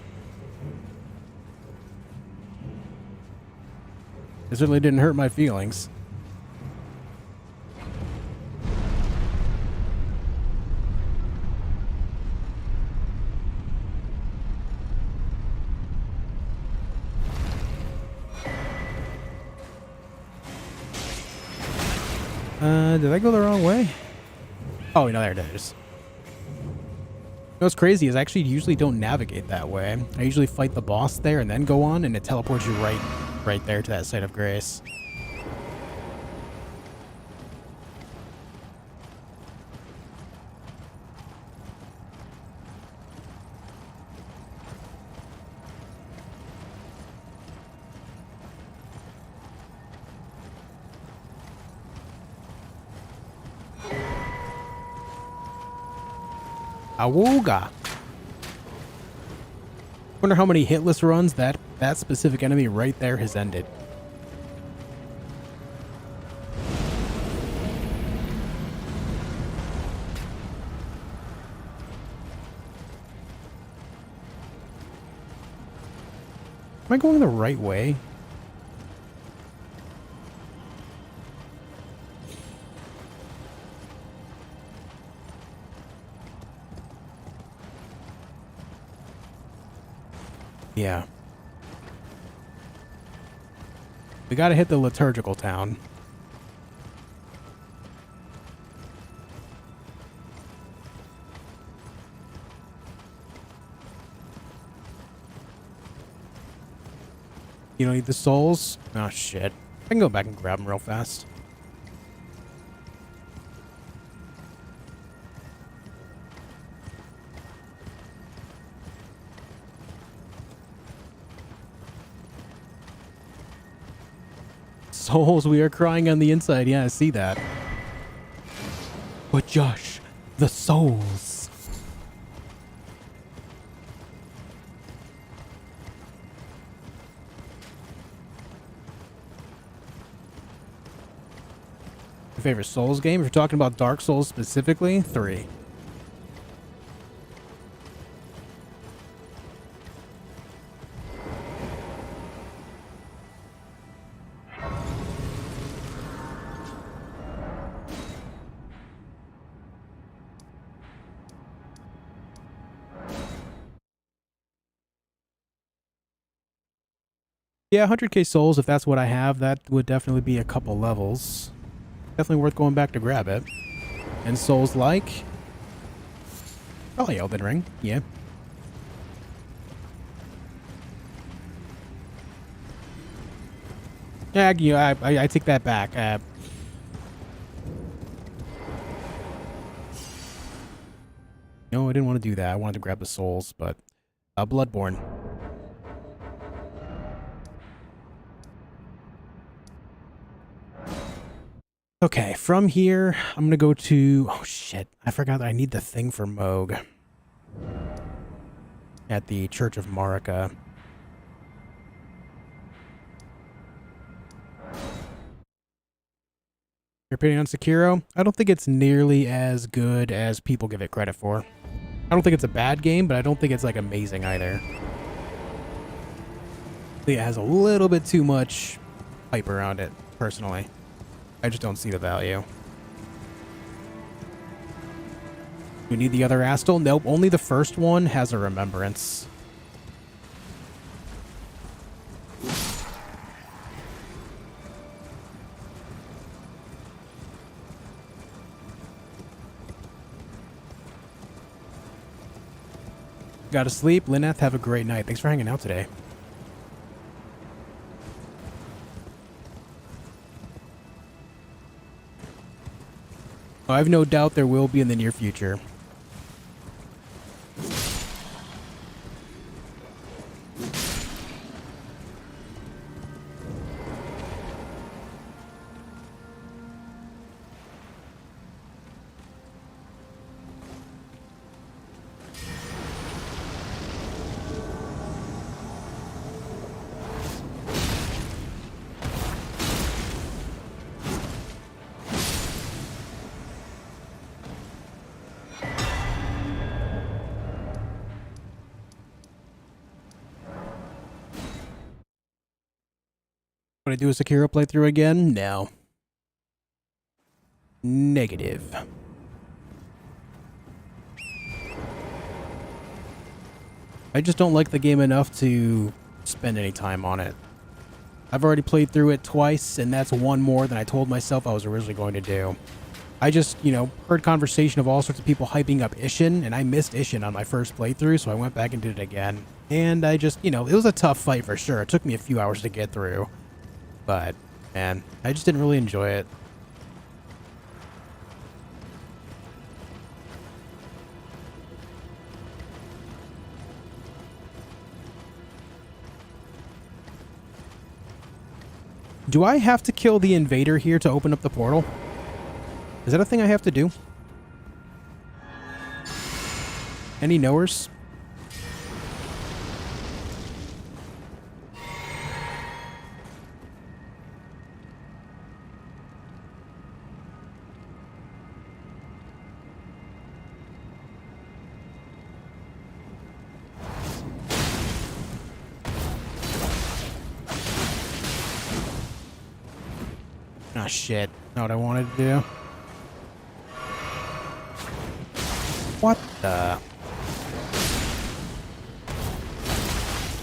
Speaker 1: It certainly didn't hurt my feelings. Did I go the wrong way? Oh, no, there it is. You know what's crazy is I actually usually don't navigate that way. I usually fight the boss there and then go on, and it teleports you right there to that site of grace. Awooga. Wonder how many hitless runs that specific enemy right there has ended. Am I going the right way? Yeah. We gotta hit the liturgical town. You don't need the souls? Oh, shit. I can go back and grab them real fast. Souls, we are crying on the inside. Yeah, I see that. But Josh, the souls. Your favorite Souls game? If you're talking about Dark Souls specifically, 3. Yeah, 100k souls, if that's what I have, that would definitely be a couple levels. Definitely worth going back to grab it. And souls like... probably Elden Ring, yeah. Yeah, you know, I take that back. No, I didn't want to do that. I wanted to grab the souls, but... Bloodborne. Okay, from here, I'm gonna go to... Oh, shit. I forgot that I need the thing for Moog. At the Church of Marika. Your opinion on Sekiro? I don't think it's nearly as good as people give it credit for. I don't think it's a bad game, but I don't think it's, like, amazing either. I think it has a little bit too much hype around it, personally. I just don't see the value. We need the other Astal? Nope, only the first one has a remembrance. Gotta sleep. Lineth, have a great night. Thanks for hanging out today. Oh, I have no doubt there will be in the near future. Would I do a Sekiro playthrough again? No. Negative. I just don't like the game enough to spend any time on it. I've already played through it twice, and that's one more than I told myself I was originally going to do. I just, you know, heard conversation of all sorts of people hyping up Ishin, and I missed Ishin on my first playthrough, so I went back and did it again. And I just, you know, it was a tough fight for sure. It took me a few hours to get through. But, man, I just didn't really enjoy it. Do I have to kill the invader here to open up the portal? Is that a thing I have to do? Any knowers? Ah, shit. Not what I wanted to do. What the?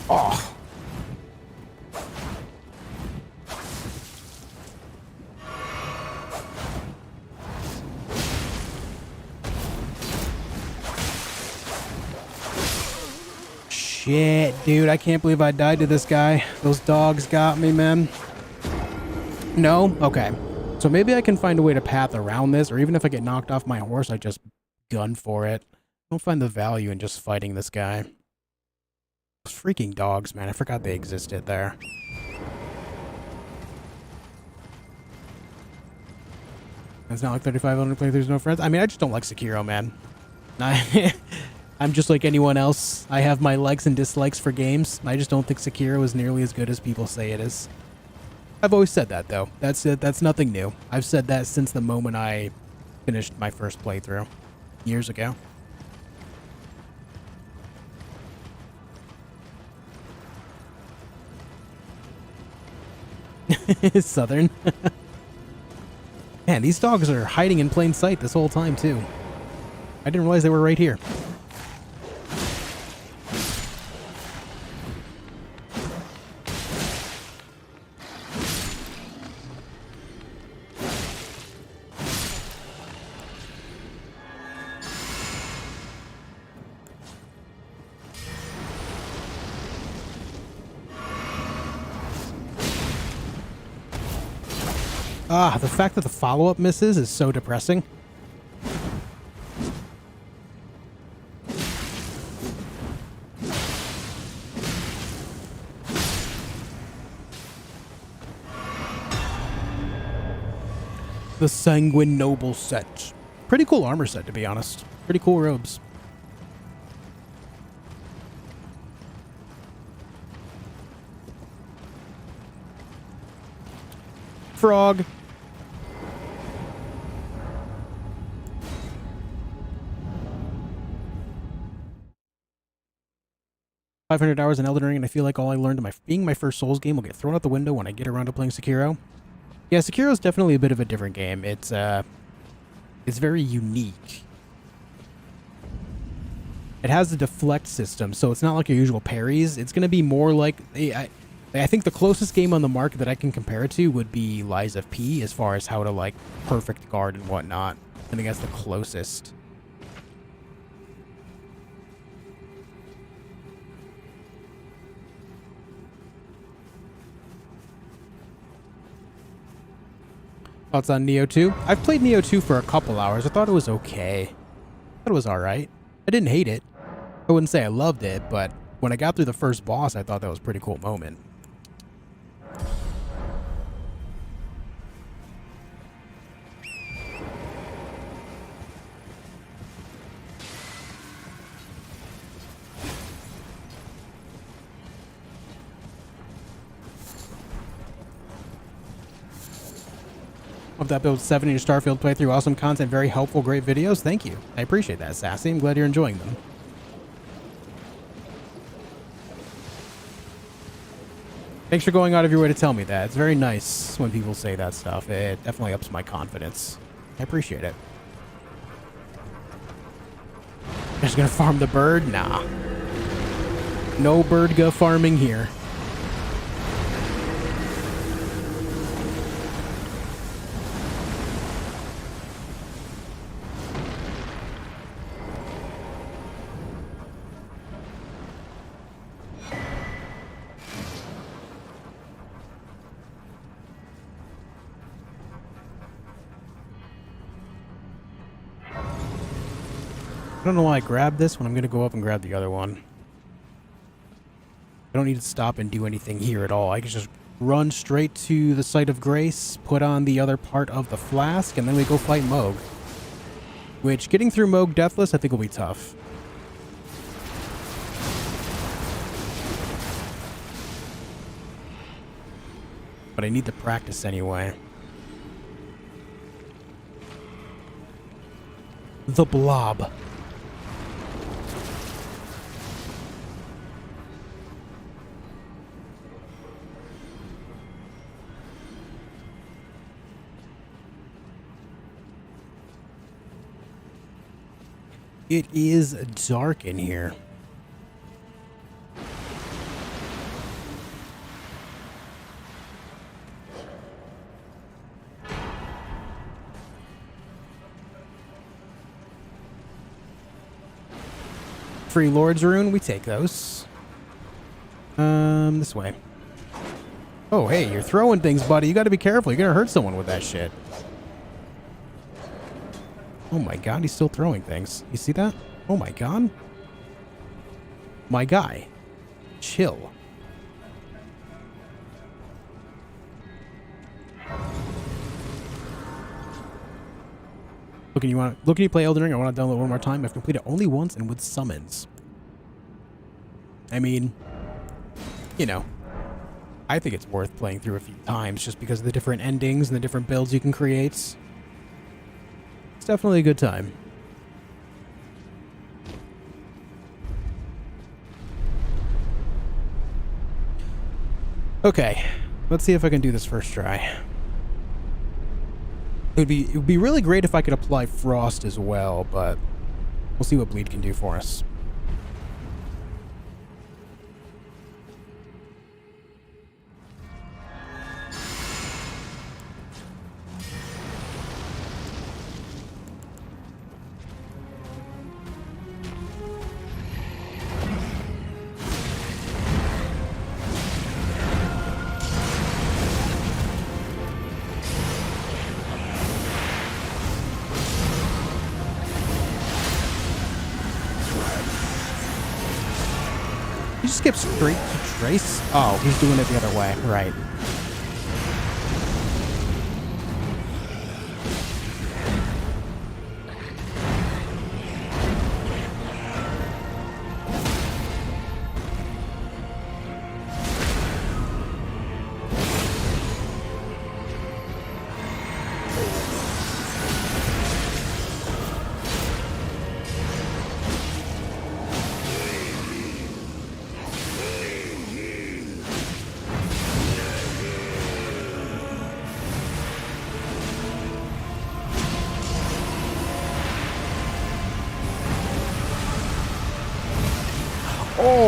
Speaker 1: Oh. Shit, dude. I can't believe I died to this guy. Those dogs got me, man. No? Okay. So maybe I can find a way to path around this, or even if I get knocked off my horse, I just gun for it. I don't find the value in just fighting this guy. Those freaking dogs, man. I forgot they existed there. It's not like 35 only playthroughs, no friends. I mean, I just don't like Sekiro, man. I'm just like anyone else. I have my likes and dislikes for games. I just don't think Sekiro is nearly as good as people say it is. I've always said that, though. That's it. That's nothing new. I've said that since the moment I finished my first playthrough years ago. Southern. Man, these dogs are hiding in plain sight this whole time, too. I didn't realize they were right here. Ah, the fact that the follow-up misses is so depressing. The Sanguine Noble set. Pretty cool armor set, to be honest. Pretty cool robes. Frog. $500 in Elden Ring, and I feel like all I learned in being my first Souls game will get thrown out the window when I get around to playing Sekiro. Yeah, Sekiro is definitely a bit of a different game. It's very unique. It has a deflect system, so it's not like your usual parries. It's going to be more like... I think the closest game on the market that I can compare it to would be Lies of P, as far as how to, like, perfect guard and whatnot. I think that's the closest. Thoughts on Neo 2? I've played Neo 2 for a couple hours. I thought it was okay. I thought it was alright. I didn't hate it. I wouldn't say I loved it, but when I got through the first boss, I thought that was a pretty cool moment. Hope that builds 7 in your Starfield playthrough. Awesome content, very helpful, great videos. Thank you. I appreciate that, Sassy. I'm glad you're enjoying them. Thanks for going out of your way to tell me that. It's very nice when people say that stuff. It definitely ups my confidence. I appreciate it. Just gonna farm the bird? Nah. No birdga farming here. I don't know why I grabbed this when I'm going to go up and grab the other one. I don't need to stop and do anything here at all. I can just run straight to the site of grace, put on the other part of the flask, and then we go fight Mohg. Which, getting through Mohg deathless, I think will be tough. But I need the practice anyway. The Blob. It is dark in here. Free Lord's Rune, we take those. This way. Oh, hey, you're throwing things, buddy. You gotta be careful. You're gonna hurt someone with that shit. Oh my god, he's still throwing things. You see that? Oh my god. My guy. Chill. Looking you play Elden Ring? I want to download one more time. I've completed it only once and with summons. I mean, you know, I think it's worth playing through a few times just because of the different endings and the different builds you can create. It's definitely a good time. Okay, let's see if I can do this first try. It would be really great if I could apply Frost as well, but we'll see what Bleed can do for us. He just skipped straight to Trace? Oh, he's doing it the other way. Right.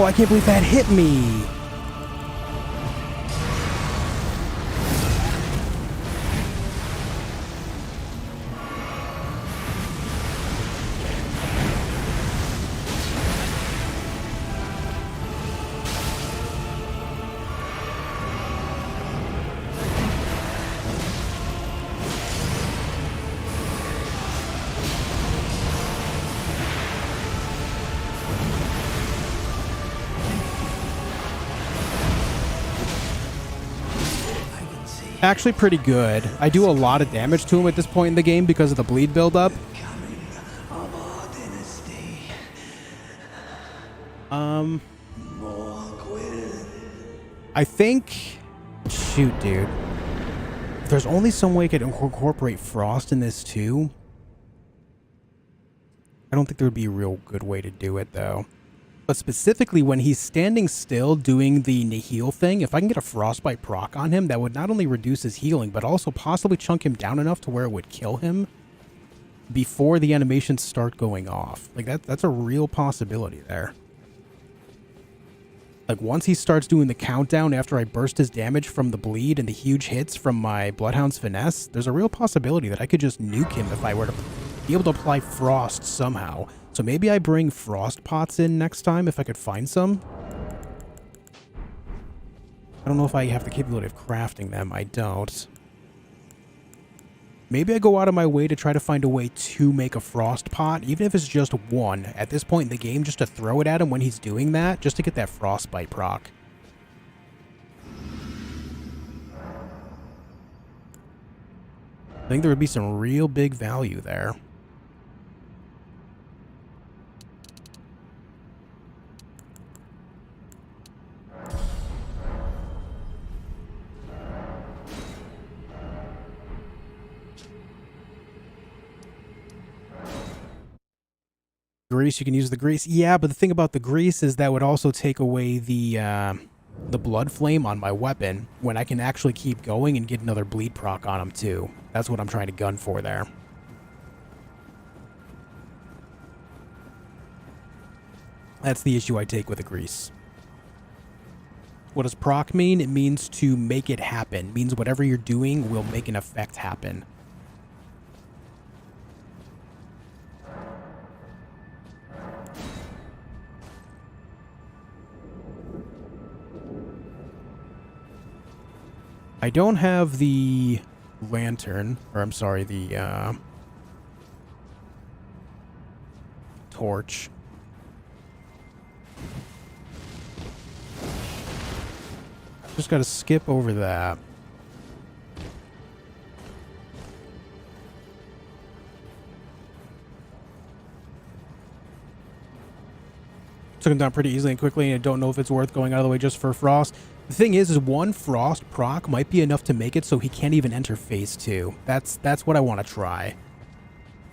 Speaker 1: I can't believe that hit me. Actually pretty good. I do a lot of damage to him at this point in the game because of the bleed buildup. I think... Shoot, dude. If there's only some way I could incorporate frost in this too. I don't think there would be a real good way to do it though. But specifically when he's standing still doing the Nihil thing, if I can get a frostbite proc on him, that would not only reduce his healing, but also possibly chunk him down enough to where it would kill him before the animations start going off. Like that's a real possibility there. Like once he starts doing the countdown after I burst his damage from the bleed and the huge hits from my Bloodhound's Finesse, there's a real possibility that I could just nuke him if I were to be able to apply frost somehow. So maybe I bring frost pots in next time if I could find some. I don't know if I have the capability of crafting them. I don't. Maybe I go out of my way to try to find a way to make a frost pot, even if it's just one at this point in the game, just to throw it at him when he's doing that, just to get that frostbite proc. I think there would be some real big value there. Grease, you can use the grease. Yeah, but the thing about the grease is that would also take away the blood flame on my weapon when I can actually keep going and get another bleed proc on him too. That's what I'm trying to gun for there. That's the issue I take with the grease. What does proc mean? It means to make it happen. It means whatever you're doing will make an effect happen. I don't have the lantern, or I'm sorry, the torch. Just gotta skip over that. Took him down pretty easily and quickly, and I don't know if it's worth going out of the way just for frost. The thing is one frost proc might be enough to make it so he can't even enter phase 2. That's what I want to try.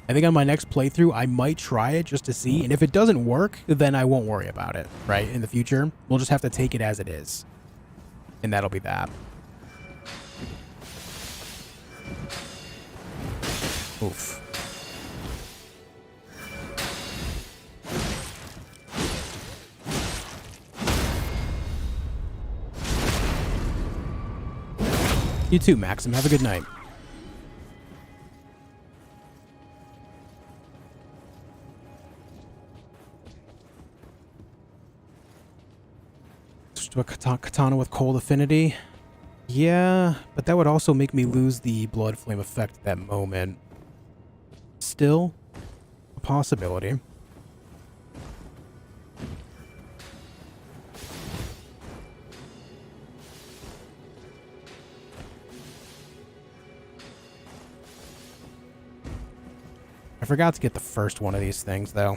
Speaker 1: I think on my next playthrough, I might try it just to see, and if it doesn't work, then I won't worry about it, right? In the future, we'll just have to take it as it is. And that'll be that. Oof. You too, Maxim. Have a good night. Switch to a katana with cold affinity. Yeah, but that would also make me lose the blood flame effect at that moment. Still a possibility. I forgot to get the first one of these things, though.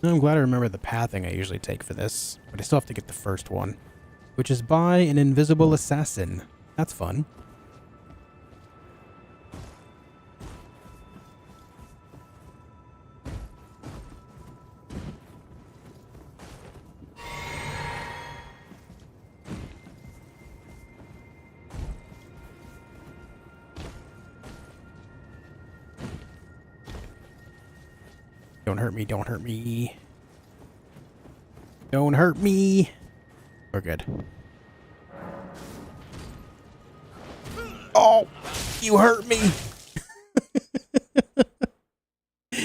Speaker 1: I'm glad I remember the pathing I usually take for this, but I still have to get the first one, which is by an invisible assassin. That's fun. Don't hurt me, don't hurt me. Don't hurt me. We're good. Oh, you hurt me.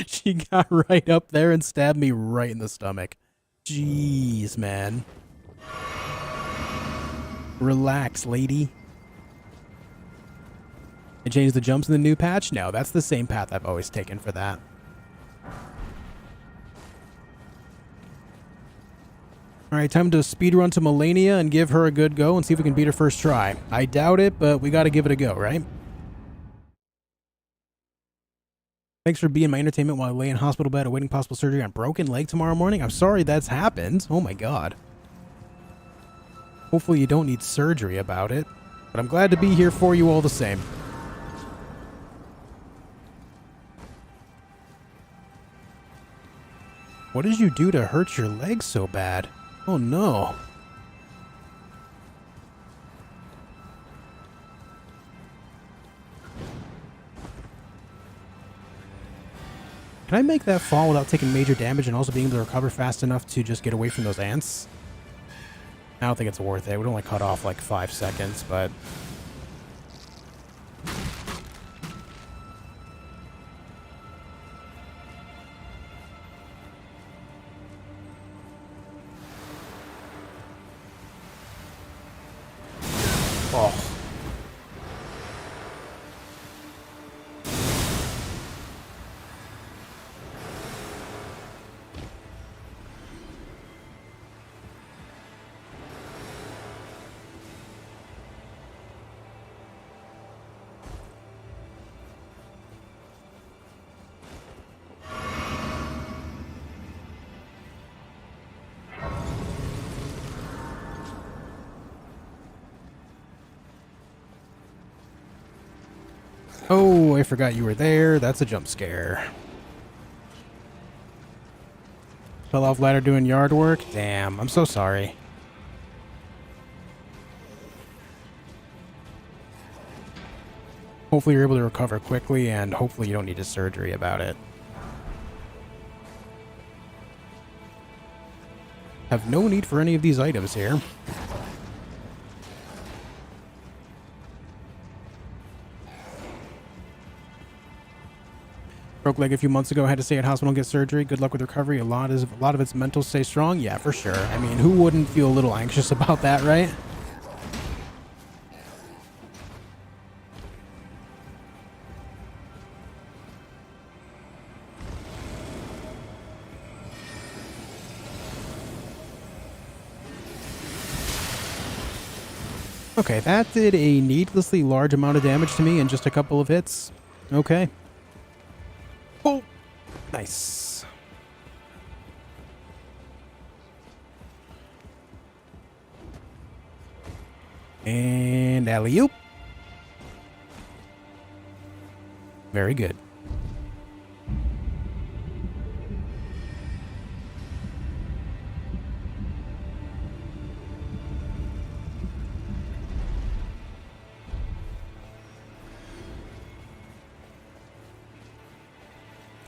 Speaker 1: She got right up there and stabbed me right in the stomach. Jeez, man. Relax, lady. They changed the jumps in the new patch? No, that's the same path I've always taken for that. Alright, time to speedrun to Malenia and give her a good go and see if we can beat her first try. I doubt it, but we gotta give it a go, right? Thanks for being my entertainment while I lay in hospital bed awaiting possible surgery on broken leg tomorrow morning. I'm sorry that's happened. Oh my god. Hopefully you don't need surgery about it, but I'm glad to be here for you all the same. What did you do to hurt your leg so bad? Oh no. Can I make that fall without taking major damage and also being able to recover fast enough to just get away from those ants? I don't think it's worth it. It would only cut off like 5 seconds, but... Oh. Oh, I forgot you were there. That's a jump scare. Fell off ladder doing yard work? Damn, I'm so sorry. Hopefully you're able to recover quickly, and hopefully you don't need a surgery about it. Have no need for any of these items here. Broke leg a few months ago, had to stay at hospital and get surgery. Good luck with recovery. A lot of it's mental. Stay strong. Yeah, for sure. I mean, who wouldn't feel a little anxious about that, right? Okay, that did a needlessly large amount of damage to me in just a couple of hits. Okay. Oh, nice. And alley-oop. Very good.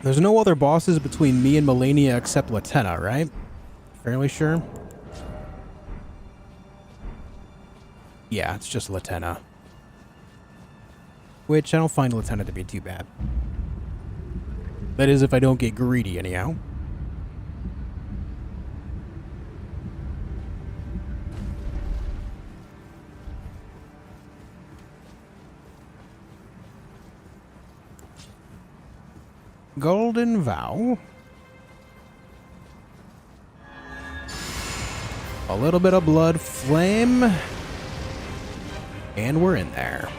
Speaker 1: There's no other bosses between me and Malenia except Latenna, right? Fairly sure. Yeah, it's just Latenna. Which I don't find Latenna to be too bad. That is if I don't get greedy anyhow. Golden Vow. A little bit of blood flame. And we're in there.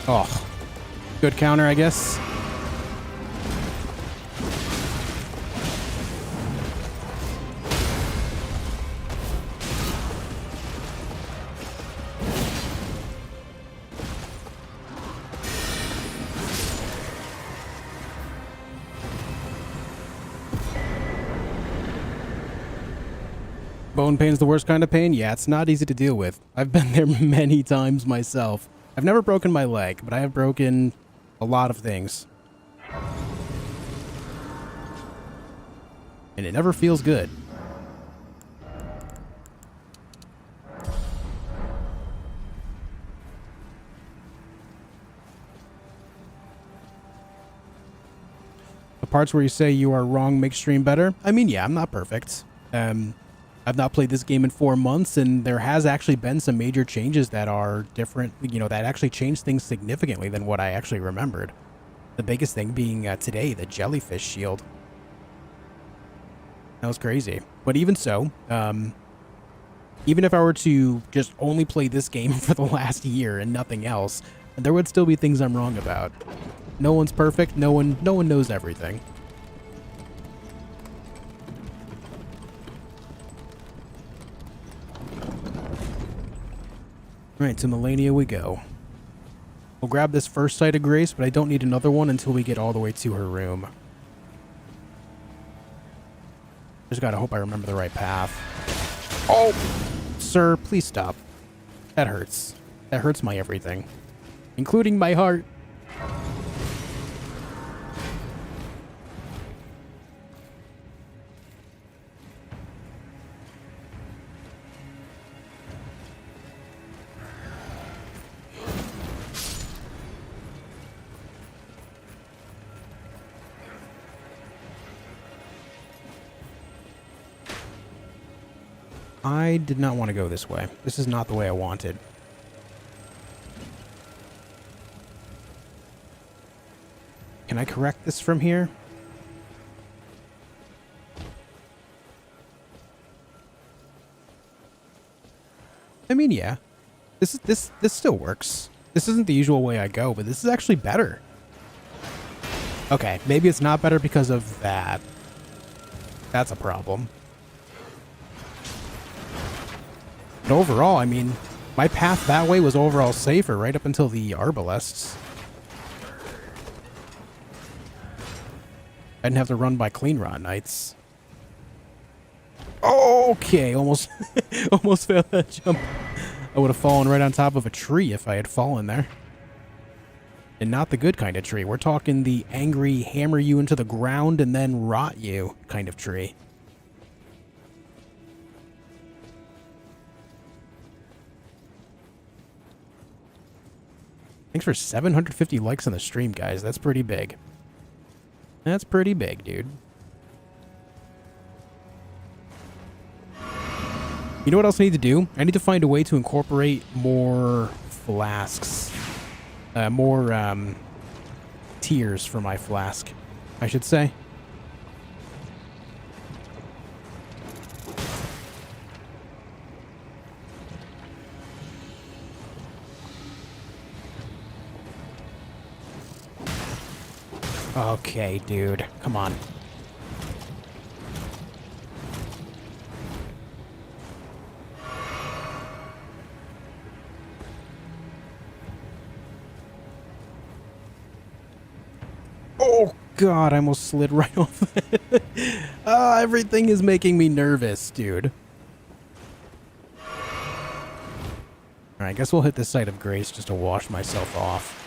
Speaker 1: Oh, good counter, I guess. Bone pain's the worst kind of pain? Yeah, it's not easy to deal with. I've been there many times myself. I've never broken my leg, but I have broken a lot of things. And it never feels good. The parts where you say you are wrong make stream better. I mean, yeah, I'm not perfect. I've not played this game in 4 months, and there has actually been some major changes that are different, you know, that actually changed things significantly than what I actually remembered. The biggest thing being today, the jellyfish shield. That was crazy. But even so, even if I were to just only play this game for the last year and nothing else, there would still be things I'm wrong about. No one's perfect. No one knows everything. Alright, to Malenia we go. We'll grab this first sight of grace, but I don't need another one until we get all the way to her room. Just gotta hope I remember the right path. Oh! Sir, please stop. That hurts. That hurts my everything. Including my heart. I did not want to go this way. This is not the way I wanted. Can I correct this from here? I mean, yeah. This still works. This isn't the usual way I go, but this is actually better. Okay, maybe it's not better because of that. That's a problem. But overall, I mean, my path that way was overall safer right up until the arbalests. I didn't have to run by clean rot knights. Okay, almost almost failed that jump. I would have fallen right on top of a tree if I had fallen there. And not the good kind of tree. We're talking the angry, hammer you into the ground and then rot you kind of tree. Thanks for 750 likes on the stream, guys. That's pretty big. That's pretty big, dude. You know what else I need to do? I need to find a way to incorporate more flasks. More tiers for my flask, I should say. Okay, dude. Come on. Oh, God. I almost slid right off it. Everything is making me nervous, dude. Alright, I guess we'll hit this site of grace just to wash myself off.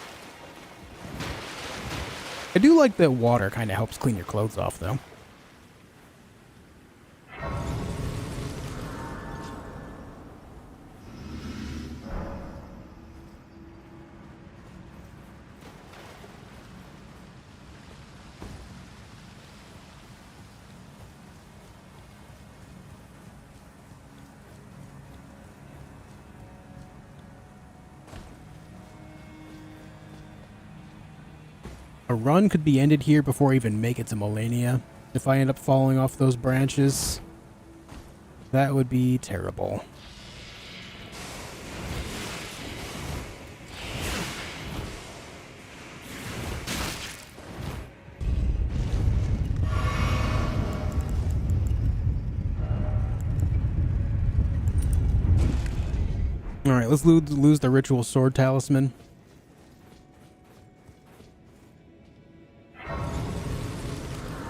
Speaker 1: I do like that water kind of helps clean your clothes off, though. A run could be ended here before I even make it to Malenia. If I end up falling off those branches, that would be terrible. Alright, let's lose the ritual sword talisman.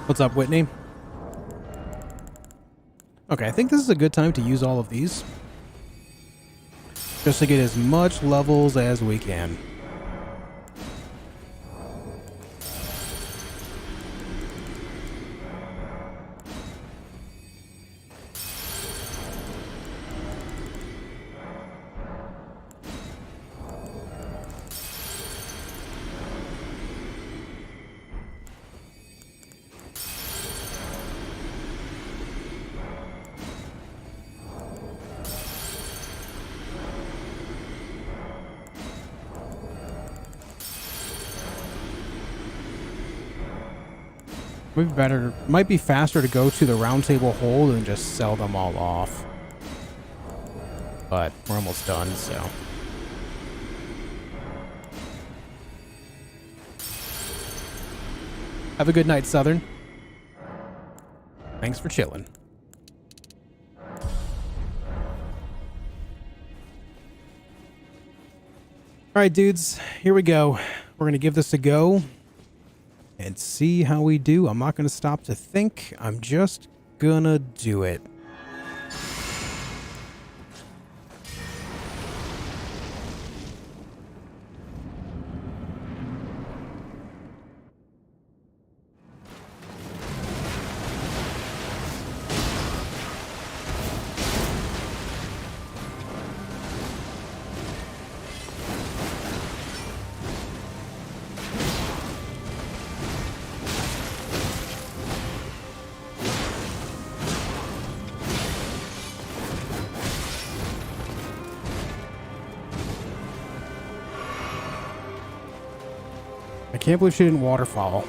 Speaker 1: What's up, Whitney? Okay, I think this is a good time to use all of these. Just to get as much levels as we can. Might be faster to go to the round table hole than just sell them all off. But we're almost done, so. Have a good night, Southern. Thanks for chilling. Alright, dudes, here we go. We're going to give this a go and see how we do. I'm not going to stop to think. I'm just going to do it. I can't believe she didn't waterfall.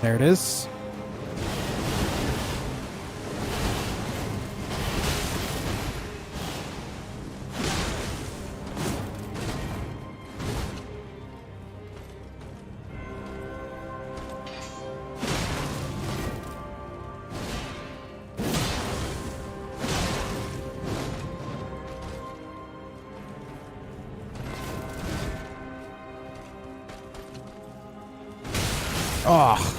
Speaker 1: There it is. Oh.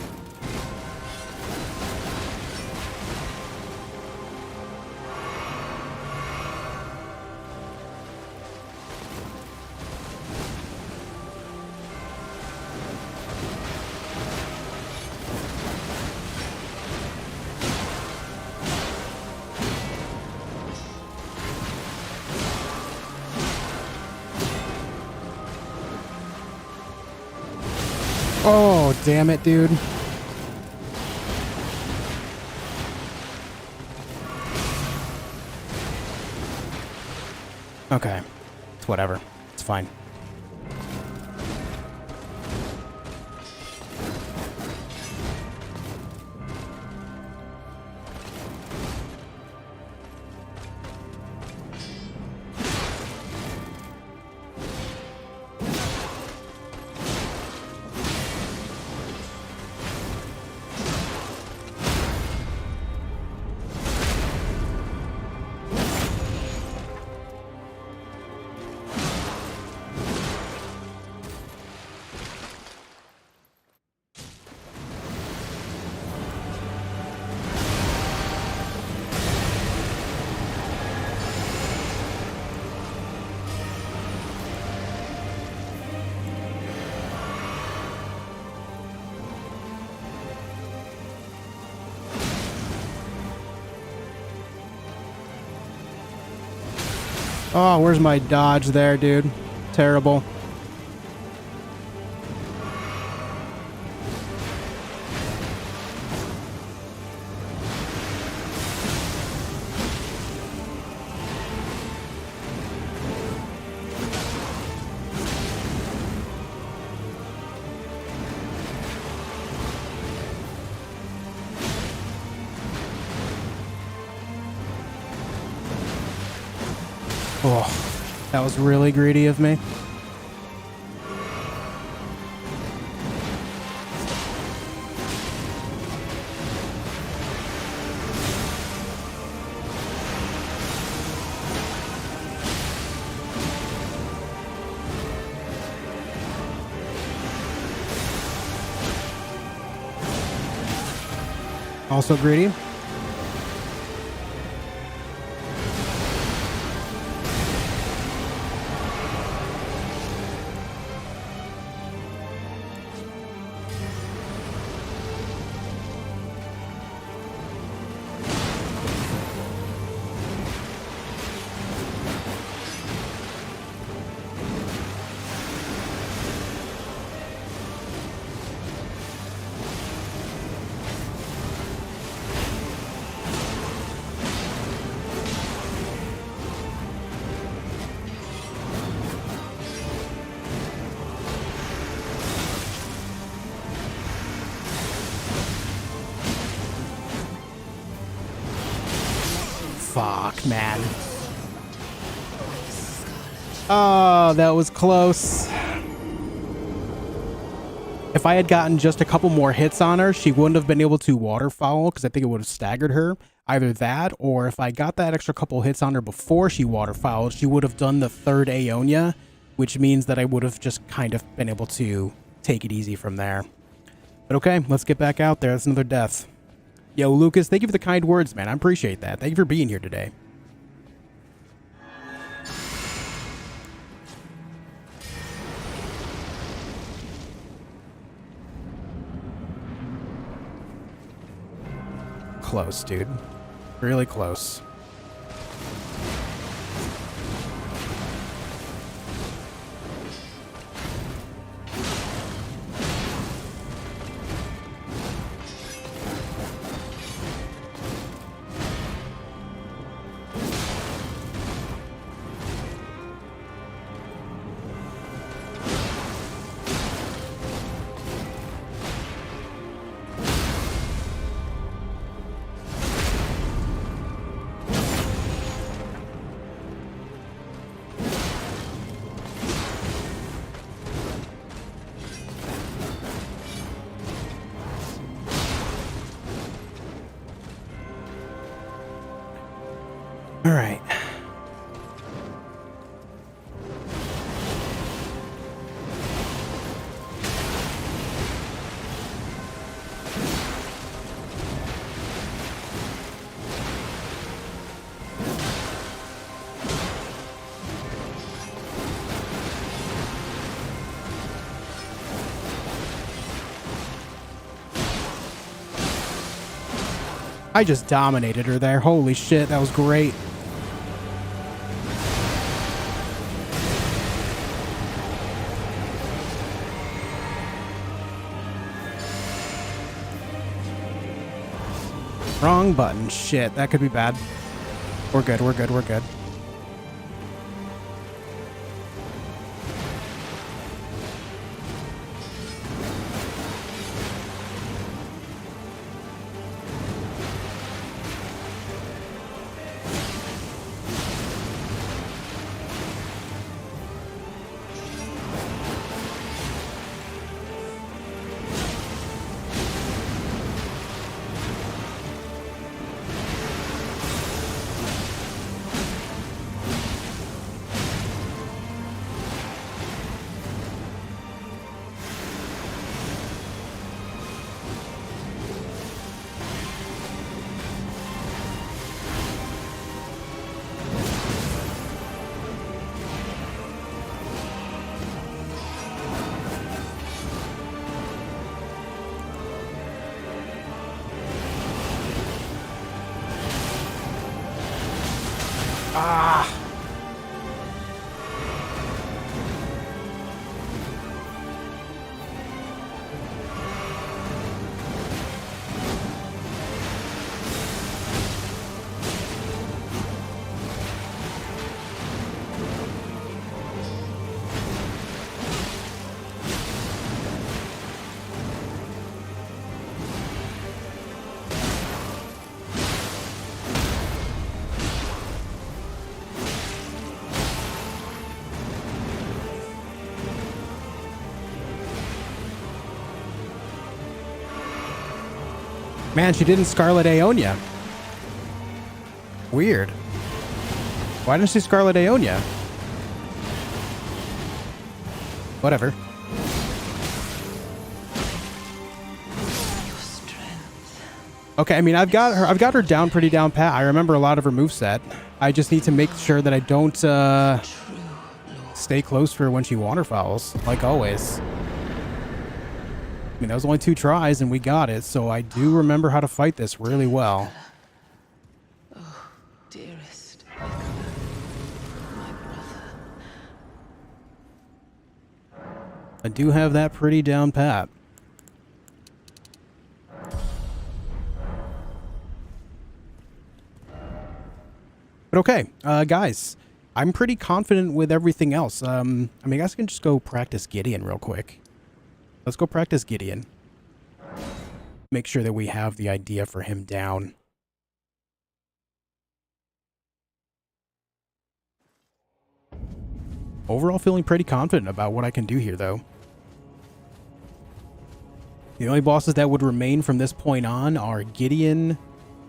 Speaker 1: Oh, damn it, dude. Okay. It's whatever. It's fine. Oh, where's my dodge there, dude? Terrible. Oh, that was really greedy of me. Also greedy. Fuck, man. Oh, that was close. If I had gotten just a couple more hits on her, she wouldn't have been able to waterfowl because I think it would have staggered her. Either that, or if I got that extra couple hits on her before she waterfouled, she would have done the third Aeonia, which means that I would have just kind of been able to take it easy from there. But okay, let's get back out there. That's another death. Yo, Lucas, thank you for the kind words, man. I appreciate that. Thank you for being here today. Close, dude. Really close. All right. I just dominated her there. Holy shit, that was great. Wrong button. Shit, that could be bad. We're good, we're good, we're good. Ah! Man, she didn't Scarlet Aeonia. Weird. Why didn't she Scarlet Aeonia? Whatever. Okay, I mean, I've got her down pretty down pat. I remember a lot of her moveset. I just need to make sure that I don't stay close for her when she waterfowls, like always. I mean, that was only 2 tries and we got it, so I do remember how to fight this really well.
Speaker 8: Oh, dearest, my brother.
Speaker 1: I do have that pretty down pat. But okay, guys, I'm pretty confident with everything else. I mean, I guess I can just go practice Gideon real quick. Let's go practice Gideon. Make sure that we have the idea for him down. Overall, feeling pretty confident about what I can do here, though. The only bosses that would remain from this point on are Gideon,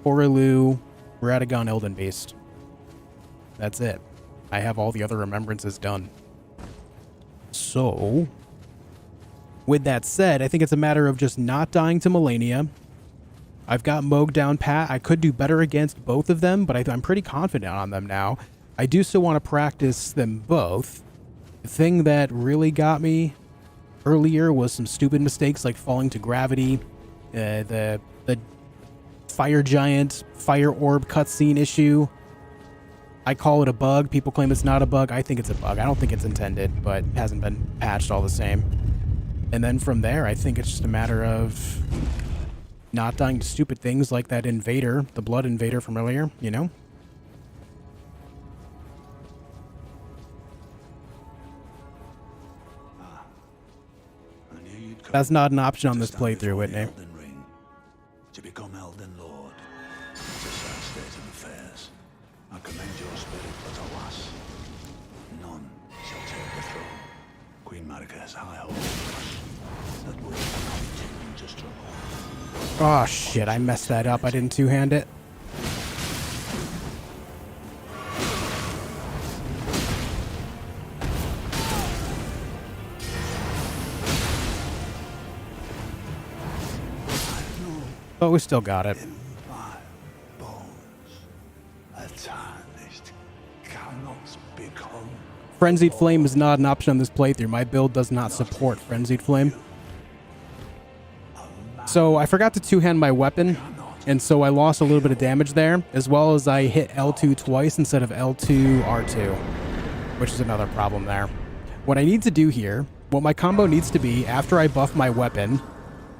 Speaker 1: Horaloo, Radagon, Elden Beast. That's it. I have all the other remembrances done. So, with that said, I think it's a matter of just not dying to Malenia. I've got Moog down pat. I could do better against both of them, but I'm pretty confident on them now. I do still want to practice them both. The thing that really got me earlier was some stupid mistakes like falling to gravity, the fire giant, fire orb cutscene issue. I call it a bug. People claim it's not a bug. I think it's a bug. I don't think it's intended, but it hasn't been patched all the same. And then from there, I think it's just a matter of not dying to stupid things like that invader, the blood invader from earlier, you know? That's not an option on this playthrough, Whitney.
Speaker 4: Elden Ring, to become Elden Lord. It's a sad state of affairs. I commend your spirit, but alas, none shall take the throne. Queen Margit has high hopes that we continue to struggle.
Speaker 1: Oh shit, I messed that up. I didn't two-hand it. But we still got it.
Speaker 4: In my bones, a tarnished cannot become.
Speaker 1: Frenzied Flame is not an option on this playthrough. My build does not support Frenzied Flame. So I forgot to two-hand my weapon, and so I lost a little bit of damage there, as well as I hit L2 twice instead of L2 R2, which is another problem there. What I need to do here, what my combo needs to be after I buff my weapon,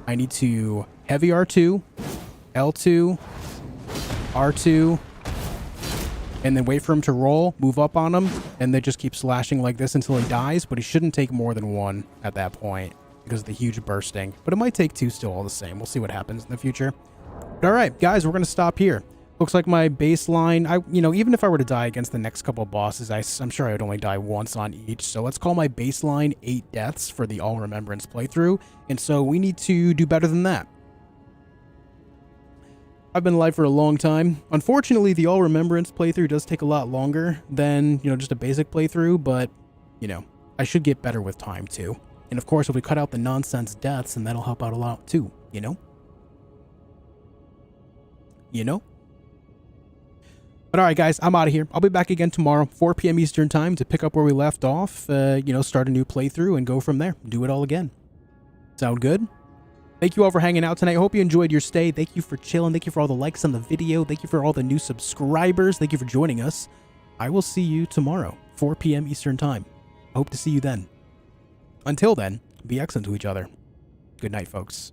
Speaker 1: I need to heavy R2, L2, R2, and then wait for him to roll, move up on him, and then just keep slashing like this until he dies, but he shouldn't take more than 1 at that point because of the huge bursting. But it might take 2 still all the same. We'll see what happens in the future. But all right, guys, we're going to stop here. Looks like my baseline, even if I were to die against the next couple of bosses, I'm sure I would only die once on each. So let's call my baseline 8 deaths for the All Remembrance playthrough. And so we need to do better than that. I've been alive for a long time. Unfortunately, the All Remembrance playthrough does take a lot longer than, just a basic playthrough, but, I should get better with time too. And of course, if we cut out the nonsense deaths, then that'll help out a lot too, you know? But all right, guys, I'm out of here. I'll be back again tomorrow, 4 p.m. Eastern time to pick up where we left off, start a new playthrough and go from there. Do it all again. Sound good? Thank you all for hanging out tonight. I hope you enjoyed your stay. Thank you for chilling. Thank you for all the likes on the video. Thank you for all the new subscribers. Thank you for joining us. I will see you tomorrow, 4 p.m. Eastern time. I hope to see you then. Until then, be excellent to each other. Good night, folks.